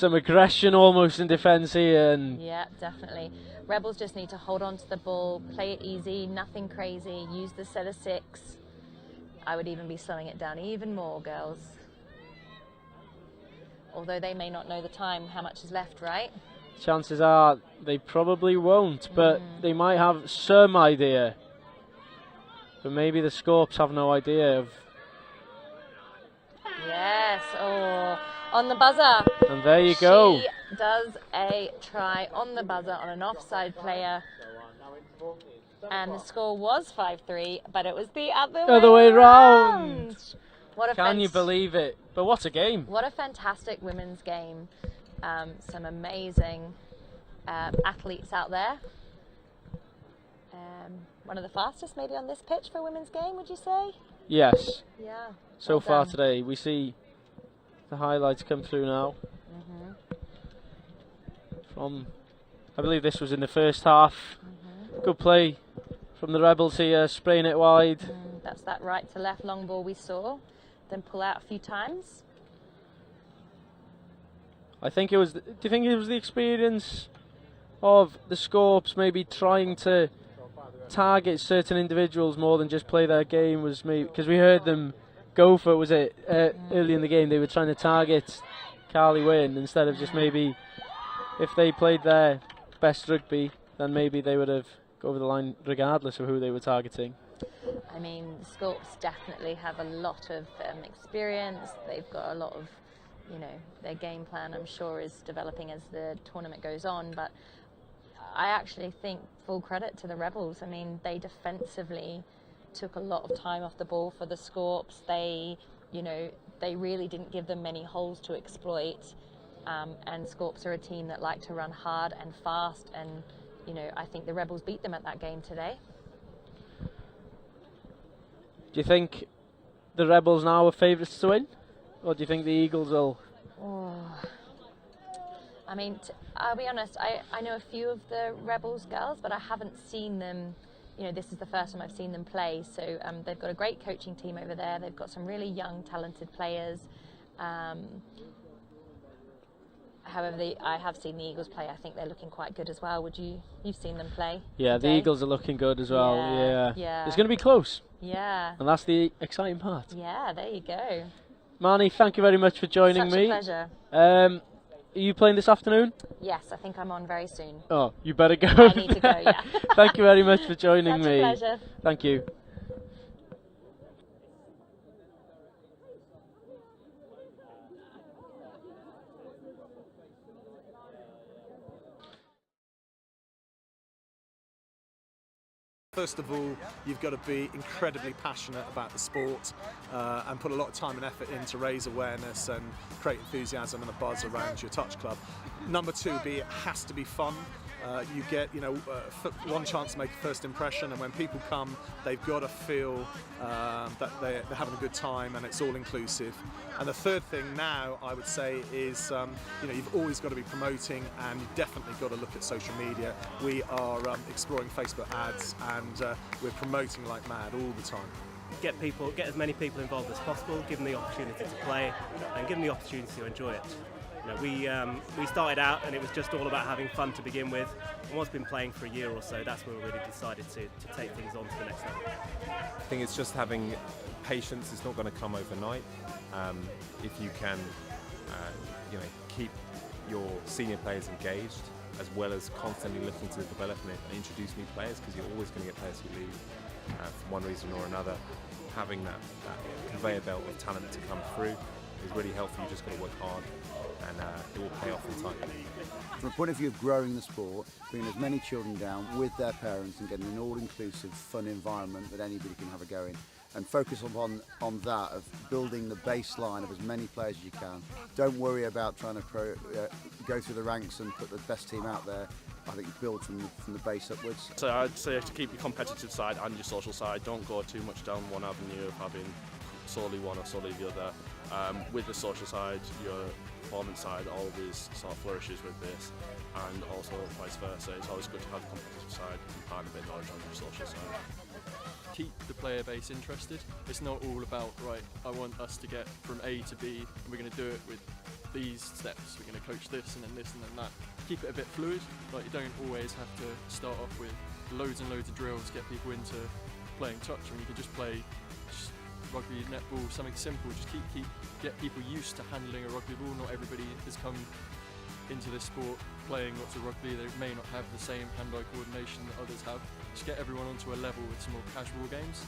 aggression almost in defence here. And yeah, definitely. Rebels just need to hold on to the ball, play it easy, nothing crazy, use the set of 6. I would even be slowing it down even more, girls. Although they may not know the time, how much is left, right? chances are they probably won't, but they might have some idea. But maybe the Scorps have no idea of. Yes, oh, on the buzzer. And there you go. She does a try on the buzzer on an offside player. And the score was 5-3, but it was the other way round. What a Can you believe it? But what a game. What a fantastic women's game. Some amazing athletes out there. One of the fastest maybe on this pitch for a women's game, would you say? Yes. Yeah. So well far done. today, we see the highlights come through now. From, I believe this was in the first half. Good play from the Rebels here, spraying it wide. That's that right to left long ball we saw. Then pull out a few times. I think it was. Do you think it was the experience of the Scorps maybe trying to target certain individuals more than just play their game? Was maybe because we heard them go for it. Was it early in the game they were trying to target Carly Wynn instead of just maybe if they played their best rugby, then maybe they would have go over the line regardless of who they were targeting. I mean, the Scorps definitely have a lot of experience. They've got a lot of, you know, their game plan I'm sure is developing as the tournament goes on, but I actually think full credit to the Rebels. I mean, they defensively took a lot of time off the ball for the Scorps. They, you know, they really didn't give them many holes to exploit, and Scorps are a team that like to run hard and fast, and you know, I think the Rebels beat them at that game today. Do you think the Rebels now are favourites to win? Or do you think the Eagles will? Oh. I mean, I'll be honest, I know a few of the Rebels girls, but I haven't seen them, you know, this is the first time I've seen them play. So they've got a great coaching team over there. They've got some really young, talented players. However, I have seen the Eagles play. I think they're looking quite good as well. You've seen them play? Yeah, today? the Eagles are looking good as well. Yeah. It's going to be close. Yeah. And that's the exciting part. Yeah, there you go. Marnie, thank you very much for joining me. Such a pleasure. Are you playing this afternoon? Yes, I think I'm on very soon. Oh, you better go. I need to go, yeah. Thank you very much for joining me. Such a pleasure. Thank you. First of all, you've got to be incredibly passionate about the sport and put a lot of time and effort in to raise awareness and create enthusiasm and a buzz around your touch club. Number two, it has to be fun. You get, one chance to make a first impression, and when people come, they've got to feel that they're having a good time and it's all inclusive. And the third thing now, I would say, is you've always got to be promoting, and you've definitely got to look at social media. We are exploring Facebook ads, and we're promoting like mad all the time. Get as many people involved as possible, give them the opportunity to play, and give them the opportunity to enjoy it. We started out and it was just all about having fun to begin with, and once been playing for a year or so, that's when we really decided to take things on to the next level. I think it's just having patience. It's not going to come overnight. If you can, keep your senior players engaged, as well as constantly looking to develop and introduce new players, because you're always going to get players who leave for one reason or another. Having that conveyor belt of talent to come through is really helpful. You just got to work hard, and it will pay off in time. From a point of view of growing the sport, bringing as many children down with their parents and getting an all-inclusive, fun environment that anybody can have a go in, and focus on that of building the baseline of as many players as you can. Don't worry about trying to go through the ranks and put the best team out there. I think build from the base upwards. So I'd say to keep your competitive side and your social side. Don't go too much down one avenue of having solely one or solely the other. With the social side, your performance side always sort of flourishes with this, and also vice versa. It's always good to have the competitive side and part a bit of knowledge on your social side. Keep the player base interested. It's not all about, right, I want us to get from A to B and we're going to do it with these steps. We're going to coach this and then this and then that. Keep it a bit fluid. Like, you don't always have to start off with loads and loads of drills to get people into playing touch. I mean, you can just play rugby, netball, something simple. Just get people used to handling a rugby ball. Not everybody has come into this sport playing lots of rugby. They may not have the same hand-eye coordination that others have. Just get everyone onto a level with some more casual games.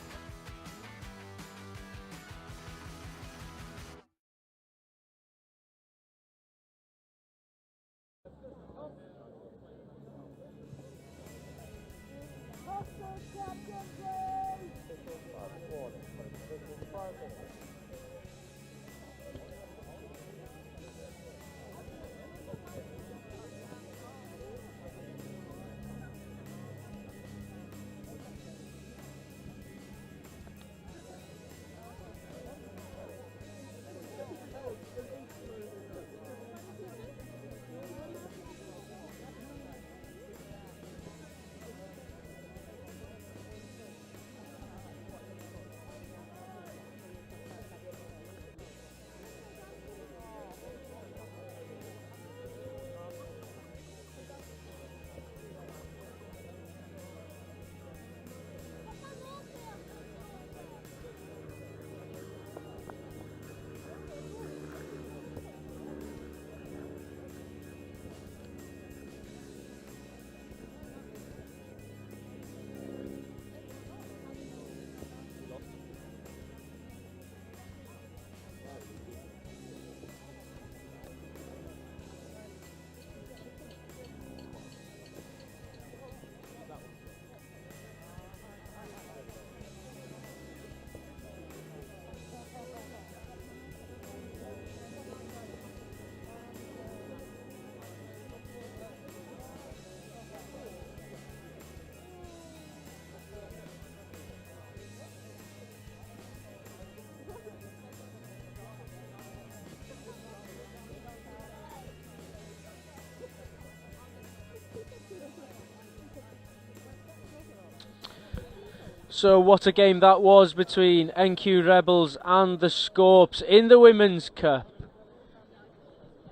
So what a game that was between NQ Rebels and the Scorps in the Women's Cup.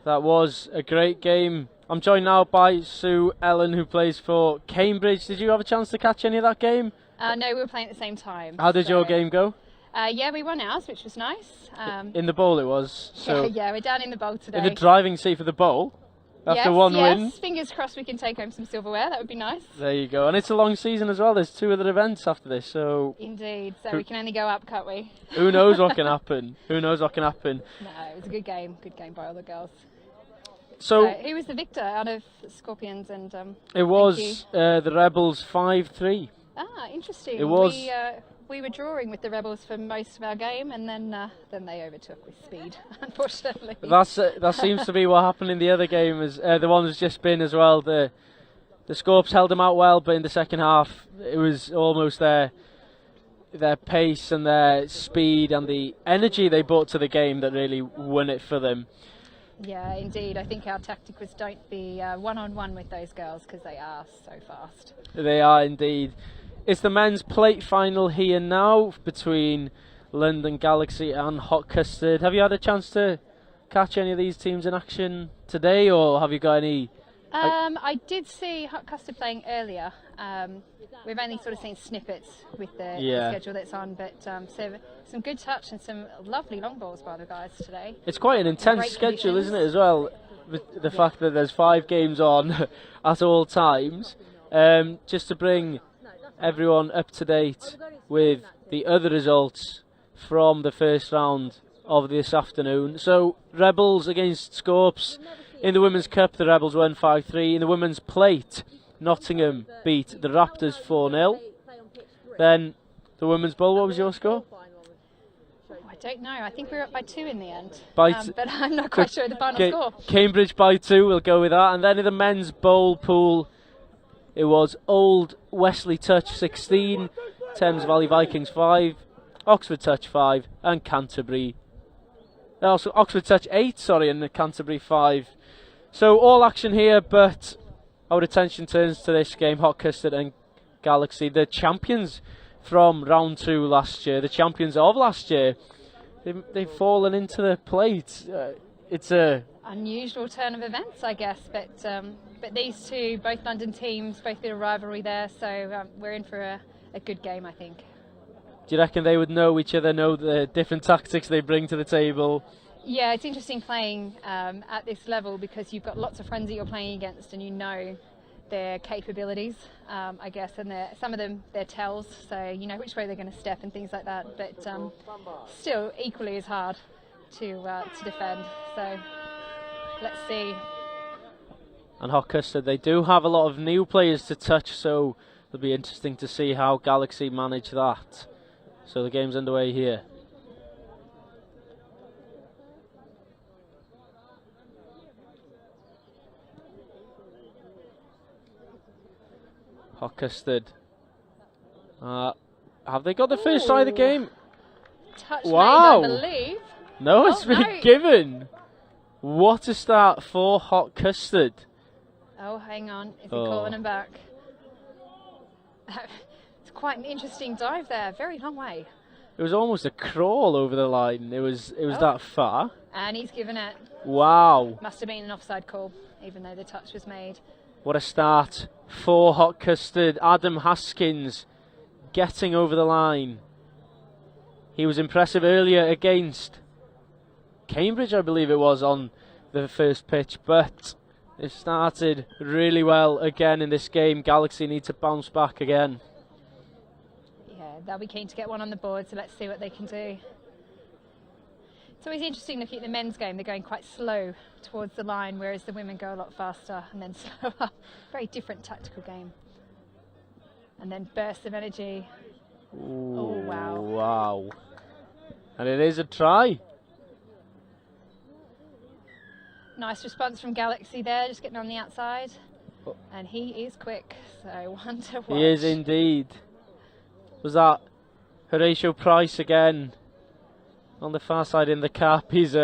That was a great game. I'm joined now by Sue Ellen, who plays for Cambridge. Did you have a chance to catch any of that game? No, we were playing at the same time. How did your game go? Yeah, we won ours, which was nice. In the bowl it was. So yeah, we're down in the bowl today. in the driving seat for the bowl after one win. Fingers crossed we can take home some silverware. That would be nice. There you go. And it's a long season as well. There's 2 other events after this. So Indeed. So we can only go up, can't we? Who knows what can happen? Who knows what can happen? No, it was a good game. Good game by all the girls. So who was the victor out of Scorpions and it was the Rebels 5-3. Ah, interesting. It was. We were drawing with the Rebels for most of our game, and then they overtook with speed, unfortunately. That seems to be what happened in the other game. As the one that's just been as well. The Scorps held them out well, but in the second half it was almost their pace and their speed and the energy they brought to the game that really won it for them. Yeah, indeed. I think our tactic was don't be one-on-one with those girls because they are so fast. They are indeed. It's the men's plate final here now between London Galaxy and Hot Custard. Have you had a chance to catch any of these teams in action today, or have you got any? I did see Hot Custard playing earlier. We've only sort of seen snippets with the schedule that's on, but some good touch and some lovely long balls by the guys today. It's quite an intense schedule, isn't it, as well? With the fact that there's 5 games on at all times. Just to bring everyone up to date with the other results from the first round of this afternoon. So Rebels against Scorps in the Women's Cup. The Rebels won 5-3. In the Women's Plate, Nottingham beat the Raptors 4-0. Then the Women's Bowl, what was your score? I don't know. I think we were up by 2 in the end. But I'm not quite sure of the final score. Cambridge by 2, we'll go with that. And then in the Men's Bowl pool, it was Old Wesley Touch 16, Thames Valley Vikings 5, Oxford Touch 5, and Canterbury. Also, Oxford Touch 8, sorry, and the Canterbury 5. So all action here, but our attention turns to this game, Hot Custard and Galaxy, the champions from round 2 last year, the champions of last year. They've fallen into the plate. It's a unusual turn of events, I guess, but these two, both London teams, both bit of rivalry there, so we're in for a good game, I think. Do you reckon they would know each other, know the different tactics they bring to the table? Yeah, it's interesting playing at this level because you've got lots of friends that you're playing against and you know their capabilities, I guess, and some of them, they're tells, so you know which way they're going to step and things like that, but still equally as hard to defend, so let's see. And Hot Custard, they do have a lot of new players to touch, so it'll be interesting to see how Galaxy manage that. So the game's underway here. Hot Custard. Have they got the first try of the game? Touch Wow! made, I believe. No, it's been given. What a start for Hot Custard. Oh, hang on. Is he calling him back? It's quite an interesting dive there. Very long way. It was almost a crawl over the line. It was that far. And he's given it. Wow. Must have been an offside call, even though the touch was made. What a start for Hot Custard. Adam Haskins getting over the line. He was impressive earlier against Cambridge, I believe it was, on the first pitch, but it started really well again in this game. Galaxy need to bounce back again. Yeah, they'll be keen to get one on the board, so let's see what they can do. It's always interesting looking at the men's game. They're going quite slow towards the line, whereas the women go a lot faster and then slower. Very different tactical game. And then bursts of energy. Ooh, oh, wow. Wow. And it is a try. Nice response from Galaxy there, just getting on the outside. And he is quick, so one to watch. He is indeed. Was that Horatio Price again on the far side in the cap? He's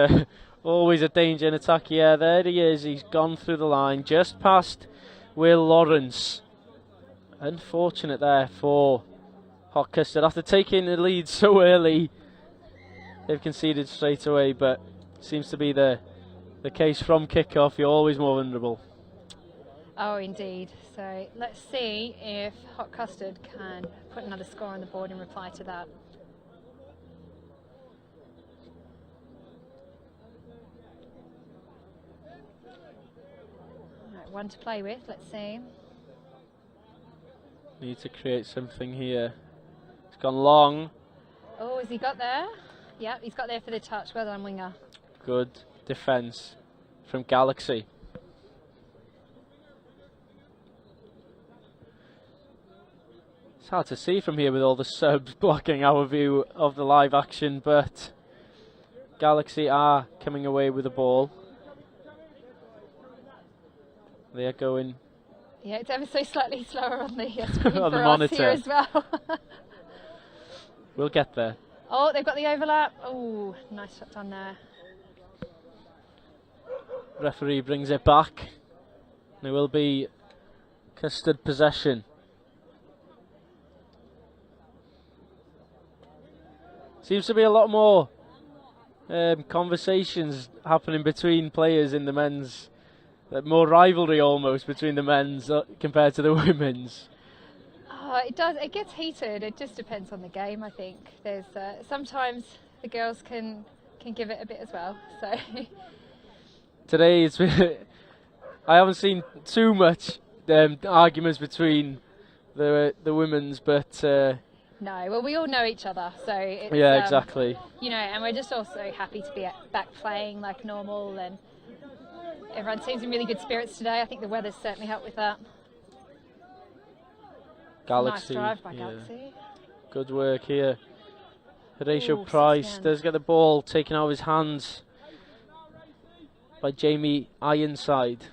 always a danger in attack. Yeah, there he is. He's gone through the line, just past Will Lawrence. Unfortunate there for Hot Custard. After taking the lead so early, they've conceded straight away, but seems to be the case from kickoff. You're always more vulnerable. Oh, indeed. So let's see if Hot Custard can put another score on the board in reply to that. Right, one to play with. Let's see. Need to create something here. It's gone long. Oh, has he got there? Yeah, he's got there for the touch. Well done, winger. Good defence from Galaxy. It's hard to see from here with all the subs blocking our view of the live action, but Galaxy are coming away with the ball. They are going. Yeah, it's ever so slightly slower on the screen on for the us monitor here as well. We'll get there. Oh, they've got the overlap. Oh, nice shot done there. Referee brings it back. There will be Custard possession. Seems to be a lot more conversations happening between players in the men's, more rivalry almost between the men's compared to the women's. Oh, it does. It gets heated. It just depends on the game, I think. There's sometimes the girls can give it a bit as well. So today it's been I haven't seen too much arguments between the women's, but. No, well, we all know each other, so it's, yeah, exactly. You know, and we're just also happy to be back playing like normal, and everyone seems in really good spirits today. I think the weather's certainly helped with that. Galaxy, nice drive by Galaxy. Good work here. Horatio Price does get the ball taken out of his hands by Jamie Ironside.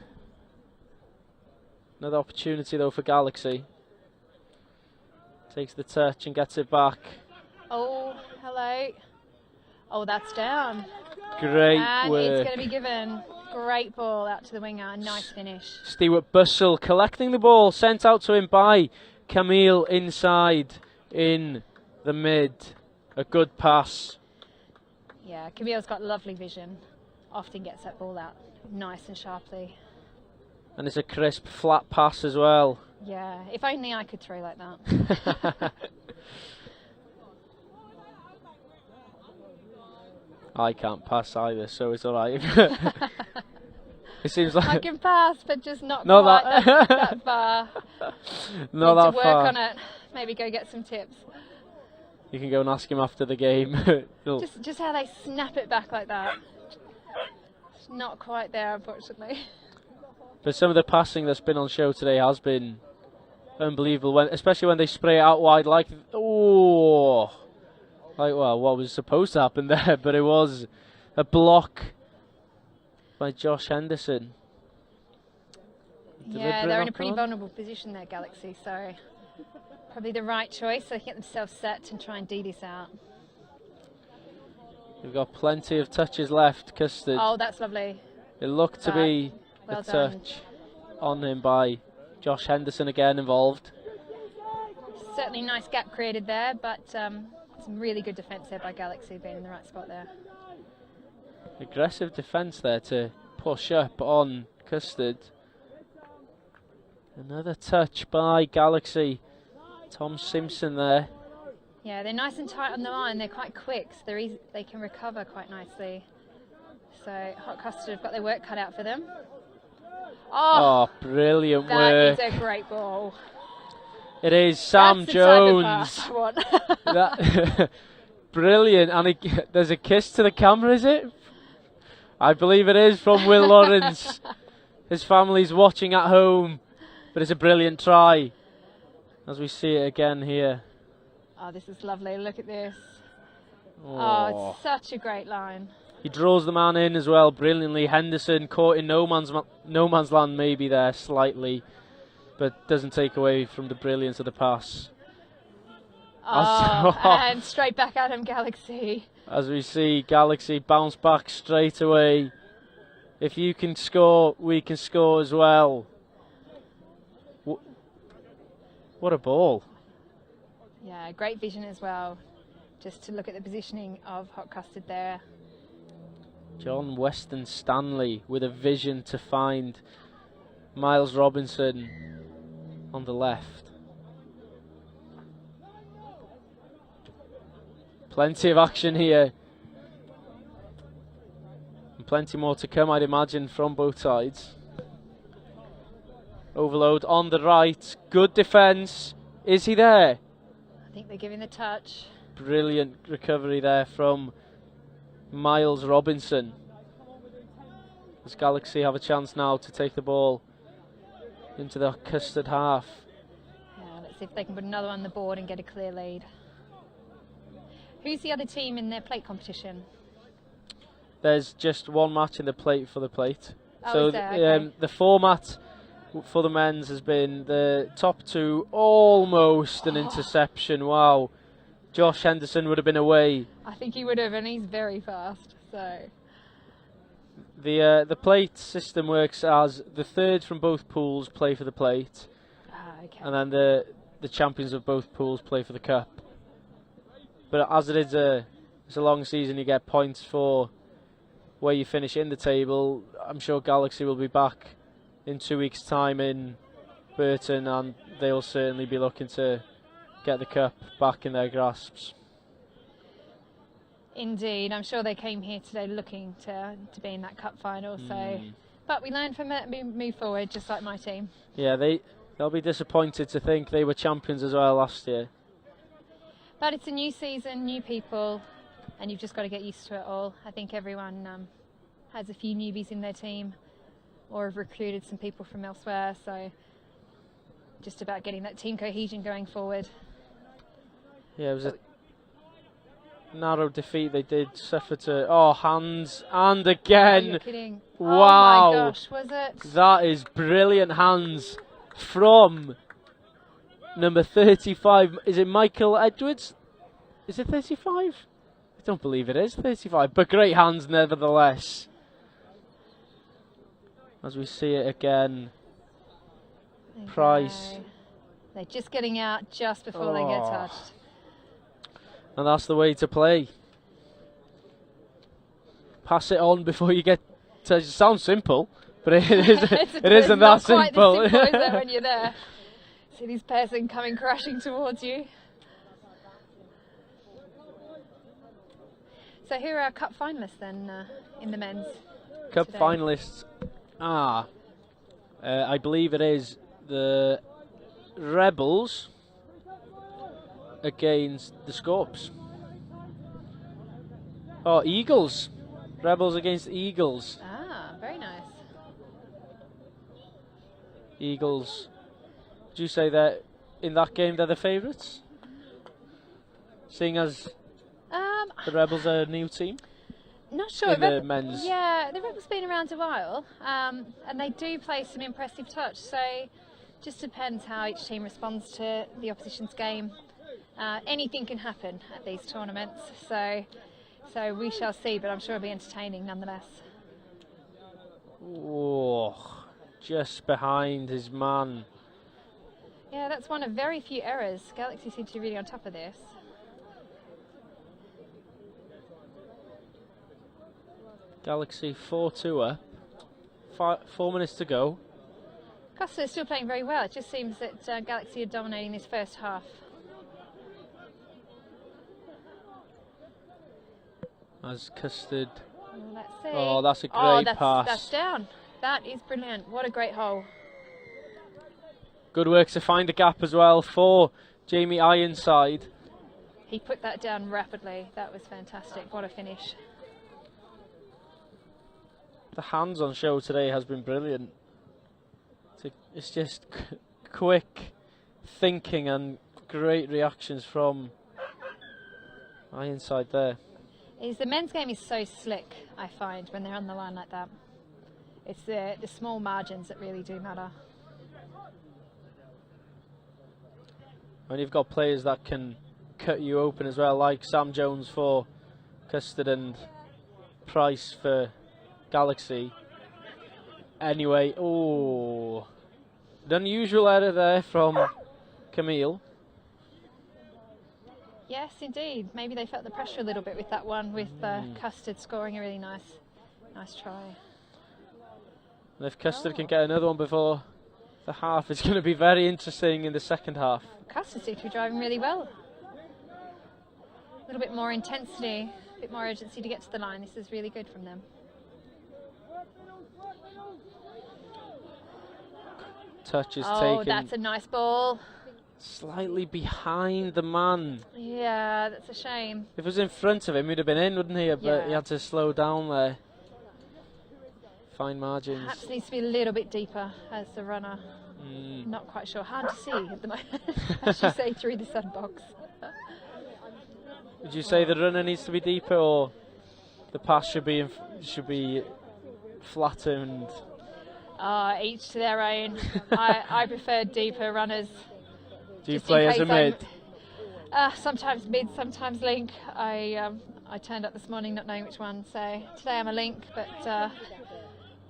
Another opportunity though for Galaxy. Takes the touch and gets it back. Oh, hello. Oh, that's down. Great and work. It's going to be given. Great ball out to the winger. Nice finish. Stewart Bussell collecting the ball, sent out to him by Camille inside in the mid. A good pass. Yeah, Camille's got lovely vision. Often gets that ball out nice and sharply. And it's a crisp, flat pass as well. Yeah, if only I could throw like that. I can't pass either, so it's alright. It seems like I can pass, but just not not quite that, that far. Not Need that to work far. on it. Maybe go get some tips. You can go and ask him after the game. Just how they snap it back like that. It's not quite there, unfortunately. But some of the passing that's been on show today has been unbelievable, especially when they spray it out wide like, well, what was supposed to happen there, but it was a block by Josh Henderson. Yeah, they're in a pretty vulnerable position there, Galaxy, so probably the right choice, so they can get themselves set and try and D this out. We've got plenty of touches left, Custard. Oh, that's lovely. It looked to be well a done. touch on him by Josh Henderson again involved. Certainly nice gap created there, but some really good defence there by Galaxy, being in the right spot there. Aggressive defence there to push up on Custard. Another touch by Galaxy. Tom Simpson there. Yeah, they're nice and tight on the line. They're quite quick, so they're easy, they can recover quite nicely. So Hot Custard have got their work cut out for them. Oh, brilliant work. That is a great ball. It is Sam That's the type of Jones. pass I want. That brilliant. And there's a kiss to the camera, is it? I believe it is from Will Lawrence. His family's watching at home. But it's a brilliant try. As we see it again here. Oh, this is lovely. Look at this. Oh. Oh, it's such a great line. He draws the man in as well brilliantly. Henderson caught in no man's land maybe there slightly, but doesn't take away from the brilliance of the pass. Oh, and straight back at him, Galaxy. As we see Galaxy bounce back straight away. If you can score, we can score as well. What a ball. Yeah, great vision as well. Just to look at the positioning of Hot Custard there. John Weston Stanley with a vision to find Miles Robinson on the left. Plenty of action here. And plenty more to come, I'd imagine, from both sides. Overload on the right. Good defence. Is he there? I think they're giving the touch. Brilliant recovery there from Miles Robinson. As Galaxy have a chance now to take the ball into the Custard half. Yeah, let's see if they can put another one on the board and get a clear lead. Who's the other team in their plate competition? There's just one match in the plate for the plate. Oh, so is there? Okay. the format for the men's has been the top two, almost an interception. Wow. Josh Henderson would have been away. I think he would have, and he's very fast. So the plate system works as the third from both pools play for the plate, okay. and then the champions of both pools play for the cup. But as it is it's a long season, you get points for where you finish in the table. I'm sure Galaxy will be back in 2 weeks' time in Burton, and they'll certainly be looking to get the cup back in their grasps. Indeed, I'm sure they came here today looking to be in that cup final. So, but we learned from it, we move forward, just like my team. Yeah, they'll be disappointed to think they were champions as well last year. But it's a new season, new people, and you've just got to get used to it all. I think everyone has a few newbies in their team, or have recruited some people from elsewhere. So, just about getting that team cohesion going forward. Yeah, it was a narrow defeat they did suffer to. Hands, and again. Oh, you're kidding. Wow. Oh my gosh, was it? That is brilliant hands from number 35. Is it Michael Edwards? Is it 35? I don't believe it is 35, but great hands nevertheless. As we see it again. Price. They're just getting out just before they get touched. And that's the way to play. Pass it on before you get touched. It sounds simple, but it isn't that simple. It's not quite as simple, is it, when you're there? See this person coming crashing towards you. So who are our cup finalists then in the men's? Cup today? finalists. I believe it is the Rebels against the Scorps. Oh, Eagles. Rebels against Eagles. Ah, very nice. Eagles. Would you say that in that game they're the favourites? Seeing as the Rebels are a new team? Not sure. In the men's. Yeah, the Rebels been around a while, and they do play some impressive touch. So, just depends how each team responds to the opposition's game. Anything can happen at these tournaments, so we shall see. But I'm sure it'll be entertaining nonetheless. Oh, just behind his man. Yeah, that's one of very few errors. Galaxy seem to be really on top of this. Galaxy 4-2 up. 4 minutes to go. Custard is still playing very well. It just seems that Galaxy are dominating this first half. As Custard. Let's see. Oh, that's a great pass. That's down. That is brilliant. What a great hole. Good work to find a gap as well for Jamie Ironside. He put that down rapidly. That was fantastic. What a finish. The hands on show today has been brilliant. It's just quick thinking and great reactions from Ironside there. The men's game is so slick, I find, when they're on the line like that. It's the small margins that really do matter. And you've got players that can cut you open as well, like Sam Jones for Custard and Price for Galaxy. Anyway, oh, the unusual error there from Camille. Yes, indeed. Maybe they felt the pressure a little bit with that one, with Custard scoring a really nice try. And if Custard can get another one before the half, it's going to be very interesting in the second half. Custard seems to be driving really well. A little bit more intensity, a bit more urgency to get to the line. This is really good from them. Touch is taken. taken. That's a nice ball. Slightly behind the man. Yeah, that's a shame. If it was in front of him, he'd have been in, wouldn't he? But he had to slow down there. Fine margins. Perhaps needs to be a little bit deeper as the runner. Not quite sure. Hard to see at the moment, as you say, through the sandbox. Would you say the runner needs to be deeper, or the pass should be flattened? Each to their own. I prefer deeper runners. Do you play as a mid? Sometimes mid, sometimes link. I turned up this morning not knowing which one, so today I'm a link, but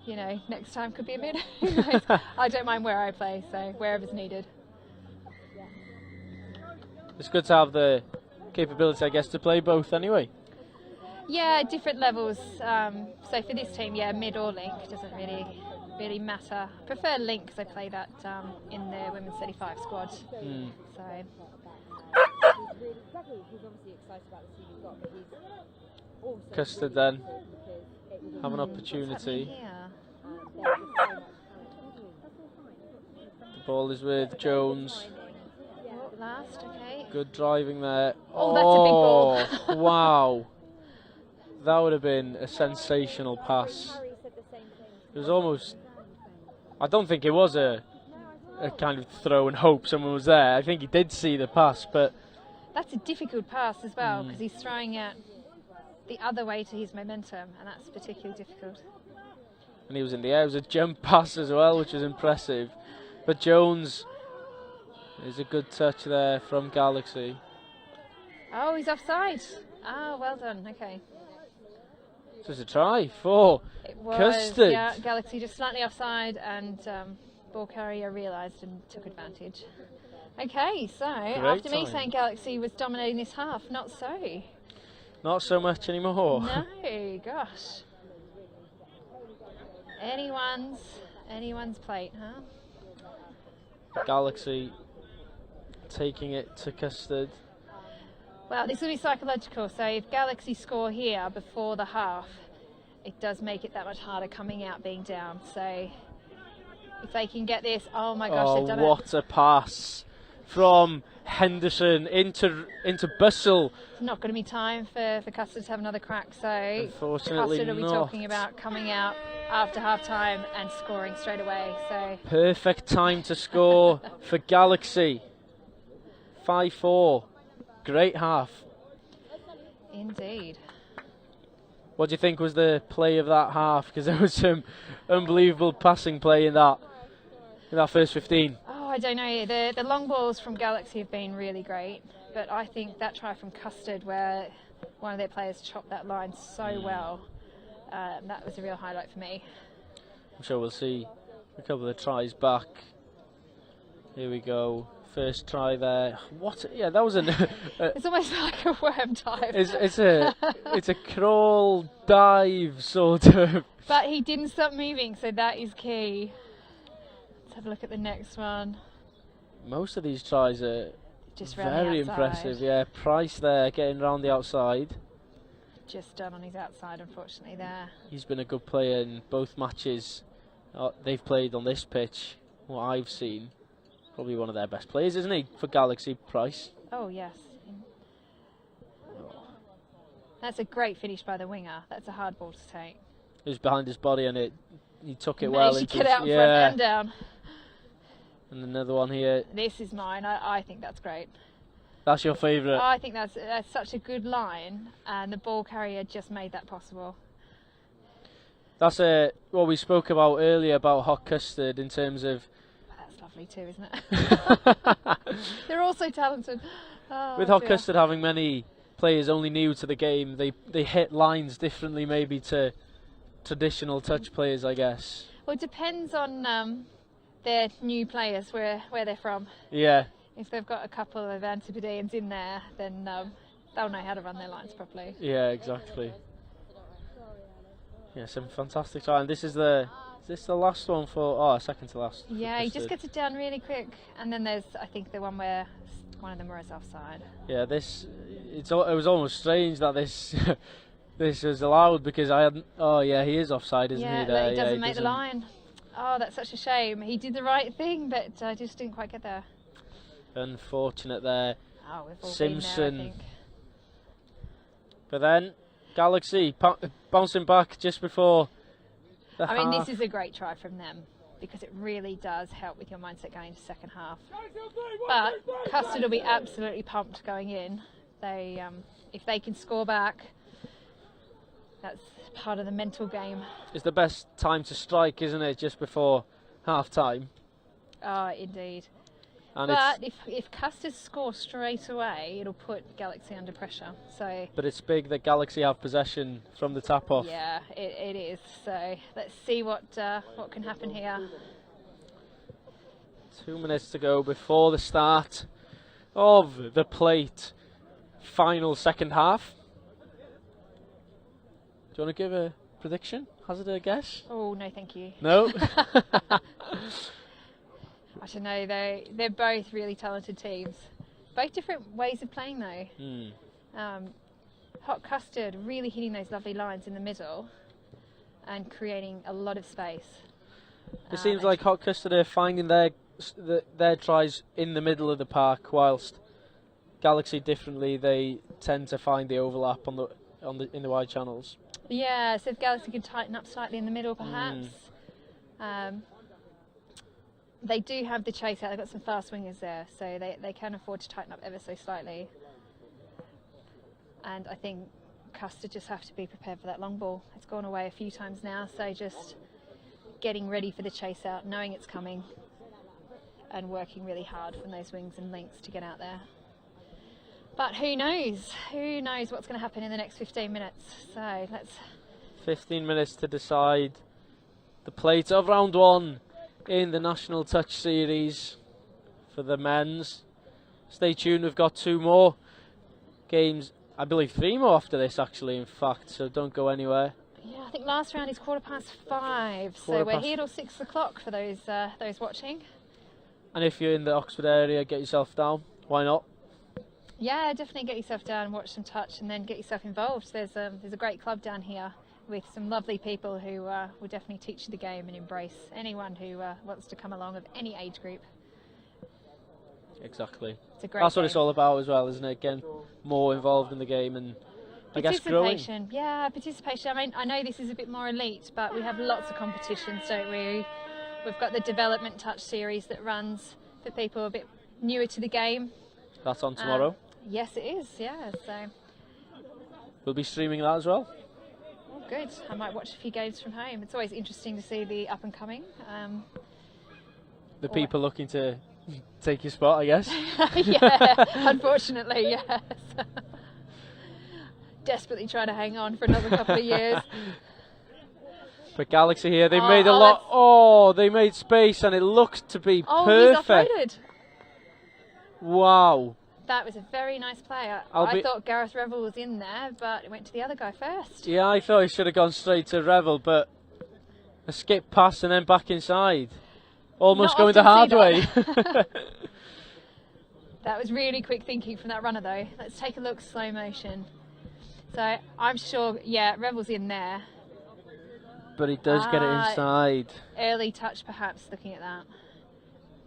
you know, next time could be a mid. I don't mind where I play, so wherever's needed. It's good to have the capability, I guess, to play both anyway. Yeah, different levels. So for this team, yeah, mid or link doesn't really matter. I prefer link because I play that in the women's 35 squad. So. Custard then have an opportunity. The ball is with Jones. Last, okay. Good driving there. Oh, that's a big ball. Wow. That would have been a sensational pass. It was almost... I don't think it was a kind of throw and hope someone was there. I think he did see the pass, but... That's a difficult pass as well, because he's throwing it the other way to his momentum, and that's particularly difficult. And he was in the air. It was a jump pass as well, which was impressive. But Jones is a good touch there from Galaxy. Oh, he's offside. Ah, well done. Okay. Just a try for It was, Custard. yeah, Galaxy just slightly offside, and ball carrier realised and took advantage. Okay, so after me time. saying Galaxy was dominating this half, not so. Not so much anymore. No, gosh. Anyone's plate, huh? Galaxy taking it to Custard. Well, this will be psychological, so if Galaxy score here before the half, it does make it that much harder coming out being down. So if they can get this, oh my gosh, they've done it. What a pass from Henderson into Bussell. It's not going to be time for Custard to have another crack, so Unfortunately Custard will be not. talking about coming out after half time and scoring straight away. So Perfect time to score for Galaxy. 5-4. Great half. indeed. What do you think was the play of that half? Because there was some unbelievable passing play in that first 15. Oh, I don't know. The long balls from Galaxy have been really great, but I think that try from Custard, where one of their players chopped that line so well, that was a real highlight for me. I'm sure we'll see a couple of tries back. Here we go. First try there. What? Yeah, that was an. It's almost like a worm dive. It's a crawl dive sort of. But he didn't stop moving, so that is key. Let's have a look at the next one. Most of these tries are Just round the very outside. impressive. Yeah, Price there getting around the outside. Just done on his outside, unfortunately, there. He's been a good player in both matches they've played on this pitch. What I've seen, probably one of their best players, isn't he, for Galaxy, Price? Oh, yes. That's a great finish by the winger. That's a hard ball to take. It was behind his body and he took it Managed well. to into get his- out front and down. And another one here. This is mine. I think that's great. That's your favourite. I think that's such a good line, and the ball carrier just made that possible. That's what we spoke about earlier about Hot Custard in terms of. That's lovely too, isn't it? They're all so talented. Oh, With Hot dear. Custard having many players only new to the game, they hit lines differently maybe to traditional touch players, I guess. Well, it depends on their new players, where they're from. Yeah. If they've got a couple of Antipodeans in there, then they'll know how to run their lines properly. Yeah, exactly. Yeah, some fantastic try. And this is the last one for second to last. for Yeah, he just Custard. gets it down really quick, and then there's I think the one where one of them was offside. Yeah, it was almost strange that this this was allowed because I hadn't. Oh yeah, he is offside, isn't Yeah, he? There, he doesn't make the doesn't- line. Oh, that's such a shame. He did the right thing, but just didn't quite get there. Unfortunate there. Oh, we've all Simpson. been there, I think. But then Galaxy bouncing back just before the I mean, half. this is a great try from them because it really does help with your mindset going into second half. But Custard will be absolutely pumped going in. They, if they can score back, that's part of the mental game. It's the best time to strike, isn't it? Just before half time. Oh, indeed. And But if Custard score straight away, it'll put Galaxy under pressure. So But it's big that Galaxy have possession from the tap off. yeah, it is. So let's see what can happen here. 2 minutes to go before the start of the plate. Final second half. Do you want to give a prediction? Hazard a guess? Oh no, thank you. No? I don't know. They're both really talented teams. Both different ways of playing though. Hot Custard really hitting those lovely lines in the middle and creating a lot of space. It seems like Hot Custard are finding their tries in the middle of the park, whilst Galaxy differently, they tend to find the overlap in the wide channels. Yeah, so if Galaxy could tighten up slightly in the middle perhaps. They do have the chase out, they've got some fast wingers there, so they can afford to tighten up ever so slightly. And I think Custard just have to be prepared for that long ball. It's gone away a few times now, so just getting ready for the chase out, knowing it's coming. and working really hard from those wings and links to get out there. But who knows? Who knows what's going to happen in the next 15 minutes? So let's... 15 minutes to decide the plate of round 1 in the National Touch Series for the men's. Stay tuned, we've got 2 more games, I believe 3 more after this actually, in fact, so don't go anywhere. Yeah, I think last round is 5:15, so we're here till 6 o'clock for those watching. And if you're in the Oxford area, get yourself down, why not? Yeah, definitely get yourself down and watch some touch, and then get yourself involved. There's a great club down here with some lovely people who will definitely teach you the game and embrace anyone who wants to come along of any age group. Exactly. It's a great That's what game. it's all about as well, isn't it? Getting more involved in the game and I guess growing. Participation, yeah, participation. I mean, I know this is a bit more elite, but we have lots of competitions, don't we? We've got the Development Touch series that runs for people a bit newer to the game. That's on tomorrow. Yes, it is, yeah, so... We'll be streaming that as well. Oh, good. I might watch a few games from home. It's always interesting to see the up-and-coming. The people looking to take your spot, I guess. Yeah, unfortunately, yes. Desperately trying to hang on for another couple of years. But Galaxy here, they made a lot. Oh, they made space and it looks to be perfect. He's offloaded. Wow. That was a very nice play. I thought Gareth Revel was in there, but it went to the other guy first. Yeah, I thought he should have gone straight to Revel, but a skip pass and then back inside. Almost going the hard way. That was really quick thinking from that runner though. Let's take a look, slow motion. So I'm sure, yeah, Revel's in there. But he does get it inside. Early touch perhaps, looking at that.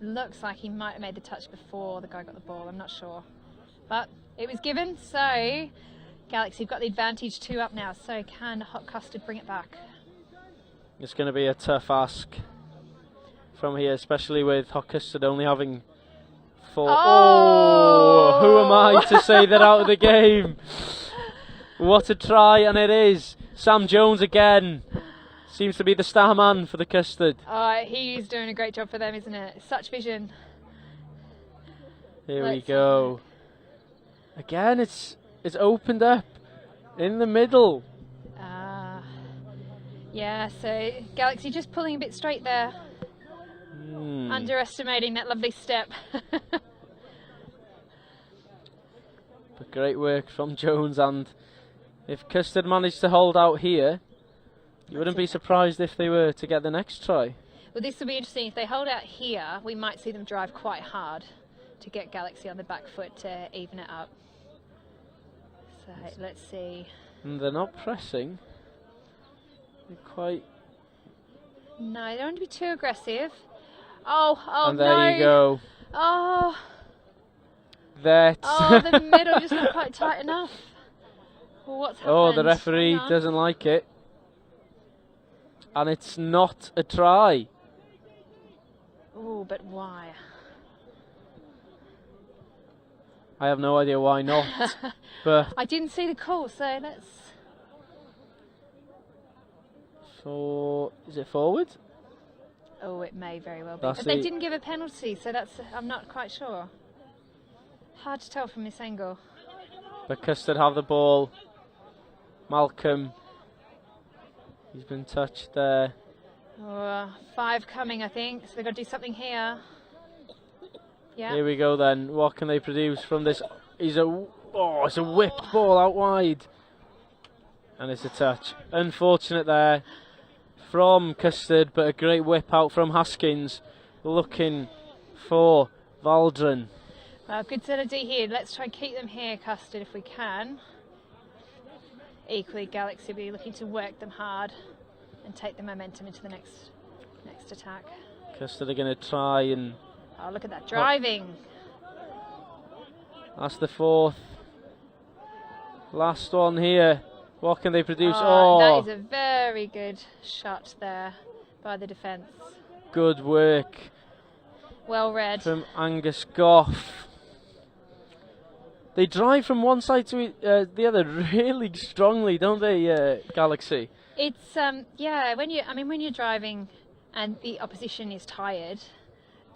Looks like he might have made the touch before the guy got the ball, I'm not sure. But it was given, so Galaxy have got the advantage, 2 up now. So can Hot Custard bring it back? It's going to be a tough ask from here, especially with Hot Custard only having 4. Oh, who am I to say they're out of the game? What a try, and it is. Sam Jones again. Seems to be the star man for the Custard. He's doing a great job for them, isn't it? Such vision. Here we go. Again, it's opened up in the middle. Yeah, so Galaxy just pulling a bit straight there. Underestimating that lovely step. But great work from Jones, and if Custard managed to hold out here, you wouldn't be surprised if they were to get the next try. Well, this will be interesting. If they hold out here, we might see them drive quite hard to get Galaxy on the back foot to even it up. So let's see. And they're not pressing. They're quite... No, they don't want to be too aggressive. Oh and there you go. Oh. That. Oh, the middle just not quite tight enough. Well, what's happened? Oh, the referee doesn't like it. And it's not a try. Oh, but why? I have no idea why not. But I didn't see the call, so let's... Is it forward? Oh, it may very well be. That's But they didn't give a penalty, so that's... I'm not quite sure. Hard to tell from this angle. But Custard have the ball. Malcolm. He's been touched there. 5 coming, I think. So they've got to do something here. Yeah. Here we go then. What can they produce from this? It's a whipped ball out wide. And it's a touch. Unfortunate there from Custard, but a great whip out from Haskins. Looking for Valdren. Good set of D here. Let's try and keep them here, Custard, if we can. Equally, Galaxy will be looking to work them hard and take the momentum into the next attack. Custard are going to try and... Oh, look at that driving. That's the 4th. Last one here. What can they produce? That is a very good shot there by the defence. Good work. Well read. From Angus Goff. They drive from one side to the other really strongly, don't they, Galaxy? It's yeah. When you're driving and the opposition is tired,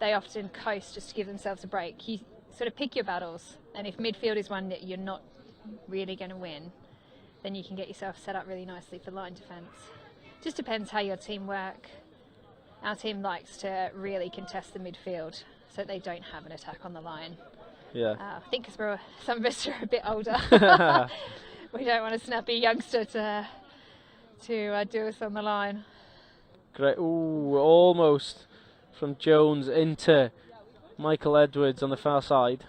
they often coast just to give themselves a break. You sort of pick your battles, and if midfield is one that you're not really going to win, then you can get yourself set up really nicely for line defence. Just depends how your team work. Our team likes to really contest the midfield so they don't have an attack on the line. Yeah. I think because some of us are a bit older, we don't want a snappy youngster to do us on the line. Great. Ooh, almost from Jones into Michael Edwards on the far side.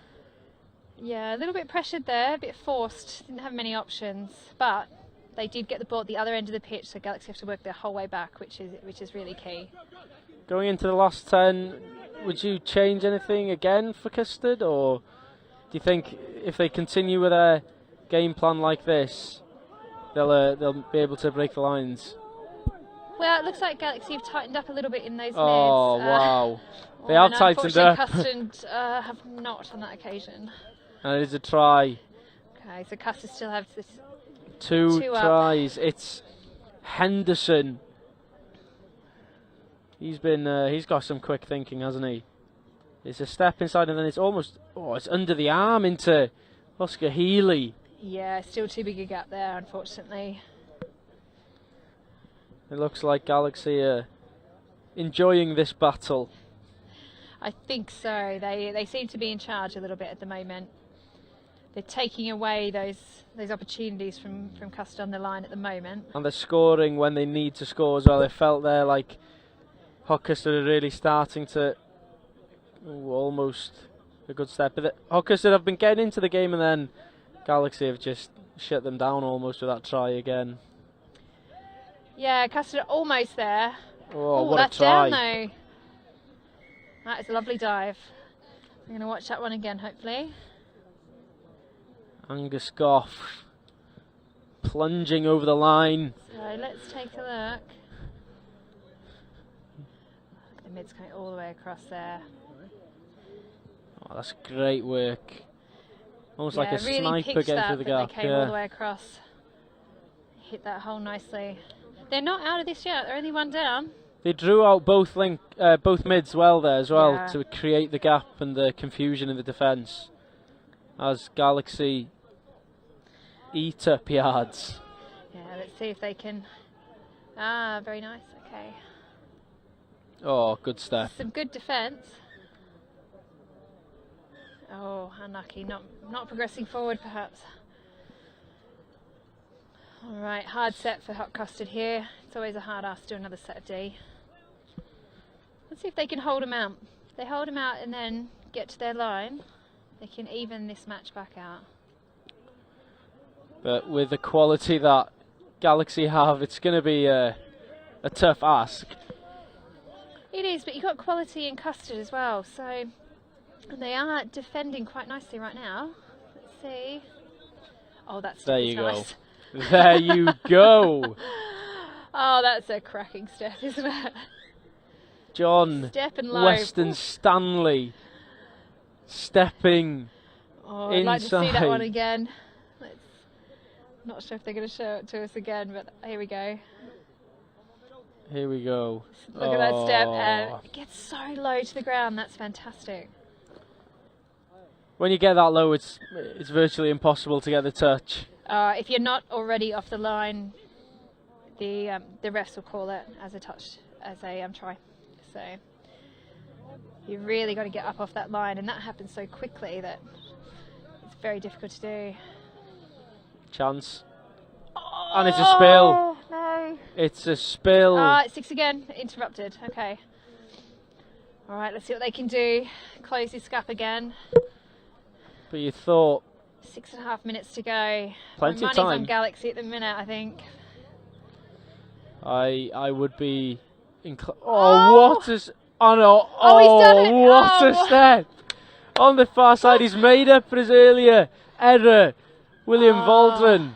Yeah, a little bit pressured there, a bit forced, didn't have many options, but they did get the ball at the other end of the pitch, so Galaxy have to work their whole way back, which is really key. Going into the last 10, would you change anything again for Custard, or do you think if they continue with their game plan like this, they'll be able to break the lines? Well, it looks like Galaxy have tightened up a little bit in those Oh, mids. wow. They have tightened up. Custard have not on that occasion. And it is a try. Okay, so Custard still have this Two tries. up. It's Henderson. He's got some quick thinking, hasn't he? It's a step inside and then it's almost, it's under the arm into Oscar Healy. Yeah, still too big a gap there, unfortunately. It looks like Galaxy are enjoying this battle. I think so. They seem to be in charge a little bit at the moment. They're taking away those opportunities from Custard on the line at the moment. And they're scoring when they need to score as well. They felt there like Hot Custard are really starting to almost a good step. But Hot Custard have been getting into the game and then Galaxy have just shut them down almost with that try again. Yeah, Custard are almost there. Oh, what that's a try. down though. That is a lovely dive. I'm going to watch that one again, hopefully. Angus Goff plunging over the line. So let's take a look. The mid's coming all the way across there. Oh, that's great work. Almost like a really sniper getting through the gap. They came all the way across. Hit that hole nicely. They're not out of this yet. They're only one down. They drew out both mids well there as well Yeah. to create the gap and the confusion in the defence. As Galaxy eat up yards. Yeah, let's see if they can. Ah, very nice. Okay. Oh, good step. Some good defence. Oh, unlucky. Not progressing forward, perhaps. All right, hard set for Hot Custard here. It's always a hard ask to do another set of D. Let's see if they can hold them out. If they hold them out and then get to their line, they can even this match back out. But with the quality that Galaxy have, it's going to be a tough ask. It is, but you've got quality in Custard as well, so and they are defending quite nicely right now. Let's see. Oh, that's There you nice. go. There you go. Oh, that's a cracking step, isn't it? John Step and low. Weston Stanley stepping Oh, inside. I'd like to see that one again. Not sure if they're going to show it to us again, but here we go. Here we go. Look at that step, and it gets so low to the ground. That's fantastic. When you get that low, it's virtually impossible to get the touch. If you're not already off the line, the refs will call it as a touch, as a try. So you really got to get up off that line, and that happens so quickly that it's very difficult to do. Chance. And it's a spill. Oh, no. It's a spill. It's 6 again. Interrupted. Okay. All right, let's see what they can do. Close this gap again. But you thought 6.5 minutes to go. Plenty of Money's time. on Galaxy at the minute, I think. I would be what is oh no, he's done it. What a step on the far side. He's made up for his earlier error. William Valdron,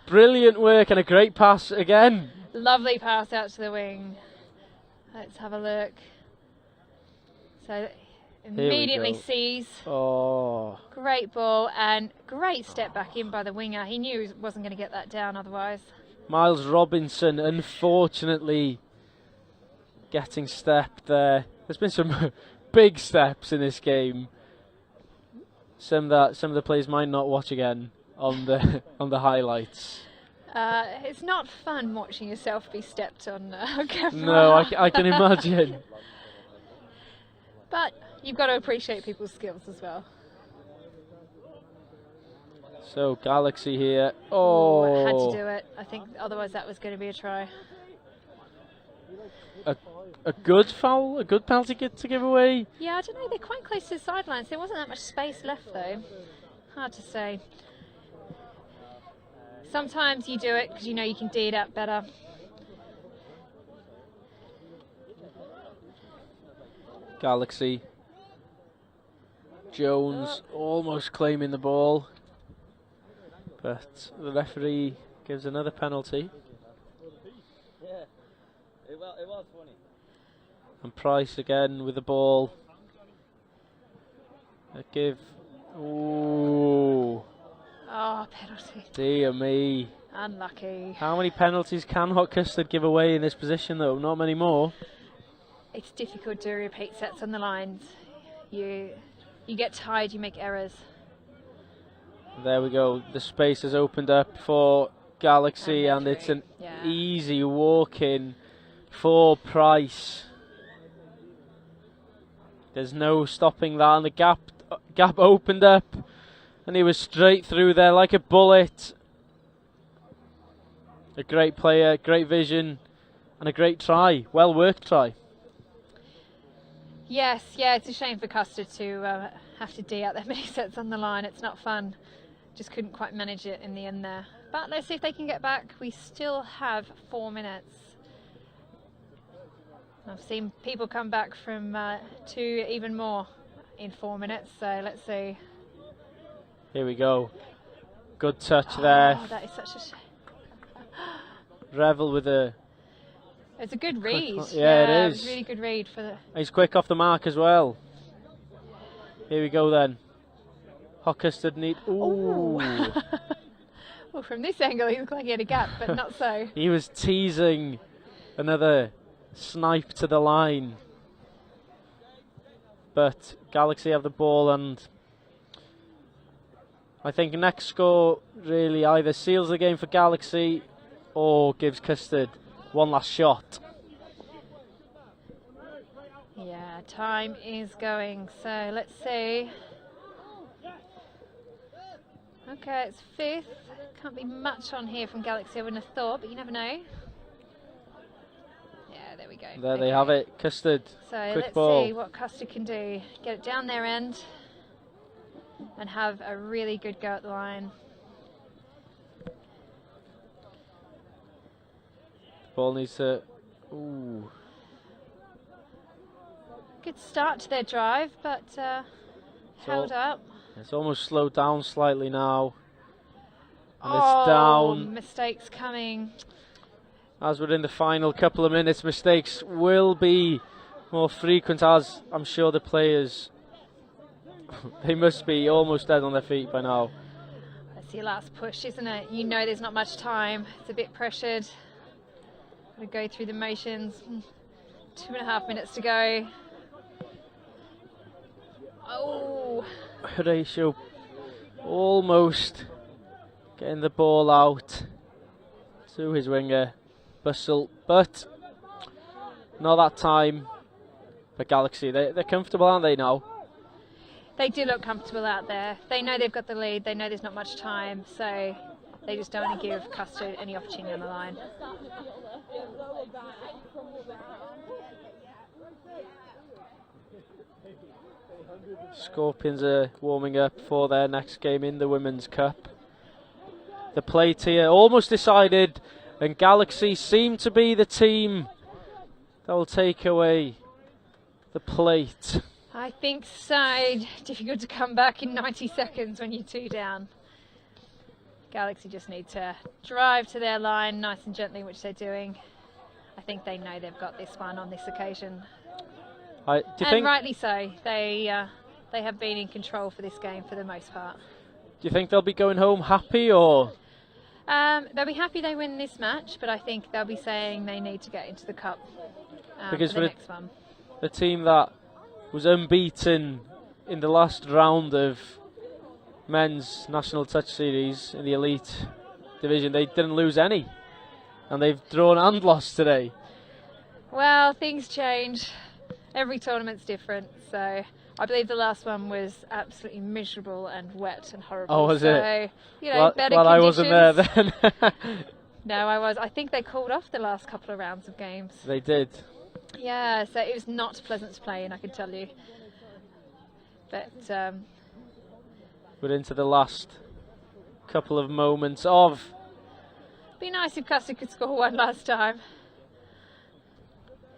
brilliant work and a great pass again. Lovely pass out to the wing. Let's have a look. So immediately sees. Oh, Great ball and great step back in by the winger. He knew he wasn't going to get that down otherwise. Miles Robinson, unfortunately, getting stepped there. There's been some big steps in this game. Some of the players might not watch again on the on the highlights. It's not fun watching yourself be stepped on camera. No, I can imagine. But you've got to appreciate people's skills as well. So Galaxy here. Had Oh, to do it. I think otherwise that was going to be a try. a good foul, a good penalty kick to give away. Yeah, I don't know. They're quite close to the sidelines. There wasn't that much space left though. Hard to say. Sometimes you do it because you know you can D it out better. Galaxy. Jones almost claiming the ball, but the referee gives another penalty. Yeah, it was funny. And Price again with the ball. They give. Ooh. Oh, penalty. Dear me. Unlucky. How many penalties can Hot Custard give away in this position though? Not many more. It's difficult to repeat sets on the lines. You get tired, you make errors. There we go. The space has opened up for Galaxy and it's an easy walk in for Price. There's no stopping that, and the gap opened up and he was straight through there like a bullet. A great player, great vision, and a great try. Well worked try. Yes, yeah, it's a shame for Custard to have to D out that many sets on the line. It's not fun. Just couldn't quite manage it in the end there. But let's see if they can get back. We still have 4 minutes. I've seen people come back from 2, even more in 4 minutes. So let's see. Here we go. Good touch there. Oh, that is such a shame. Revel with a... It's a good read. Yeah, it is. It was a really good read for the... He's quick off the mark as well. Here we go then. Hot Custard need... Ooh. Well, from this angle he looked like he had a gap, but not so. He was teasing another snipe to the line. But Galaxy have the ball, and I think next score really either seals the game for Galaxy or gives Custard one last shot. Yeah, time is going, so let's see. Okay, it's 5th. Can't be much on here from Galaxy, I wouldn't have thought, but you never know. Yeah, there we go. There they have it, Custard. So quick let's ball. see what Custard can do. Get it down their end and have a really good go at the line. Ball needs to... Ooh. Good start to their drive, but held up. It's almost slowed down slightly now. And Oh, it's down. mistakes coming. As we're in the final couple of minutes, mistakes will be more frequent, as I'm sure the players, they must be almost dead on their feet by now. That's your last push, isn't it? You know there's not much time. It's a bit pressured. Gotta go through the motions. 2.5 minutes to go. Oh! Horatio almost getting the ball out to his winger, Bustle, but not that time for Galaxy. They're comfortable, aren't they now? They do look comfortable out there. They know they've got the lead. They know there's not much time, so they just don't want to give Custard any opportunity on the line. Scorpions are warming up for their next game in the Women's Cup. The plate here almost decided, and Galaxy seem to be the team that will take away the plate. I think so. Difficult to come back in 90 seconds when you're 2 down. Galaxy just need to drive to their line nice and gently, which they're doing. I think they know they've got this one on this occasion. Do you and think, rightly so. They have been in control for this game for the most part. do you think they'll be going home happy, or? They'll be happy they win this match, but I think they'll be saying they need to get into the cup Because for for the next one. the team that was unbeaten in the last round of men's National Touch Series in the Elite Division. They didn't lose any, and they've drawn and lost today. Well, things change. Every tournament's different, so I believe the last one was absolutely miserable and wet and horrible. Oh, was so, it? You know, better well, conditions. I wasn't there then. No, I was. I think they called off the last couple of rounds of games. They did. Yeah, so it was not pleasant to play in, I can tell you. But we're into the last couple of moments of. Be nice if Custard could score one last time.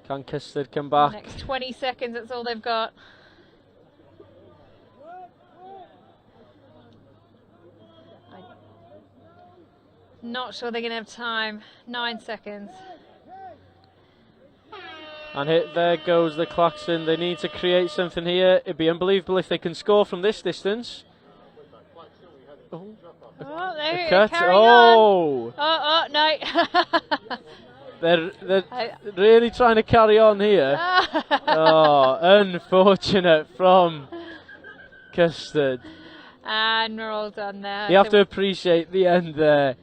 Can Custard come back? Next 20 seconds, that's all they've got. Not sure they're going to have time. 9 seconds. And there goes the klaxon. They need to create something here. It'd be unbelievable if they can score from this distance. Oh, there cut. carrying on. Oh, no. They're really trying to carry on here. Oh, unfortunate from Custard. And we're all done there. You have to appreciate the end there.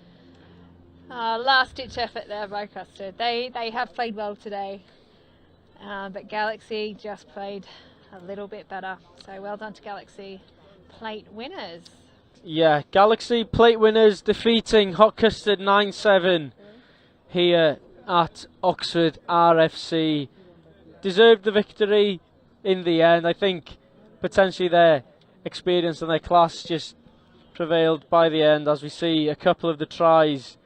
Last ditch effort there by Custard. They have played well today, but Galaxy just played a little bit better. So well done to Galaxy, plate winners. Yeah, Galaxy plate winners defeating Hot Custard 9-7 here at Oxford RFC. Deserved the victory in the end. I think potentially their experience and their class just prevailed by the end, as we see a couple of the tries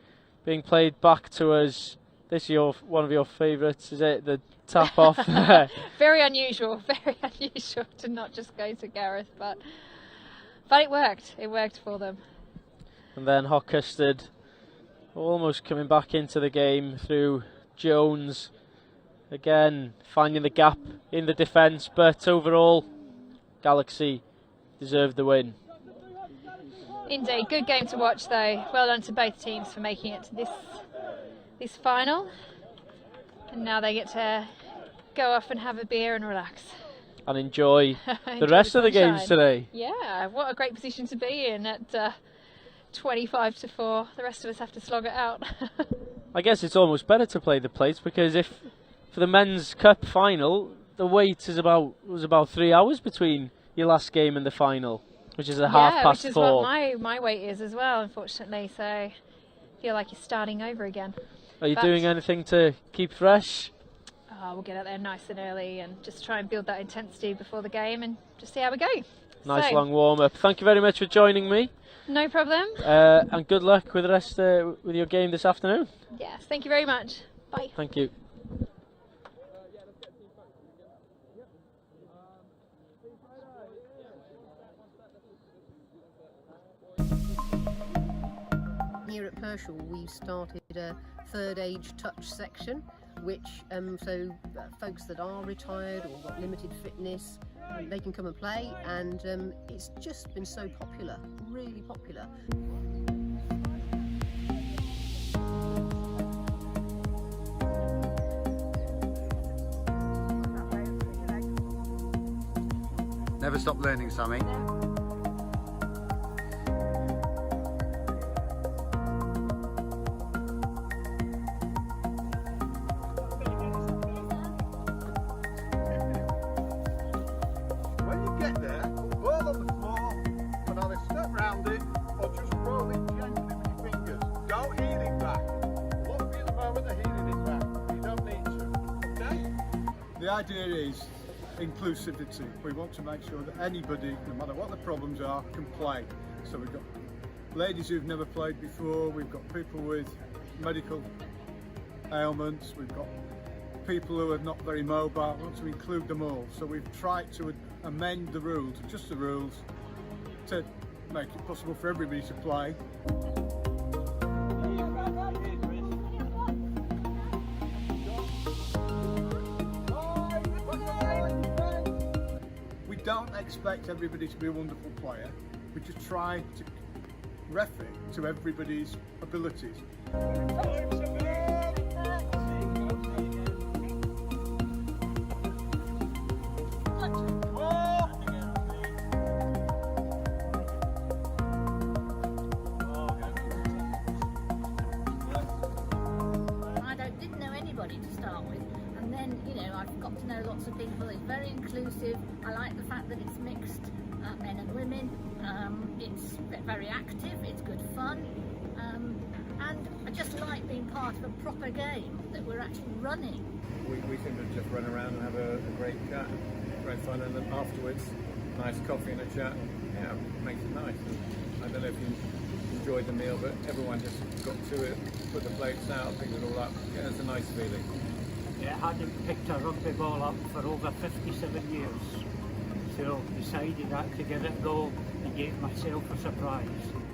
being played back to us. This is one of your favourites, is it? The tap off there. Very unusual to not just go to Gareth, but it worked. It worked for them. And then Hot Custard almost coming back into the game through Jones. Again, finding the gap in the defence, but overall, Galaxy deserved the win. Indeed, good game to watch though. Well done to both teams for making it to this final. And now they get to go off and have a beer and relax. And enjoy the rest of the games today. Yeah, what a great position to be in at 25-4. The rest of us have to slog it out. I guess it's almost better to play the plates, because if for the men's cup final, the wait was about 3 hours between your last game and the final, which is a half past which is 4. what my weight is as well, unfortunately. So I feel like you're starting over again. Are you doing anything to keep fresh? We'll get out there nice and early and just try and build that intensity before the game and just see how we go. Nice long warm up. Thank you very much for joining me. No problem. And good luck with the rest with your game this afternoon. Yes, thank you very much. Bye. Thank you. Here at Pershall, we've started a third age touch section, which folks that are retired or got limited fitness, they can come and play, and it's just been so popular, really popular. Never stop learning, Sammy. When you get there, put the ball on the floor and either step round it or just roll it gently with your fingers. Don't heel it back. What be the moment of heeling it back? You don't need to. Okay? The idea is inclusivity. We want to make sure that anybody, no matter what the problems are, can play. So we've got ladies who've never played before, we've got people with medical ailments, we've got people who are not very mobile. We want to include them all. So we've tried to amend the rules, just the rules, to make it possible for everybody to play. We don't expect everybody to be a wonderful player. We just try to ref it to everybody's abilities. anybody to start with. And then, you know, I've got to know lots of people. It's very inclusive. I like the fact that it's mixed, men and women. It's very active, it's good fun. And I just like being part of a proper game that we're actually running. We seem to just run around and have a great chat, great fun, and then afterwards, nice coffee and a chat. Yeah, makes it nice. And I don't know if you enjoyed the meal, but everyone just got to it, put the plates out, picked it all up. Yeah, it's a nice feeling. Yeah, I hadn't picked a rugby ball up for over 57 years, so decided that to give it a go and gave myself a surprise.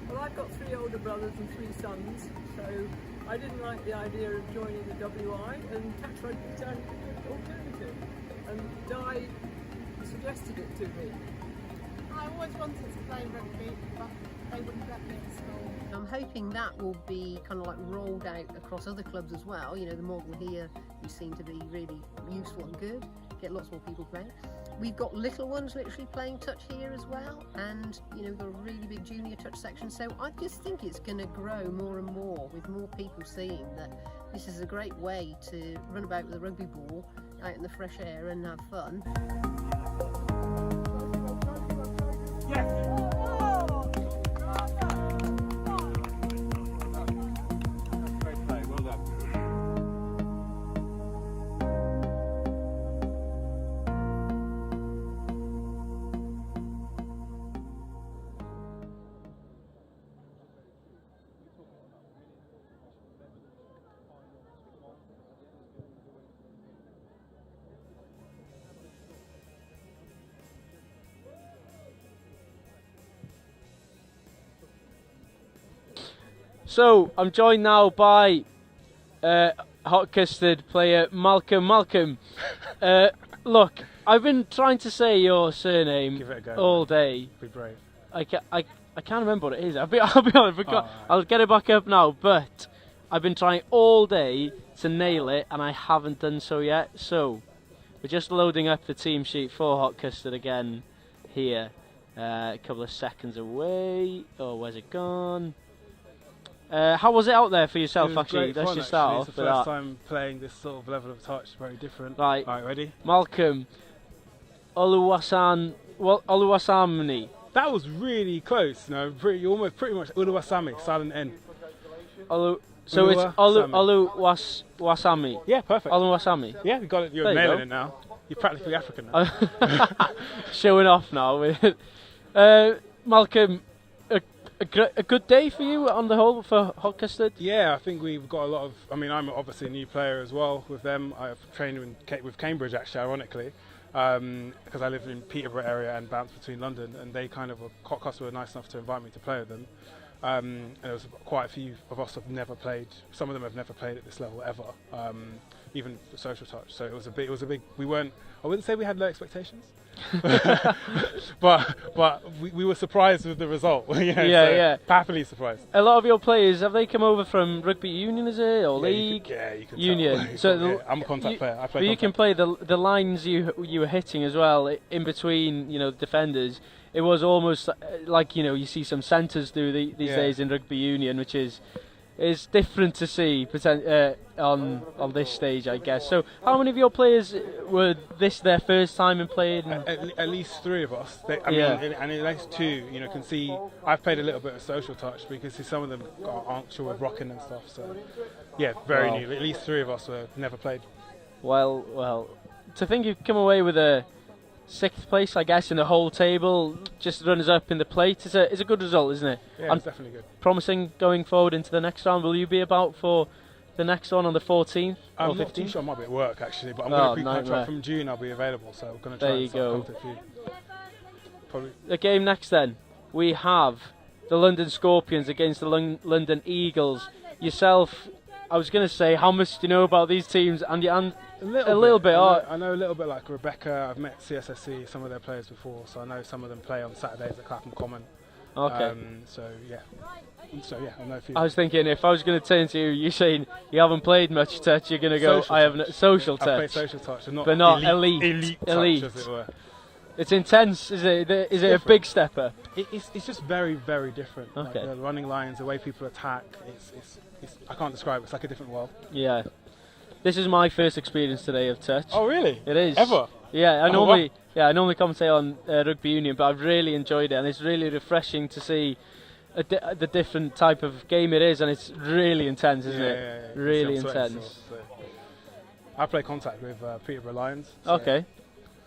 Well, I've got 3 older brothers and 3 sons, so I didn't like the idea of joining the WI, and touch rugby sounded a good alternative. And Di suggested it to me. I always wanted to play rugby, but they wouldn't let me at school. I'm hoping that will be kind of like rolled out across other clubs as well. You know, the model here, you seem to be really useful and good, get lots more people playing. We've got little ones literally playing touch here as well, and you know, we've got a really big junior touch section, so I just think it's going to grow more and more with more people seeing that this is a great way to run about with a rugby ball out in the fresh air and have fun. Great play, well done. So I'm joined now by Hot Custard player Malcolm. Malcolm, look, I've been trying to say your surname Give it a go, all man. day. Be brave. I can't remember what it is. I'll be honest, I forgot. I'll get it back up now. But I've been trying all day to nail it, and I haven't done so yet. So we're just loading up the team sheet for Hot Custard again here. A couple of seconds away. Oh, where's it gone? How was it out there for yourself, It was actually? great Let's fun, just start actually. off It's with the that. first time playing this sort of level of touch, very different. Right. Alright, ready? Malcolm, Oluwasamni. That was really close, no? Pretty much Oluwasami, silent N. So it's Oluwasami. Yeah, perfect. Oluwasami. Yeah, you got it. You're There you nailing go. it now. You're practically African now. Showing off now. Malcolm, a good day for you on the whole for Hot Custard? Yeah, I think we've got a lot of. I mean, I'm obviously a new player as well with them. I've trained with Cambridge, actually, ironically, because I live in Peterborough area and bounce between London, and they kind of Hot Custard were nice enough to invite me to play with them. And there was quite a few of us have never played. Some of them have never played at this level ever, even for social touch. So it was a big. We weren't. I wouldn't say we had low expectations, but we were surprised with the result. Yeah. Happily surprised. A lot of your players, have they come over from rugby union, is it, or league? You can union. Tell. So I'm a contact player. I play. But you can play the lines you were hitting as well in between, the defenders. It was almost like you see some centres do these days in rugby union, which is different to see on this stage, I guess. So, how many of your players were this their first time in playing? At least 3 of us. I mean, and at least 2. Can see. I've played a little bit of social touch, but you can see some of them aren't sure with rocking and stuff. So, yeah, very new. At least 3 of us were never played. Well, to think you've come away with a 6th place, I guess, in the whole table, just runners up in the plate. It's a good result, isn't it? Yeah, it's definitely good. Promising going forward into the next round. Will you be about for the next one on the 14th or 15th? I'm not too sure. I might be at work actually, but I'm going to pre-contract from June. I'll be available, so I'm going to try and contact you. Probably. The game next then, we have the London Scorpions against the London Eagles. Yourself, I was going to say, how much do you know about these teams? And a little bit. I know a little bit, like Rebecca. I've met CSSC, some of their players before, so I know some of them play on Saturdays at Clapham Common. Okay. So yeah, I know a few. I was thinking, if I was going to turn to you, you're saying you haven't played much touch, you're going to go, I have social touch. I've played social touch, but not elite touch, as it were. It's intense, is it? Is it a big stepper? It's just very, very different. Okay. Like the running lines, the way people attack, it's I can't describe it. It's like a different world. Yeah. This is my first experience today of touch. Oh really? It is. Ever? Yeah, I Oh, normally wow. I normally commentate on rugby union, but I've really enjoyed it, and it's really refreshing to see the different type of game it is, and it's really intense, isn't it? Yeah. Really I'm sweating intense. still, so. I play contact with Peterborough Lions. So. Okay.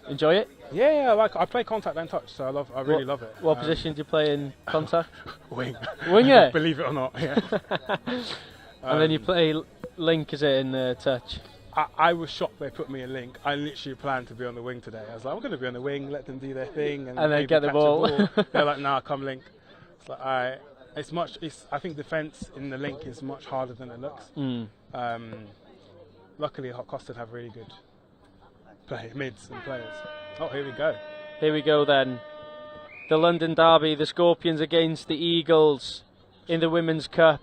Enjoy it? Yeah, I play contact and touch, so I really love it. What position do you play in contact? Wing. Winger? Believe it or not, yeah. And then you play link, is it, in touch? I was shocked they put me in link. I literally planned to be on the wing today. I was like, I'm going to be on the wing, let them do their thing, and then maybe get the catch a ball. They're like, nah, come link. It's like, alright. I think defence in the link is much harder than it looks. Luckily, Hot Custard have really good mids and players. Oh, here we go. Here we go then. The London Derby, the Scorpions against the Eagles in the Women's Cup.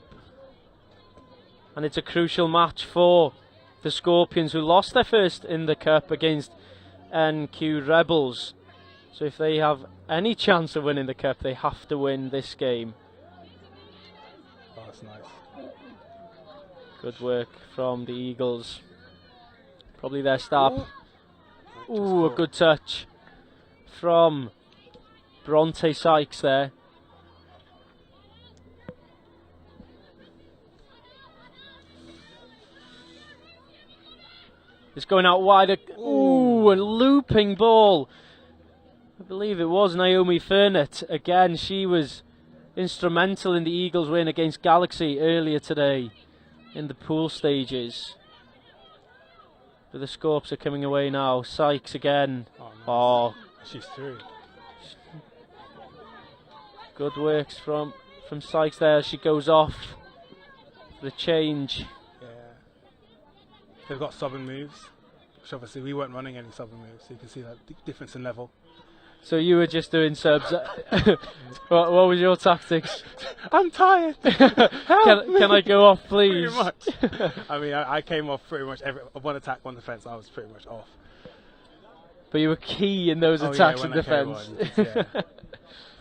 And it's a crucial match for the Scorpions, who lost their first in the Cup against NQ Rebels. So if they have any chance of winning the Cup, they have to win this game. Oh, that's nice. Good work from the Eagles. Probably their star. Ooh, a good touch from Bronte Sykes there. It's going out wide. Ooh, a looping ball. I believe it was Naomi Furnett. Again, she was instrumental in the Eagles' win against Galaxy earlier today in the pool stages. But the Scorps are coming away now. Sykes again. Oh, she's through. Good works from Sykes there. She goes off for the change. Yeah. They've got southern moves, which obviously we weren't running any southern moves, so you can see that difference in level. So you were just doing subs. what was your tactics? I'm tired. Can I go off, please? Pretty much. I mean, I came off pretty much one attack, one defence. I was pretty much off. But you were key in those attacks and defence. Yeah,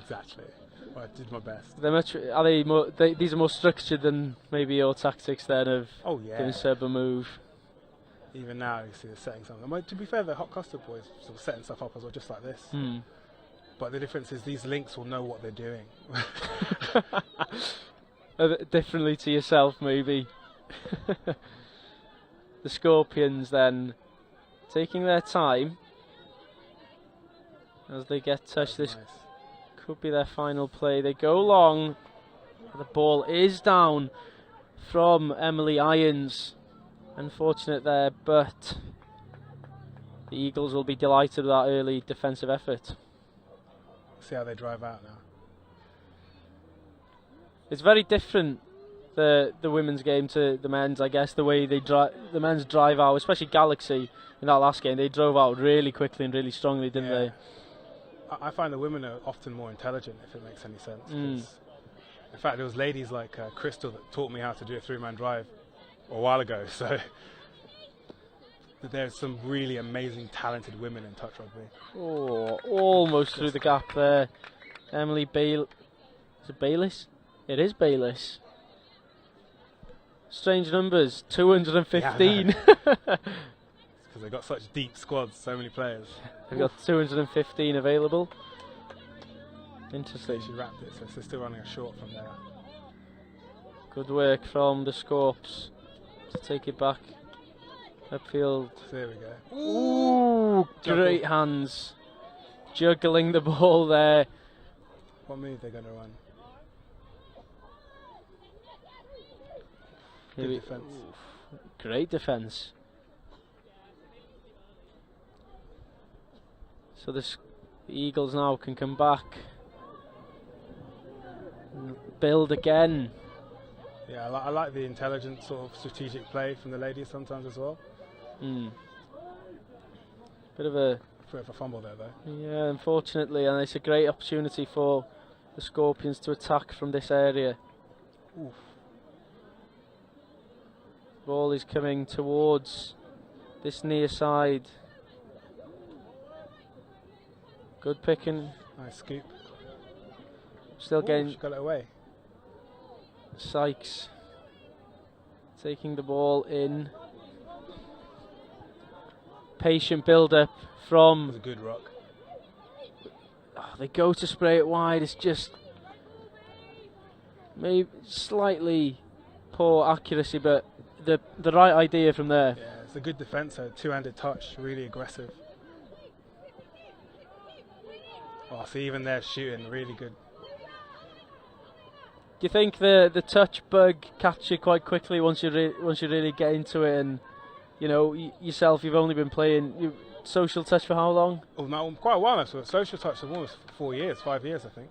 exactly. Well, I did my best. They're much. Are they more? These are more structured than maybe your tactics then of doing sub a move. Even now, you see they're setting something. Well, to be fair, the Hot Custard boys sort of setting stuff up as well, just like this. But the difference is these links will know what they're doing. Differently to yourself, maybe. The Scorpions then taking their time as they get touched. This could be their final play. They go long. The ball is down from Emily Irons. Unfortunate there, but the Eagles will be delighted with that early defensive effort. See how they drive out now. It's very different, the women's game to the men's, I guess. The way they the men's drive out, especially Galaxy in that last game, they drove out really quickly and really strongly, didn't they? I find the women are often more intelligent, if it makes any sense. In fact, there was ladies like Crystal that taught me how to do a three-man drive a while ago, so there's some really amazing, talented women in touch rugby. Oh, almost through the gap there. Emily Is it Bayliss? It is Bayliss. Strange numbers, 215. Yeah, because they've got such deep squads, so many players. They've got 215 available. Interesting. She wrapped it, so they're still running a short from there. Good work from the Scorps to take it back upfield. There we go. Ooh, great hands. Juggling the ball there. What move they're going to run? Good defence. Great defence. So the Eagles now can come back. Build again. Yeah, I like the intelligent sort of strategic play from the ladies sometimes as well. Bit of a fumble there though. Yeah, unfortunately, and it's a great opportunity for the Scorpions to attack from this area. Oof. Ball is coming towards this near side. Good picking. Nice scoop. Still getting. She got it away. Sykes taking the ball in. patient build-up from... It was a good rock. Oh, they go to spray it wide. It's just maybe slightly poor accuracy, but the right idea from there. Yeah, it's a good defence. So two-handed touch, really aggressive. Oh, so even there shooting, really good. Do you think the touch bug catches you quite quickly once you really get into it? And you know yourself, you've only been playing social touch for how long? Oh, no, quite a while now. So social touch for almost 4 years, 5 years, I think.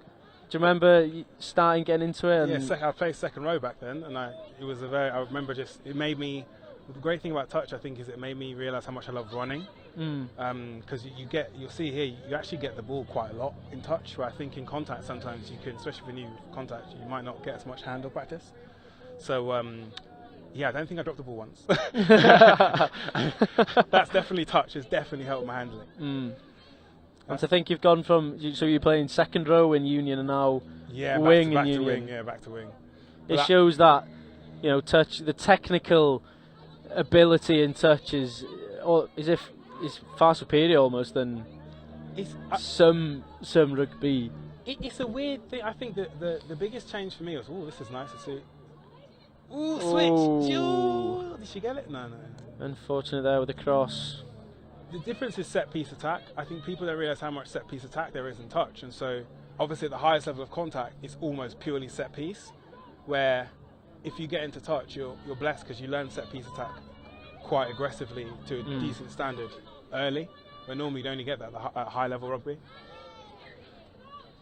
Do you remember starting getting into it? Yeah, I played second row back then, and I remember it made me. The great thing about touch, I think, is it made me realise how much I love running. Because you'll see here, you actually get the ball quite a lot in touch. Where I think in contact sometimes you can, especially for new contact, you might not get as much handle practice. So yeah, I don't think I dropped the ball once. That's definitely touch. It's definitely helped my handling. And to think you've gone from so you're playing second row in Union and now wing in Union. Back to wing. It shows that touch, the technical ability in touch is far superior almost than some rugby. It's a weird thing. I think that the biggest change for me was, this is nice to see. Switch. Ooh, did she get it? No. Unfortunate there with the cross. The difference is set piece attack. I think people don't realise how much set piece attack there is in touch, and so obviously at the highest level of contact, it's almost purely set piece. Where if you get into touch, you're blessed because you learn set piece attack quite aggressively to a decent standard early, where normally you only get that at high level rugby.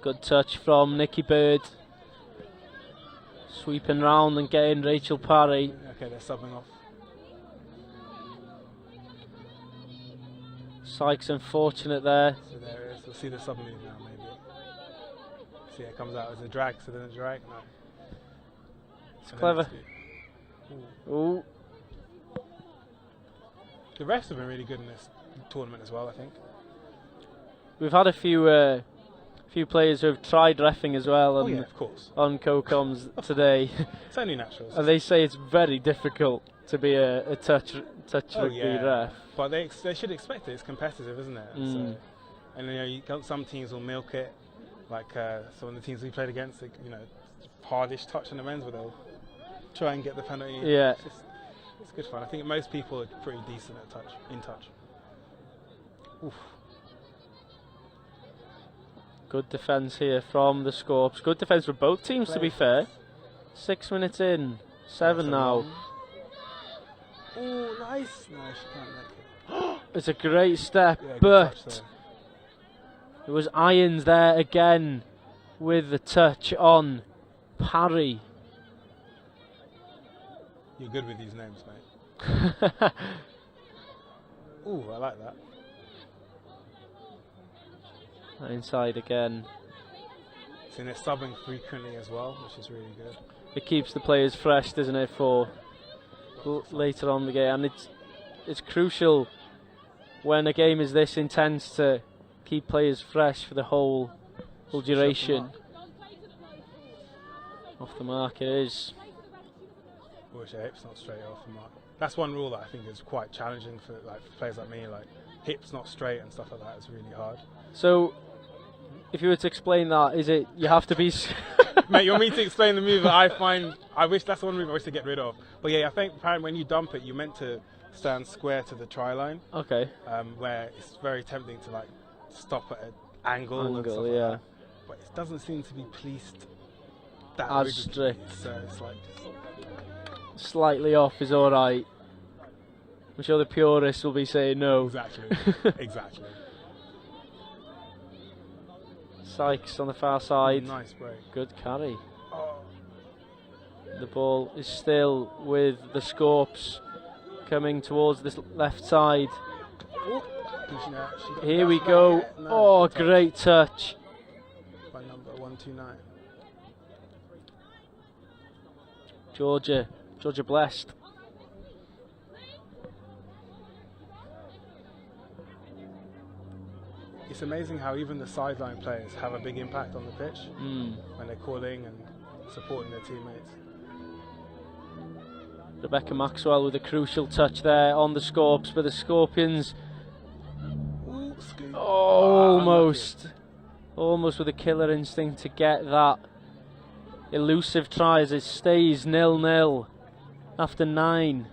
Good touch from Nicky Bird. Sweeping round and getting Rachel Parry. Okay, they're subbing off. Sykes unfortunate there. So there it is. We'll see the sub move now, maybe. See, it comes out as a drag, so then a drag. No. It's clever. Ooh. The refs have been really good in this tournament as well, I think. We've had a few players who have tried reffing as well of course. On co-coms today. It's only natural. And they say it's very difficult to be a touch rugby ref. But they should expect it. It's competitive, isn't it? So, and some teams will milk it, like some of the teams we played against. Hardish touch on the men's, where they'll try and get the penalty. Yeah. It's good fun. I think most people are pretty decent at in touch. Oof. Good defence here from the Scorps. Good defence for both teams, to be fair. 6 minutes in, 7 now. Oh, nice. No, she can't make it. It's a great step, but there was Irons there again with the touch on Parry. You're good with these names, mate. Ooh, I like that. Inside again. So they're subbing frequently as well, which is really good. It keeps the players fresh, doesn't it, for later on the game, and it's crucial when a game is this intense to keep players fresh for the whole duration. Off the mark it is. Wish your hips not straight off the mark. That's one rule that I think is quite challenging for players like me. Like hips not straight and stuff like that is really hard. So, if you were to explain that, is it you have to be? Mate, you want me to explain the move that I find? I wish that's the one move I wish to get rid of. But yeah, I think apparently when you dump it, you're meant to stand square to the try line. Okay. Where it's very tempting to stop at an angle and stuff yeah. like that. But it doesn't seem to be policed that as rigidly, strict. so it's slightly off is all right. I'm sure the purists will be saying no. Exactly. Exactly. Sykes on the far side. Nice break. Good carry. The ball is still with the Scorps coming towards this left side. Here we go. No, great touch. By number 129. Georgia blessed. It's amazing how even the sideline players have a big impact on the pitch when they're calling and supporting their teammates. Rebecca Maxwell with a crucial touch there on the Scorps, but the Scorpions almost with a killer instinct to get that elusive try as it stays 0-0 after 9.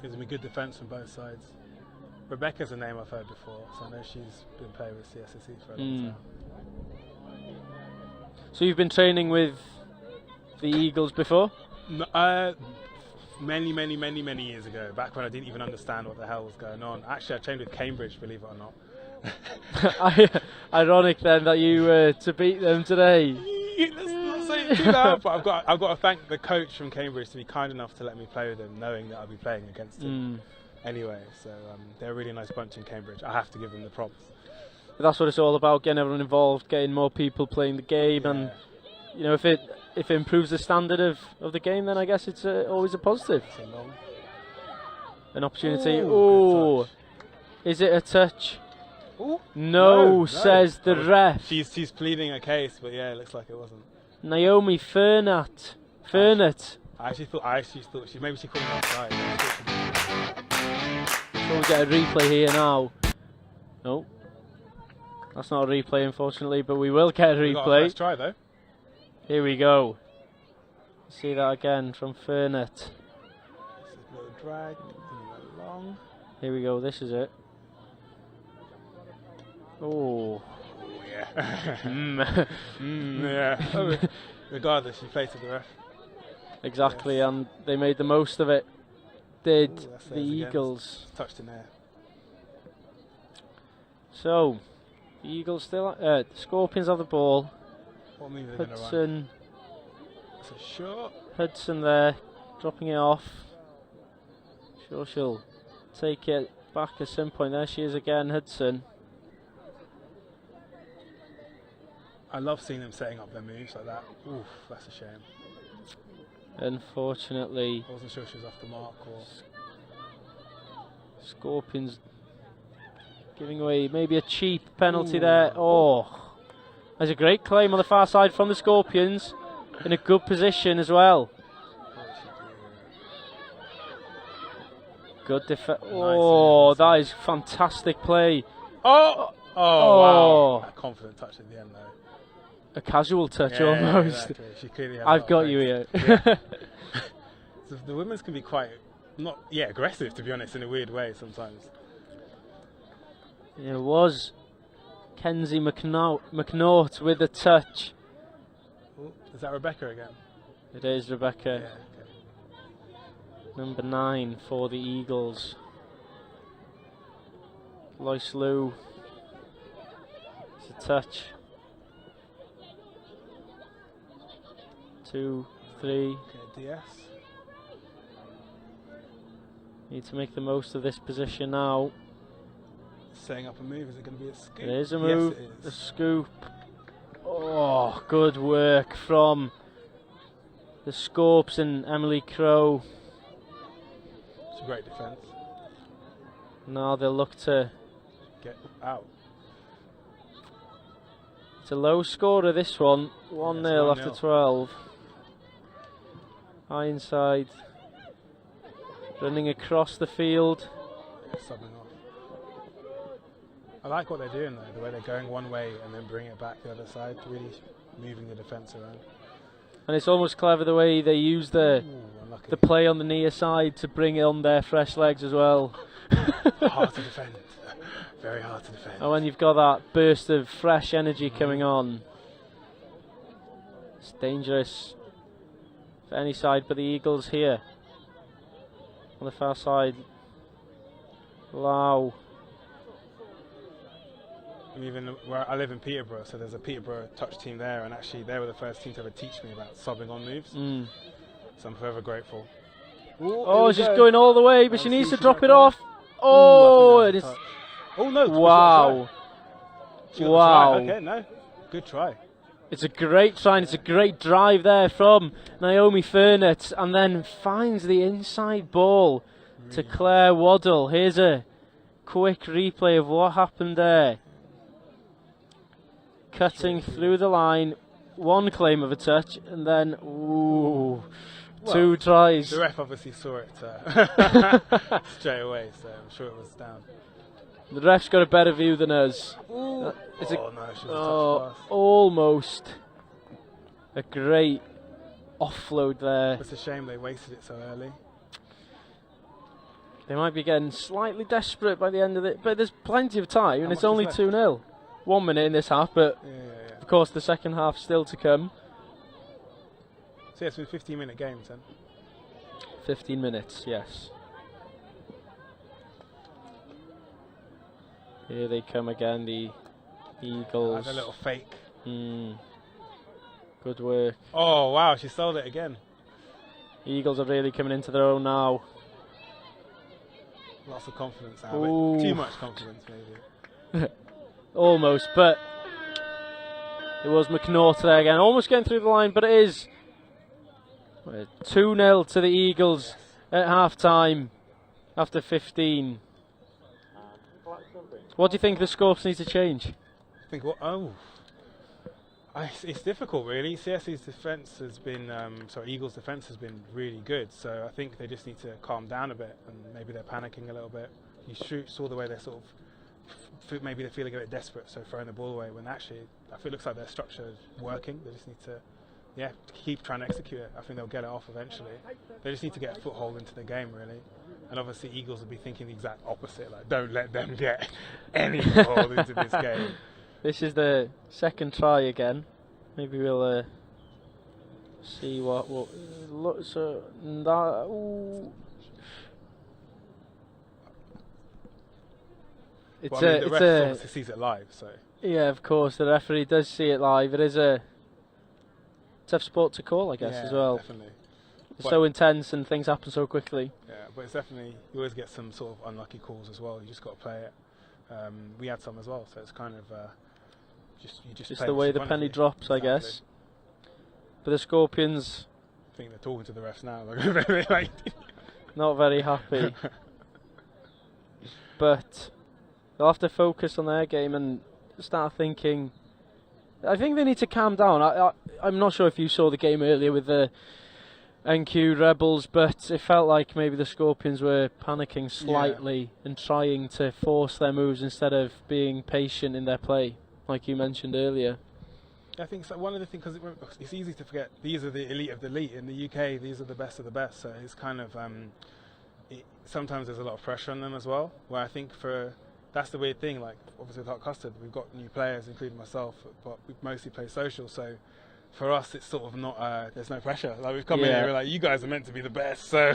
Gives me good defence from both sides. Rebecca's a name I've heard before, so I know she's been playing with CSSE for a long time. So you've been training with the Eagles before? No, many years ago, back when I didn't even understand what the hell was going on. Actually, I trained with Cambridge, believe it or not. Ironic then that you were to beat them today. Let's not say it too loud, but I've got to thank the coach from Cambridge to be kind enough to let me play with him, knowing that I'll be playing against him anyway. So they're a really nice bunch in Cambridge. I have to give them the props. That's what it's all about, getting everyone involved, getting more people playing the game, and you know, if it improves the standard of the game, then I guess it's always a positive. An opportunity. Oh, is it a touch? Ooh. No, says the ref. She's pleading a case, but yeah, it looks like it wasn't. Naomi Fernat. I actually thought maybe she called me outside. We'll get a replay here now. No, that's not a replay, unfortunately, but we will get a replay. Got a first try though. Here we go. See that again from Fernat. This is a little drag, long. Here we go. This is it. Oh. Yeah. Yeah. Regardless, she played to the ref. Exactly, and they made the most of it. Did the Eagles? Touched in there. So, the Eagles still. The Scorpions have the ball. What move are they Hudson. going to run? It's a shot. Hudson there, dropping it off. Sure, she'll take it back at some point. There she is again, Hudson. I love seeing them setting up their moves like that. Oof, that's a shame. Unfortunately, I wasn't sure if she was off the mark or. Scorpions giving away maybe a cheap penalty there. Oh, there's a great claim on the far side from the Scorpions, in a good position as well. Good defense. Oh, that is fantastic play. Oh, wow. A confident touch at the end though. A casual touch, yeah, almost. Exactly. She clearly has I've got you here. Yeah. So the women's can be quite, aggressive, to be honest, in a weird way sometimes. It was Kenzie McNaught with a touch. Ooh, is that Rebecca again? It is Rebecca. Yeah, okay. Number 9 for the Eagles. Lois Lou. It's a touch. 2, 3. Okay, DS. Need to make the most of this position now. Setting up a move, is it going to be a scoop? It is a move, yes, it is. A scoop. Oh, good work from the Scorps and Emily Crow. It's a great defence. Now they'll look to get out. It's a low scorer, this one. 1-0 after 12. High inside. Running across the field. Yeah, subbing off. I like what they're doing though, the way they're going one way and then bringing it back the other side, really moving the defence around. And it's almost clever the way they use the play on the near side to bring it on their fresh legs as well. Hard to defend. Very hard to defend. And when you've got that burst of fresh energy coming on, it's dangerous for any side but the Eagles here. On the far side, Lau. Even where I live in Peterborough, so there's a Peterborough touch team there, and actually they were the first team to ever teach me about subbing on moves. So I'm forever grateful. Oh, she's going all the way, but she needs to drop it off. Oh, it is. Oh no! Wow! Wow! Okay, no, good try. It's a great try, and it's a great drive there from Naomi Fernat, and then finds the inside ball to Claire Waddle. Here's a quick replay of what happened there. Cutting through the line, one claim of a touch, and then two tries. The ref obviously saw it straight away, so I'm sure it was down. The ref's got a better view than us. Ooh. Is it? Oh no, she was a touch pass. Almost. A great offload there. It's a shame they wasted it so early. They might be getting slightly desperate by the end of it, but there's plenty of time, and it's only 2-0. 1 minute in this half, but of course the second half still to come. So yeah, it's been 15-minute games then. 15 minutes, yes. Here they come again, the Eagles. Had a little fake. Good work. Oh wow, she sold it again. Eagles are really coming into their own now. Lots of confidence now, but too much confidence maybe. Almost, but it was McNaught there again, almost getting through the line, but it is 2-0 to the Eagles at half-time after 15. What do you think the scopes need to change? I think it's difficult really. CSE's defence has been, Eagles' defence has been really good. So I think they just need to calm down a bit, and maybe they're panicking a little bit. You saw the way they're sort of, maybe they're feeling a bit desperate, so throwing the ball away. When actually, I feel it looks like their structure is working. They just need to, keep trying to execute it. I think they'll get it off eventually. They just need to get a foothold into the game really. And obviously, Eagles will be thinking the exact opposite. Like, don't let them get any foothold into this game. This is the second try again. Maybe we'll see what looks. So that. Ooh. It's well, I mean, the ref obviously sees it live, so. Yeah, of course, the referee does see it live. It is a tough sport to call, I guess, as well. Definitely. It's so intense and things happen so quickly. Yeah, but it's definitely, you always get some sort of unlucky calls as well. You just got to play it. We had some as well, so it's kind of just the way the penny drops, I guess. But the Scorpions, I think they're talking to the refs now. Like not very happy. But they'll have to focus on their game and start thinking. I think they need to calm down. I'm not sure if you saw the game earlier with the NQ Rebels, but it felt like maybe the Scorpions were panicking slightly and trying to force their moves instead of being patient in their play, like you mentioned earlier. I think so. One of the things, because it's easy to forget, these are the elite of the elite. In the UK, these are the best of the best. So it's kind of, sometimes there's a lot of pressure on them as well, where I think that's the weird thing, like obviously with Hot Custard, we've got new players, including myself, but we mostly play social, so for us it's sort of not, there's no pressure. Like we've come in here, we're like, you guys are meant to be the best, so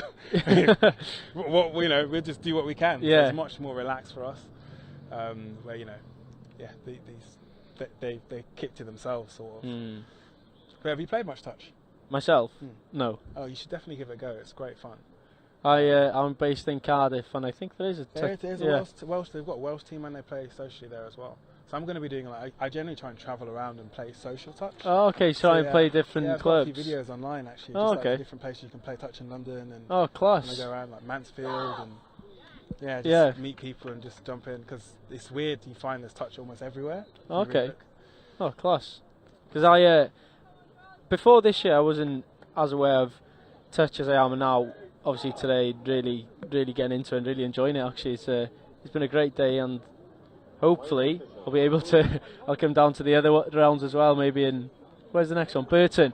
we'll just do what we can. So it's much more relaxed for us, where they kick to themselves sort of. But have you played much touch? Myself? No. Oh, you should definitely give it a go, it's great fun. I'm based in Cardiff, and I think there is a Welsh. They've got a Welsh team, and they play socially there as well. So I'm going to be doing I generally try and travel around and play social touch. Oh, okay. So I play different clubs. I've got a few videos online actually. Oh, just like different places you can play touch in London, and class. And I go around like Mansfield and meet people and just jump in, because it's weird. You find there's touch almost everywhere. Okay. Oh, class. Because before this year I wasn't as aware of touch as I am now. Obviously today, really getting into it and really enjoying it. Actually, it's been a great day, and hopefully I'll be able to. I'll come down to the other rounds as well. Maybe where's the next one? Burton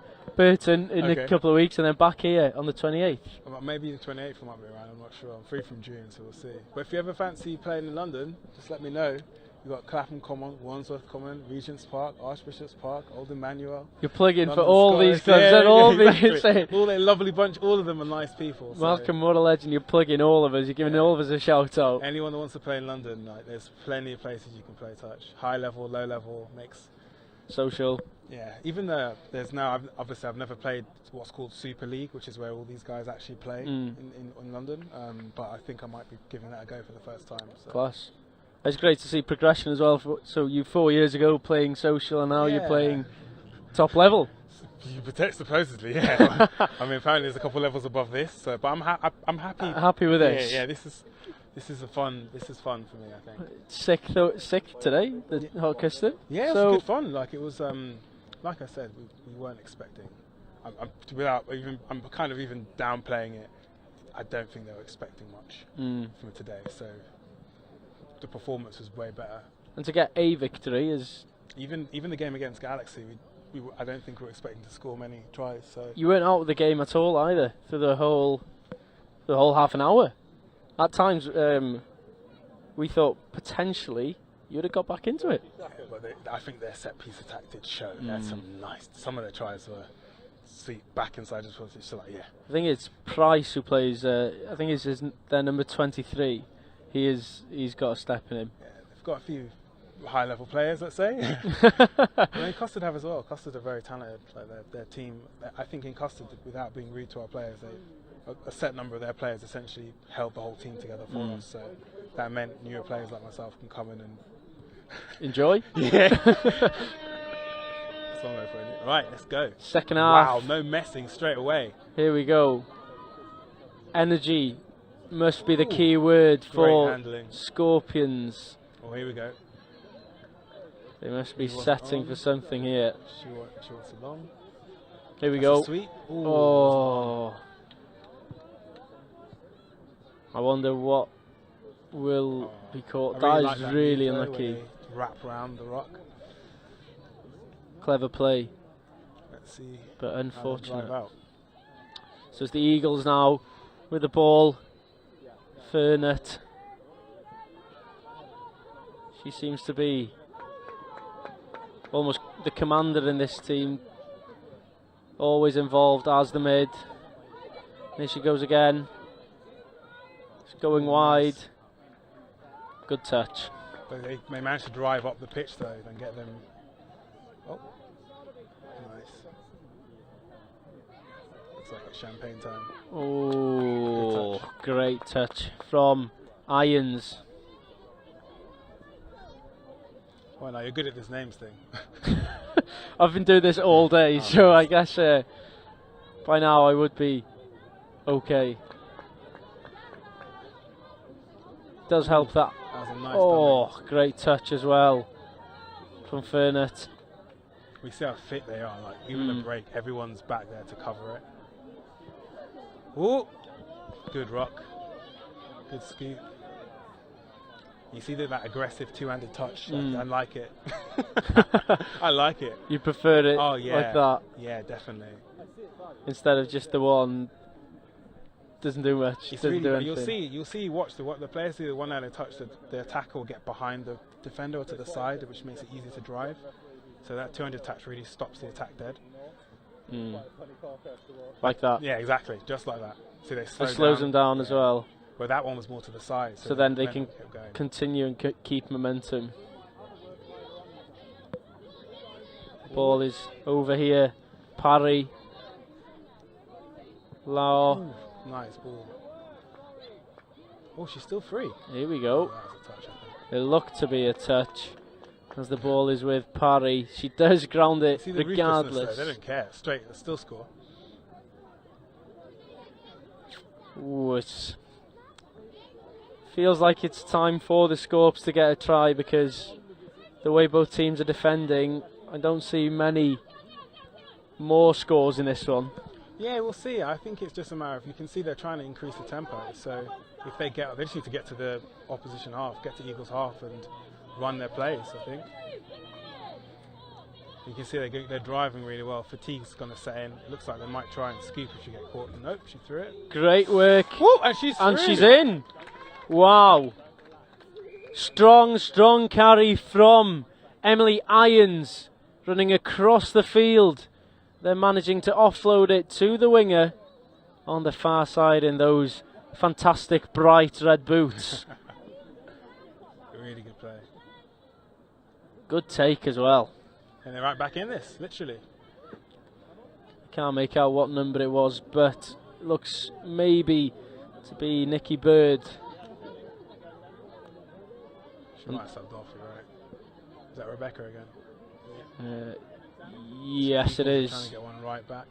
in a couple of weeks, and then back here on the 28th. Maybe the 28th I might be around. I'm not sure. I'm free from June, so we'll see. But if you ever fancy playing in London, just let me know. You've got Clapham Common, Wandsworth Common, Regent's Park, Archbishop's Park, Old Emmanuel. You're plugging London for all Scholars. these clubs, and all exactly. All a lovely bunch. All of them are nice people. So. Malcolm, what a legend! You're plugging all of us. You're giving all of us a shout out. Anyone that wants to play in London, there's plenty of places you can play touch. High level, low level, mix. Social. Yeah, even there's now. I've never played what's called Super League, which is where all these guys actually play in London. But I think I might be giving that a go for the first time. So. Class. It's great to see progression as well. So you 4 years ago playing social, and now you're playing top level. Supposedly, yeah. I mean, apparently there's a couple levels above this. So, but I'm happy. Happy with this. Yeah. This is fun for me, I think. Sick today, the Hot Custard. Yeah, it was good fun. Like it was, like I said, we weren't expecting. I'm kind of even downplaying it. I don't think they were expecting much from today. So. the performance was way better. And to get a victory is... Even the game against Galaxy, I don't think we were expecting to score many tries. So You weren't out of the game at all either for the whole half an hour. At times, we thought potentially you'd have got back into it. Yeah, but I think their set piece attack did show. They had some of their tries were sweet back inside as well. So like, yeah. I think it's Price who plays. I think it's their number 23. He's got a step in him. Yeah, they've got a few high-level players, let's say. I mean, Custard have as well. Custard are very talented. Like their team. I think in Custard, without being rude to our players, a set number of their players essentially held the whole team together for us. So that meant newer players like myself can come in and enjoy. Yeah. Right, let's go. Second half. Wow, no messing straight away. Here we go. Energy must be the key word for Scorpions. Oh, here we go. They must be setting for something here. She wants it long. Here we That's go. Sweet. Ooh, oh. I wonder what will be caught. That is really unlucky. Wrap around the rock. Clever play. Let's see. But unfortunate. Out. So it's the Eagles now with the ball. Fernett. She seems to be almost the commander in this team. Always involved as the mid. Here she goes again. It's going wide. Good touch. But they managed to drive up the pitch though and get them. Oh, nice. Looks like it's champagne time. Oh, great touch from Irons. Well, now you're good at this names thing. I've been doing this all day, so I guess by now I would be okay. Does help that. That was a nice oh, great touch as well from Fernett. We see how fit they are. Like even the break, everyone's back there to cover it. Oh, good rock, good scoop. You see that aggressive two-handed touch. I like it. I like it. You prefer it like that? Yeah, definitely. Instead of just the one doesn't do much. It's doesn't really, do anything. You'll see. Watch the players do the one-handed touch. The attacker will get behind the defender or to the side, which makes it easy to drive. So that two-handed touch really stops the attack dead. Like that. Yeah, exactly. Just like that. So they slow it slows them down as well. But that one was more to the side. So then they can continue and keep momentum. Ball is over here. Parry. Lau. Ooh, nice ball. Oh, she's still free. Here we go. Oh, that was a touch, I think. It looked to be a touch as the ball is with Parry. She does ground it See the regardless. They don't care. Straight, they still score. Ooh, it feels like it's time for the Scorps to get a try because the way both teams are defending, I don't see many more scores in this one. Yeah, we'll see. I think it's just a matter of, you can see they're trying to increase the tempo. So if they just need to get to the opposition half, get to Eagles half and run their plays, I think. You can see they're driving really well. Fatigue's going to set in. It looks like they might try and scoop if she get caught. Nope, she threw it. Great work. Woo, and she's in. Wow. Strong carry from Emily Irons running across the field. They're managing to offload it to the winger on the far side in those fantastic bright red boots. Really good play. Good take as well. And they're right back in this, literally. Can't make out what number it was, but it looks maybe to be Nikki Bird. She might have subbed off, you're right. Is that Rebecca again? Yes, it is. Trying to get one right back.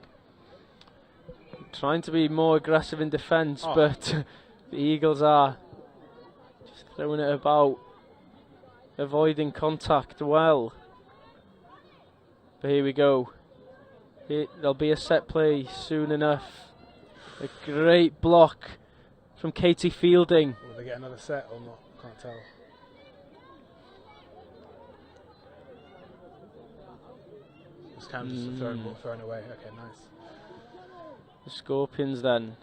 Trying to be more aggressive in defence, but the Eagles are just throwing it about, avoiding contact well. But here we go. There'll be a set play soon enough. A great block from Katie Fielding. Will they get another set or not? Can't tell. Just kind of just thrown away. Okay, nice. The Scorpions then.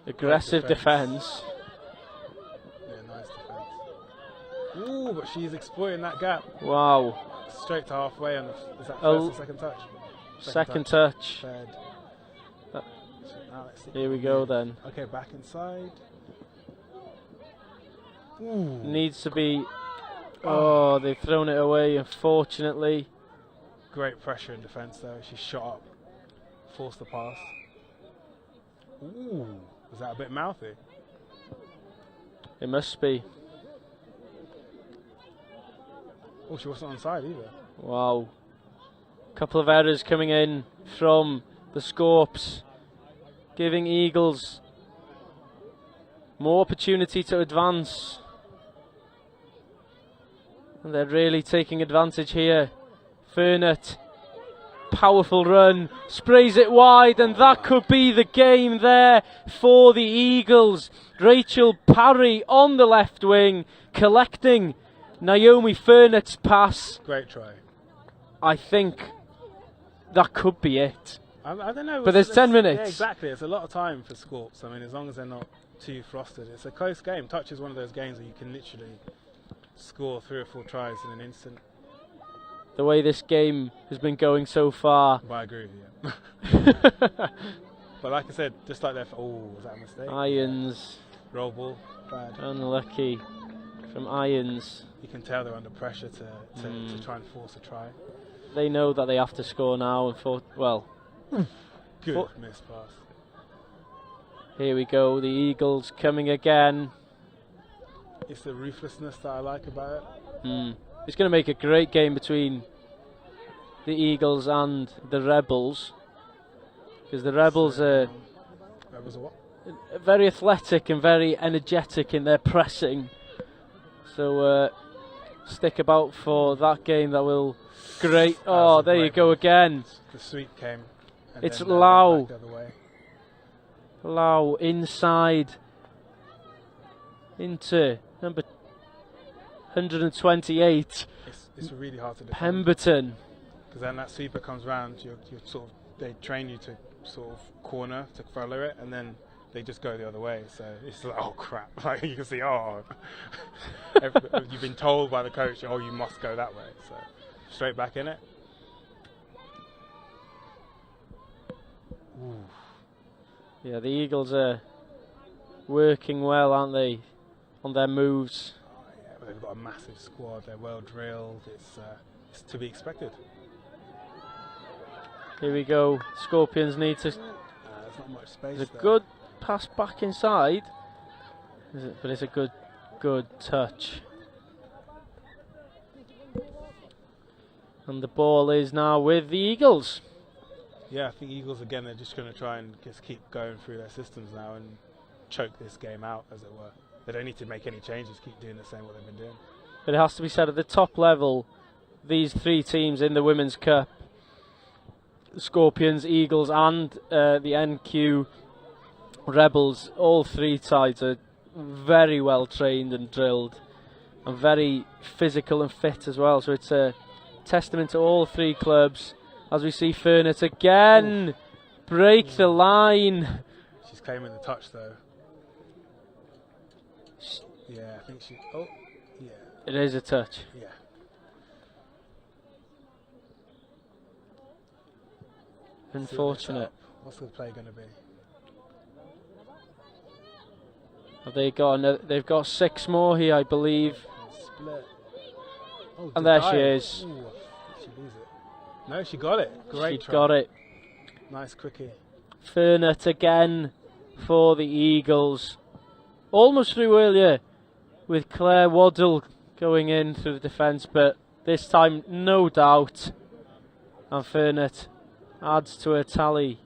Aggressive defence. Yeah, nice defence. Ooh, but she's exploiting that gap. Wow. Straight to halfway on the, is that first or second touch? Second touch. Third. Here we go then. Okay, back inside. Ooh. Needs to be... Oh, they've thrown it away, unfortunately. Great pressure in defence though. She shot up. Forced the pass. Ooh. Was that a bit mouthy? It must be. Oh, she wasn't onside either. Wow. Couple of errors coming in from the Scorps, giving Eagles more opportunity to advance. And they're really taking advantage here. Fernett, powerful run, sprays it wide, and that could be the game there for the Eagles. Rachel Parry on the left wing, collecting Naomi Fernett's pass. Great try. I think that could be it. I don't know. But there's 10 minutes. Yeah, exactly. It's a lot of time for Scorps. I mean, as long as they're not too frosted. It's a close game. Touch is one of those games where you can literally score 3 or 4 tries in an instant. The way this game has been going so far. But I agree with you. But like I said, just like that. Oh, was that a mistake? Irons. Roll ball. Bad. Unlucky from Irons. You can tell they're under pressure to try and force a try. They know that they have to score now. And Good miss pass. Here we go. The Eagles coming again. It's the ruthlessness that I like about it. It's going to make a great game between the Eagles and the Rebels, because the Rebels are very athletic and very energetic in their pressing. So stick about for that game. That will great. Oh, there you go again. The sweep came. It's Lau. Lau inside into number 128. It's really hard to defend. Pemberton. Because then that sweeper comes round, they train you to sort of corner to follow it, and then they just go the other way. So it's like, oh crap! Like you can see, you've been told by the coach, oh, you must go that way. So straight back in it. Ooh. Yeah, the Eagles are working well, aren't they, on their moves? Oh, yeah, but they've got a massive squad. They're well drilled. It's to be expected. Here we go. Scorpions need to. There's not much space. There's a good pass back inside, but it's a good touch. And the ball is now with the Eagles. Yeah, I think Eagles again. They're just going to try and just keep going through their systems now and choke this game out, as it were. They don't need to make any changes. Keep doing the same what they've been doing. But it has to be said, at the top level, these 3 teams in the Women's Cup, Scorpions, Eagles and the NQ Rebels, all 3 sides are very well trained and drilled and very physical and fit as well. So it's a testament to all 3 clubs. As we see Fernett again break the line. She's claiming the touch though. Yeah, I think she. Oh, yeah. It is a touch. Yeah. Unfortunate. What's the play going to be? Have they got another? They've got 6 more here, I believe. Split. Oh, and there she is. Ooh, did she lose it? No, she got it. Great try. Got it. Nice quickie. Fernett again for the Eagles. Almost through earlier with Claire Waddle going in through the defence, but this time no doubt. And Fernett adds to her tally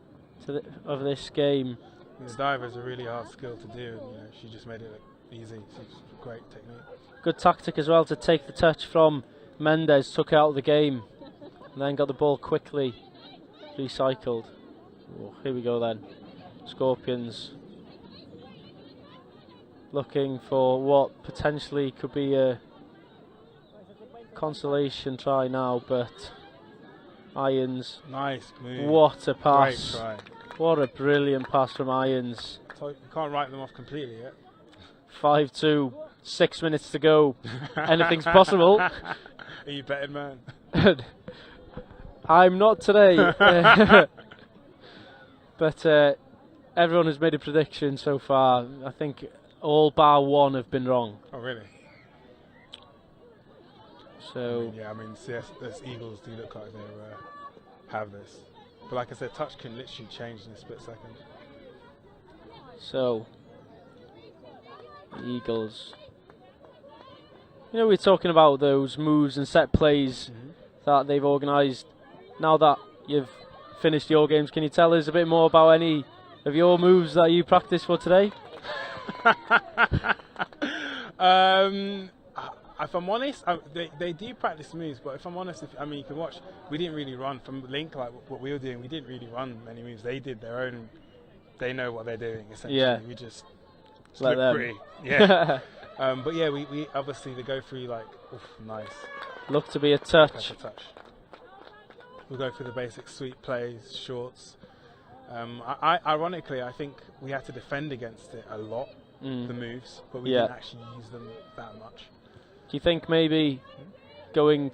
of this game. The dive is a really hard skill to do, and she just made it look easy. She's great technique. Good tactic as well to take the touch from Mendes, took her out of the game, and then got the ball quickly recycled. Oh, here we go then. Scorpions looking for what potentially could be a consolation try now, but Irons. Nice move. What a pass. Great try. What a brilliant pass from Irons. So you can't write them off completely yet. 5-2, 6 minutes to go. Anything's possible. Are you betting, man? I'm not today. But everyone has made a prediction so far. I think all bar one have been wrong. Oh, really? So yeah, I mean, CS, those Eagles do look like they have this. But like I said, touch can literally change in a split second. So, the Eagles. You know, we're talking about those moves and set plays that they've organised. Now that you've finished your games, can you tell us a bit more about any of your moves that you practiced for today? If I'm honest, they do practice moves, but if I'm honest, I mean, you can watch, we didn't really run from Link, like what we were doing, we didn't really run many moves. They did their own, they know what they're doing, essentially. Yeah. We just Let look them. pretty. Yeah. But yeah, we obviously, they go through like, oof, nice. Look to be a touch. That's a touch. We'll go through the basic sweep plays, shorts. Ironically, I think we had to defend against it a lot, the moves, but we didn't actually use them that much. Do you think maybe going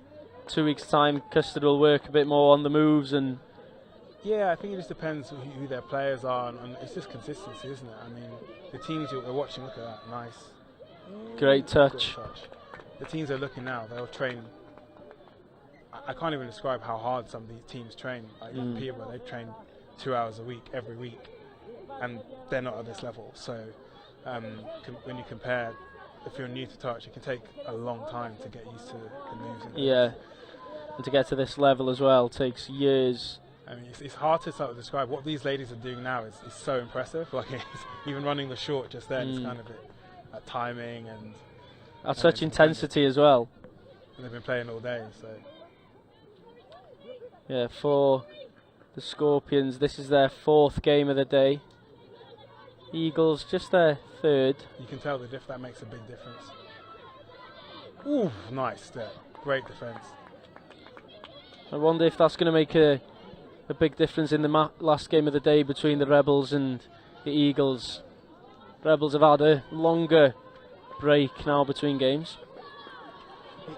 2 weeks' time, Custard will work a bit more on the moves and? Yeah, I think it just depends who their players are, and it's just consistency, isn't it? I mean, the teams you're watching, look at that, nice. Great touch. Good touch. The teams they're looking now, they'll train. I can't even describe how hard some of these teams train. Like Peterborough, they train 2 hours a week, every week, and they're not at this level. So when you compare, if you're new to touch, it can take a long time to get used to the moves. Yeah, and to get to this level as well takes years. I mean, it's hard to sort of describe what these ladies are doing now. Is so impressive. Like even running the short just then, it's kind of timing and at such intensity as well. And they've been playing all day, so. Yeah, for the Scorpions, this is their 4th game of the day. Eagles, just their 3rd. You can tell that makes a big difference. Ooh, nice step. Great defence. I wonder if that's going to make a big difference in the last game of the day between the Rebels and the Eagles. Rebels have had a longer break now between games.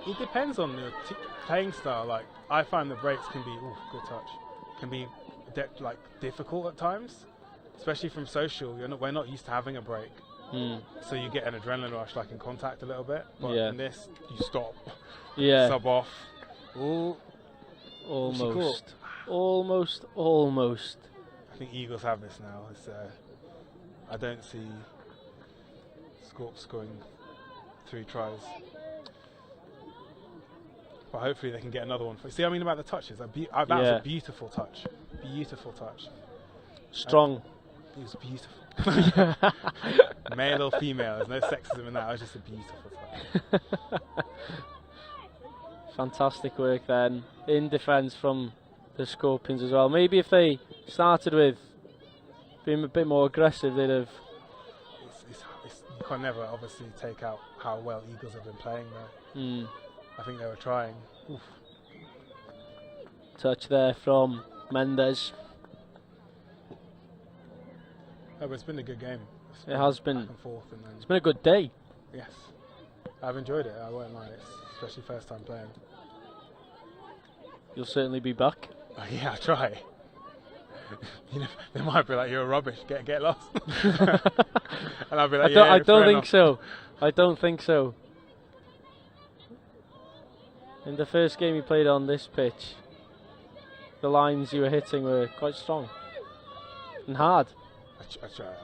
It depends on the playing style. Like I find the breaks can be good touch, can be difficult at times, especially from social. We're not used to having a break, so you get an adrenaline rush, like in contact a little bit. But in this, you stop, sub off. Ooh, almost. I think Eagles have this now. It's, I don't see Scorp scoring 3 tries. But hopefully they can get another one. See, I mean about the touches. That was a beautiful touch. Beautiful touch. Strong. It was beautiful. Male or female, there's no sexism in that. It was just a beautiful touch. Fantastic work then in defence from the Scorpions as well. Maybe if they started with being a bit more aggressive, they'd have. You can never obviously take out how well Eagles have been playing there. I think they were trying. Oof. Touch there from Mendes. Oh, but it's been a good game. It has been. Back and forth, and then it's been a good day. Yes, I've enjoyed it. I won't lie, especially first time playing. You'll certainly be back. Oh, yeah, I'll try. They might be like, "You're rubbish. Get lost." And I'll be like, I don't think so. I don't think so. In the first game you played on this pitch, the lines you were hitting were quite strong and hard. I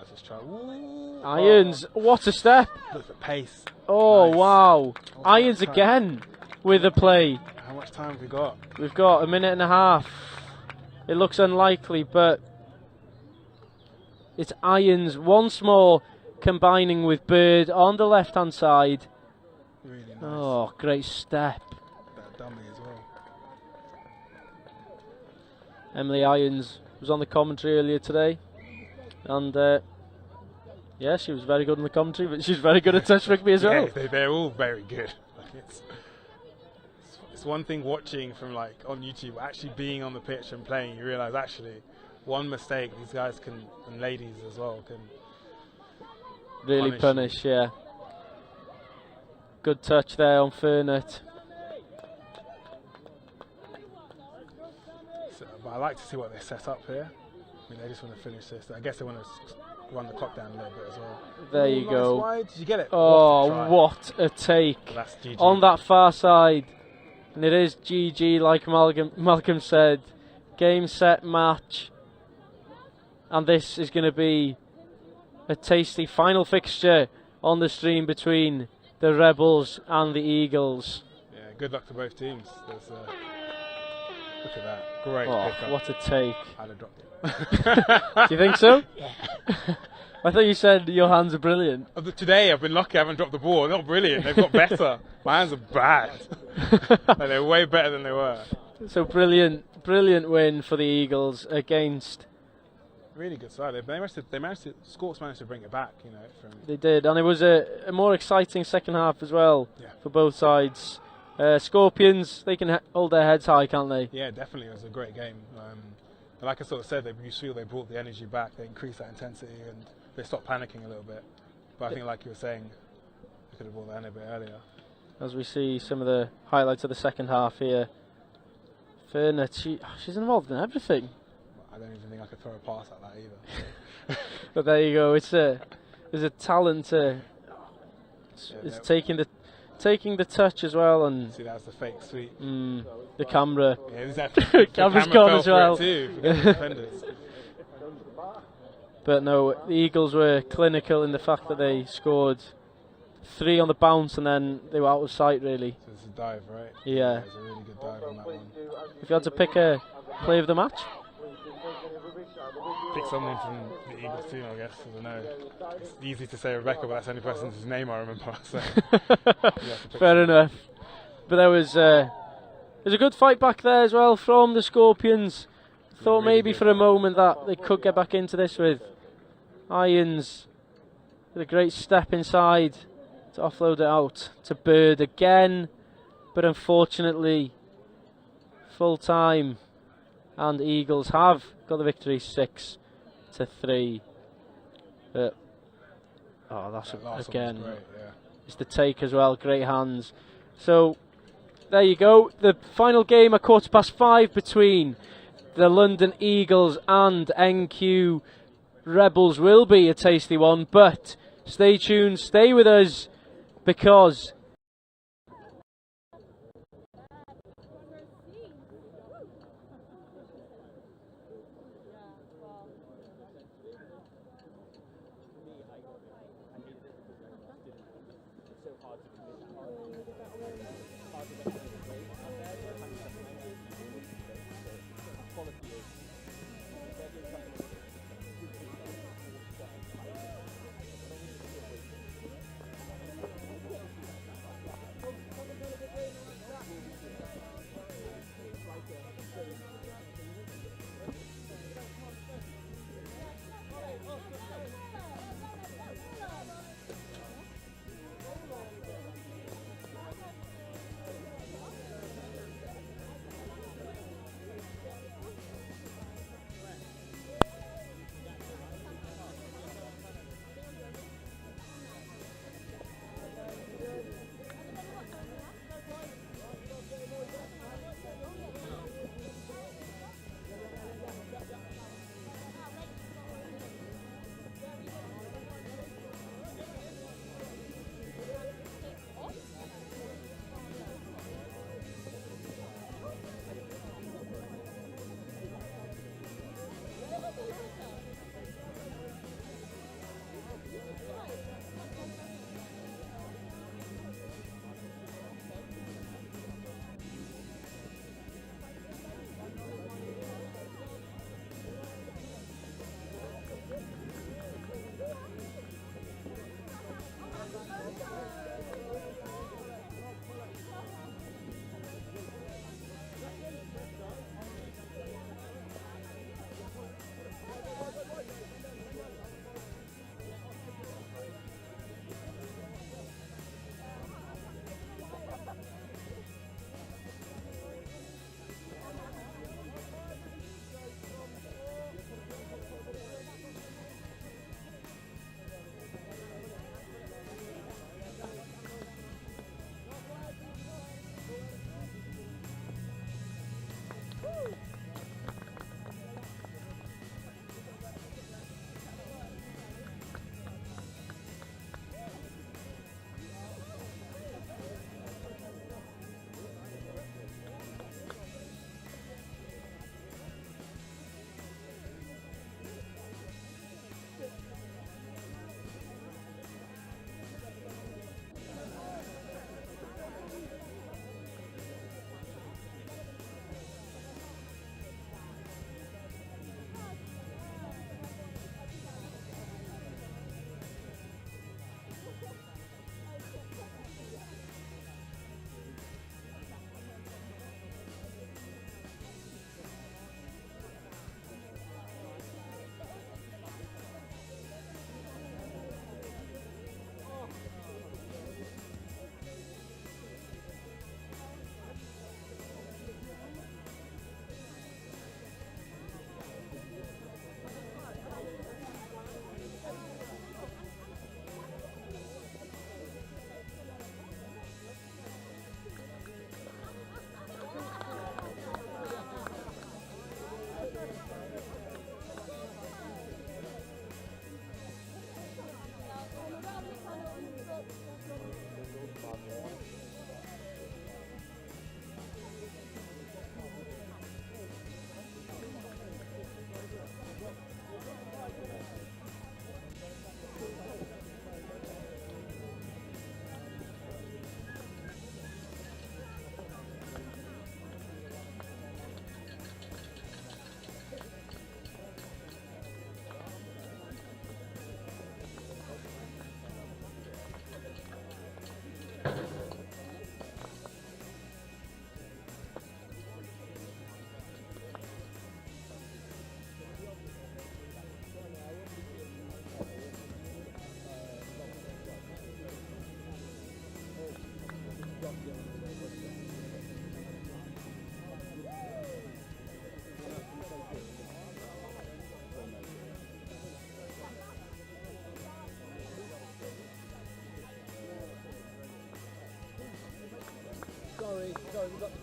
just try. Ooh, Irons, what a step! Look at the pace. Oh, nice. Wow. Irons again with a play. How much time have we got? We've got a minute and a half. It looks unlikely, but it's Irons once more combining with Bird on the left-hand side. Really nice. Oh, great step. That dummy as well. Emily Irons was on the commentary earlier today, and yeah, she was very good on the commentary, but she's very good at touch rugby as well. Yeah, they're all very good. It's one thing watching from like on YouTube, actually being on the pitch and playing, you realise actually one mistake these guys can, and ladies as well, can really punish. Yeah. Good touch there on Fernett. So, but I like to see what they set up here. I mean, they just want to finish this. I guess they want to run the clock down a little bit as well. There you go. Wide. Did you get it? Oh, what a take That's GG. on that far side. And it is GG, like Malcolm said. Game, set, match. And this is going to be a tasty final fixture on the stream between the Rebels and the Eagles. Yeah, good luck to both teams. There's, look at that. Great pickup. What a take. I'd have dropped it. Do you think so? I thought you said your hands are brilliant. Today I've been lucky I haven't dropped the ball. Not brilliant, they've got better. My hands are bad. Like, they're way better than they were. So brilliant win for the Eagles against... Really good side. Scorps managed to bring it back, you know. They did, and it was a more exciting second half as well for both sides. Scorpions, they can hold their heads high, can't they? Yeah, definitely. It was a great game. But like I sort of said, you feel they brought the energy back, they increased that intensity, and they stopped panicking a little bit. But I think, like you were saying, they could have brought that in a bit earlier. As we see some of the highlights of the second half here. Fernett, she's involved in everything. I don't even think I could throw a pass like that either. But there you go. There's a talent. It's taking the touch as well, and see, that's the fake sweep. The camera. Yeah, exactly. Camera's gone as well. But no, the Eagles were clinical in the fact that they scored 3 on the bounce and then they were out of sight, really. So it's a dive, right? Yeah. It's a really good dive on that one. If you had to pick a play of the match? Pick someone from the Eagles team, I guess. I don't know. It's easy to say Rebecca, but that's the only person whose name I remember. So Fair enough. But there was a good fight back there as well from the Scorpions. Thought really maybe for a moment that they could get back into this with Irons with a great step inside to offload it out to Bird again. But unfortunately, full time, and Eagles have got the victory 6-3. But that's again. Great, yeah. It's the take as well. Great hands. So there you go. The final game at 5:15 between the London Eagles and NQ Rebels will be a tasty one. But stay tuned. Stay with us because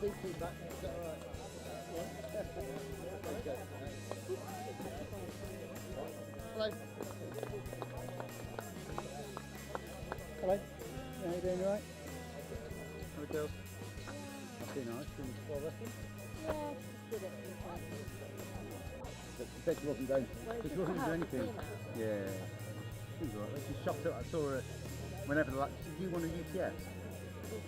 Hello. Hello. How you doing, alright? How girls? That's been nice. Been well rested? Yeah, just did it from But she said she wasn't doing anything. Yeah. She was alright. She shocked up. I saw her whenever the did you want a UTS?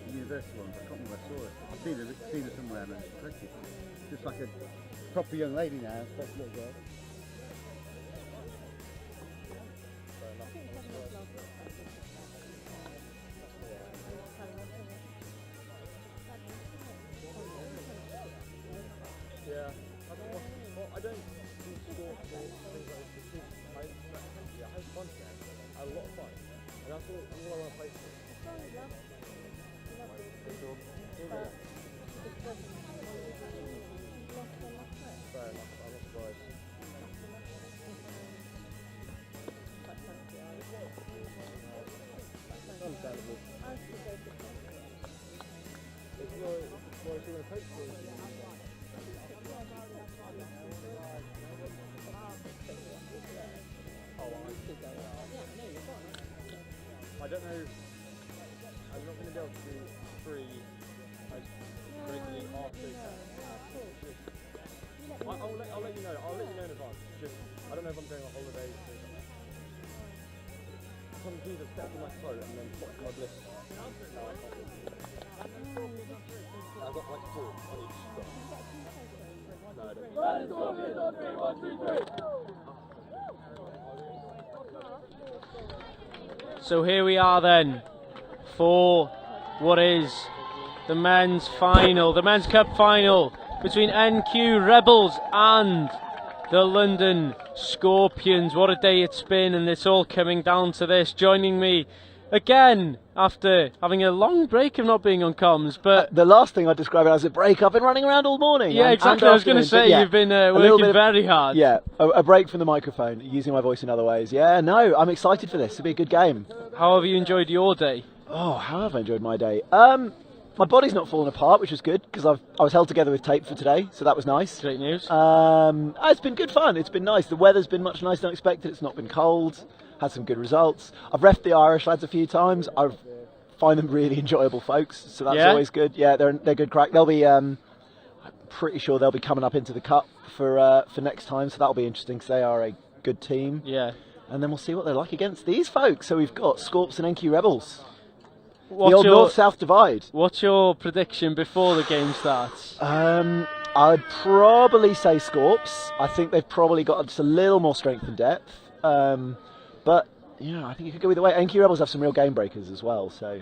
The university ones. I can't remember where I saw her. I've seen her somewhere and she's pretty. Just like a proper young lady now, such a little girl. Yeah, I don't do sports or things like this. I had fun there. I had a lot of fun. And that's all I want to play for. Fair enough, I'm not surprised. Understandable. It's more if you want to coach for it. I don't know. I'm not going to be able to do 3 regularly after. I'll let you know. I'll let you know in advance. Just I don't know if I'm going on holiday. Some things have stepped in my throat and then popped my bliss. No, I can't. I've got like 4 on each spot. No, I don't. So here we are then for what is the men's final, the men's cup final between NQ Rebels and the London Scorpions. What a day it's been, and it's all coming down to this. Joining me again after having a long break of not being on comms, but the last thing I'd describe it as a break. I've been running around all morning. Yeah, exactly. I was going to say you've been working very hard. Yeah, a break from the microphone, using my voice in other ways. Yeah, no, I'm excited for this. It'll be a good game. How have you enjoyed your day? Oh, how have I enjoyed my day? My body's not fallen apart, which was good because I was held together with tape for today, so that was nice. Great news. It's been good fun. It's been nice. The weather's been much nicer than expected. It's not been cold. Had some good results. I've reffed the Irish lads a few times. I find them really enjoyable folks, so that's always good. Yeah, they're good crack. They'll be. I'm pretty sure they'll be coming up into the cup for next time, so that'll be interesting because they are a good team. Yeah. And then we'll see what they're like against these folks. So we've got Scorps and NQ Rebels. What's the old North-South divide. What's your prediction before the game starts? I'd probably say Scorps. I think they've probably got just a little more strength and depth. But yeah, I think you could go either way. NQ Rebels have some real game breakers as well, so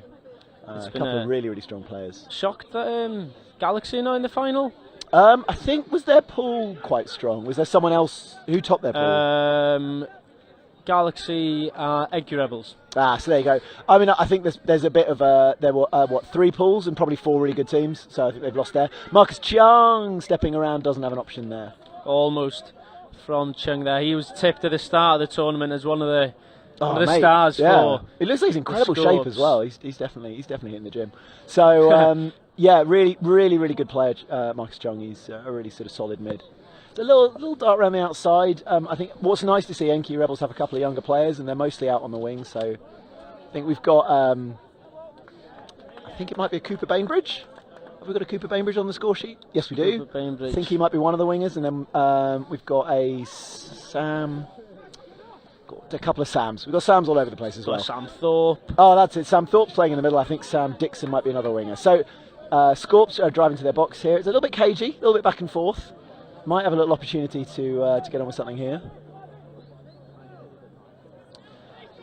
a couple of really, really strong players. Shocked that Galaxy are not in the final? I think, was their pool quite strong? Was there someone else who topped their pool? Galaxy, NQ Rebels. So there you go. I mean, I think there's a bit of there were 3 pools and probably 4 really good teams, so I think they've lost there. Marcus Chung stepping around doesn't have an option there. Almost from Chung there. He was tipped at the start of the tournament as one of the stars for. It looks like he's in incredible shape as well. He's definitely hitting the gym. So yeah, really, really, really good player, Marcus Chung. He's a really sort of solid mid. A little dart around the outside. I think what's nice to see, NQ Rebels have a couple of younger players, and they're mostly out on the wing. So I think we've got. I think it might be a Cooper Bainbridge. Have we got a Cooper Bainbridge on the score sheet? Yes, we do. I think he might be one of the wingers, and then we've got a Sam. Got a couple of Sams. We've got Sams all over the place as well. Sam Thorpe. Oh, that's it. Sam Thorpe's playing in the middle. I think Sam Dixon might be another winger. So Scorps are driving to their box here. It's a little bit cagey, a little bit back and forth. Might have a little opportunity to get on with something here.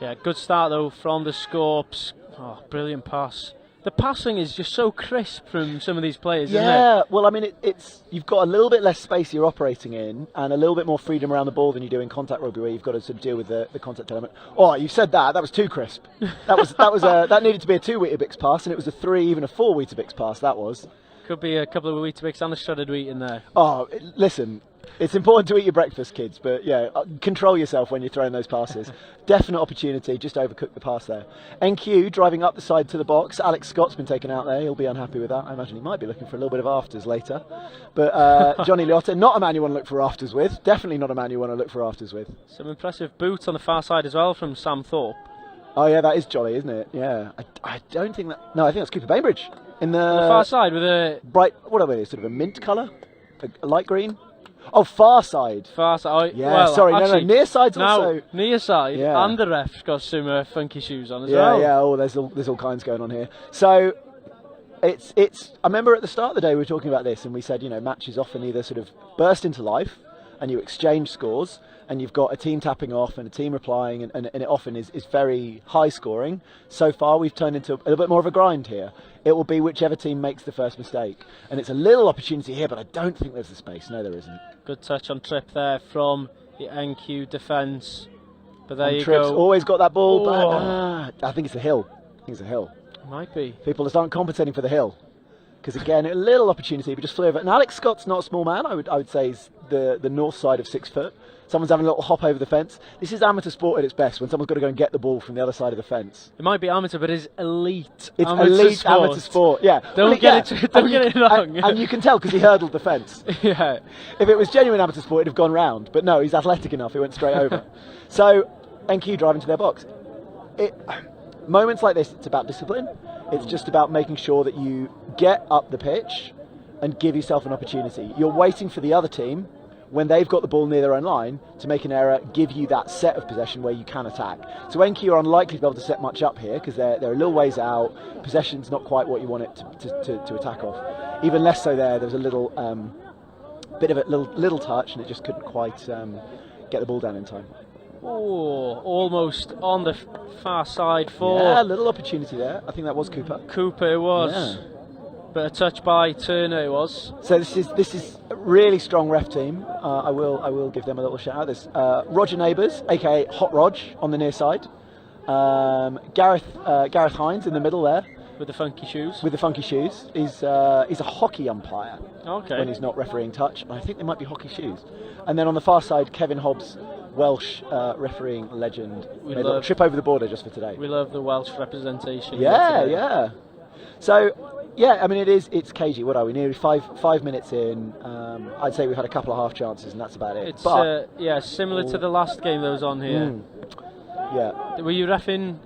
Yeah, good start though from the Scorps. Oh, brilliant pass. The passing is just so crisp from some of these players, isn't it? Yeah, well, I mean, it's you've got a little bit less space you're operating in, and a little bit more freedom around the ball than you do in contact rugby, where you've got to sort of deal with the contact element. Oh, you said that. That was too crisp. That needed to be a 2 Weetabix pass, and it was a 3, even a 4 Weetabix pass. That was. Could be a couple of Weetabix and a shredded wheat in there. Oh, listen, It's important to eat your breakfast, kids, but yeah, control yourself when you're throwing those passes. Definite opportunity, just overcooked the pass there. NQ driving up the side to the box. Alex Scott's been taken out there. He'll be unhappy with that. I imagine he might be looking for a little bit of afters later. But Johnny Liotta, not a man you want to look for afters with. Definitely not a man you want to look for afters with. Some impressive boots on the far side as well from Sam Thorpe. Oh yeah, that is Jolly, isn't it? Yeah. I don't think that... No, I think that's Cooper Bainbridge. On the far side with a... Bright... What are they? Sort of a mint colour? A light green? Oh, far side. Far side. Yeah, well, sorry, actually, no, near side's now, also... near side, Yeah. and the ref's got some funky shoes on as well. Yeah, oh, there's all kinds going on here. So, it's. I remember at the start of the day we were talking about this, and we said, you know, matches often either sort of burst into life, and you exchange scores, and you've got a team tapping off and a team replying, and it often is very high scoring. So far, we've turned into a little bit more of a grind here. It will be whichever team makes the first mistake. And it's a little opportunity here, but I don't think there's the space. No, there isn't. Good touch on Trip there from the NQ defence. But there you Tripp's go. Always got that ball. Oh. But, I think it's a hill. Might be. People just aren't compensating for the hill. Because again, a little opportunity, but just flew over. And Alex Scott's not a small man. I would say he's the north side of 6 foot. Someone's having a little hop over the fence. This is amateur sport at its best, when someone's got to go and get the ball from the other side of the fence. It might be amateur, but it's elite. It's elite amateur sport, yeah. Don't get it wrong. And you can tell because he hurdled the fence. Yeah. If it was genuine amateur sport, it'd have gone round. But no, he's athletic enough, he went straight over. So, NQ driving to their box. Moments like this, it's about discipline. It's just about making sure that you get up the pitch and give yourself an opportunity. You're waiting for the other team, when they've got the ball near their own line, to make an error, give you that set of possession where you can attack. So NQ are unlikely to be able to set much up here because they're a little ways out. Possession's not quite what you want it to attack off. Even less so there. There's a little bit of a little touch, and it just couldn't quite get the ball down in time. Oh, almost on the far side for... Yeah, a little opportunity there. I think that was Cooper. Cooper, it was. Yeah. But a touch by Turner, it was. So this is a really strong ref team. I will give them a little shout out. There's Roger Neighbours, aka Hot Rog, on the near side. Gareth Hines in the middle there. With the funky shoes. He's a hockey umpire. Okay. When he's not refereeing touch. And I think they might be hockey shoes. And then on the far side, Kevin Hobbs, Welsh refereeing legend. Made a little trip over the border just for today. We love the Welsh representation. Yeah. So, yeah, I mean, it's cagey. What are we? Nearly five minutes in. I'd say we've had a couple of half chances, and that's about it. It's similar to the last game that was on here. Yeah. Were you reffing?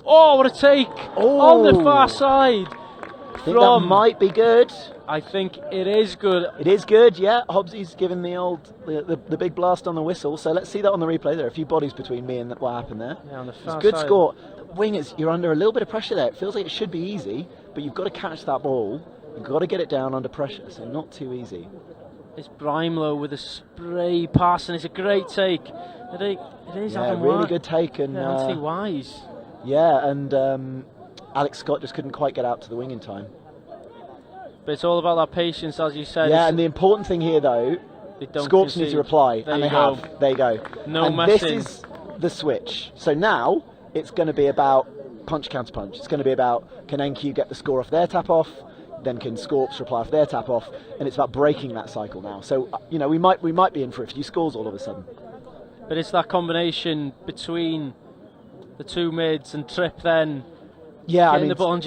Oh, what a take! On the far side. I think that might be good. I think it is good. It is good, yeah. Hobbsy's given the big blast on the whistle. So let's see that on the replay. There are a few bodies between me and what happened there. Yeah, on the far it's a good side. score. Wingers, you're under a little bit of pressure there. It feels like it should be easy, but you've got to catch that ball. You've got to get it down under pressure, so not too easy. It's Brimlow with a spray pass, and it's a great take. It is. Yeah, really good take, and Anthony Wise. Yeah, and Alex Scott just couldn't quite get out to the wing in time. But it's all about that patience, as you said. Yeah, and the important thing here, though, Scorps need to reply, and they have. There you go. No and messing. This is the switch. So now it's going to be about punch counter punch. It's going to be about, can NQ get the score off their tap off? Then can Scorps reply off their tap off? And it's about breaking that cycle now. So you know, we might be in for a few scores all of a sudden. But it's that combination between the two mids and Tripp then. Yeah, getting the ball and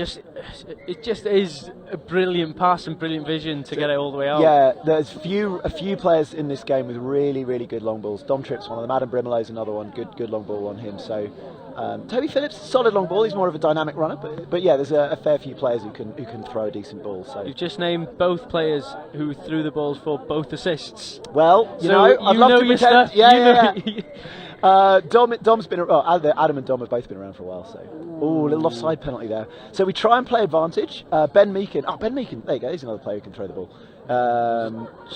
it just is a brilliant pass and brilliant vision to get it all the way out. Yeah, there's a few players in this game with really, really good long balls. Dom Tripp's one of them. Adam Brimelow's another one. Good long ball on him. So Toby Phillips, solid long ball. He's more of a dynamic runner, but yeah, there's a fair few players who can throw a decent ball. So you've just named both players who threw the balls for both assists. Well, I'd love to pretend. Yeah. Dom's been. Adam and Dom have both been around for a while. So, a little offside penalty there. So we try and play advantage. Ben Meakin. Ben Meakin. There you go. He's another player who can throw the ball.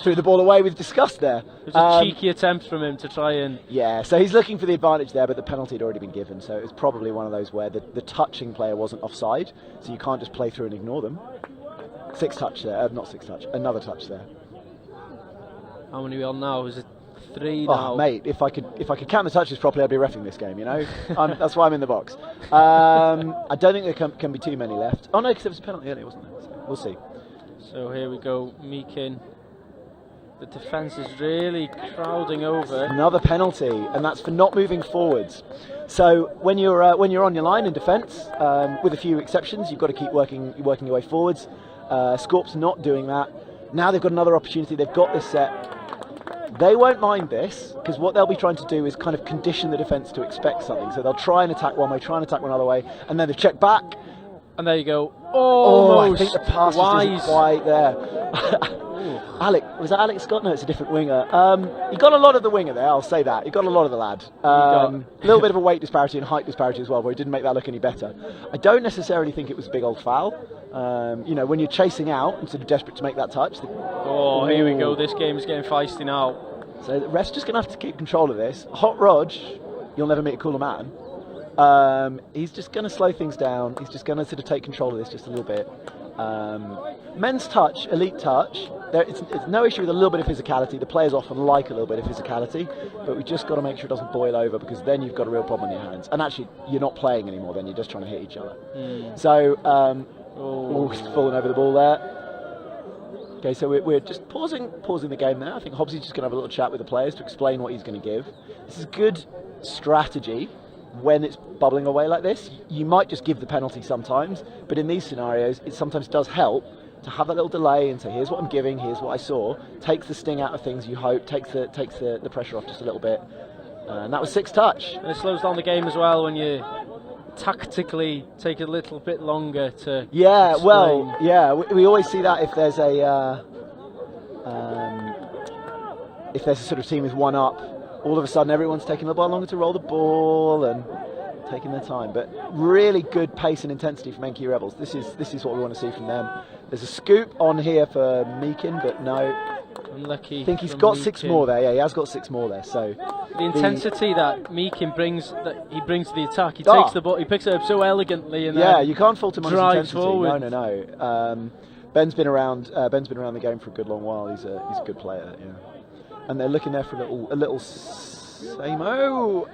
Threw the ball away with disgust there. It was a cheeky attempt from him to try and. Yeah. So he's looking for the advantage there, but the penalty had already been given. So it was probably one of those where the touching player wasn't offside. So you can't just play through and ignore them. 6 touch there. Not 6 touch. Another touch there. How many are we on now? Is it 3 now? Oh, mate, if I could count the touches properly, I'd be reffing this game, you know? That's why I'm in the box. I don't think there can be too many left. Oh, no, because there was a penalty earlier, wasn't there? So we'll see. So here we go, Meakin. The defence is really crowding over. Another penalty, and that's for not moving forwards. So when you're on your line in defence, with a few exceptions, you've got to keep working your way forwards. Scorp's not doing that. Now they've got another opportunity. They've got this set. They won't mind this, because what they'll be trying to do is kind of condition the defence to expect something. So they'll try and attack one way, try and attack one other way, and then they've checked back. And there you go. Almost. I think the pass just isn't quite there. Was that Alex Scott? No, it's a different winger. He got a lot of the winger there, I'll say that. He got a lot of the lad. A little bit of a weight disparity and height disparity as well, but he didn't make that look any better. I don't necessarily think it was a big old foul. When you're chasing out and sort of desperate to make that touch. Here we go. This game is getting feisty now. So the ref's just going to have to keep control of this. Hot Rog, you'll never meet a cooler man. He's just going to slow things down. He's just going to sort of take control of this just a little bit. Men's touch, elite touch, it's no issue with a little bit of physicality. The players often like a little bit of physicality, but we've just got to make sure it doesn't boil over, because then you've got a real problem in your hands. And actually, you're not playing anymore then, you're just trying to hit each other. So, he's fallen over the ball there. Okay, so we're just pausing the game now. I think Hobbsy's just going to have a little chat with the players to explain what he's going to give. This is good strategy when it's bubbling away like this. You might just give the penalty sometimes, but in these scenarios, it sometimes does help to have that little delay and say, here's what I'm giving, here's what I saw. Takes the sting out of things, you hope, takes the pressure off just a little bit. And that was 6 touch. And it slows down the game as well when you tactically take a little bit longer to explain. We always see that if there's a sort of team with one up, all of a sudden everyone's taking a little longer to roll the ball and taking their time. But really good pace and intensity from NQ Rebels. This is what we want to see from them. There's a scoop on here for Meakin, but no. Unlucky. I think he's got 6 more there. Yeah, he has got 6 more there. So the intensity that Meakin brings, to the attack. He takes the ball, he picks it up so elegantly, and you can't fault him on his intensity. Forward. No. Ben's been around the game for a good long while. He's a good player. Yeah. And they're looking there for a little Samo.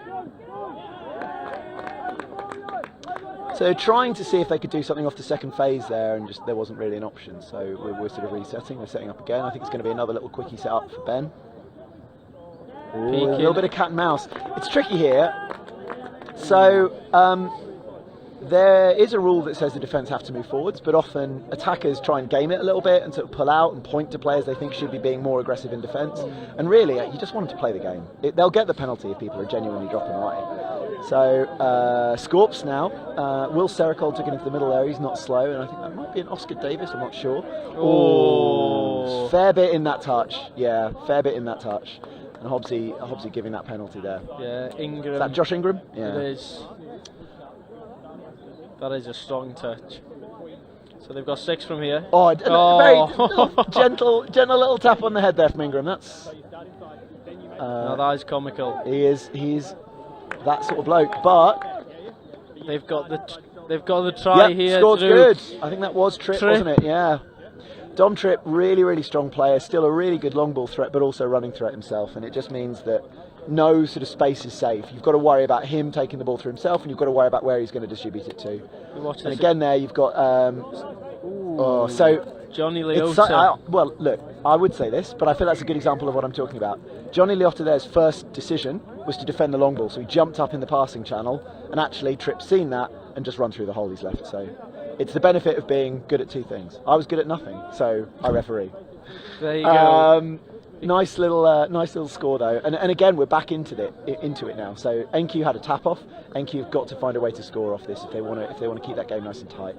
So trying to see if they could do something off the second phase there, and just there wasn't really an option. So we're sort of resetting. We're setting up again. I think it's going to be another little quickie set up for Ben. A little bit of cat and mouse. It's tricky here. So there is a rule that says the defence have to move forwards, but often attackers try and game it a little bit and sort of pull out and point to players they think should be being more aggressive in defence. And really, you just want them to play the game. They'll get the penalty if people are genuinely dropping away. So Scorps now. Will Sericol took it into the middle there. He's not slow, and I think that might be an Oscar Davis. I'm not sure. Fair bit in that touch. Yeah, fair bit in that touch. And Hobbsy giving that penalty there. Yeah, Ingram. Is that Josh Ingram? Yeah. It is. That is a strong touch. So they've got 6 from here. Very gentle little tap on the head there from Ingram. That's. Now that is comical. He's that sort of bloke, but they've got the try here. Scored good. I think that was Tripp, wasn't it? Yeah. Dom Tripp, really strong player, still a really good long ball threat, but also running threat himself, and it just means that no sort of space is safe. You've got to worry about him taking the ball through himself, and you've got to worry about where he's going to distribute it to. And again there you've got Johnny Liotta. Well, look, I would say this, but I feel that's a good example of what I'm talking about. Johnny Liotta there's first decision was to defend the long ball, so he jumped up in the passing channel, and actually Tripp's seen that and just run through the hole he's left. So it's the benefit of being good at 2 things. I was good at nothing, so I referee. There you go. Nice little score though, and again we're back into it now. So NQ had a tap off. NQ have got to find a way to score off this if they want to keep that game nice and tight.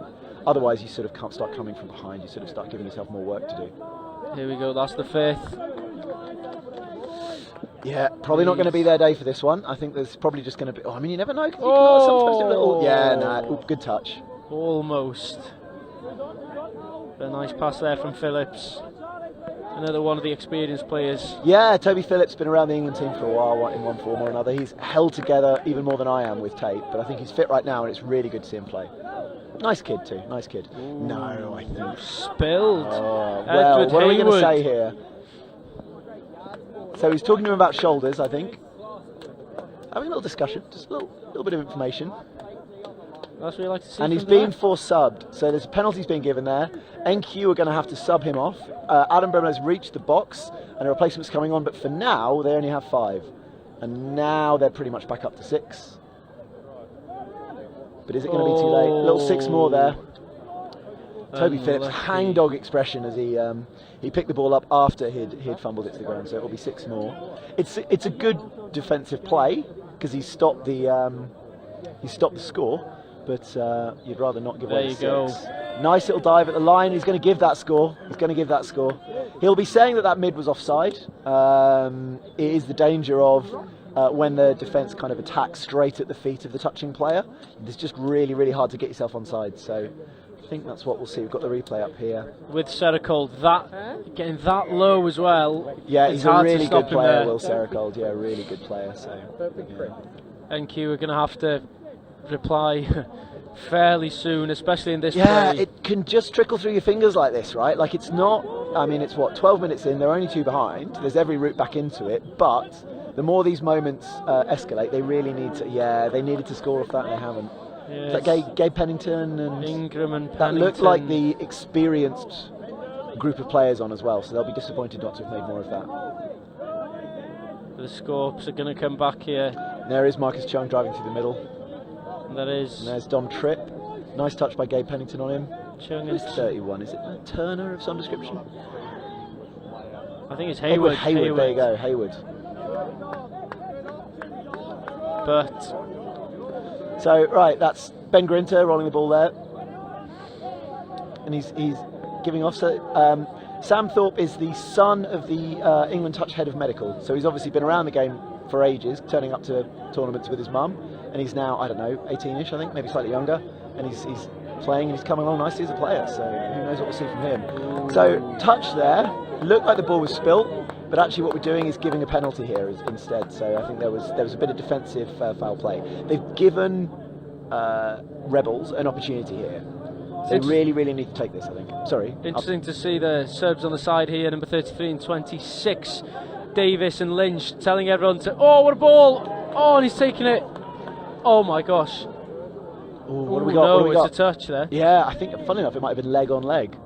Otherwise, you sort of can't start coming from behind. You sort of start giving yourself more work to do. Here we go. That's the 5th. Yeah, probably not going to be their day for this one. I think there's probably just going to be. Oh, I mean, you never know. Sometimes a little. Yeah, nah. Good touch. Almost. A nice pass there from Phillips. Another one of the experienced players. Yeah, Toby Phillips been around the England team for a while in one form or another. He's held together even more than I am with Tate, but I think he's fit right now, and it's really good to see him play. Nice kid too, nice kid. Ooh, no, I think spilled. Well, what are we going to say here? So he's talking to him about shoulders, I think. Having a little discussion, just a little bit of information. That's what you like to see. And he's from there. been force subbed, so there's penalties being given there. NQ are going to have to sub him off. Adam Bremner's reached the box, and a replacement's coming on, but for now they only have 5. And now they're pretty much back up to 6. But is it going to be too late? A little 6 more there. Toby Phillips, hangdog expression as he picked the ball up after he'd fumbled it to the ground, so it'll be 6 more. It's a good defensive play because he stopped the score, but you'd rather not give away 6. There you go. Nice little dive at the line. He's going to give that score. He'll be saying that mid was offside. It is the danger of when the defence kind of attacks straight at the feet of the touching player. It's just really, really hard to get yourself onside. So I think that's what we'll see. We've got the replay up here. With Sericold, getting that low as well. Yeah, he's a really good player, Will there. Sericold. Yeah, really good player. So yeah. NQ are going to have to reply fairly soon, especially in this Yeah, play. it can just trickle through your fingers like this, right? Like it's not, I mean, it's what, 12 minutes in, they're only 2 behind. There's every route back into it, but the more these moments escalate, they really need to, they needed to score off that and they haven't. Yes. Is that Gabe Pennington and Ingram and Pennington. That looked like the experienced group of players on as well, so they'll be disappointed not to have made more of that. The Scorps are going to come back here. There is Marcus Chung driving through the middle. And there's Dom Tripp. Nice touch by Gabe Pennington on him. Chung is 31. Is it Turner of some description? I think it's Hayward. Hayward. There you go, Hayward. But so right, that's Ben Grinter rolling the ball there, and he's giving off. So Sam Thorpe is the son of the England touch head of medical. So he's obviously been around the game for ages, turning up to tournaments with his mum. And he's now, I don't know, 18-ish, I think, maybe slightly younger. And he's playing and he's coming along nicely as a player. So who knows what we'll see from him. So touch there. Looked like the ball was spilt, but actually what we're doing is giving a penalty here instead. So I think there was a bit of defensive foul play. They've given Rebels an opportunity here. So they really, really need to take this, I think. Sorry. Interesting to see the Serbs on the side here, number 33 and 26. Davis and Lynch telling everyone to, oh, what a ball! Oh, and he's taking it. Oh my gosh. What do we got? No, it's a touch there. Yeah, I think, funny enough, it might have been leg on leg.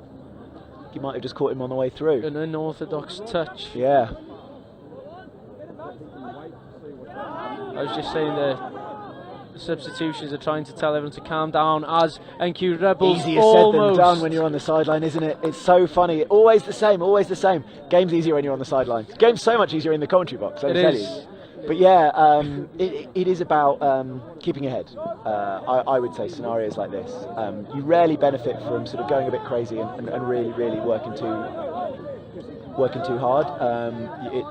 He might have just caught him on the way through. An unorthodox touch. Yeah. I was just saying the substitutions are trying to tell everyone to calm down as NQ Rebels Easier said than done when you're on the sideline, isn't it? It's so funny. Always the same, always the same. Game's easier when you're on the sideline. Game's so much easier in the commentary box, let me tell you. But yeah, it is about keeping ahead. I would say scenarios like this. You rarely benefit from sort of going a bit crazy and really, really working too hard.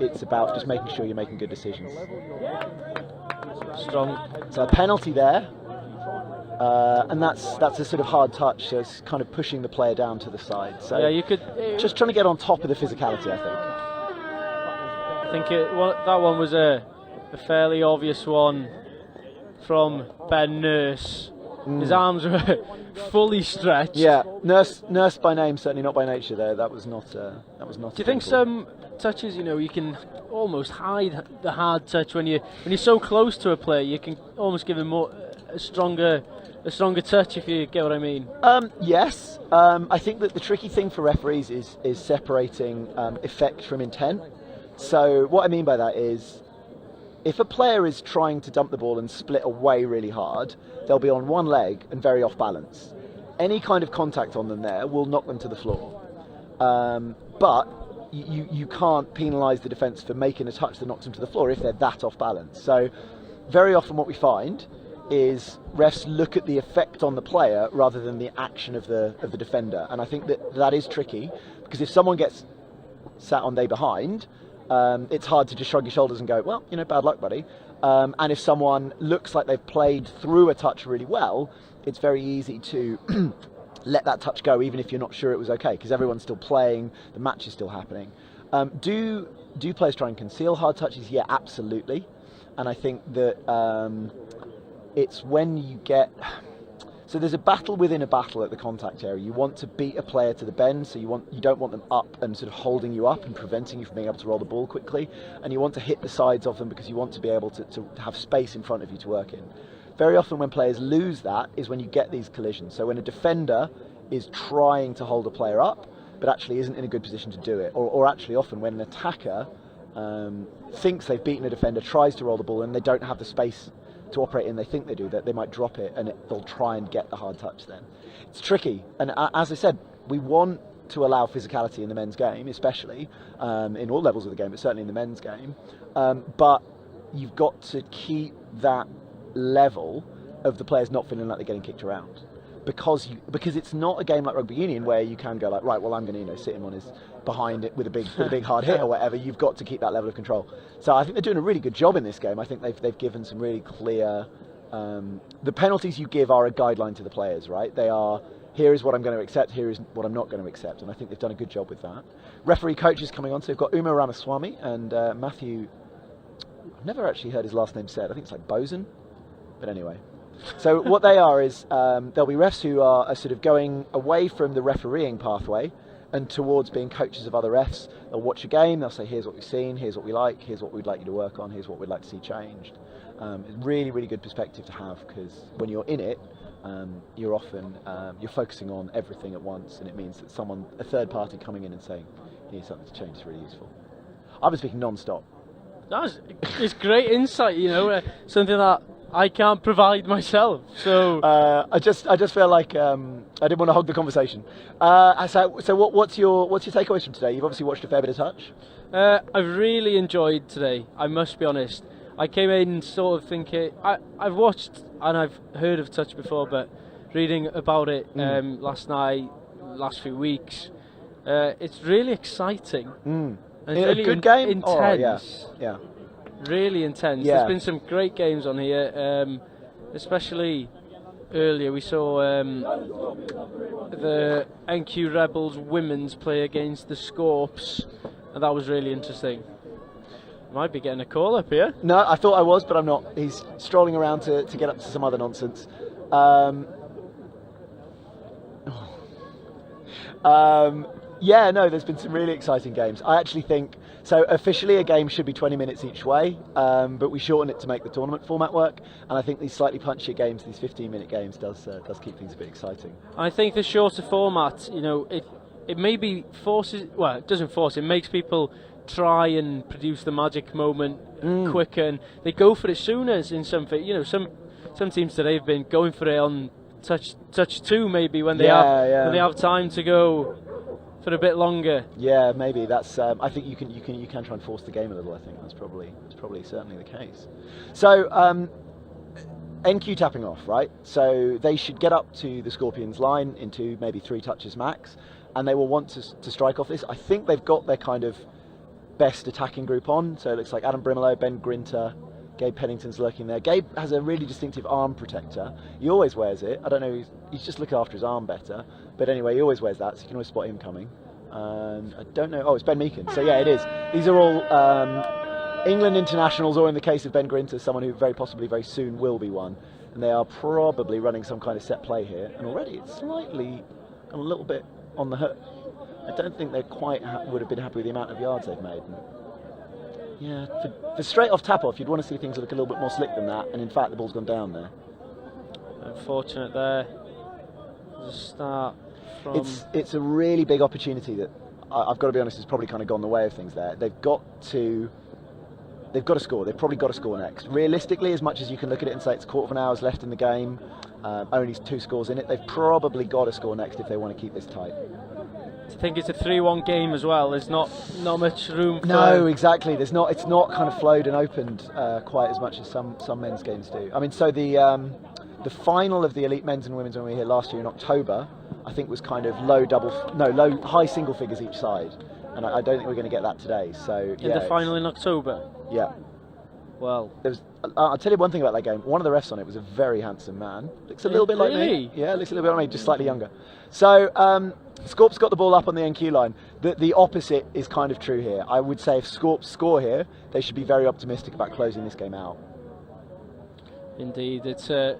It's about just making sure you're making good decisions. Strong. So a penalty there, and that's a sort of hard touch. So it's kind of pushing the player down to the side. So yeah, you could just trying to get on top of the physicality. I think that one was a fairly obvious one from Ben Nurse. His arms were fully stretched. Yeah, Nurse by name, certainly not by nature. There, that was not. Do you think some touches, you can almost hide the hard touch when you're so close to a player? You can almost give him a stronger touch, if you get what I mean. Yes, I think that the tricky thing for referees is separating effect from intent. So what I mean by that is, if a player is trying to dump the ball and split away really hard, they'll be on one leg and very off balance. Any kind of contact on them there will knock them to the floor. But you can't penalise the defence for making a touch that knocks them to the floor if they're that off balance. So very often what we find is refs look at the effect on the player rather than the action of the defender. And I think that is tricky, because if someone gets sat on day behind, it's hard to just shrug your shoulders and go, well, bad luck, buddy. And if someone looks like they've played through a touch really well, it's very easy to let that touch go, even if you're not sure it was okay, because everyone's still playing, the match is still happening. Do players try and conceal hard touches? Yeah, absolutely. And I think that it's when you get... So there's a battle within a battle at the contact area. You want to beat a player to the bend, so you don't want them up and sort of holding you up and preventing you from being able to roll the ball quickly. And you want to hit the sides of them because you want to be able to have space in front of you to work in. very often when players lose that is when you get these collisions. So when a defender is trying to hold a player up, but actually isn't in a good position to do it, or actually often when an attacker thinks they've beaten a defender, tries to roll the ball, and they don't have the space to operate in, they think they do, that they might drop it, and they'll try and get the hard touch then. It's tricky, and as I said, we want to allow physicality in the men's game, especially in all levels of the game, but certainly in the men's game, but you've got to keep that level of the players not feeling like they're getting kicked around, because it's not a game like rugby union where you can go like, right, well, I'm going to sit him on his behind it with a big hard hit or whatever. You've got to keep that level of control. So I think they're doing a really good job in this game. I think they've given some really clear. The penalties you give are a guideline to the players, right? They are, here is what I'm going to accept, here is what I'm not going to accept, and I think they've done a good job with that. Referee coaches coming on, so we've got Uma Ramaswamy and Matthew. I've never actually heard his last name said. I think it's like Boson, but anyway. So what they are is there'll be refs who are sort of going away from the refereeing pathway and towards being coaches of other refs. They'll watch a game, they'll say, here's what we've seen, here's what we like, here's what we'd like you to work on, here's what we'd like to see changed. Really, really good perspective to have, because when you're in it, you're often you're focusing on everything at once, and it means that a third party coming in and saying, you need something to change is really useful. I've been speaking non-stop. It's great insight, something that I can't provide myself. So I just feel like I didn't want to hog the conversation. So what's your takeaways from today? You've obviously watched a fair bit of touch. I've really enjoyed today, I must be honest. I came in sort of thinking I've watched and I've heard of touch before, but reading about it last night, last few weeks, it's really exciting. And it's really good game. Intense. Oh, yeah. Really intense. Yeah. There's been some great games on here, especially earlier we saw the NQ Rebels women's play against the Scorps, and that was really interesting. Might be getting a call up here. No, I thought I was, but I'm not. He's strolling around to get up to some other nonsense. Yeah, no, there's been some really exciting games. I actually think, so officially a game should be 20 minutes each way, but we shorten it to make the tournament format work, and I think these slightly punchier games, these 15-minute games, does keep things a bit exciting. I think the shorter format, it maybe forces, well, it doesn't force, it makes people try and produce the magic moment quicker, and they go for it sooner in something. Some teams today have been going for it on touch 2 maybe when they have time to go for a bit longer. Yeah, maybe that's. I think you can try and force the game a little. I think that's probably certainly the case. So NQ tapping off, right? So they should get up to the Scorpions line into maybe 3 touches max, and they will want to strike off this. I think they've got their kind of best attacking group on. So it looks like Adam Brimelow, Ben Grinter, Gabe Pennington's lurking there. Gabe has a really distinctive arm protector. He always wears it. I don't know, he's just looking after his arm better. But anyway, he always wears that, so you can always spot him coming. I don't know. Oh, it's Ben Meakin. So yeah, it is. These are all England internationals, or in the case of Ben Grinter, someone who very possibly very soon will be one. And they are probably running some kind of set play here. And already it's slightly a little bit on the hook. I don't think they quite would have been happy with the amount of yards they've made. Yeah, for straight off tap off, you'd want to see things look a little bit more slick than that, and in fact the ball's gone down there. Unfortunate there. The start from... It's a really big opportunity that I've got to be honest has probably kind of gone the way of things there. They've got to score. They've probably got to score next. Realistically, as much as you can look at it and say it's a quarter of an hour's left in the game, only 2 scores in it, they've probably got to score next if they want to keep this tight. I think it's a 3-1 game as well. There's not much room for... No, exactly. It's not kind of flowed and opened quite as much as some men's games do. I mean, so the final of the elite men's and women's when we were here last year in October, I think was kind of high single figures each side, and I don't think we're going to get that today. So the final in October. Yeah. Well, I'll tell you one thing about that game. One of the refs on it was a very handsome man. Looks a little bit like me. Yeah, looks a little bit like me, just slightly younger. So Scorps got the ball up on the NQ line. The opposite is kind of true here. I would say if Scorps score here, they should be very optimistic about closing this game out. Indeed, it's a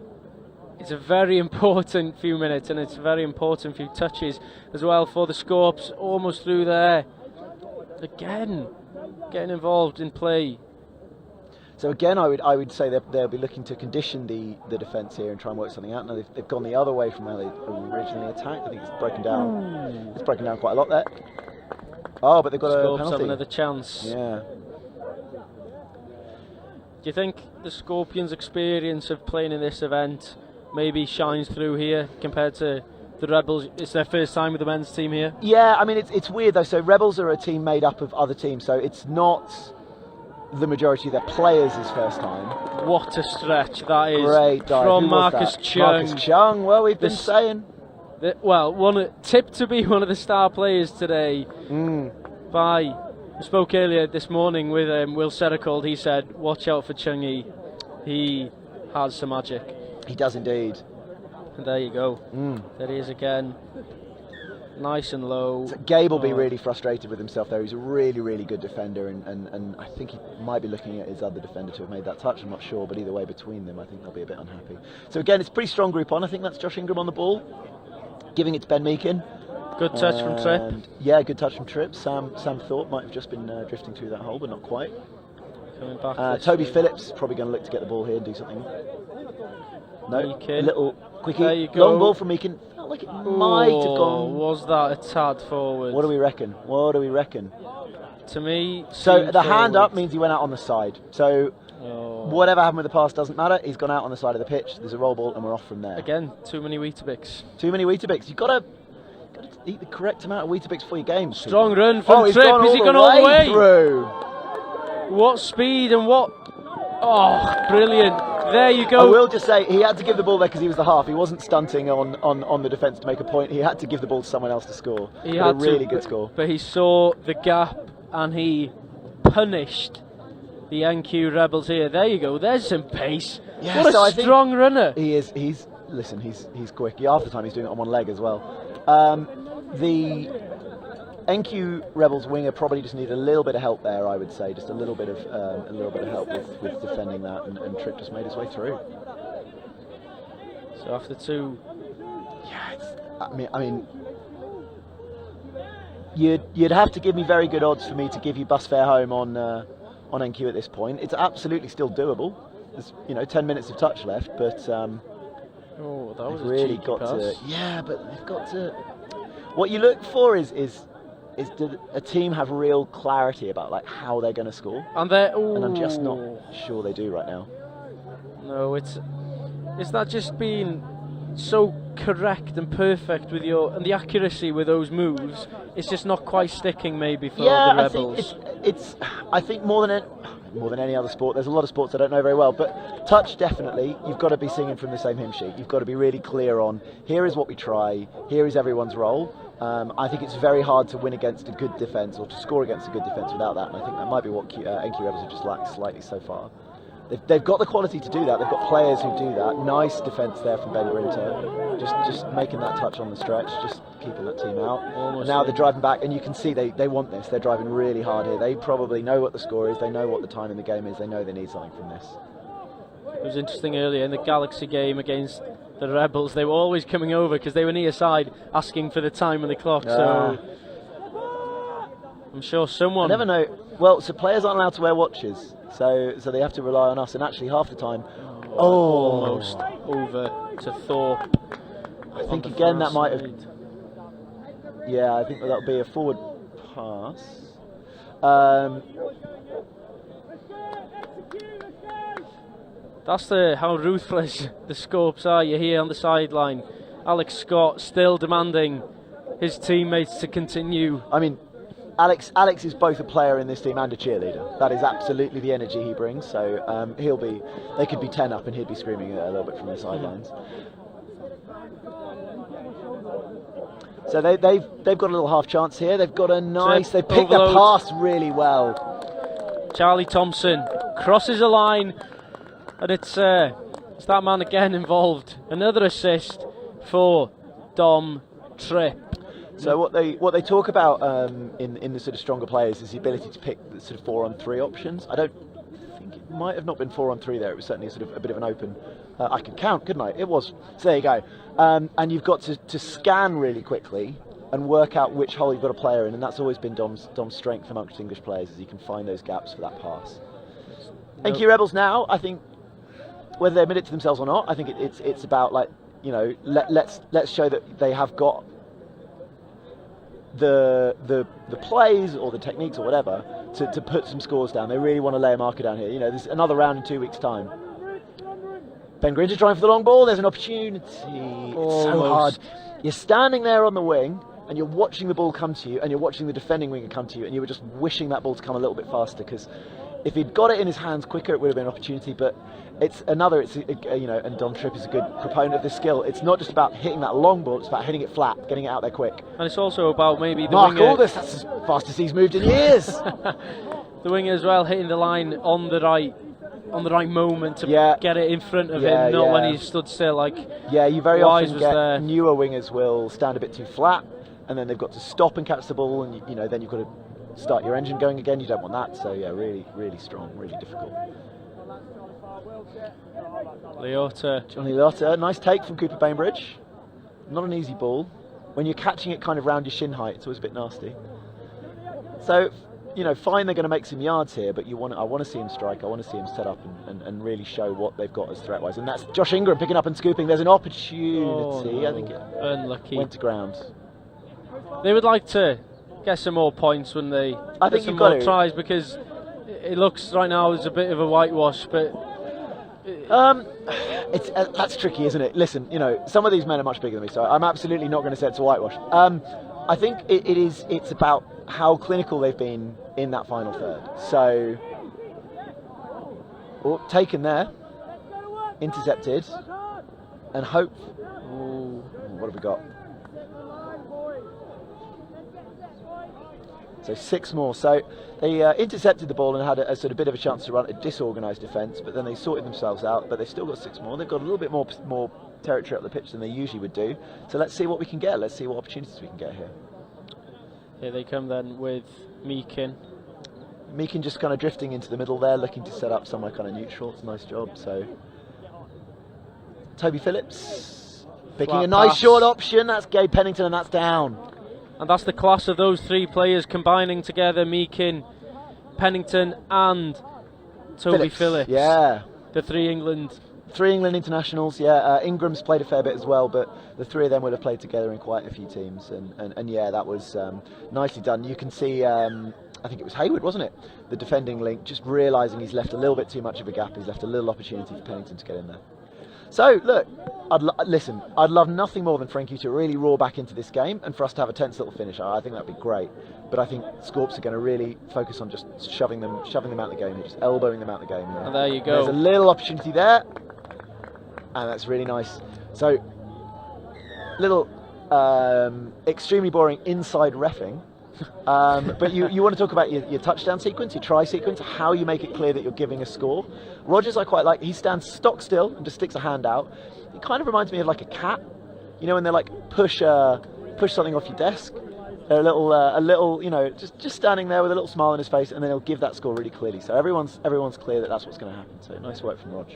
very important few minutes, and it's a very important few touches as well for the Scorps. Almost through there. Again, getting involved in play. So again, I would say they'll be looking to condition the defence here and try and work something out. Now they've gone the other way from how they originally attacked. I think it's broken down. It's broken down quite a lot there. Oh, but they've got a penalty. Have another chance. Yeah. Do you think the Scorpions' experience of playing in this event maybe shines through here compared to the Rebels? It's their first time with the men's team here. Yeah, I mean it's weird though. So Rebels are a team made up of other teams, so it's not the majority of their players' first time. What a stretch that is. Great dive. From Who was Marcus that? Chung. Marcus Chung. Well, we've been saying. Tipped to be one of the star players today. I spoke earlier this morning with Will Sericold. He said, watch out for Chungy. He has some magic. He does indeed. And there you go. There he is again. Nice and low. So Gabe will be really frustrated with himself there. He's a really, really good defender, and I think he might be looking at his other defender to have made that touch. I'm not sure, but either way, between them, I think they'll be a bit unhappy. So again, it's a pretty strong group on. I think that's Josh Ingram on the ball, giving it to Ben Meakin. Good touch from Tripp. Yeah, good touch from Tripp. Sam Thorpe might have just been drifting through that hole, but not quite. Coming back. Toby Phillips probably going to look to get the ball here and do something. No, Meakin. A little quickie. There you go. Long ball from Meakin. Felt like it might have gone. Was that a tad forward? What do we reckon? What do we reckon? To me, so the hand up means he went out on the side. So whatever happened with the pass doesn't matter. He's gone out on the side of the pitch. There's a roll ball, and we're off from there. Again, too many Weetabix. Too many Weetabix. You've got to eat the correct amount of Weetabix for your game. Strong run from Tripp. Is he gone all the way through? What speed and what? Oh, brilliant. There you go. I will just say he had to give the ball there because he was the half. He wasn't stunting on the defence to make a point. He had to give the ball to someone else to score. He had a really good score. But he saw the gap and he punished the NQ Rebels here. There you go. There's some pace. Yeah, what so a strong runner. He is. He's quick. Half the time he's doing it on one leg as well. The NQ Rebels winger probably just needed a little bit of help there, I would say, just a little bit of help with defending that, and Tripp just made his way through. So after two, I mean, you'd have to give me very good odds for me to give you bus fare home on NQ at this point. It's absolutely still doable. There's 10 minutes of touch left, but that was really got pass. to. Yeah, but they've got to. What you look for is did a team have real clarity about like how they're going to score? And I'm just not sure they do right now. No, it's that just being so correct and perfect with and the accuracy with those moves. It's just not quite sticking maybe for the Rebels. I think more than any other sport. There's a lot of sports I don't know very well, but touch definitely. You've got to be singing from the same hymn sheet. You've got to be really clear on here is what we try. Here is everyone's role. I think it's very hard to win against a good defence or to score against a good defence without that, and I think that might be what NQ Rebels have just lacked slightly so far. They've got the quality to do that. They've got players who do that. Nice defence there from Ben Grinter, just making that touch on the stretch, just keeping that team out. And now they're driving back, and you can see they want this. They're driving really hard here. They probably know what the score is. They know what the time in the game is. They know they need something from this. It was interesting earlier in the Galaxy game against the Rebels. They were always coming over because they were near side asking for the time on the clock. So I'm sure someone. I never know. Well, so players aren't allowed to wear watches, so they have to rely on us. And actually, half the time, almost over to Thorpe. I think again that might have. Yeah, I think that'll be a forward pass. That's how ruthless the Scorps are. You're here on the sideline. Alex Scott still demanding his teammates to continue. I mean, Alex is both a player in this team and a cheerleader. That is absolutely the energy he brings. So they could be 10 up and he'd be screaming a little bit from the sidelines. So they've got a little half chance here. They've got a nice. They picked the pass really well. Charlie Thompson crosses a line, and it's that man again involved. Another assist for Dom Tripp. So what they talk about in the sort of stronger players is the ability to pick the sort of 4-on-3 options. I don't think it might have not been 4-on-3 there. It was certainly sort of a bit of an open. I could count, couldn't I? It was. So there you go. And you've got to scan really quickly and work out which hole you've got a player in, and that's always been Dom's strength amongst English players, is he can find those gaps for that pass. NQ Rebels now, I think, whether they admit it to themselves or not, I think it's about, like, you know, let's show that they have got the plays or the techniques or whatever to put some scores down. They really want to lay a marker down here. You know, there's another round in 2 weeks' time. Ben Gringe trying for the long ball. There's an opportunity. It's so hard. You're standing there on the wing and you're watching the ball come to you, and you're watching the defending winger come to you, and you were just wishing that ball to come a little bit faster, because if he'd got it in his hands quicker, it would have been an opportunity. But you know, and Don Tripp is a good proponent of this skill. It's not just about hitting that long ball; it's about hitting it flat, getting it out there quick. And it's also about maybe the Mark winger. Aldous, that's as fast as he's moved in years. The winger as well, hitting the line on the right moment to get it in front of him, not when he's stood still. Like, you very Wise often was get there. newer wingers will stand a bit too flat, and then they've got to stop and catch the ball, and you know, then you've got to start your engine going again. You don't want that. So yeah, really, really strong, really difficult. Johnny Liotta, nice take from Cooper Bainbridge. Not an easy ball. When you're catching it kind of round your shin height, it's always a bit nasty. So, you know, fine, they're going to make some yards here, but I want to see him strike. I want to see him set up and really show what they've got as threat-wise. And that's Josh Ingram picking up and scooping. There's an opportunity. Oh, no. I think it unlucky. Went to ground. They would like to get some more points when they I get think some you've got more to. tries, because it looks right now as a bit of a whitewash, but that's tricky, isn't it? Listen, you know, some of these men are much bigger than me, so I'm absolutely not going to say it's a whitewash. I think it's about how clinical they've been in that final third. So, taken there, intercepted, and hope. Ooh, what have we got? So 6 more. So they intercepted the ball and had a sort of bit of a chance to run a disorganised defence, but then they sorted themselves out. But they've still got 6 more. They've got a little bit more territory up the pitch than they usually would do. So let's see what we can get. Let's see what opportunities we can get here. Here they come then with Meakin. Meakin just kind of drifting into the middle there, looking to set up somewhere kind of neutral. It's a nice job. So Toby Phillips picking Flat a nice pass. short option. That's Gabe Pennington, and that's down. And that's the class of those 3 players combining together, Meakin, Pennington and Toby Phillips. Yeah. The 3 England internationals, yeah. Ingram's played a fair bit as well, but the 3 of them would have played together in quite a few teams, and yeah, that was nicely done. You can see, I think it was Hayward, wasn't it? The defending link, just realising he's left a little bit too much of a gap. He's left a little opportunity for Pennington to get in there. So, look, I'd love nothing more than Frankie to really roar back into this game and for us to have a tense little finish. I think that'd be great. But I think Scorps are going to really focus on just shoving them out of the game, just elbowing them out of the game. Yeah. And there you go. There's a little opportunity there, and that's really nice. So, little extremely boring inside reffing. But you want to talk about your touchdown sequence, your try sequence, how you make it clear that you're giving a score. Rogers, I quite like. He stands stock still and just sticks a hand out. It kind of reminds me of like a cat, you know, when they like push something off your desk. They're a little, you know, just standing there with a little smile on his face, and then he'll give that score really clearly. So everyone's clear that that's what's going to happen. So nice work from Rog.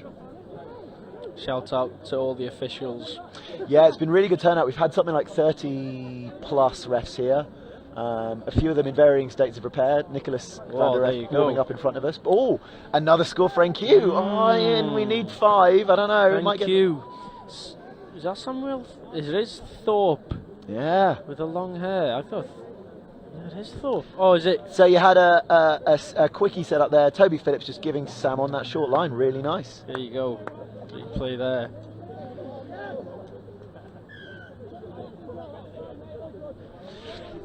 Shout out to all the officials. Yeah, it's been really good turnout. We've had something like 30 plus refs here. A few of them in varying states of repair. Nicholas Van der Ref warming up in front of us. Oh, another score for NQ. Oh, Ian, we need 5. I don't know. NQ. Is that Samuel? It is Thorpe. Yeah. With the long hair. I thought. Yeah, it is Thorpe. Oh, is it? So you had a quickie set up there. Toby Phillips just giving to Sam on that short line. Really nice. There you go. Great play there.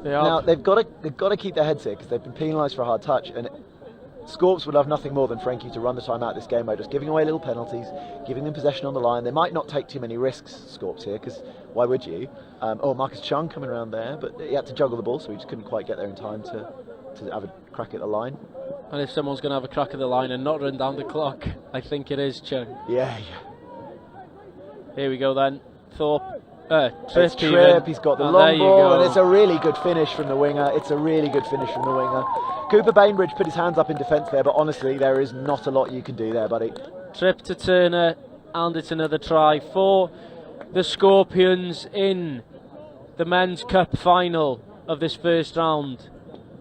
Now they've got to keep their heads here, because they've been penalised for a hard touch, and Scorps would love nothing more than Frankie to run the time out this game by just giving away little penalties, giving them possession on the line. They might not take too many risks, Scorps here, because why would you? Marcus Chung coming around there, but he had to juggle the ball, so he just couldn't quite get there in time to have a crack at the line. And if someone's going to have a crack at the line and not run down the clock, I think it is Chung. Yeah. Here we go then. Thorpe. It's Tripp, he's got the long ball, and it's a really good finish from the winger. Cooper Bainbridge put his hands up in defence there, but honestly, there is not a lot you can do there, buddy. Tripp to Turner, and it's another try for the Scorpions in the Men's Cup final of this first round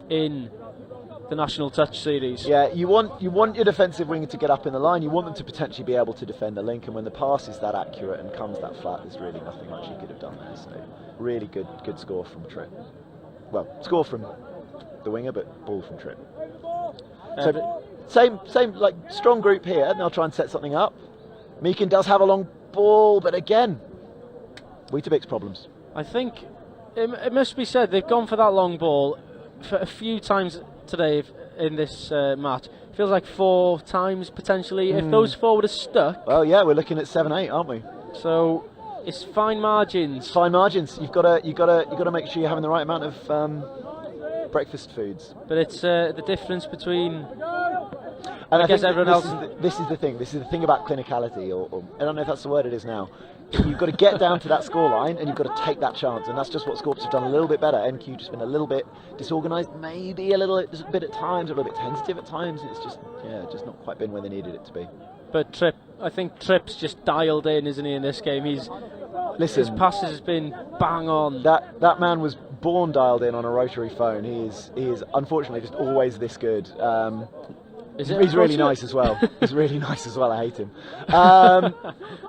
in the National Touch series. Yeah, you want your defensive winger to get up in the line. You want them to potentially be able to defend the link, and when the pass is that accurate and comes that flat, there's really nothing much you could have done there. So really good score from Tripp. Well, score from the winger, but ball from Tripp. So same like strong group here, and they'll try and set something up. Meakin does have a long ball, but again, Weetabix problems. I think it must be said they've gone for that long ball for a few times today in this match. Feels like 4 times potentially. If those 4 would have stuck. Well, yeah, we're looking at 7-8, aren't we? So it's fine margins. Fine margins. You've got to make sure you're having the right amount of breakfast foods. But it's the difference between. And I guess everyone else. This is the thing. This is the thing about clinicality, or I don't know if that's the word it is now. You've got to get down to that scoreline, and you've got to take that chance, and that's just what Scorps have done a little bit better. NQ just been a little bit disorganised, maybe a little bit at times, a little bit tentative at times. It's just not quite been where they needed it to be. But I think Tripp's just dialed in, isn't he? In this game, his passes has been bang on. That man was born dialed in on a rotary phone. He is unfortunately just always this good. He's really nice as well. He's really nice as well. I hate him.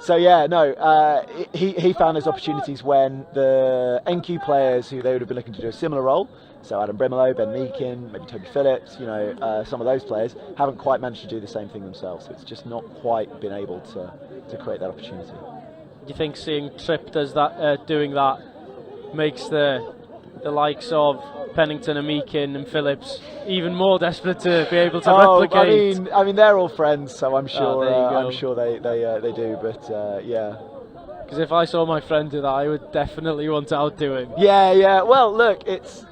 So yeah, no, he found those opportunities when the NQ players who they would have been looking to do a similar role, so Adam Brimelow, Ben Meakin, maybe Toby Phillips, some of those players haven't quite managed to do the same thing themselves. So it's just not quite been able to create that opportunity. Do you think seeing Tripp doing that makes the likes of Pennington and Meakin and Phillips even more desperate to be able to replicate? I mean, they're all friends, so I'm sure they do. But yeah. Because if I saw my friend do that, I would definitely want to outdo him. Yeah. Well, look, it's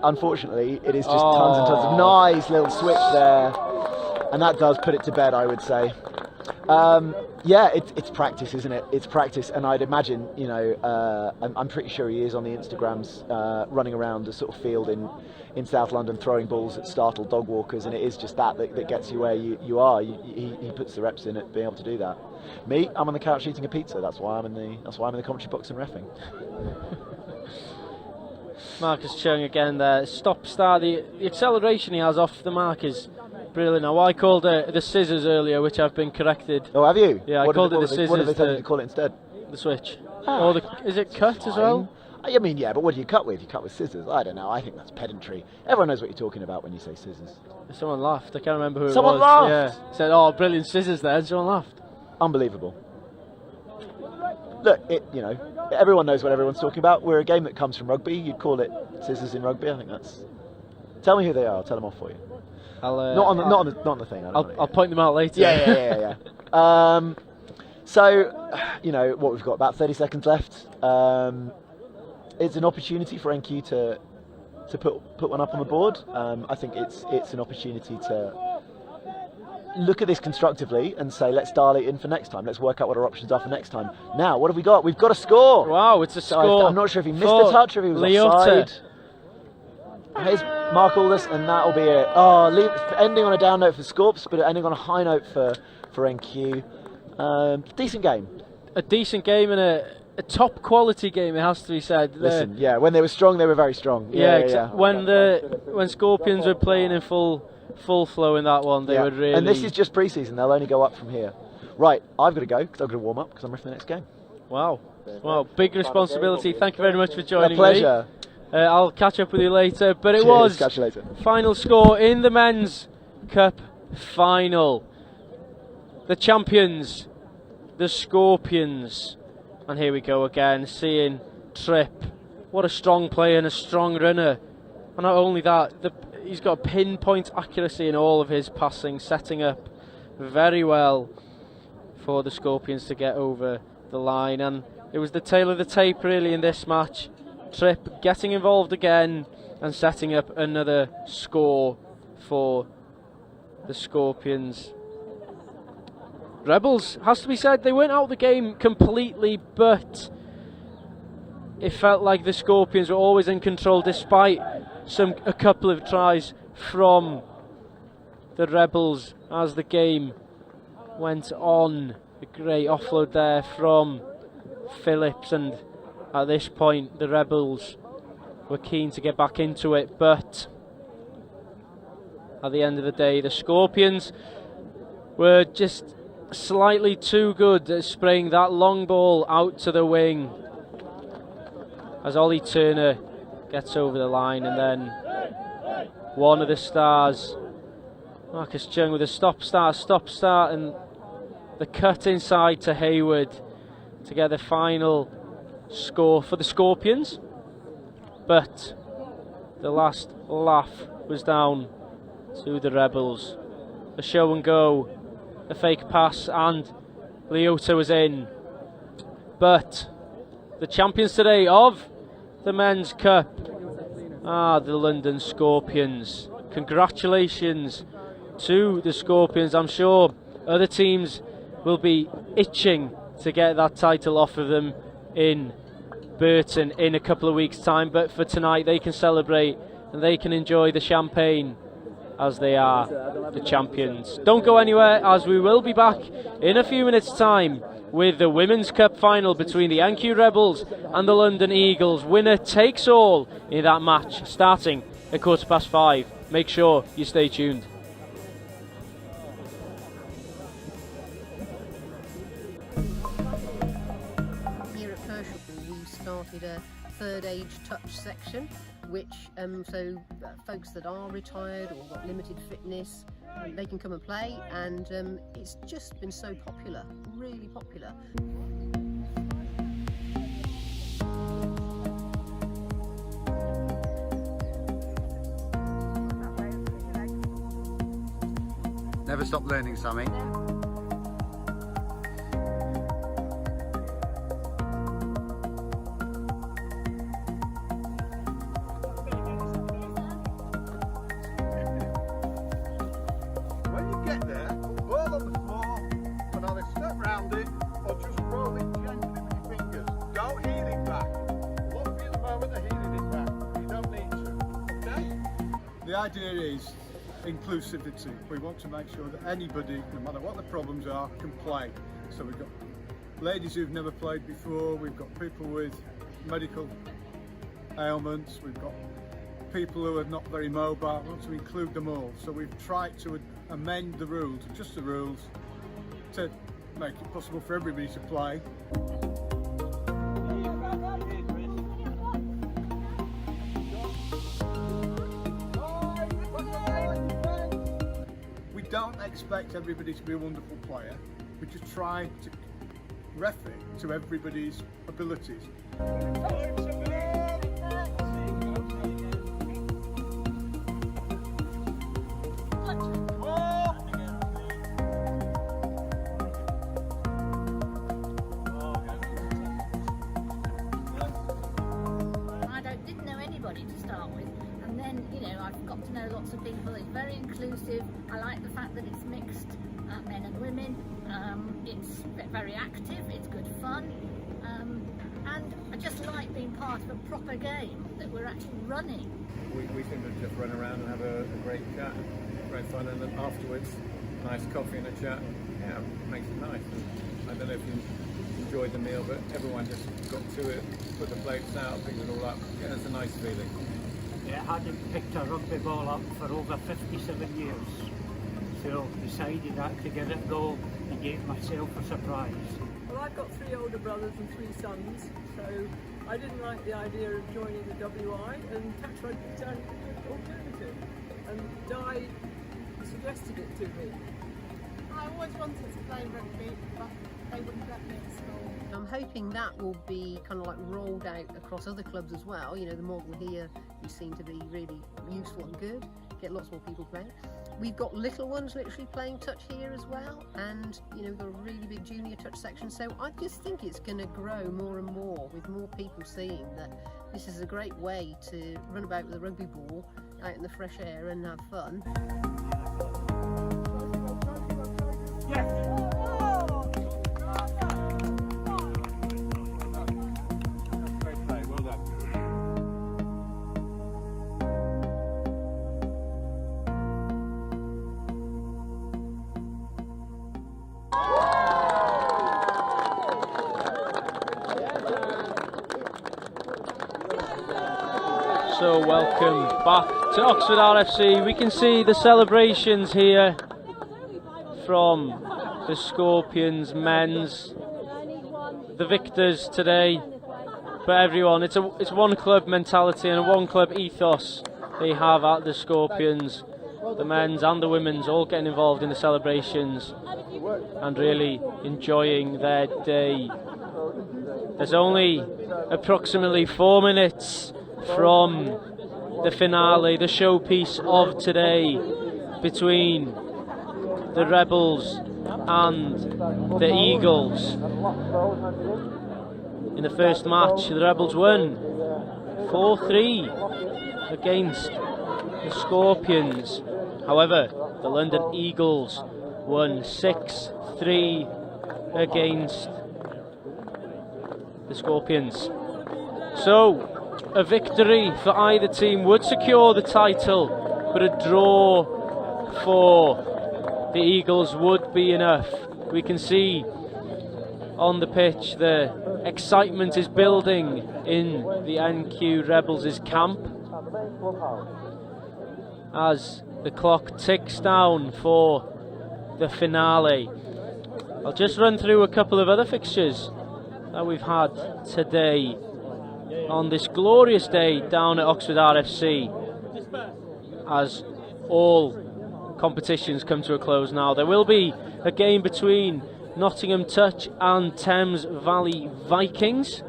unfortunately, it is just tons and tons of nice little switch there, and that does put it to bed, I would say. Yeah, it's practice, isn't it? It's practice, and I'd imagine, I'm pretty sure he is on the Instagrams running around the sort of field in South London throwing balls at startled dog walkers, and it is just that gets you where you are. He puts the reps in at being able to do that. Me, I'm on the couch eating a pizza. That's why I'm in the commentary box and reffing. Marcus Chung again there. Stop start. The acceleration he has off the mark is brilliant. Now, I called it the scissors earlier, which I've been corrected. Oh, have you? Yeah, I called it the scissors. What did they tell you to call it instead? The switch. Or is it cut as well? I mean, yeah, but what do you cut with? You cut with scissors. I don't know. I think that's pedantry. Everyone knows what you're talking about when you say scissors. Someone laughed. I can't remember who it was. Someone laughed? Yeah. Said, "Oh, brilliant scissors there," and someone laughed. Unbelievable. Look, everyone knows what everyone's talking about. We're a game that comes from rugby. You'd call it scissors in rugby. I think that's. Tell me who they are. I'll tell them off for you. Not on the thing. I'll point them out later. Yeah. So, what we've got, about 30 seconds left. It's an opportunity for NQ to put one up on the board. I think it's an opportunity to look at this constructively and say, let's dial it in for next time. Let's work out what our options are for next time. Now, what have we got? We've got a score. Wow, it's a score. I'm not sure if he missed the touch or if he was offside. Here's Mark Aldous, and that'll be it. Ending on a down note for Scorps, but ending on a high note for NQ. Decent game. A decent game and a top quality game, it has to be said. Listen, when they were strong, they were very strong. Yeah. When Scorpions were playing in full flow in that one, they would really. And this is just pre-season; they'll only go up from here. Right, I've got to go because I've got to warm up because I'm ready for the next game. Wow, big responsibility. Thank you very much for joining me. A pleasure. I'll catch up with you later. But it Cheers, was catch you later. Final score in the Men's Cup final. The champions, the Scorpions. And here we go again, seeing Tripp. What a strong player and a strong runner. And not only that, he's got pinpoint accuracy in all of his passing, setting up very well for the Scorpions to get over the line. And it was the tail of the tape really in this match. Tripp getting involved again and setting up another score for the Scorpions. Rebels, has to be said, they weren't out of the game completely, but it felt like the Scorpions were always in control despite a couple of tries from the Rebels as the game went on. A great offload there from Phillips, and at this point the Rebels were keen to get back into it, but at the end of the day, the Scorpions were just slightly too good at spraying that long ball out to the wing as Ollie Turner gets over the line, and then one of the stars, Marcus Chung, with a stop start, and the cut inside to Hayward to get the final score for the Scorpions. But the last laugh was down to the Rebels. The show and go, the fake pass, and Leota was in. But the champions today of the Men's Cup are the London Scorpions. Congratulations to the Scorpions. I'm sure other teams will be itching to get that title off of them in Burton in a couple of weeks' time, but for tonight they can celebrate and they can enjoy the champagne as they are the champions. Don't go anywhere, as we will be back in a few minutes' time with the Women's Cup final between the NQ Rebels and the London Eagles. Winner takes all in that match, starting at 5:15. Make sure you stay tuned. Here at Pershore, we started a third age touch section, which so folks that are retired or got limited fitness, they can come and play, and it's just been so popular, really popular. Never stop learning, Sammy. When you get there, put the ball on the floor and either step round it or just roll it gently with your fingers. Don't heel it back. Look for the moment of heeling it back. You don't need to. Okay? The idea is inclusivity. We want to make sure that anybody, no matter what the problems are, can play. So we've got ladies who've never played before, we've got people with medical ailments, we've got people who are not very mobile. We want to include them all. So we've tried to amend the rules, adjust the rules, to make it possible for everybody to play. We don't expect everybody to be a wonderful player. We just try to ref it to everybody's abilities. Didn't know anybody to start with, and then I've got to know lots of people. It's very inclusive. I like the fact that it's mixed, men and women. It's very active, it's good fun, and I just like being part of a proper game that we're actually running. We seem to just run around and have a great chat, great fun, and then afterwards, nice coffee and a chat. Yeah, makes it nice. And I don't know if you enjoyed the meal, but everyone just got to it, put the plates out, picked it all up. Yeah, it's a nice feeling. Yeah, I hadn't picked a rugby ball up for over 57 years, so decided that to give it a go and gave myself a surprise. Well, I've got 3 older brothers and 3 sons, so I didn't like the idea of joining the WI, and Tax Rugby sounded a good alternative. And Di suggested it to me. I always wanted to play rugby, but they wouldn't let me at school. I'm hoping that will be kind of like rolled out across other clubs as well. The model here you seem to be really useful and good, get lots more people playing. We've got little ones literally playing touch here as well, and we've got a really big junior touch section, so I just think it's going to grow more and more with more people seeing that this is a great way to run about with a rugby ball out in the fresh air and have fun. So welcome back to Oxford RFC. We can see the celebrations here from the Scorpions men's, the victors today. But everyone, it's one club mentality and a one club ethos they have at the Scorpions. The men's and the women's all getting involved in the celebrations and really enjoying their day. There's only approximately 4 minutes from the finale, the showpiece of today between the Rebels and the Eagles. In the first match, the Rebels won 4-3 against the Scorpions. However, the London Eagles won 6-3 against the Scorpions. So, a victory for either team would secure the title, but a draw for the Eagles would be enough. We can see on the pitch the excitement is building in the NQ Rebels' camp as the clock ticks down for the finale. I'll just run through a couple of other fixtures that we've had today on this glorious day down at Oxford RFC, as all competitions come to a close now. There will be a game between Nottingham Touch and Thames Valley Vikings.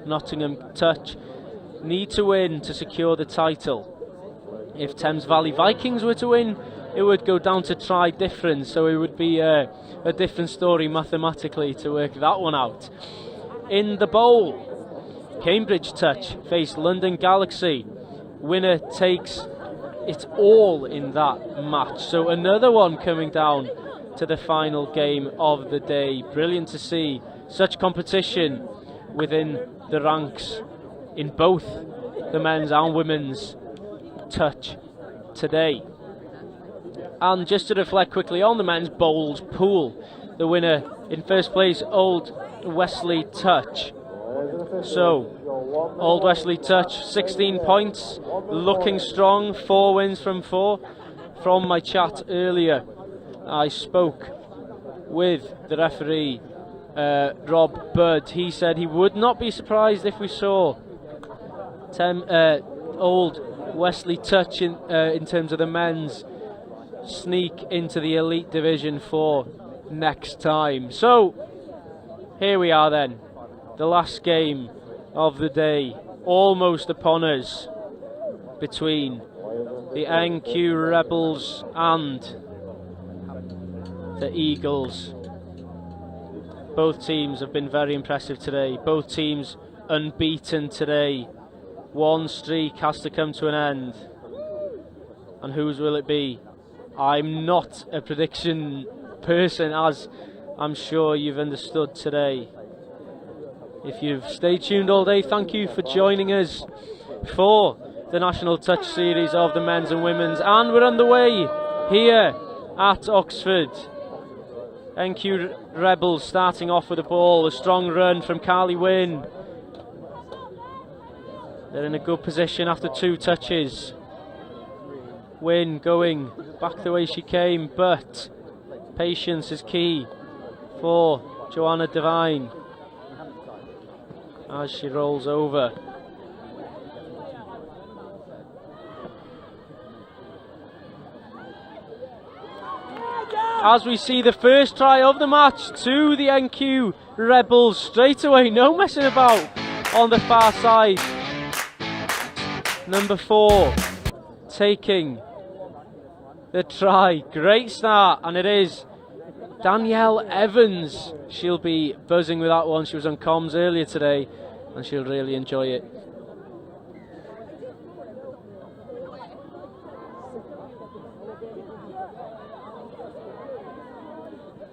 Nottingham Touch need to win to secure the title. If Thames Valley Vikings were to win, it would go down to try difference, so it would be a different story mathematically to work that one out. In the bowl, Cambridge Touch face London Galaxy. Winner takes it all in that match. So another one coming down to the final game of the day. Brilliant to see such competition within the ranks in both the men's and women's touch today. And just to reflect quickly on the men's bowls pool, the winner in first place, Old Wesley Touch. So, Old Wesley Touch, 16 points, looking strong, 4 wins from 4. From my chat earlier, I spoke with the referee, Rob Budd. He said he would not be surprised if we saw Old Wesley Touch in terms of the men's sneak into the elite division for next time. So, here we are then. The last game of the day, almost upon us, between the NQ Rebels and the Eagles. Both teams have been very impressive today. Both teams unbeaten today. One streak has to come to an end. And whose will it be? I'm not a prediction person, as I'm sure you've understood today. If you've stayed tuned all day, thank you for joining us for the National Touch Series of the men's and women's. And we're on the way here at Oxford. NQ Rebels starting off with the ball. A strong run from Carly Wynn. They're in a good position after 2 touches. Wynn going back the way she came, but patience is key for Joanna Devine as she rolls over. As we see the first try of the match to the NQ Rebels straight away, no messing about on the far side. Number 4 taking the try. Great start, and it is Danielle Evans. She'll be buzzing with that one. She was on comms earlier today and she'll really enjoy it.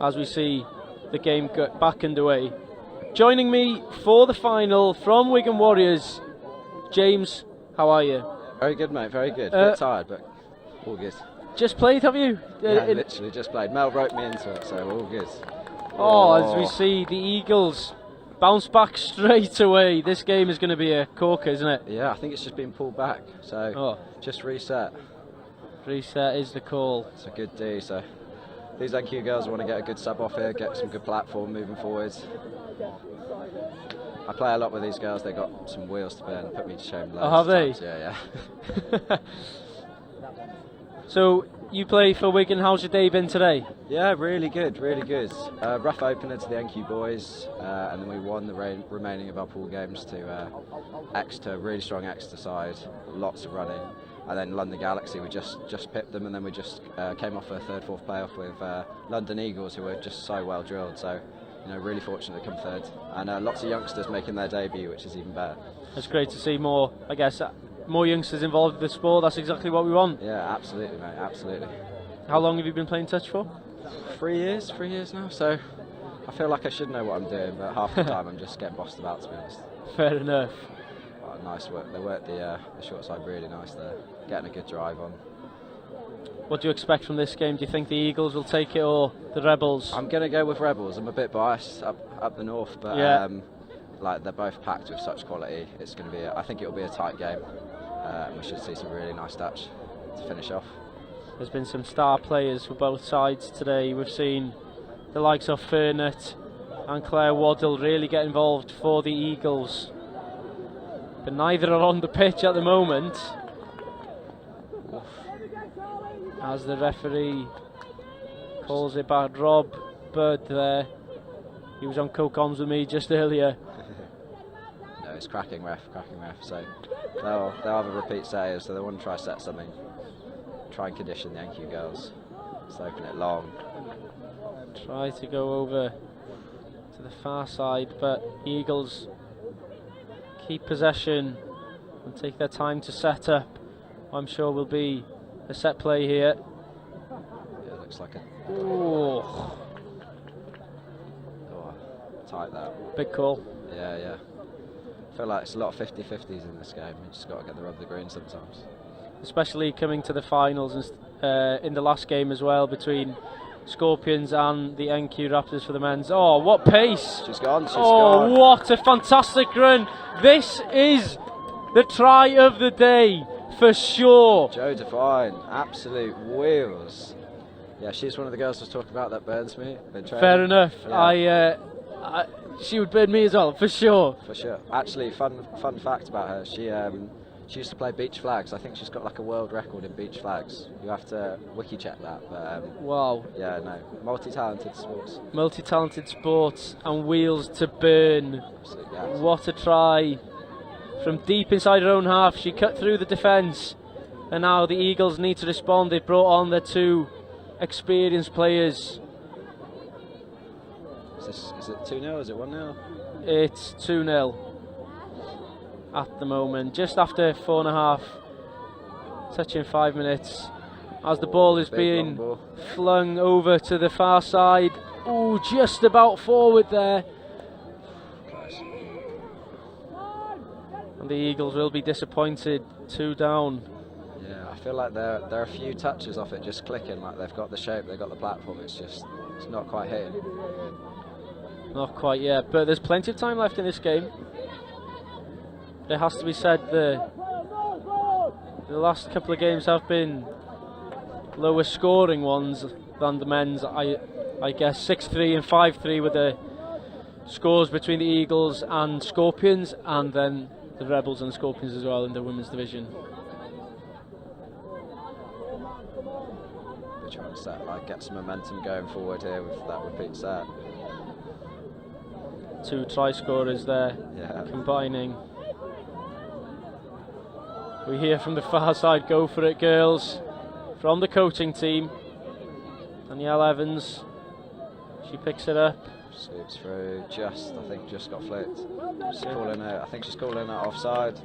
As we see the game get back underway. Joining me for the final from Wigan Warriors, James, how are you? Very good, mate, very good. A bit tired, but all good. Just played, have you? Yeah, literally just played. Mel roped me into it, so all good. Oh, as we see the Eagles bounce back straight away. This game is going to be a corker, isn't it? Yeah, I think it's just been pulled back. So just reset. Reset is the call. It's a good D. So these NQ girls want to get a good sub off here, get some good platform moving forwards. I play a lot with these girls. They got some wheels to burn. Put me to shame. Oh, have they? Yeah. So you play for Wigan. How's your day been today? Yeah, really good, really good. Rough opener to the NQ boys, and then we won the remaining of our pool games to Exeter, really strong Exeter side, lots of running. And then London Galaxy, we just pipped them, and then we just came off a 3rd, 4th playoff with London Eagles, who were just so well drilled. So, really fortunate to come 3rd, and lots of youngsters making their debut, which is even better. It's great to see more, I guess, more youngsters involved in the sport. That's exactly what we want. Yeah, absolutely, mate, absolutely. How long have you been playing touch for? 3 years now. So I feel like I should know what I'm doing, but half the time I'm just getting bossed about, to be honest. Fair enough. Oh, nice work. They worked the short side really nice there, getting a good drive on. What do you expect from this game? Do you think the Eagles will take it or the Rebels? I'm going to go with Rebels. I'm a bit biased up the north, but like they're both packed with such quality. It's going to be, I think it will be a tight game. And we should see some really nice touch to finish off. There's been some star players for both sides today. We've seen the likes of Fernett and Claire Waddle really get involved for the Eagles. But neither are on the pitch at the moment. As the referee calls it back. Rob Bird there. He was on co-coms with me just earlier. No, it's cracking ref. So they'll have a repeat set, so they want to try set something. Try and condition the NQ girls. Just open it long. Try to go over to the far side, but Eagles keep possession and take their time to set up. I'm sure will be a set play here. Yeah, looks like it. Oh, tight that. Big call. Yeah. I feel like it's a lot of 50-50s in this game. You just got to get the rub of the green sometimes. Especially coming to the finals and in the last game as well between Scorpions and the NQ Raptors for the men's. Oh, what pace! She's gone. Gone. What a fantastic run! This is the try of the day for sure. Joe Devine, absolute wheels. Yeah, she's one of the girls I was talking about that burns me. Fair enough. Yeah. She would burn me as well, for sure. For sure. Actually, fun fact about her. She used to play beach flags. I think she's got like a world record in beach flags. You have to wiki check that. But wow. Yeah, no. Multi-talented sports. Multi-talented sports and wheels to burn. Absolutely, yes. What a try. From deep inside her own half, she cut through the defence. And now the Eagles need to respond. They've brought on their 2 experienced players. Is it 2-0? Is it 1-0? It's 2-0 at the moment, just after 4.5, touching 5 minutes, as the ball is being flung over to the far side. Oh, just about forward there. And the Eagles will be disappointed, 2 down. Yeah, I feel like there are a few touches off it just clicking, like they've got the shape, they've got the platform, it's not quite hitting. Not quite yet, but there's plenty of time left in this game. It has to be said the last couple of games have been lower scoring ones than the men's. I guess 6-3 and 5-3 were the scores between the Eagles and Scorpions, and then the Rebels and Scorpions as well in the women's division. We're trying to get some momentum going forward here with that repeat set. 2 try scorers there, combining. We hear from the far side, go for it girls, from the coaching team. Danielle Evans, she picks it up. Scoops through, I think just got flicked. She's calling out, I think she's calling out offside,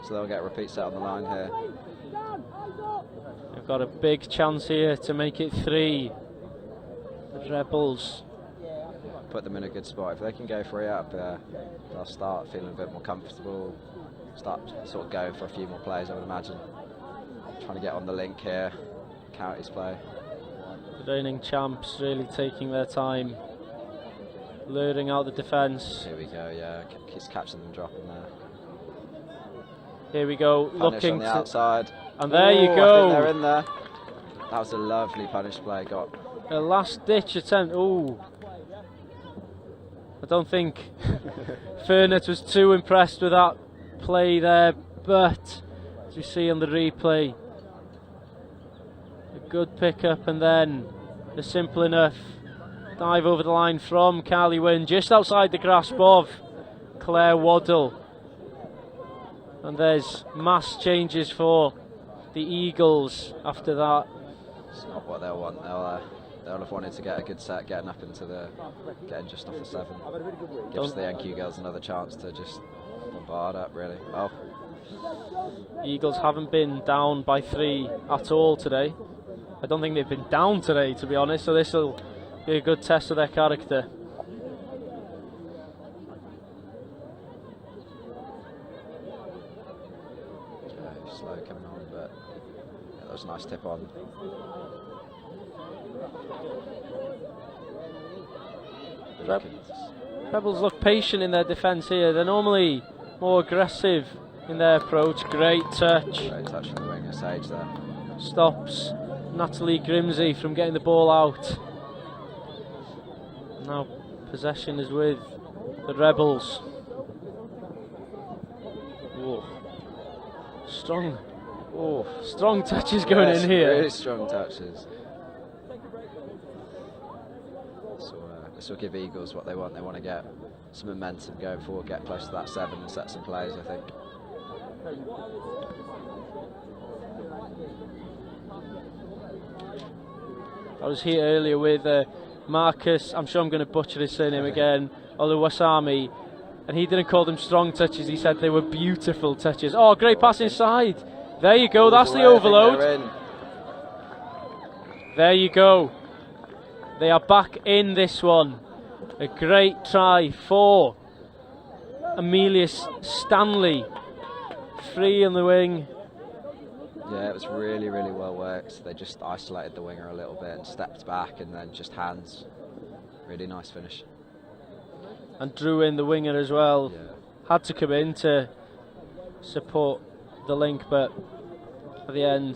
so they'll get a repeat set on the line here. They've got a big chance here to make it 3. The Rebels. Put them in a good spot. If they can go 3 up, they'll start feeling a bit more comfortable, start sort of going for a few more plays, I would imagine. Trying to get on the link here, counties play. The reigning champs really taking their time. luring out the defence. Here we go, yeah, keeps catching them dropping there. Here we go, Punish looking on the to, outside. and there you Ooh, go. I think they're in there. That was a lovely punish play. Got A last ditch attempt. Ooh. I don't think Fernett was too impressed with that play there, but as you see on the replay, a good pick-up and then a simple enough dive over the line from Carly Wynn, just outside the grasp of Claire Waddle. And there's mass changes for the Eagles after that. It's not what they'll want. They'll have wanted to get a good set, getting up into the, getting just off the 7. Gives the NQ girls another chance to just bombard up, really. Oh. Eagles haven't been down by 3 at all today. I don't think they've been down today, to be honest, so this will be a good test of their character. Okay, slow coming on, but yeah, that was a nice tip on. Rebels look patient in their defence here. They're normally more aggressive in their approach. Great touch. Great touch from the winger Sage there. Stops Natalie Grimsey from getting the ball out. Now possession is with the Rebels. Whoa. Strong touches going in here. Really strong touches. This will give Eagles what they want. They want to get some momentum going forward, get close to that 7 and set some plays, I think. I was here earlier with Marcus, I'm sure I'm going to butcher his surname again, Oluwasami, and he didn't call them strong touches, he said they were beautiful touches. Oh, great pass inside. There you go, that's the overload. There you go. They are back in this one. A great try for Amelia Stanley. Free on the wing. Yeah, it was really, really well worked. They just isolated the winger a little bit and stepped back and then just hands. Really nice finish. And drew in the winger as well. Yeah. Had to come in to support the link, but at the end,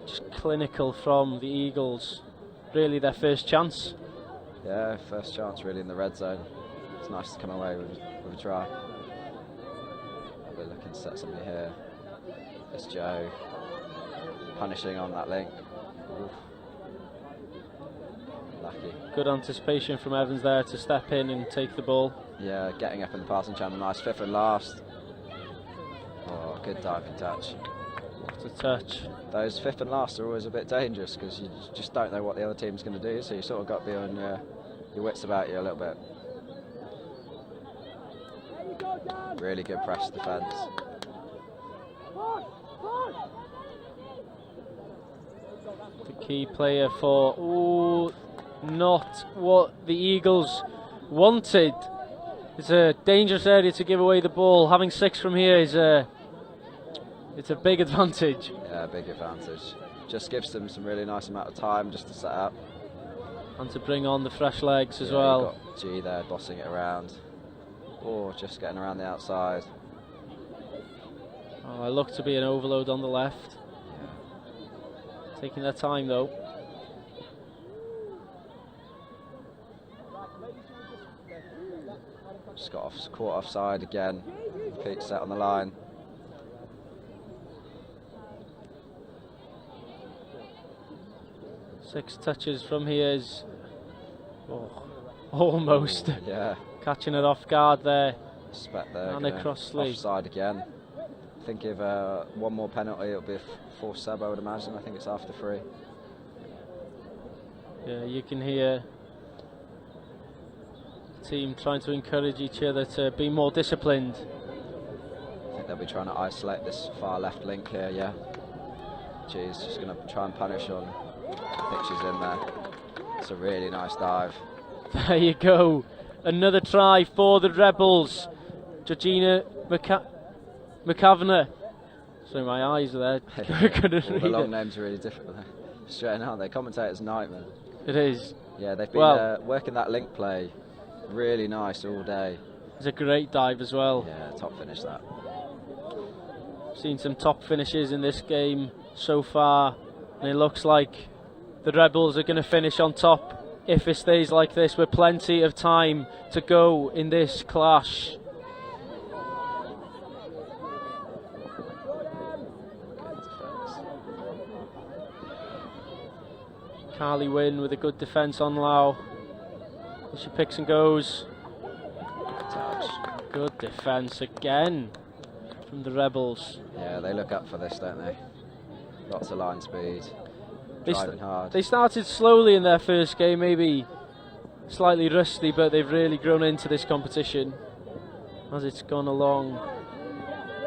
just clinical from the Eagles. Really their first chance. Yeah, first chance really in the red zone. It's nice to come away with a try. We're looking to set somebody here. It's Joe punishing on that link. Oof. Lucky. Good anticipation from Evans there to step in and take the ball. Yeah, getting up in the passing channel. Nice 5th and last. Oh, good diving touch. What a touch. Those 5th and last are always a bit dangerous because you just don't know what the other team's going to do, so you sort of got to be on your wits about you a little bit. Really good press defence. The key player for not what the Eagles wanted. It's a dangerous area to give away the ball. Having 6 from here is it's a big advantage. Yeah, big advantage. Just gives them some really nice amount of time just to set up. And to bring on the fresh legs as Yeah, well. You've got G there bossing it around. Or just getting around the outside. Oh, I look to be an overload on the left. Yeah. Taking their time though. Just got caught offside again. Feet set on the line. Six touches from here is almost catching it off guard there. Spec there. Anna Crossley. Offside again. I think if one more penalty, it'll be a forced sub, I would imagine. I think it's after 3. Yeah, you can hear the team trying to encourage each other to be more disciplined. I think they'll be trying to isolate this far left link here, yeah. She's just going to try and punish on. I think she's in there. It's a really nice dive. There you go. Another try for the Rebels. Georgina McAvanagh. So my eyes are there. All the long names are really difficult. Straight, aren't they? Commentator's nightmare. It is. Yeah, they've been working that link play really nice all day. It's a great dive as well. Yeah, top finish that. Seen some top finishes in this game so far, and it looks like the Rebels are going to finish on top if it stays like this, with plenty of time to go in this clash. Carly Wynn with a good defence on Lau. She picks and goes. Good defence again from the Rebels. Yeah, they look up for this, don't they? Lots of line speed, driving hard. They started slowly in their first game, maybe slightly rusty, but they've really grown into this competition as it's gone along.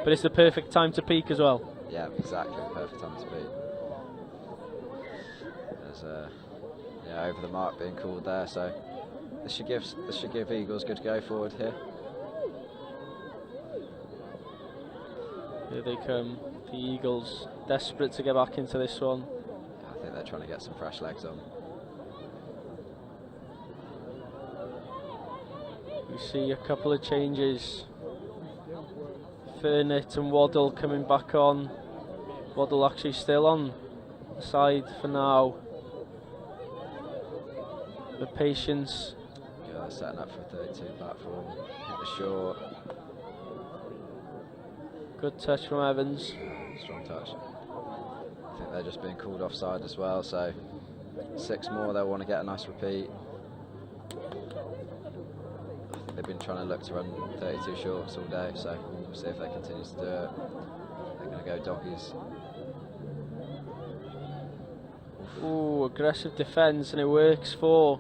But it's the perfect time to peak as well. Yeah, exactly, perfect time to peak. There's over the mark being called there, so this should give Eagles good go forward here. Here they come, the Eagles, desperate to get back into this one. I think they're trying to get some fresh legs on. We see a couple of changes. Furnett and Waddle coming back on. Waddle actually still on the side for now. The Patience. Yeah, they're setting up for 32 platform. Hit the short. Good touch from Evans. Strong touch. I think they're just being called offside as well, so 6 more, they'll want to get a nice repeat. I think they've been trying to look to run 32 shorts all day, so we'll see if they continue to do it. They're going to go doggies. Ooh, aggressive defence, and it works for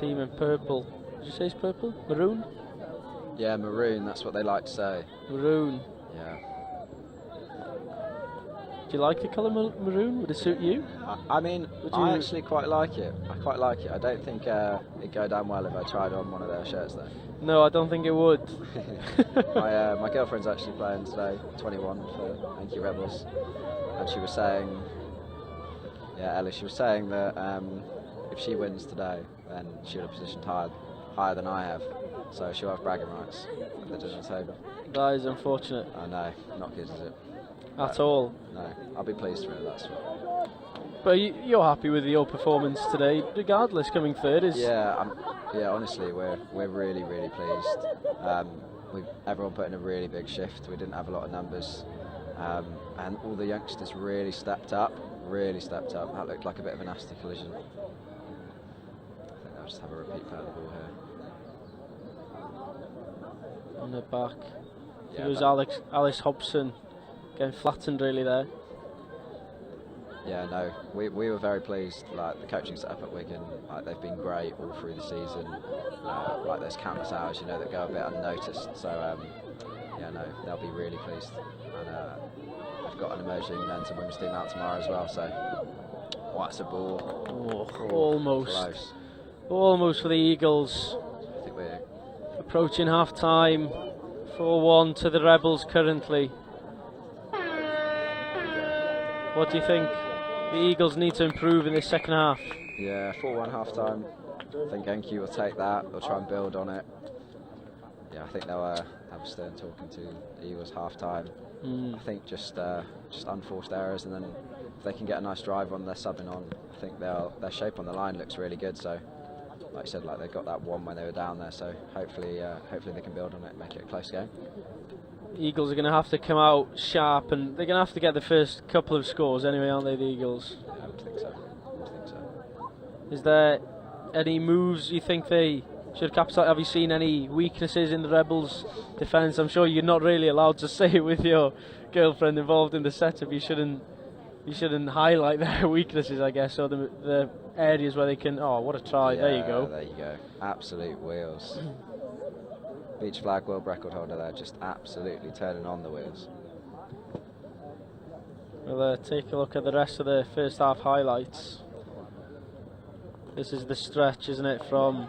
team in purple. Did you say it's purple? Maroon? Yeah, maroon, that's what they like to say. Maroon. Yeah. Do you like the colour maroon? Would it suit you? I mean, I actually quite like it. I quite like it. I don't think it'd go down well if I tried on one of their shirts though. No, I don't think it would. My girlfriend's actually playing today, 21 for NQ Rebels, and she was saying, yeah, Ellie, she was saying that if she wins today, then she'll have positioned higher than I have, so she'll have bragging rights at the dinner table. That is unfortunate. I know, not good, is it? At all. No, I'll be pleased for her, that's what. But you're happy with your performance today, regardless. Coming third is. Yeah, honestly, we're really pleased. Everyone put in a really big shift. We didn't have a lot of numbers, and all the youngsters really stepped up. That looked like a bit of a nasty collision. I think they'll just have a repeat play of the ball here. On the back. Yeah, it was Alice Hobson getting flattened really there. Yeah, no, we were very pleased. Like the coaching setup at Wigan, like they've been great all through the season. Like there's countless hours, that go a bit unnoticed. So yeah, no, they'll be really pleased. And they've got an emerging men's and women's team out tomorrow as well. So what's a ball? Almost. Almost for the Eagles. I think we're approaching half time. 4-1 to the Rebels currently. What do you think the Eagles need to improve in this second half? Yeah, 4-1 half time. I think NQ will take that. They'll try and build on it. Yeah, I think they'll have a stern talking to the Eagles half time. I think just unforced errors, and then if they can get a nice drive on, they're subbing on. I think their shape on the line looks really good. So, like you said, like they got that one when they were down there. So hopefully they can build on it and make it a close game. Eagles are going to have to come out sharp, and they're going to have to get the first couple of scores anyway, aren't they, the Eagles? Yeah, I would think so. Is there any moves you think they should capitalise? Have you seen any weaknesses in the Rebels' defence? I'm sure you're not really allowed to say it with your girlfriend involved in the setup. You shouldn't highlight their weaknesses, I guess, or the areas where they can. Oh, what a try! Yeah, there you go. There you go. Absolute wheels. Beach flag world record holder there, just absolutely turning on the wheels. We'll take a look at the rest of the first half highlights. This is the stretch, isn't it, from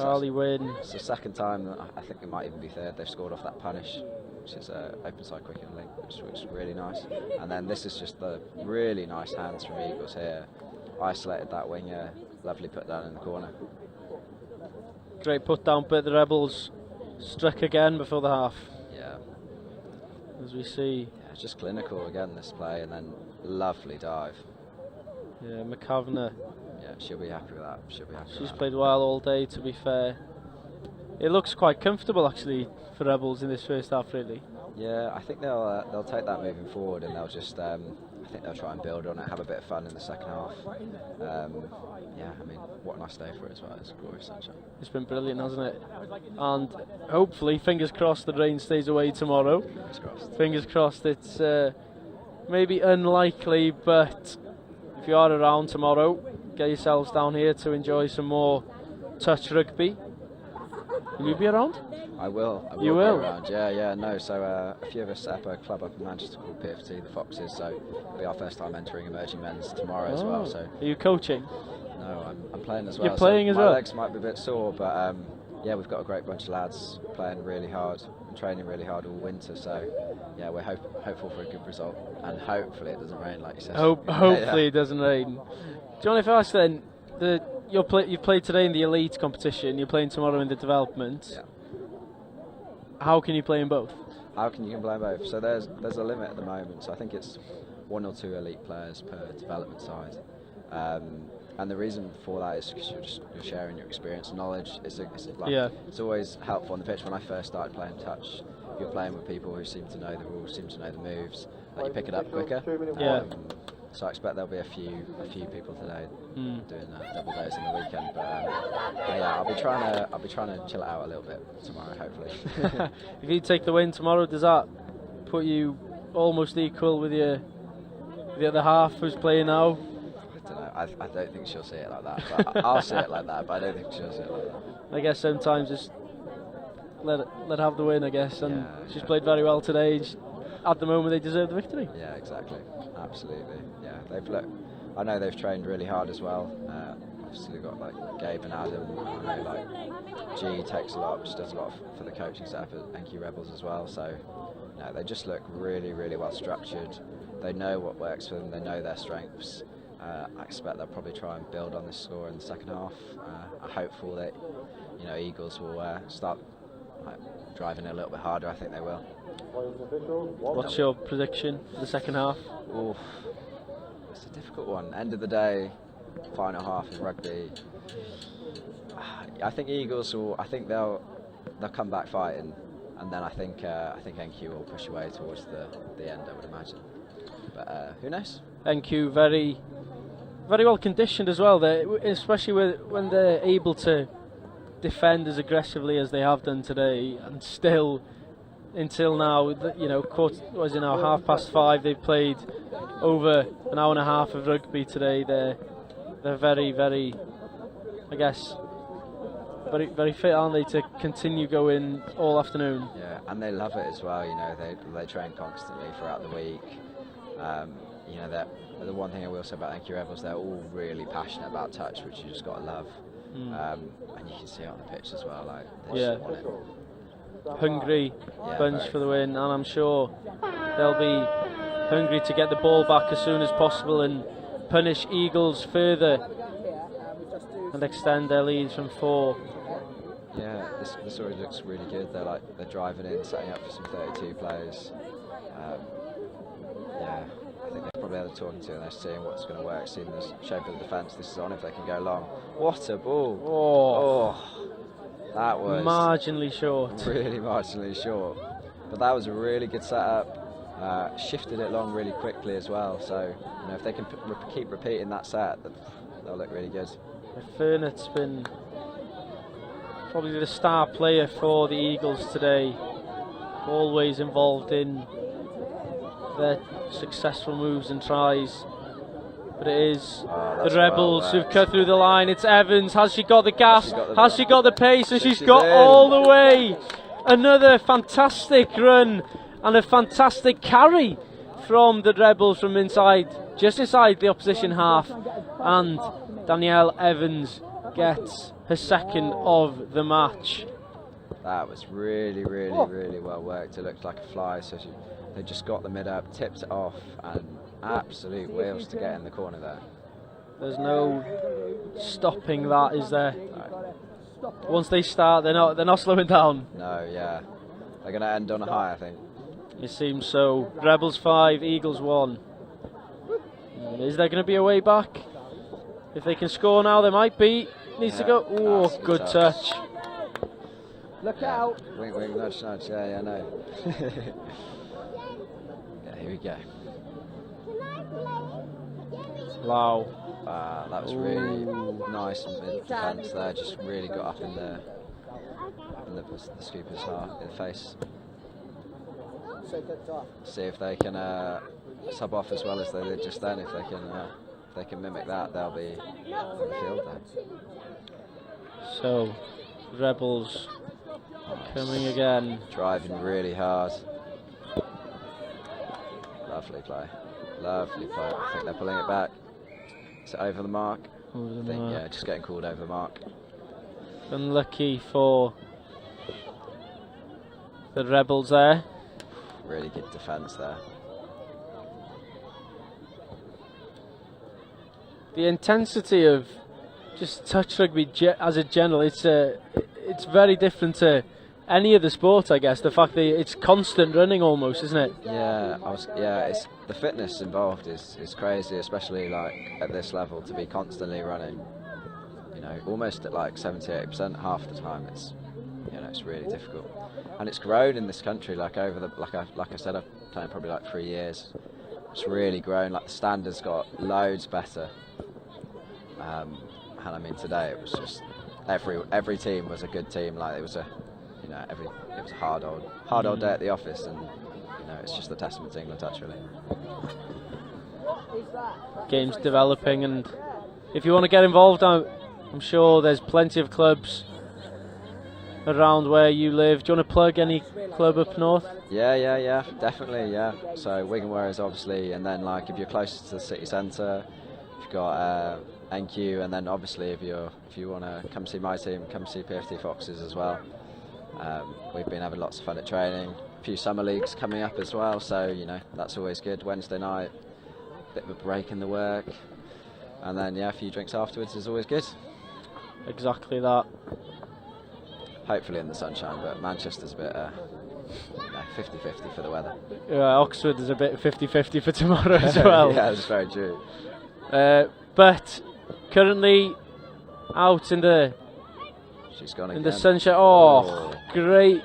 Charlie win. It's the second time, I think it might even be third, they've scored off that punish, which is open side quick and link, which is really nice. And then this is just the really nice hands from Eagles here. Isolated that winger, lovely put down in the corner. Great put down, but the Rebels struck again before the half. Yeah. As we see. Yeah, just clinical again this play, and then lovely dive. Yeah, McCavanagh. Yeah, she'll be happy with that. She'll be happy. She's played well all day, to be fair. It looks quite comfortable actually for Rebels in this first half, really. Yeah, I think they'll take that moving forward, and they'll just I think they'll try and build on it, have a bit of fun in the second half. Yeah, I mean, what a nice day for it as well. It's glorious sunshine. It's been brilliant, hasn't it? And hopefully, fingers crossed, the rain stays away tomorrow. Fingers crossed. Fingers crossed. It's maybe unlikely, but if you are around tomorrow, get yourselves down here to enjoy some more touch rugby. Will you be around? I will. You will? Be around. Yeah, no. So a few of us set up a club up in Manchester called PFT, the Foxes. So it'll be our first time entering emerging men's tomorrow as well. So are you coaching? No, I'm playing as well. You're playing as well? My legs might be a bit sore, but yeah, we've got a great bunch of lads playing really hard and training really hard all winter. So yeah, we're hopeful for a good result, and hopefully it doesn't rain like you said. Hopefully it doesn't rain. John, if I ask then, you've played today in the elite competition, you're playing tomorrow in the development. Yeah. How can you play in both? How can you play in both? So there's a limit at the moment. So I think it's 1 or 2 elite players per development side. And the reason for that is because you're sharing your experience and knowledge. It's always helpful on the pitch. When I first started playing touch, you're playing with people who seem to know the rules, seem to know the moves, like you pick it up quicker. Yeah. So I expect there'll be a few people today doing double days in the weekend. But yeah, I'll be trying to chill it out a little bit tomorrow, hopefully. If you take the win tomorrow, does that put you almost equal with the other half who's playing now? I don't think she'll see it like that. But I'll see it like that, but I don't think she'll see it like that. I guess sometimes just let her have the win, I guess. And she's played very well today. At the moment, they deserve the victory. Yeah, exactly. Absolutely. Yeah, I know they've trained really hard as well. Obviously, they've got like Gabe and Adam. I know like G takes a lot. She does a lot for the coaching staff at NQ Rebels as well. So, no, they just look really, really well structured. They know what works for them. They know their strengths. I expect they'll probably try and build on this score in the second half. I'm hopeful that Eagles will start driving a little bit harder. I think they will. What's your prediction for the second half? Oof, it's a difficult one. End of the day, final half of rugby. I think Eagles will. I think they'll come back fighting, and then I think NQ will push away towards the end. I would imagine, but who knows? NQ very well conditioned as well. Especially when they're able to defend as aggressively as they have done today, and still. Until now, was it now 5:30? They've played over an hour and a half of rugby today. They're very, very, I guess, very, very fit, aren't they, to continue going all afternoon? Yeah, and they love it as well. They train constantly throughout the week. The one thing I will say about NQ Rebels, they're all really passionate about touch, which you just got to love. And you can see it on the pitch as well. Like they just want it. Hungry bunch for the win, and I'm sure they'll be hungry to get the ball back as soon as possible and punish Eagles further and extend their lead from 4. Yeah, this already looks really good. They're driving in, setting up for some 32 players. Yeah, I think they've probably had a talking to and they're seeing what's going to work, seeing the shape of the defence this is on, if they can go long. What a ball! Oh. That was marginally short. Really marginally short. But that was a really good setup. Shifted it long really quickly as well. So if they can keep repeating that set, they'll look really good. Fernet's been probably the star player for the Eagles today. Always involved in their successful moves and tries. But it is the Rebels who've cut through the line. It's Evans. Has she got the gas? Has she got the pace? And she's got all the way. Another fantastic run and a fantastic carry from the Rebels from just inside the opposition half. And Danielle Evans gets her second of the match. That was really well worked. It looked like a fly, so they just got the mid up, tipped it off, and absolute wheels to get in the corner there. There's no stopping that, is there? Once they start, they're not slowing down. No, yeah. They're going to end on a high, I think. It seems so. Rebels 5, Eagles 1. Is there going to be a way back? If they can score now, there might be. Needs to go. Oh, good touch. Look out! Wink, wink, nudge, nudge. Yeah, no. Yeah, here we go. Wow. That was really nice mid defence there. Just really got up in the Scoopers' heart, in the face. See if they can sub off as well as they did just then. If they can mimic that, they'll be on the field then. So, Rebels coming again. Driving really hard. Lovely play. Lovely play. I think they're pulling it back. Is it over the mark? Over the I think, mark. yeah, just getting called over the mark. Unlucky for the Rebels there. Really good defence there. The intensity of just touch rugby as a general, it's very different to any other sport, I guess. The fact that it's constant running almost, isn't it? Yeah, it's the fitness involved is crazy, especially like at this level, to be constantly running. You know, almost at like 70-80% half the time. It's it's really difficult, and it's grown in this country. Like over the like I said, I've played probably like 3 years. It's really grown. Like the standards got loads better. And I mean today it was just every team was a good team. Like it was a it was a hard old day at the office, and it's just a testament to England touch really. Game's developing, and if you want to get involved, I'm sure there's plenty of clubs around where you live. Do you want to plug any club up north? Yeah, definitely, yeah. So Wigan Warriors obviously, and then like if you're closer to the city centre, you've got NQ, and then obviously if you want to come see my team, come see PFT Foxes as well. We've been having lots of fun at training. A few summer leagues coming up as well, so that's always good. Wednesday night, bit of a break in the work, and then a few drinks afterwards is always good. Exactly that. Hopefully in the sunshine, but Manchester's a bit 50-50 for the weather. Oxford is a bit 50-50 for tomorrow as well. Yeah, that's very true. But currently out in the the sunshine. Oh, great!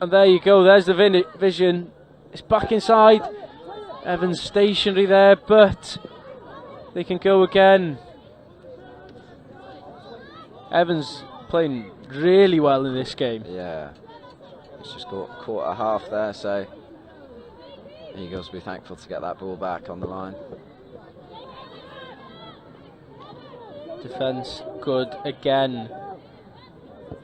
And there you go. There's the vision. It's back inside. Evans stationary there, but they can go again. Evans playing really well in this game. Yeah, he's just caught a half there, so Eagles will be thankful to get that ball back on the line. Defence good again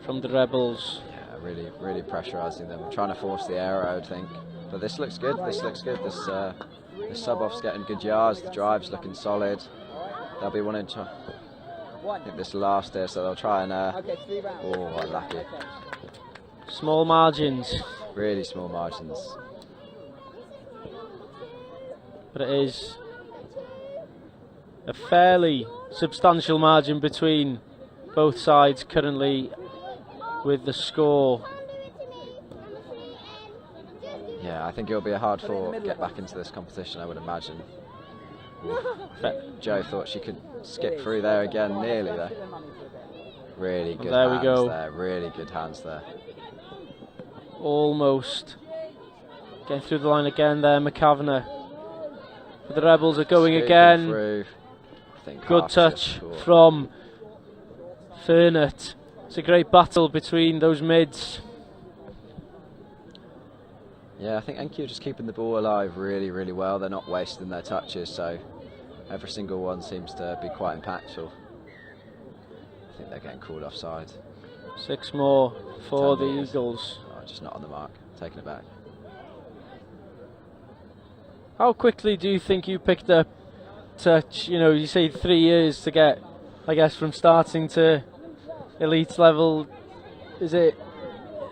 from the Rebels. Yeah, really pressurising them, trying to force the error, I would think. But this looks good. This sub-off's getting good yards. The drive's looking solid. They'll be wanting to. I think this last here, so they'll try and. Oh, unlucky. Small margins. Really small margins. But it is a fairly substantial margin between both sides currently with the score. Yeah, I think it'll be a hard fought to get back into this competition, I would imagine. Jo thought she could skip through there again, nearly there. Really good there hands we go. there, really good hands there. Almost getting through the line again there, McCavanagh. But the Rebels are going again. Through. Good touch from Fernett. It's a great battle between those mids. Yeah, I think NQ are just keeping the ball alive really well. They're not wasting their touches, so every single one seems to be quite impactful. I think they're getting called offside. 6 more for the Eagles. Oh, just not on the mark, taking it back. How quickly do you think you picked up touch? You say 3 years to get, I guess, from starting to elite level, is it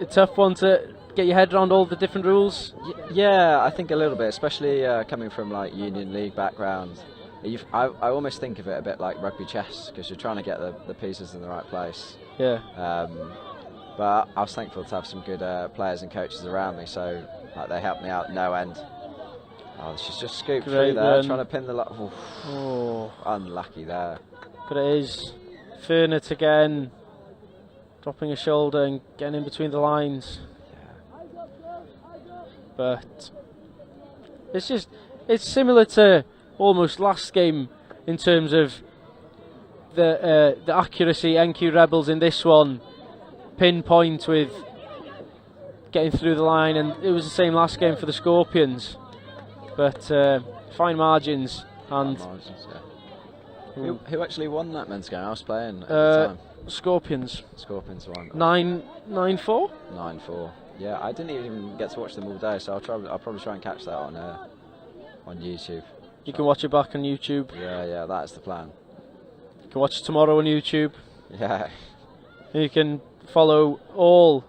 a tough one to get your head around all the different rules? Yeah, I think a little bit, especially coming from like Union League background. I almost think of it a bit like rugby chess, because you're trying to get the pieces in the right place. Yeah. But I was thankful to have some good players and coaches around me, so like, they helped me out no end. Oh, she's just scooped through there, trying to pin the unlucky there. But it is Fernert again, dropping a shoulder and getting in between the lines. But it's similar to almost last game in terms of the accuracy. NQ Rebels in this one pinpoint with getting through the line, and it was the same last game for the Scorpions. But fine margins and. Who actually won that men's game? I was playing at the time. Scorpions. Scorpions won. 9-4. 9-4. Yeah, I didn't even get to watch them all day, so I'll probably try and catch that on YouTube. You can watch it back on YouTube. Yeah, that's the plan. You can watch it tomorrow on YouTube. Yeah. You can follow all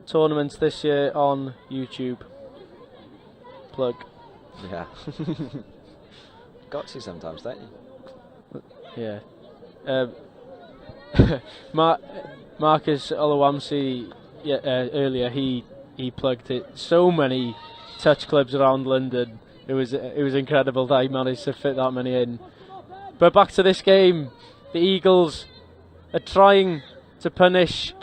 tournaments this year on YouTube. Plug. Yeah. Got to sometimes, don't you? Yeah. Marcus Olawamsi earlier he plugged it. So many touch clubs around London. It was incredible that he managed to fit that many in. But back to this game, the Eagles are trying to punish.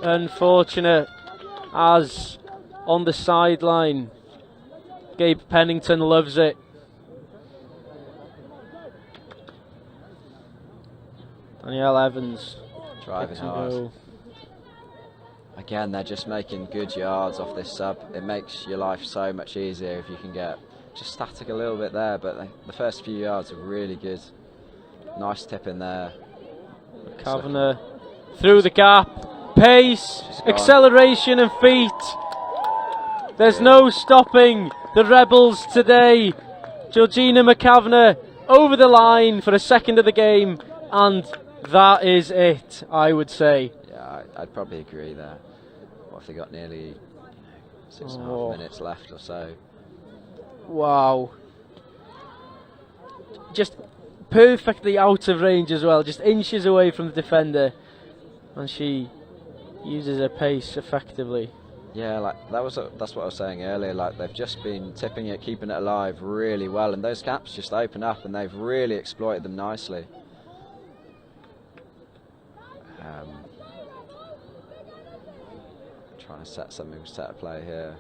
Unfortunate as on the sideline, Gabe Pennington loves it. Danielle Evans driving hard. Go. Again, they're just making good yards off this sub. It makes your life so much easier if you can get just static a little bit there, but the first few yards are really good. Nice tip in there. Kavanagh through the gap, pace, acceleration and feet. There's no stopping the Rebels today. Georgina McCavanagh over the line for a second of the game, and that is it, I would say. Yeah, I'd probably agree there. What if they got nearly 6.5 minutes left or so? Wow. Just perfectly out of range as well, just inches away from the defender, and she uses her pace effectively. Yeah, like that's what I was saying earlier. Like they've just been tipping it, keeping it alive really well, and those gaps just open up, and they've really exploited them nicely. Trying to set a play here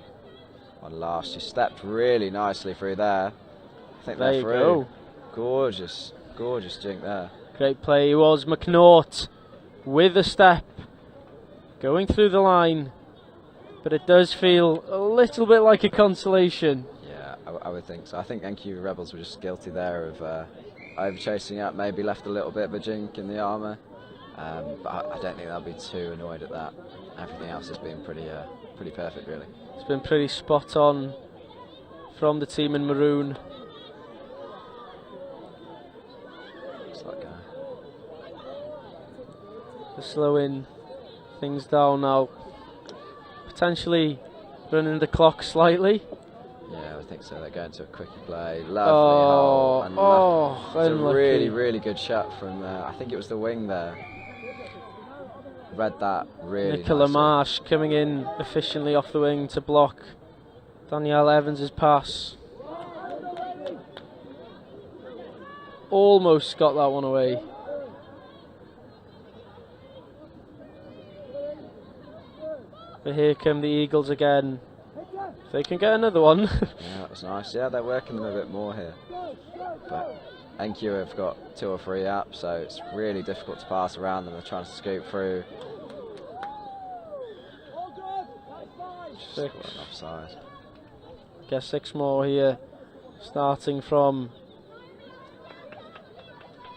on last. She stepped really nicely through there. I think there they're through. Go. Gorgeous jink there. Great play. It was McNaught with a step going through the line, but it does feel a little bit like a consolation. Yeah, I would think so. I think NQ Rebels were just guilty there of over chasing up, maybe left a little bit of a jink in the armour, but I don't think they'll be too annoyed at that. Everything else has been pretty perfect, really. It's been pretty spot on from the team in maroon. What's that guy? They're slowing things down now, potentially running the clock slightly. Yeah, I think so. They're going to a quickie play. Lovely hole. It's a really good shot from I think it was the wing there. Read that really Nicola nicely. Marsh coming in efficiently off the wing to block Danielle Evans' pass. Almost got that one away. But here come the Eagles again. If they can get another one. Yeah, that was nice. Yeah, they're working them a bit more here. But NQ have got 2 or 3 up, so it's really difficult to pass around them. They're trying to scoop through. Six. Offside. Guess 6 more here, starting from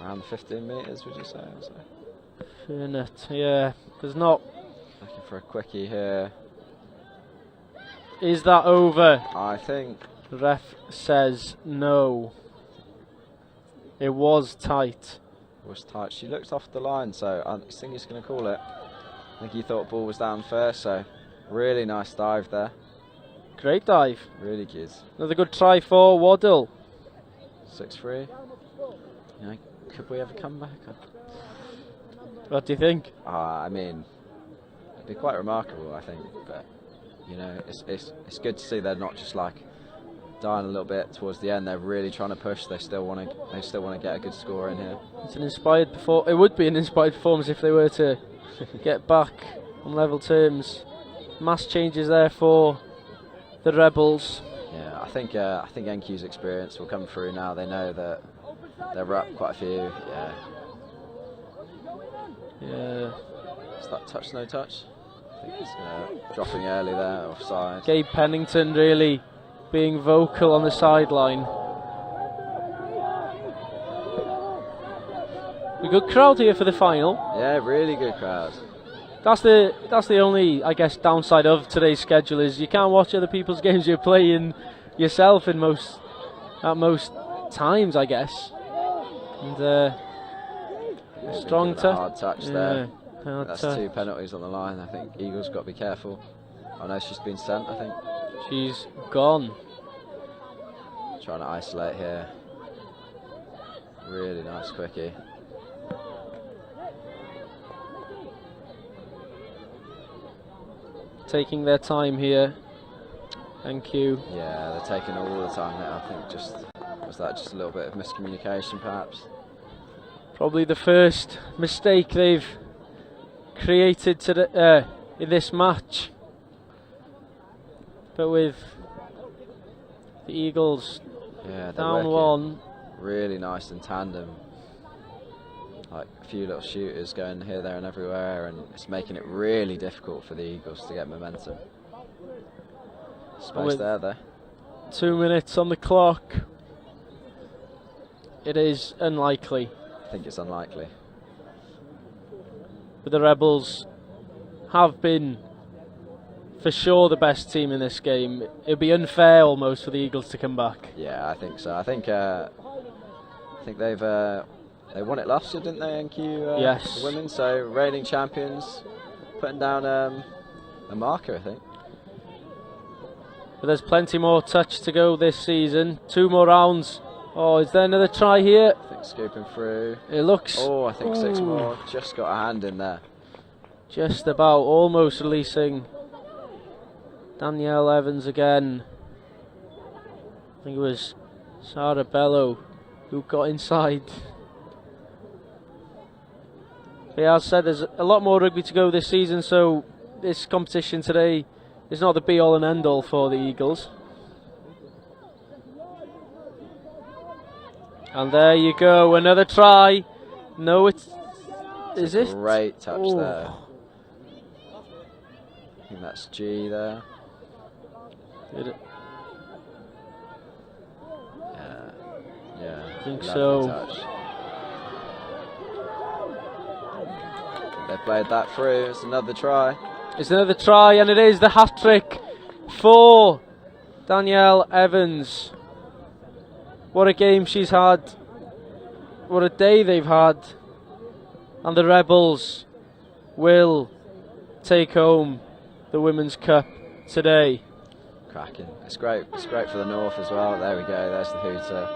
around 15 metres, would you say? Fernert, yeah. There's not. Looking for a quickie here. Is that over? I think. The ref says no. It was tight. Was tight. She looked off the line, so I think he's going to call it. I think he thought ball was down first, so really nice dive there. Great dive. Really good. Another good try for Waddle. 6-3. Yeah, could we ever come back? What do you think? I mean, it'd be quite remarkable, I think. But you know, it's good to see they're not just like dying a little bit towards the end. They're really trying to push. They still want to get a good score in here. It's an inspired it would be an inspired performance if they were to get back on level terms. Mass changes there for the Rebels. Yeah, I think NQ's experience will come through now. They know that they're up quite a few. Yeah. Yeah. Is that touch, no touch? I think it's dropping early there, offside. Gabe Pennington really being vocal on the sideline. A good crowd here for the final. Yeah, really good crowd. That's the only, I guess, downside of today's schedule is you can't watch other people's games. You're playing yourself at most times, I guess. And a strong touch. Hard touch there. That's touch. 2 penalties on the line. I think Eagles got to be careful. I know she's been sent. I think she's gone. Trying to isolate here. Really nice quickie. Taking their time here. Thank you. Yeah, they're taking all the time here. I think was that just a little bit of miscommunication perhaps? Probably the first mistake they've created today, in this match. But with the Eagles down one. Really nice in tandem. Like a few little shooters going here, there and everywhere, and it's making it really difficult for the Eagles to get momentum. Space there though. 2 minutes on the clock. It is unlikely. I think it's unlikely. But the Rebels have been for sure the best team in this game. It would be unfair almost for the Eagles to come back. Yeah, I think so. I think they've they won it last year, didn't they, NQ? Yes. The women, so reigning champions, putting down a marker, I think. But there's plenty more touch to go this season. 2 more rounds. Oh, is there another try here? I think scooping through. It looks. Oh, I think 6 more. Just got a hand in there. Just about, almost releasing. Danielle Evans again. I think it was Sarah Bello who got inside. But yeah, as I said, there's a lot more rugby to go this season, so this competition today is not the be-all and end-all for the Eagles. And there you go, another try. No, is it? Great touch there. I think that's G there. Did it? Yeah. I think so. Touch. They played that through. It's another try. It's another try, and it is the hat-trick for Danielle Evans. What a game she's had. What a day they've had. And the Rebels will take home the Women's Cup today. Cracking. It's great. It's great for the North as well. There we go. There's the hooter.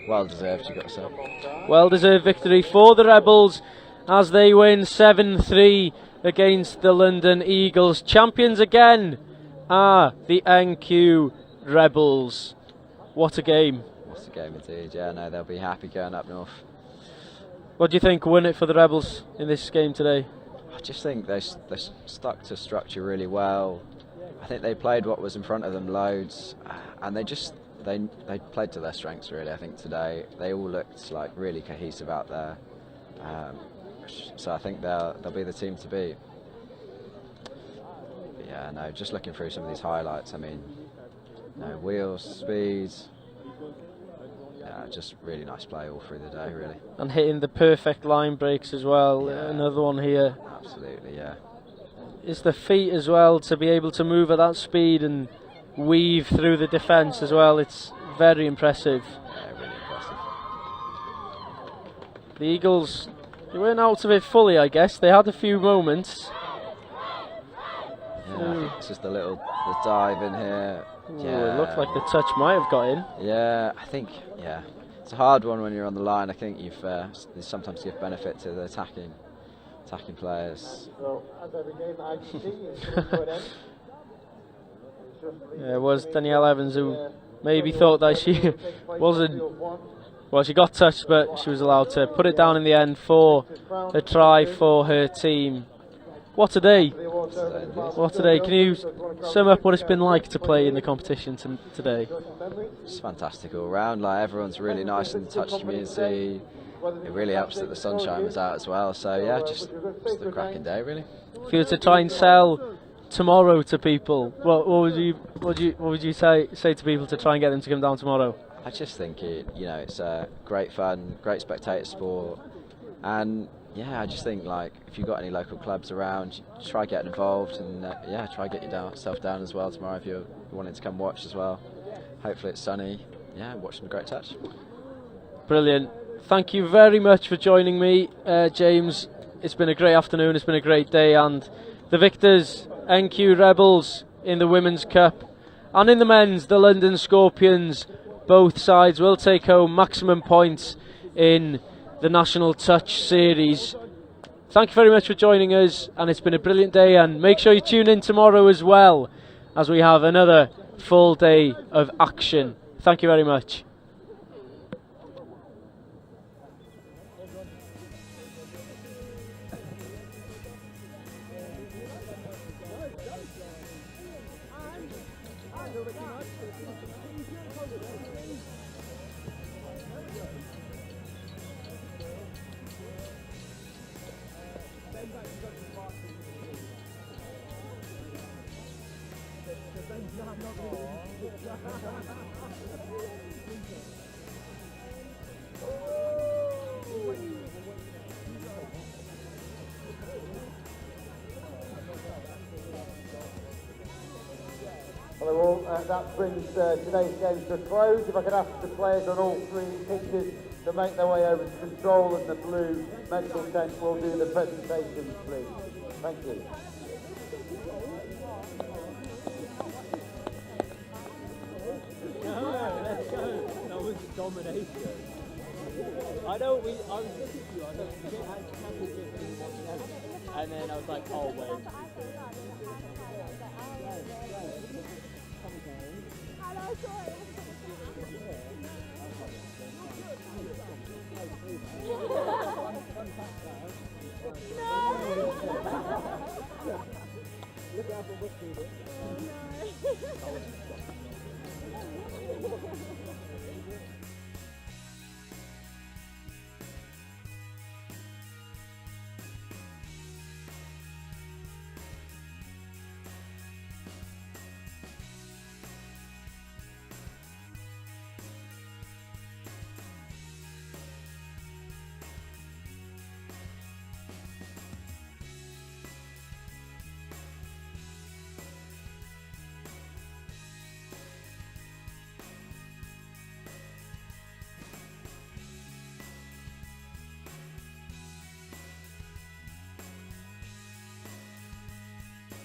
Well deserved, you've got to say. Well deserved victory for the Rebels as they win 7-3 against the London Eagles. Champions again are the NQ Rebels. What a game. What a game indeed. Yeah, no, they'll be happy going up north. What do you think won it for the Rebels in this game today? I just think they stuck to structure really well. I think they played what was in front of them loads, and they played to their strengths really. I think today they all looked like really cohesive out there, so I think they'll be the team to beat. But yeah, no, just looking through some of these highlights, I mean, no, wheels, speeds, yeah, just really nice play all through the day really. And hitting the perfect line breaks as well. Yeah. Another one here. Absolutely, yeah. It's the feet as well to be able to move at that speed and weave through the defence as well. It's very impressive. Yeah, really impressive. The Eagles, they weren't out of it fully, I guess. They had a few moments. Yeah, I think it's just the dive in here. Ooh, Yeah, it looked like the touch might have got in. Yeah, I think, yeah. It's a hard one when you're on the line. I think you sometimes give benefit to the attacking players. So, as every game I see, it's coming to an end. It was Danielle Evans who maybe thought that she wasn't. Well, she got touched, but she was allowed to put it down in the end for a try for her team. What a day! What a day! Can you sum up what it's been like to play in the competition today? It's fantastic all round. Like, everyone's really nice in the touch community. It really helps that the sunshine was out as well. So yeah, just a cracking day really. If you were to try and sell tomorrow to people, what would you say to people to try and get them to come down tomorrow? I just think it's great fun, great spectator sport, and yeah, I just think, like, if you've got any local clubs around, try getting involved, and try get yourself down as well tomorrow if you're wanting to come watch as well. Hopefully it's sunny. Yeah, watch some great touch. Brilliant. Thank you very much for joining me, James. It's been a great afternoon. It's been a great day, and the victors, NQ Rebels, in the Women's Cup, and in the men's, the London Scorpions. Both sides will take home maximum points in the National Touch Series. Thank you very much for joining us, and it's been a brilliant day, and make sure you tune in tomorrow as well, as we have another full day of action. Thank you very much. Well, that brings today's games to a close. If I could ask the players on all three pitches to make their way over to control and the blue medical tent will do the presentations, please. Thank you. Let's go. That was domination. I was looking at you, we didn't have championship and then I was like, oh wait. Look out for whiskey. Oh, no.